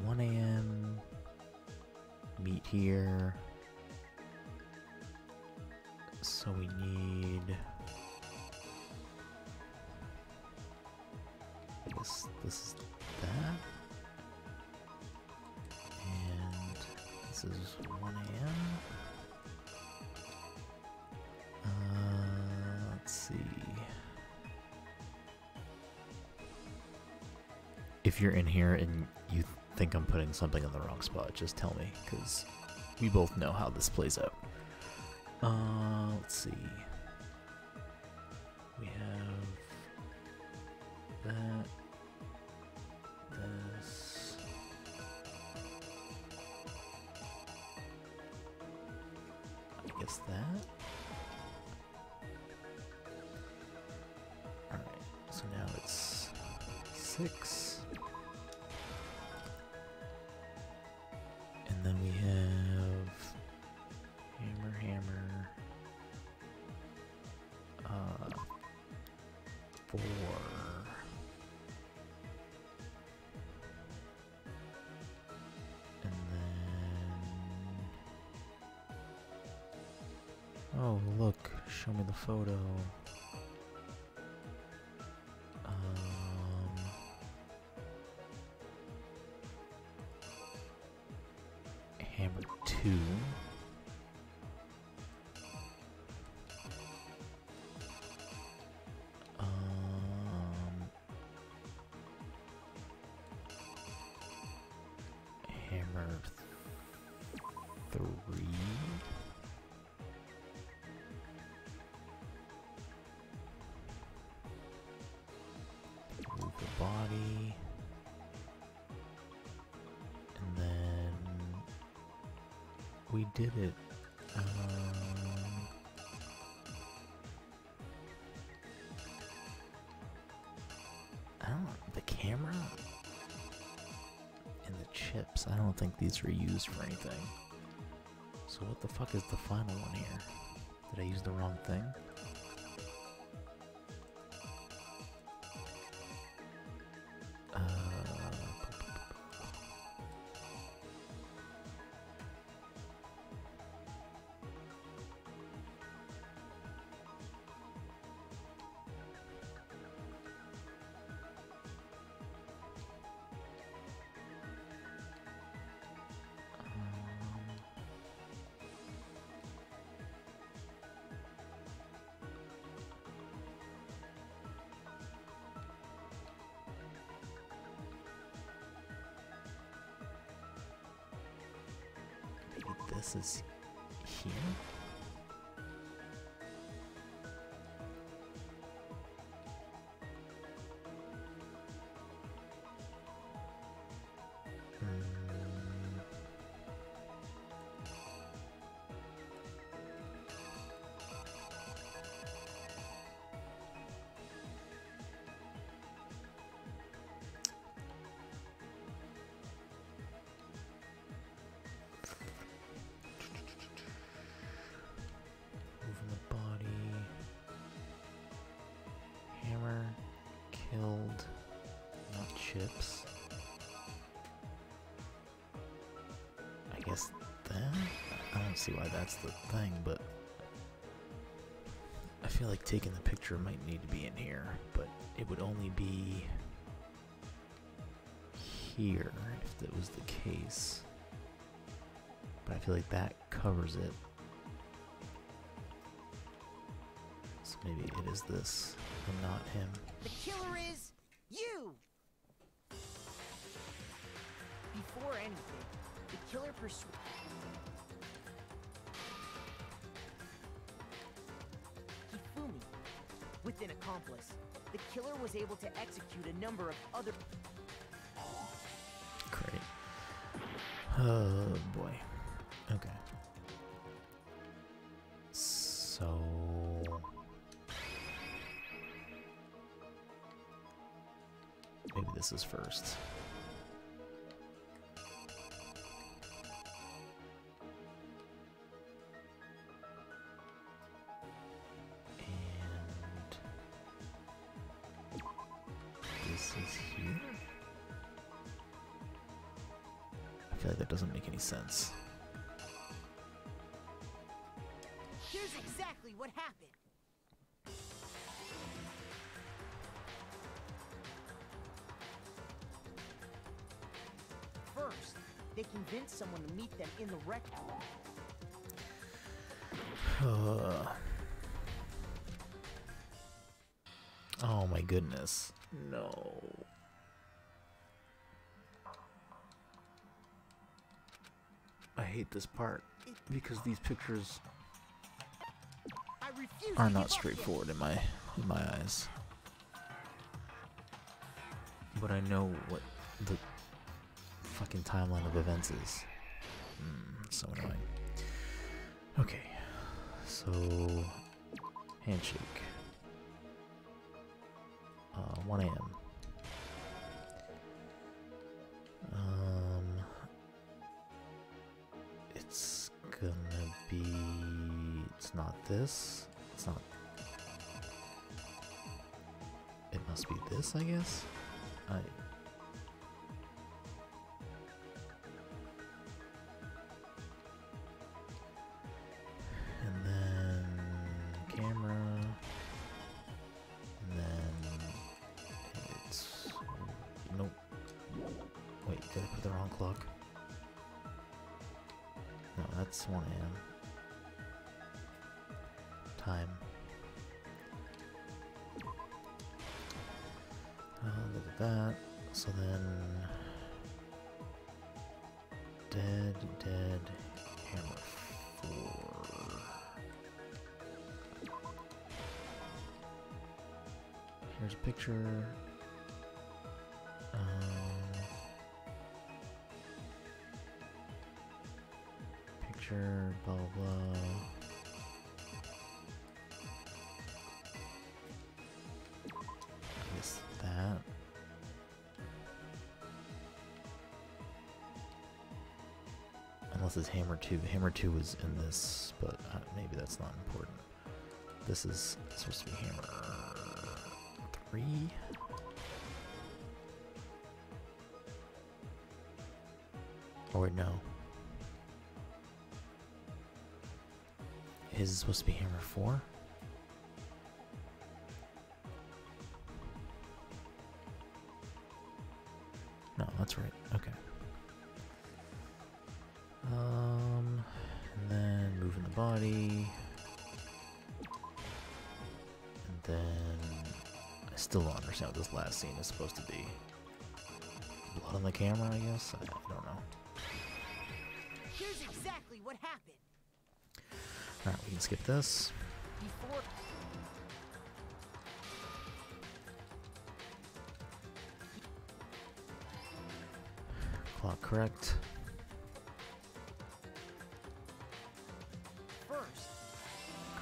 1 a.m. meet here. So we need... I guess this is that. And this is 1 a.m. Let's see. If you're in here and you think I'm putting something in the wrong spot, just tell me, because we both know how this plays out. Let's see. We have that, this. I guess that. Alright, so now it's 6. And then we have hammer, 4. And then... oh, look, show me the photo. 2. Hammer 3. Move the body. And then we did it. I don't, the camera and the chips, I don't think these were used for anything. So what the fuck is the final one here? Did I use the wrong thing? This is here. Killed, not chips. I guess that? I don't see why that's the thing, but I feel like taking the picture might need to be in here, but it would only be here if that was the case. But I feel like that covers it. So maybe it is this and not him. The killer is you! Before anything, the killer Hifumi. With an accomplice, the killer was able to execute a number of other... Great. Oh boy. Okay. So... maybe this is first. And this is here? I feel like that doesn't make any sense. Here's exactly what happened. First, they convinced someone to meet them in the wreck. Oh my goodness. No. I hate this part because these pictures are not straightforward in my eyes. But I know what the fucking timeline of events is. So annoying. Okay. So handshake. 1 a.m. It's gonna be... it's not this. It's not... it must be this, I guess? And then... camera... and then... it's... nope. Wait, did I put the wrong clock? No, that's 1 a.m. Time. Look at that. So then, dead, hammer 4. Here's a picture. Picture, blah blah blah. I guess that. Unless it's Hammer 2. Hammer 2 was in this, but maybe that's not important. This is supposed to be Hammer 3. Oh wait, no. His is supposed to be Hammer 4? No, that's right. Okay. And then moving the body. And then I still don't understand what this last scene is supposed to be. Blood on the camera, I guess? I don't know. Here's exactly what happened. Alright, we can skip this. Before Clock correct. first,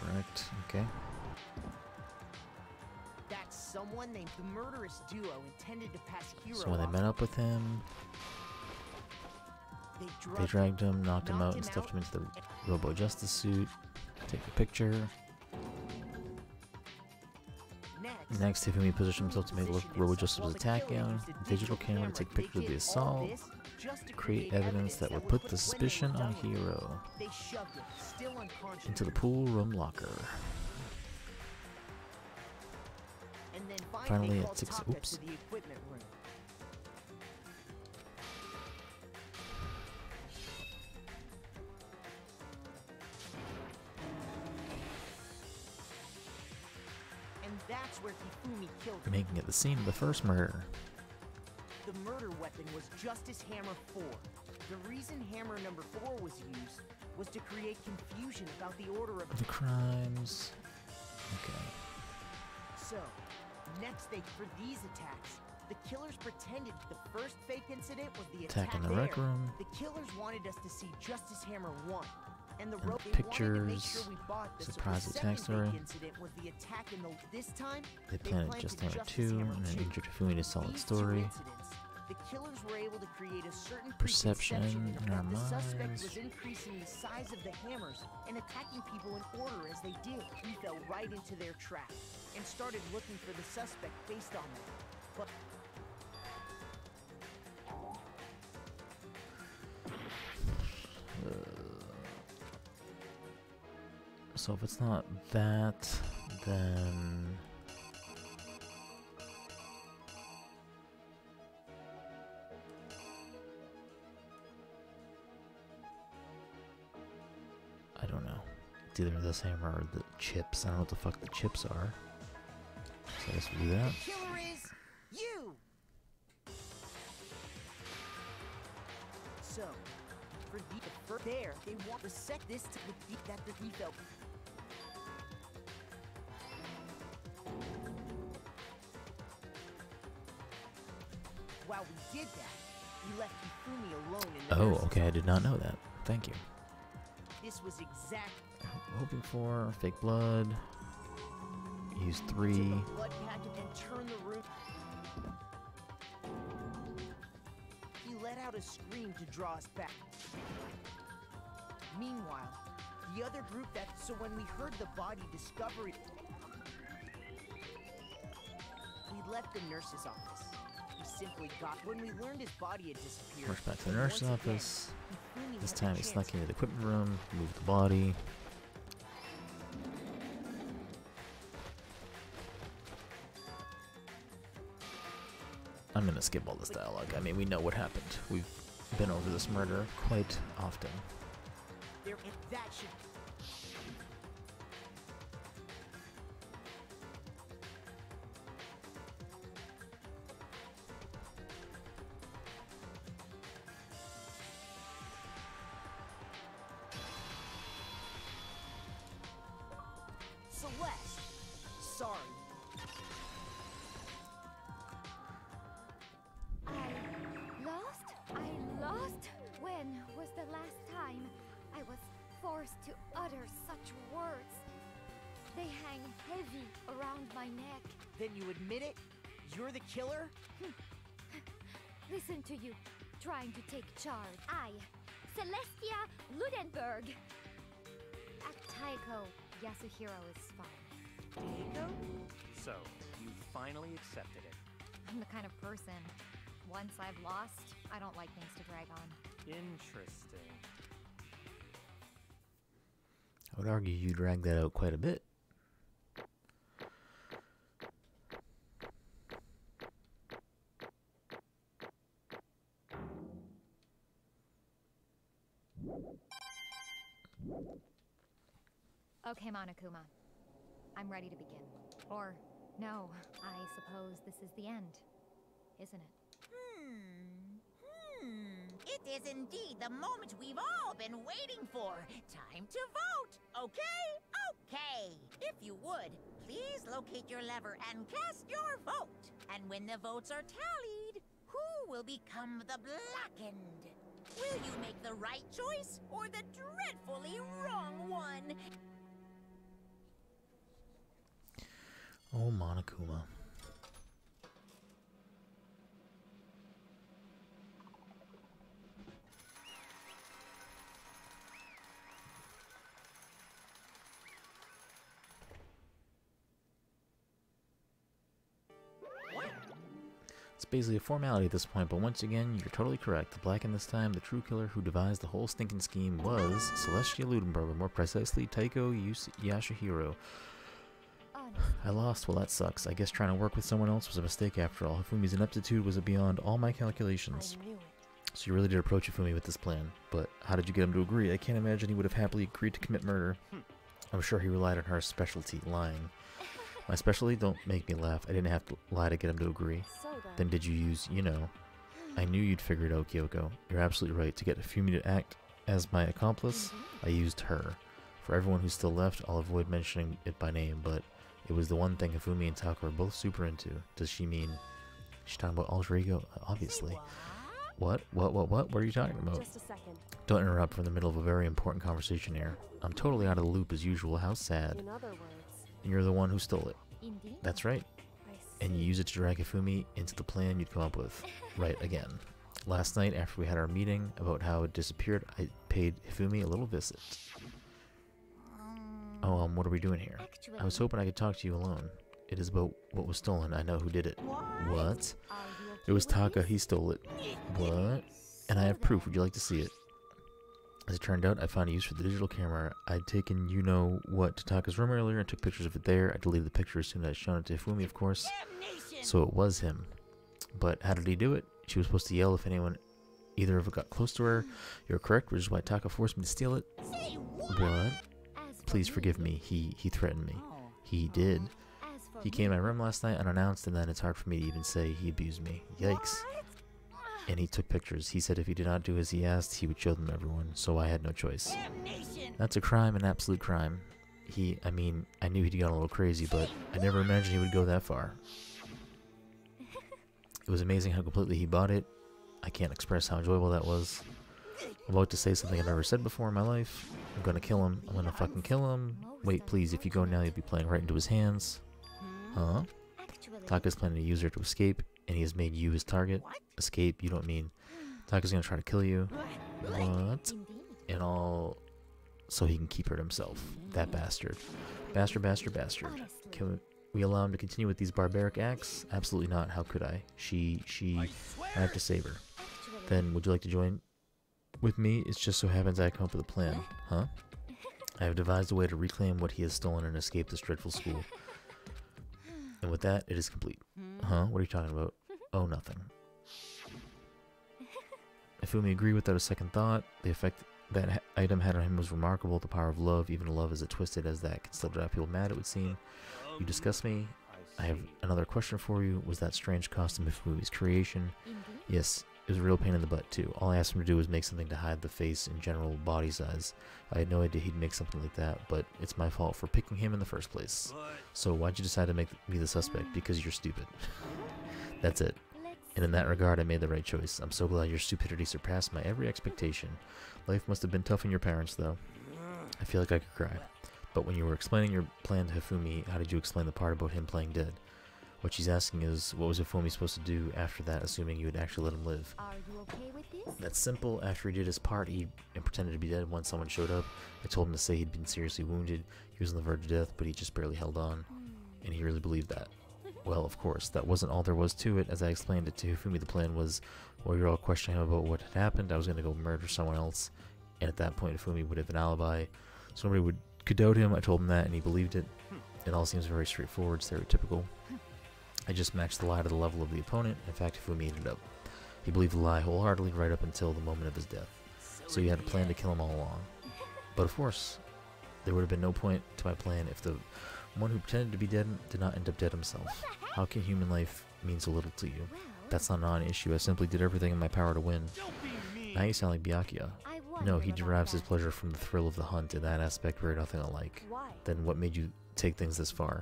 Correct. Okay. that someone named the murderous duo intended to pass Hero So when they off. met up with him, they dragged him, knocked him out, and stuffed him into the Robo Justice suit. Take a picture. Next, Hifumi positioned himself to make it look Robo Justice was attacking him. Digital camera to take pictures of the assault. Create evidence that would put the suspicion on Hero into the pool room locker. And then Finally, called at 6. Taka Oops. to the equipment room. And that's where Hifumi killed him. Making it the scene of the first murder. The murder weapon was Justice Hammer 4. The reason Hammer number 4 was used was to create confusion about the order of The crimes. Okay. So, next for these attacks, the killers pretended the first fake incident was the Attack in the there. rec room. The killers wanted us to see Justice Hammer 1. And the And rope they wanted to make pictures, sure we bought this. surprise so the attack second story. fake incident was the attack in the this time They planted Just Hammer 2 and then injured Hifumi to solid These story. 2 incidents, the killers were able to create a certain Perception preconception in our that the suspect minds. was increasing the size of the hammers and attacking people in order as they did. We fell right into their trap and started looking for the suspect based on that. But So if it's not that, then I don't know. It's either this hammer or the chips. I don't know what the fuck the chips are. So I guess we'll do that. the killer is you. So, for there, they want to set this to defeat that he felt. While we did that, we left Hifumi alone in the Oh, nurse's okay. I did not office. know that. Thank you. This was exact. Hoping for fake blood. Use 3. Took a blood packet and turned the room. He let out a scream to draw us back. Meanwhile, the other group so when we heard the body discovery, we left the nurse's office. We simply when we learned his body had disappeared. Rushed back to the once nurse's again, office. Hifumi This had time the he chance snuck into the equipment room, moved the body. I'm gonna skip all this dialogue. I mean, we know what happened. We've been over this murder quite often. there, and that should... Celeste! Sorry. I lost? When was the last time I was forced to utter such words? They hang heavy around my neck. Then you admit it? You're the killer? Listen to you, trying to take charge. I, Celestia Ludenberg. At Taiko, Yasuhiro is fine. Taiko? So, you finally accepted it. I'm the kind of person, once I've lost, I don't like things to drag on. Interesting. I would argue you dragged that out quite a bit. Okay, Monokuma. I'm ready to begin. Or, no, I suppose this is the end, isn't it? It is indeed the moment we've all been waiting for. Time to vote, okay? Okay. If you would, please locate your lever and cast your vote. And when the votes are tallied, who will become the Blackened? Will you make the right choice or the dreadfully wrong one? Oh, Monokuma. It's basically a formality at this point, but once again, you're totally correct. The Blackened this time, the true killer who devised the whole stinking scheme was Celestia Ludenberg, or more precisely, Taiko Yasuhiro. I lost. Well, that sucks. I guess trying to work with someone else was a mistake after all. Hifumi's ineptitude was beyond all my calculations. I knew it. So you really did approach Hifumi with this plan, but how did you get him to agree? I can't imagine he would have happily agreed to commit murder. I'm sure he relied on her specialty, lying. My specialty? Don't make me laugh. I didn't have to lie to get him to agree. So Then did you use, you know? I knew you'd figure it out, Kyoko. You're absolutely right. To get Hifumi to act as my accomplice, I used her. For everyone who's still left, I'll avoid mentioning it by name, but it was the one thing Hifumi and Taiko are both super into. Does she mean... She's talking about alter ego? Obviously. What? What are you talking about? Just a second. Don't interrupt. We're in the middle of a very important conversation here. I'm totally out of the loop as usual. How sad. In other words, And you're the one who stole it. Indeed. That's right. I see. And you use it to drag Hifumi into the plan you'd come up with. Right, again. Last night, after we had our meeting about how it disappeared, I paid Hifumi a little visit. Oh, what are we doing here? I was hoping I could talk to you alone. It is about what was stolen. I know who did it. What? It was Taka. He stole it. What? And I have proof. Would you like to see it? As it turned out, I found a use for the digital camera. I'd taken you-know-what to Taka's room earlier and took pictures of it there. I deleted the picture as soon as I'd shown it to Hifumi, of course. So it was him. But how did he do it? She was supposed to yell if either of it got close to her. You're correct, which is why Taka forced me to steal it. What? Please forgive me. He threatened me. He did. He came to my room last night unannounced, and then it's hard for me to even say he abused me. Yikes. And he took pictures. He said if he did not do as he asked, he would show them to everyone, so I had no choice. That's a crime, an absolute crime. I knew he'd gone a little crazy, but I never imagined he would go that far. It was amazing how completely he bought it. I can't express how enjoyable that was. I'm about to say something I've never said before in my life. I'm gonna kill him. I'm gonna fucking kill him. Wait, please, if you go now, you'll be playing right into his hands. Huh? Taka's planning to use her to escape, and he has made you his target. Escape, you don't mean. Taka's gonna try to kill you. What? And all so he can keep her to himself. That bastard. Bastard. Can we allow him to continue with these barbaric acts? Absolutely not. How could I? I have to save her. Then, would you like to join with me? It just so happens I come up with a plan. Huh? I have devised a way to reclaim what he has stolen and escape this dreadful school. And with that, it is complete. Huh? What are you talking about? Oh, nothing. Hifumi agreed without a second thought. The effect that item had on him was remarkable. The power of love, even love as twisted as that, can still drive people mad, it would seem. You disgust me. I have another question for you. Was that strange costume Hifumi's creation? Yes, it was a real pain in the butt too. All I asked him to do was make something to hide the face and general body size. I had no idea he'd make something like that, but it's my fault for picking him in the first place. So why'd you decide to make me the suspect? Because you're stupid. That's it. And in that regard, I made the right choice. I'm so glad your stupidity surpassed my every expectation. Life must have been tough on your parents, though. I feel like I could cry. But when you were explaining your plan to Hifumi, how did you explain the part about him playing dead? What she's asking is, what was Hifumi supposed to do after that, assuming you would actually let him live? Are you okay with this? That's simple. After he did his part, he pretended to be dead when someone showed up. I told him to say he'd been seriously wounded. He was on the verge of death, but he just barely held on. And he really believed that. Well, of course, that wasn't all there was to it. As I explained it to Hifumi, the plan was, while you're all questioning him about what had happened, I was going to go murder someone else. And at that point, Hifumi would have an alibi. So nobody could doubt him. I told him that, and he believed it. It all seems very straightforward, stereotypical. I just matched the lie to the level of the opponent. In fact, Hifumi ended up. He believed the lie wholeheartedly right up until the moment of his death. So you had a plan to kill him all along. But of course, there would have been no point to my plan if the one who pretended to be dead did not end up dead himself. How can human life mean so little to you? That's not a non-issue. I simply did everything in my power to win. Now you sound like Byakuya. No, he derives his pleasure from the thrill of the hunt. In that aspect, we're nothing alike. Then what made you take things this far?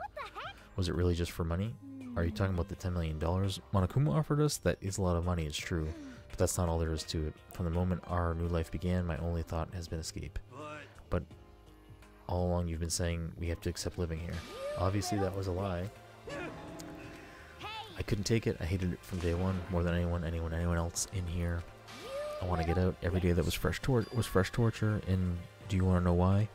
Was it really just for money? Are you talking about the $10 million Monokuma offered us? That is a lot of money, it's true. But that's not all there is to it. From the moment our new life began, my only thought has been escape. But all along you've been saying we have to accept living here. Obviously that was a lie. I couldn't take it. I hated it from day one more than anyone else in here. I want to get out. Every day that was fresh torture. And do you want to know why?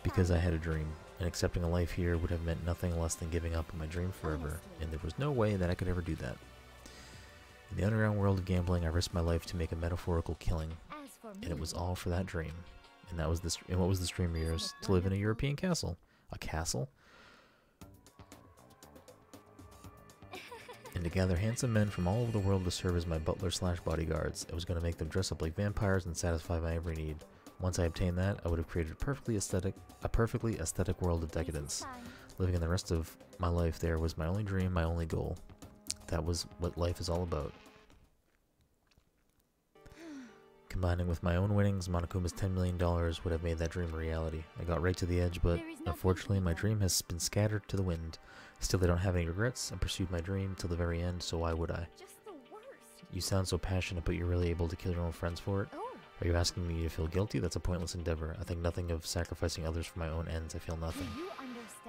Because I had a dream. And accepting a life here would have meant nothing less than giving up on my dream forever. And there was no way that I could ever do that. In the underground world of gambling, I risked my life to make a metaphorical killing. And it was all for that dream. And that was this. And what was this dream of yours? To live in a European castle. A castle? And to gather handsome men from all over the world to serve as my butler/bodyguards. I was going to make them dress up like vampires and satisfy my every need. Once I obtained that, I would have created a perfectly aesthetic world of decadence. Living in the rest of my life there was my only dream, my only goal. That was what life is all about. Combining with my own winnings, Monokuma's $10 million would have made that dream a reality. I got right to the edge, but unfortunately my dream has been scattered to the wind. Still, I don't have any regrets. I pursued my dream till the very end, so why would I? Just the worst. You sound so passionate, but you're really able to kill your own friends for it? Are you asking me to feel guilty? That's a pointless endeavor. I think nothing of sacrificing others for my own ends. I feel nothing.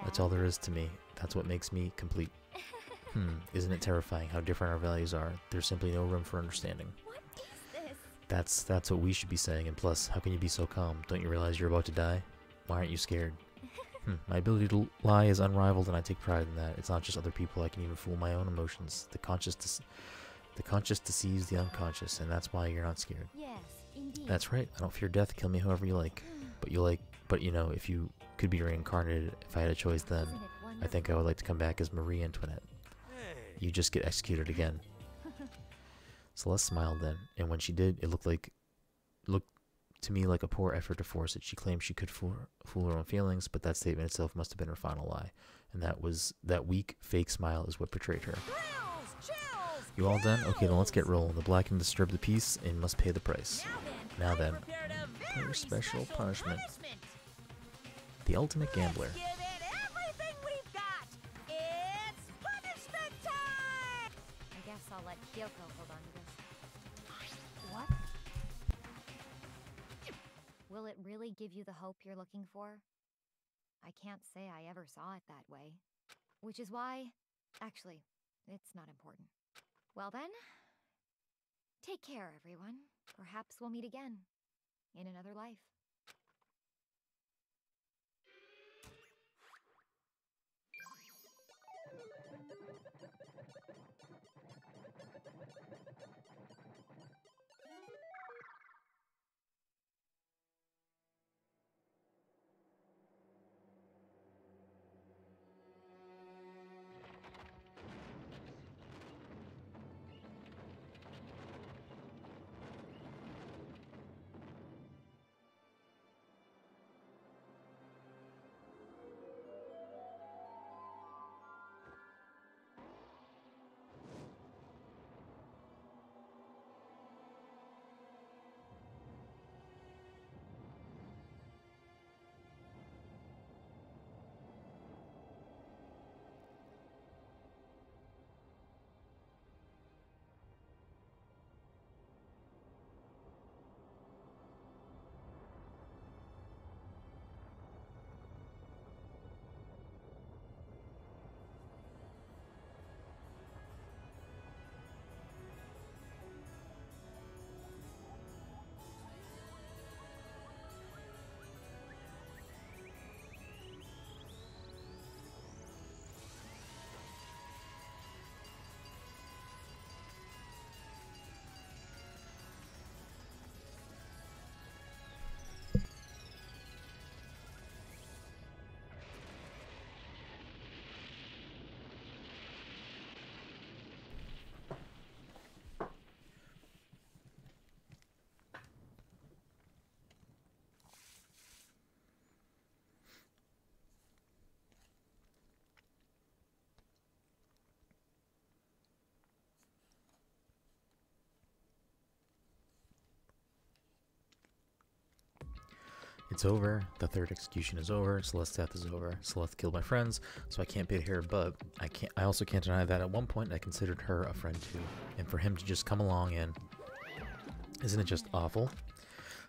That's all there is to me. That's what makes me complete. Isn't it terrifying how different our values are? There's simply no room for understanding. What is this? That's what we should be saying, and plus, how can you be so calm? Don't you realize you're about to die? Why aren't you scared? My ability to lie is unrivaled, and I take pride in that. It's not just other people. I can even fool my own emotions. The conscious deceives the unconscious, and that's why you're not scared. Yes, indeed. That's right. I don't fear death. Kill me however you like. But you know, if you could be reincarnated, if I had a choice, then I think I would like to come back as Marie Antoinette. You just get executed again. Celeste smiled then, and when she did, it looked to me like a poor effort to force it. She claimed she could fool her own feelings, but that statement itself must have been her final lie. And that weak, fake smile is what betrayed her. You all done? Okay, then let's get rolling. The black can disturb the peace and must pay the price. Now then, your special punishment. The ultimate gambler. Give it everything we've got. It's punishment time. I guess I'll let Kyoko hold on to this. What? Will it really give you the hope you're looking for? I can't say I ever saw it that way. Which is why... Actually, it's not important. Well then, take care, everyone. Perhaps we'll meet again. In another life. It's over. The third execution is over. Celeste's death is over. Celeste killed my friends, so I can't be here, but I also can't deny that at one point I considered her a friend too. And for him to just come along and... Isn't it just awful?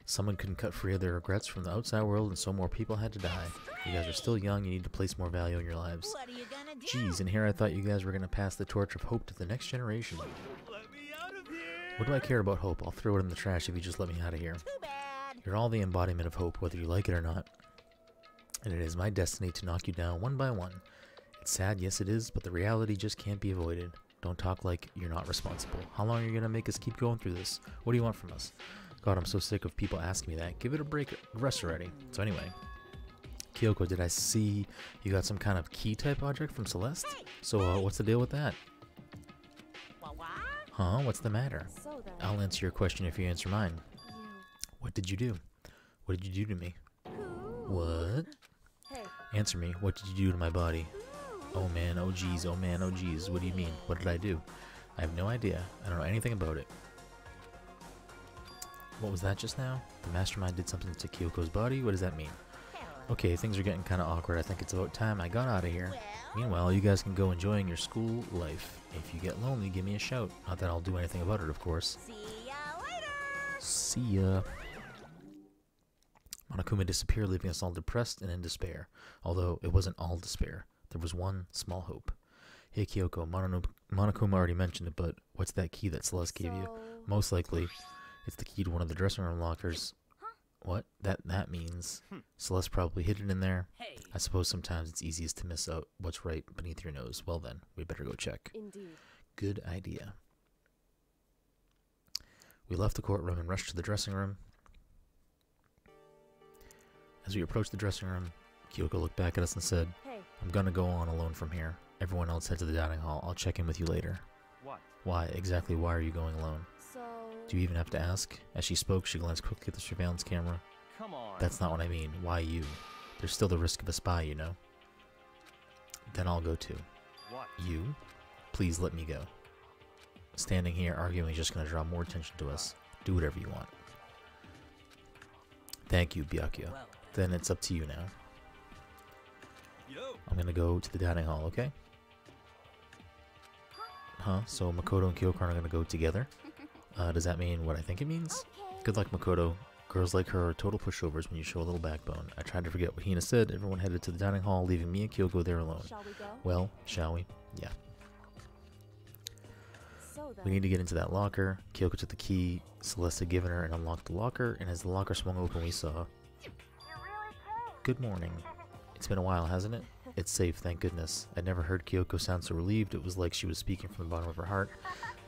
Someone couldn't cut free of their regrets from the outside world, and so more people had to die. You guys are still young, you need to place more value in your lives. What are you gonna do? Jeez, and here I thought you guys were gonna pass the torch of hope to the next generation. Let me out of here! What do I care about hope? I'll throw it in the trash if you just let me out of here. Too bad. You're all the embodiment of hope, whether you like it or not. And it is my destiny to knock you down one by one. It's sad, yes it is, but the reality just can't be avoided. Don't talk like you're not responsible. How long are you gonna make us keep going through this? What do you want from us? God, I'm so sick of people asking me that. Give it a break, rest already. So anyway, Kyoko, did I see you got some kind of key type object from Celeste? So what's the deal with that? What? Huh? What's the matter? So then, I'll answer your question if you answer mine. What did you do? What did you do to me? What? hey, Answer me. What did you do to my body? Oh man, oh geez, oh man, oh geez. What do you mean? What did I do? I have no idea. I don't know anything about it. What was that just now? The mastermind did something to Kyoko's body? What does that mean? Okay, things are getting kind of awkward. I think it's about time I got out of here. Meanwhile, you guys can go enjoying your school life. If you get lonely, give me a shout. Not that I'll do anything about it, of course. See ya later. See ya. Monokuma disappeared, leaving us all depressed and in despair. Although it wasn't all despair. There was one small hope. Hey Kyoko, Monokuma already mentioned it, but what's that key that Celeste gave you? Most likely, it's the key to one of the dressing room lockers. What? That means Celeste probably hid it in there. Hey. I suppose sometimes it's easiest to miss out what's right beneath your nose. Well then, we better go check. indeed. Good idea. We left the courtroom and rushed to the dressing room. As we approached the dressing room, Kyoko looked back at us and said, Hey, I'm gonna go on alone from here. Everyone else head to the dining hall. I'll check in with you later. What? Why? Exactly why are you going alone? so... Do you even have to ask? As she spoke, she glanced quickly at the surveillance camera. Come on. That's not what I mean. Why you? There's still the risk of a spy, you know. Then I'll go too. What? You? Please let me go. Standing here arguing is just gonna draw more attention to us. Do whatever you want. Thank you, Byakuya. Well, Then it's up to you now. Yo! I'm gonna go to the dining hall, okay? Huh? So Makoto and Kyoko are gonna go together? Does that mean what I think it means? Good luck, Makoto. Girls like her are total pushovers when you show a little backbone. I tried to forget what Hina said. Everyone headed to the dining hall, leaving me and Kyoko there alone. Shall we go? Well, shall we? Yeah. So then, We need to get into that locker. Kyoko took the key Celeste had given her and unlocked the locker, and as the locker swung open, we saw... You really came. Good morning. It's been a while, hasn't it? It's safe, thank goodness. I'd never heard Kyoko sound so relieved. It was like she was speaking from the bottom of her heart.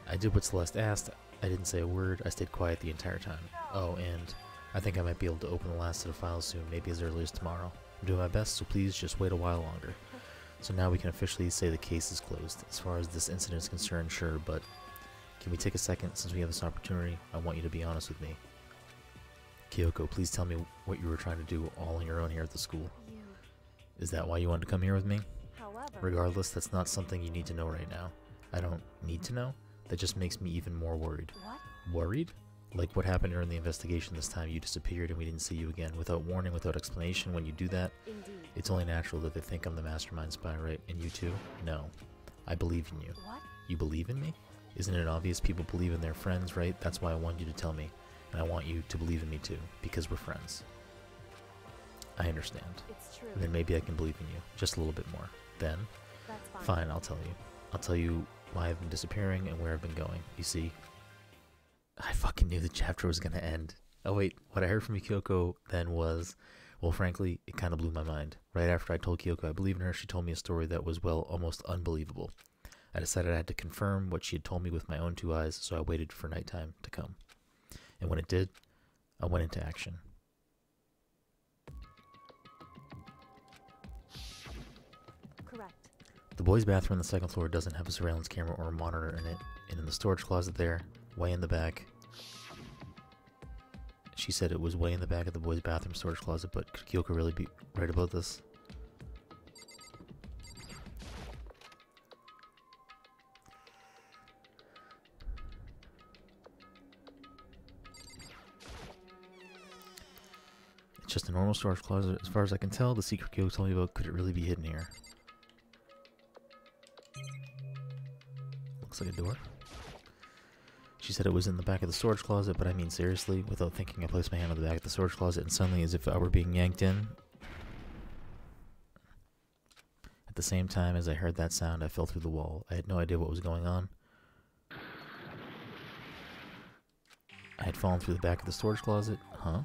I did what Celeste asked. I didn't say a word. I stayed quiet the entire time. Oh, and I think I might be able to open the last set of files soon, maybe as early as tomorrow. I'm doing my best, so please just wait a while longer. So now we can officially say the case is closed. As far as this incident is concerned, sure, but can we take a second since we have this opportunity? I want you to be honest with me. Kyoko, please tell me what you were trying to do all on your own here at the school. you... Is that why you wanted to come here with me? However... Regardless, that's not something you need to know right now. I don't need to know. That just makes me even more worried. What? Worried? Like what happened during the investigation this time. You disappeared and we didn't see you again. Without warning, without explanation. When you do that, Indeed. it's only natural that they think I'm the mastermind spy, right? And you too? No. I believe in you. What? You believe in me? Isn't it obvious people believe in their friends, right? That's why I want you to tell me. And I want you to believe in me too. Because we're friends. I understand. It's true. And then maybe I can believe in you. Just a little bit more. Then, That's fine. fine, I'll tell you. I'll tell you why I've been disappearing and where I've been going. You see, I fucking knew the chapter was gonna end. Oh wait, what I heard from Kyoko then was, well, frankly, it kind of blew my mind. Right after I told Kyoko I believe in her, she told me a story that was, well, almost unbelievable. I decided I had to confirm what she had told me with my own two eyes, so I waited for nighttime to come. And when it did, I went into action. Correct. The boys' bathroom on the second floor doesn't have a surveillance camera or a monitor in it, and in the storage closet there, way in the back, she said it was way in the back of the boys' bathroom storage closet, but could Kyoko really be right about this? It just a normal storage closet. As far as I can tell, the secret Kyo told me about, could it really be hidden here? Looks like a door. She said it was in the back of the storage closet, but I mean seriously, without thinking I placed my hand on the back of the storage closet and suddenly, as if I were being yanked in. At the same time as I heard that sound, I fell through the wall. I had no idea what was going on. I had fallen through the back of the storage closet. Huh?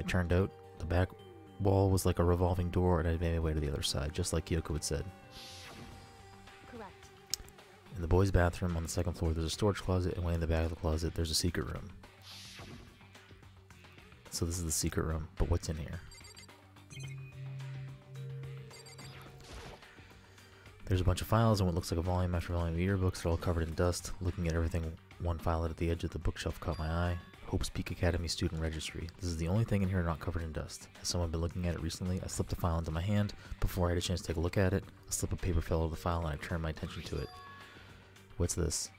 It turned out the back wall was like a revolving door and I made my way to the other side, just like Kyoko had said. Correct. In the boys' bathroom on the second floor, there's a storage closet, and way in the back of the closet, there's a secret room. So this is the secret room, but what's in here? There's a bunch of files and what looks like a volume after volume of yearbooks. They're all covered in dust. Looking at everything, one file at the edge of the bookshelf caught my eye. Hope's Peak Academy Student Registry. This is the only thing in here not covered in dust. Has someone been looking at it recently? I slipped the file into my hand. Before I had a chance to take a look at it, a slip of paper fell out of the file and I turned my attention to it. What's this?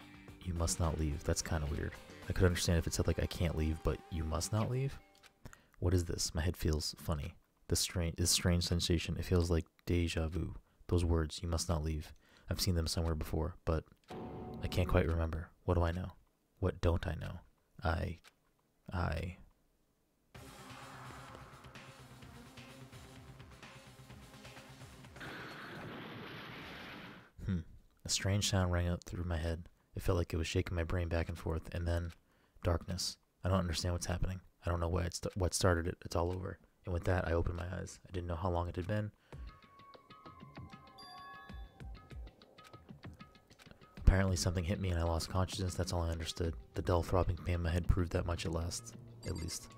You must not leave. That's kind of weird. I could understand if it said like I can't leave, but you must not leave? What is this? My head feels funny. This strange sensation. It feels like deja vu. Those words, you must not leave. I've seen them somewhere before, but I can't quite remember. What do I know? What don't I know? A strange sound rang out through my head. It felt like it was shaking my brain back and forth, and then darkness. I don't understand what's happening. I don't know what started it. It's all over. And with that, I opened my eyes. I didn't know how long it had been. Apparently something hit me and I lost consciousness. That's all I understood. The dull throbbing pain in my head proved that much at least.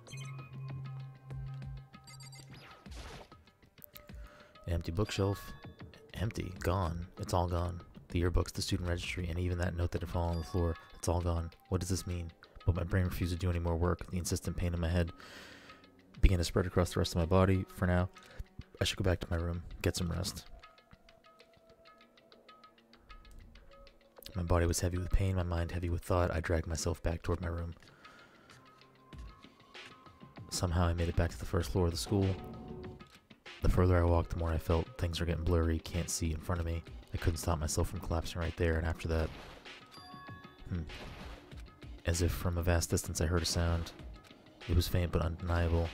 An empty bookshelf. Empty. Gone. It's all gone. The yearbooks, the student registry, and even that note that had fallen on the floor. It's all gone. What does this mean? But my brain refused to do any more work. The insistent pain in my head began to spread across the rest of my body. For now, I should go back to my room, get some rest. My body was heavy with pain, my mind heavy with thought. I dragged myself back toward my room. Somehow I made it back to the first floor of the school. The further I walked, the more I felt things are getting blurry, can't see in front of me. I couldn't stop myself from collapsing right there, and after that... As if from a vast distance I heard a sound. It was faint but undeniable.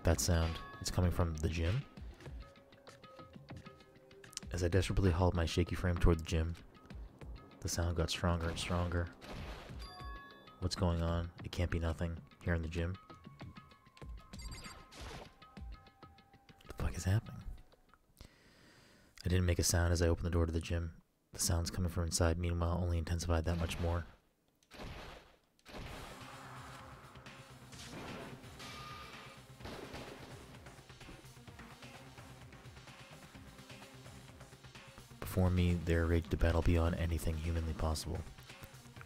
That sound, it's coming from the gym? As I desperately hauled my shaky frame toward the gym, the sound got stronger and stronger. What's going on? It can't be nothing. Here in the gym. What the fuck is happening? I didn't make a sound as I opened the door to the gym. The sounds coming from inside, meanwhile, only intensified that much more. Before me, there raged a battle beyond anything humanly possible.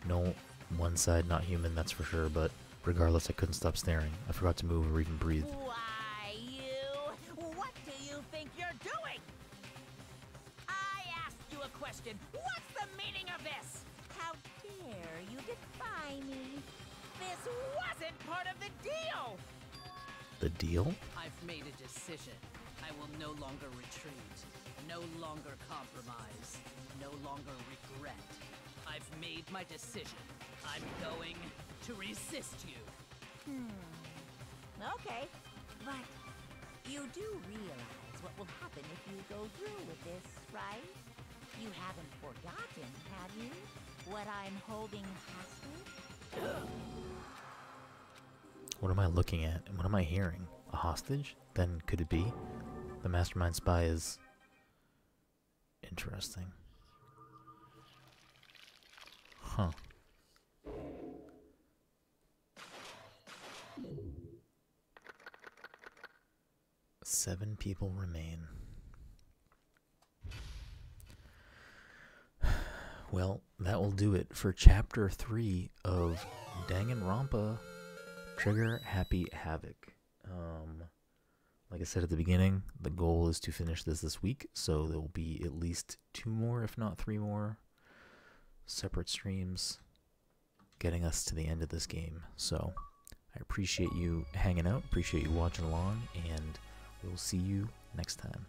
No one side not human, that's for sure, but regardless, I couldn't stop staring. I forgot to move or even breathe. Why, you? What do you think you're doing? I asked you a question. What's the meaning of this? How dare you defy me? This wasn't part of the deal! The deal? I've made a decision. I will no longer retreat. No longer compromise. No longer regret. I've made my decision. I'm going to resist you. Okay, but you do realize what will happen if you go through with this, right? You haven't forgotten, have you? What I'm holding hostage? What am I looking at? And what am I hearing? A hostage? Then could it be? The mastermind spy is... interesting. Huh. Seven people remain. Well, that will do it for Chapter 3 of Danganronpa Trigger Happy Havoc. Like I said at the beginning, the goal is to finish this week, so there will be at least 2 more, if not 3 more, separate streams getting us to the end of this game. So, I appreciate you hanging out, appreciate you watching along, and we'll see you next time.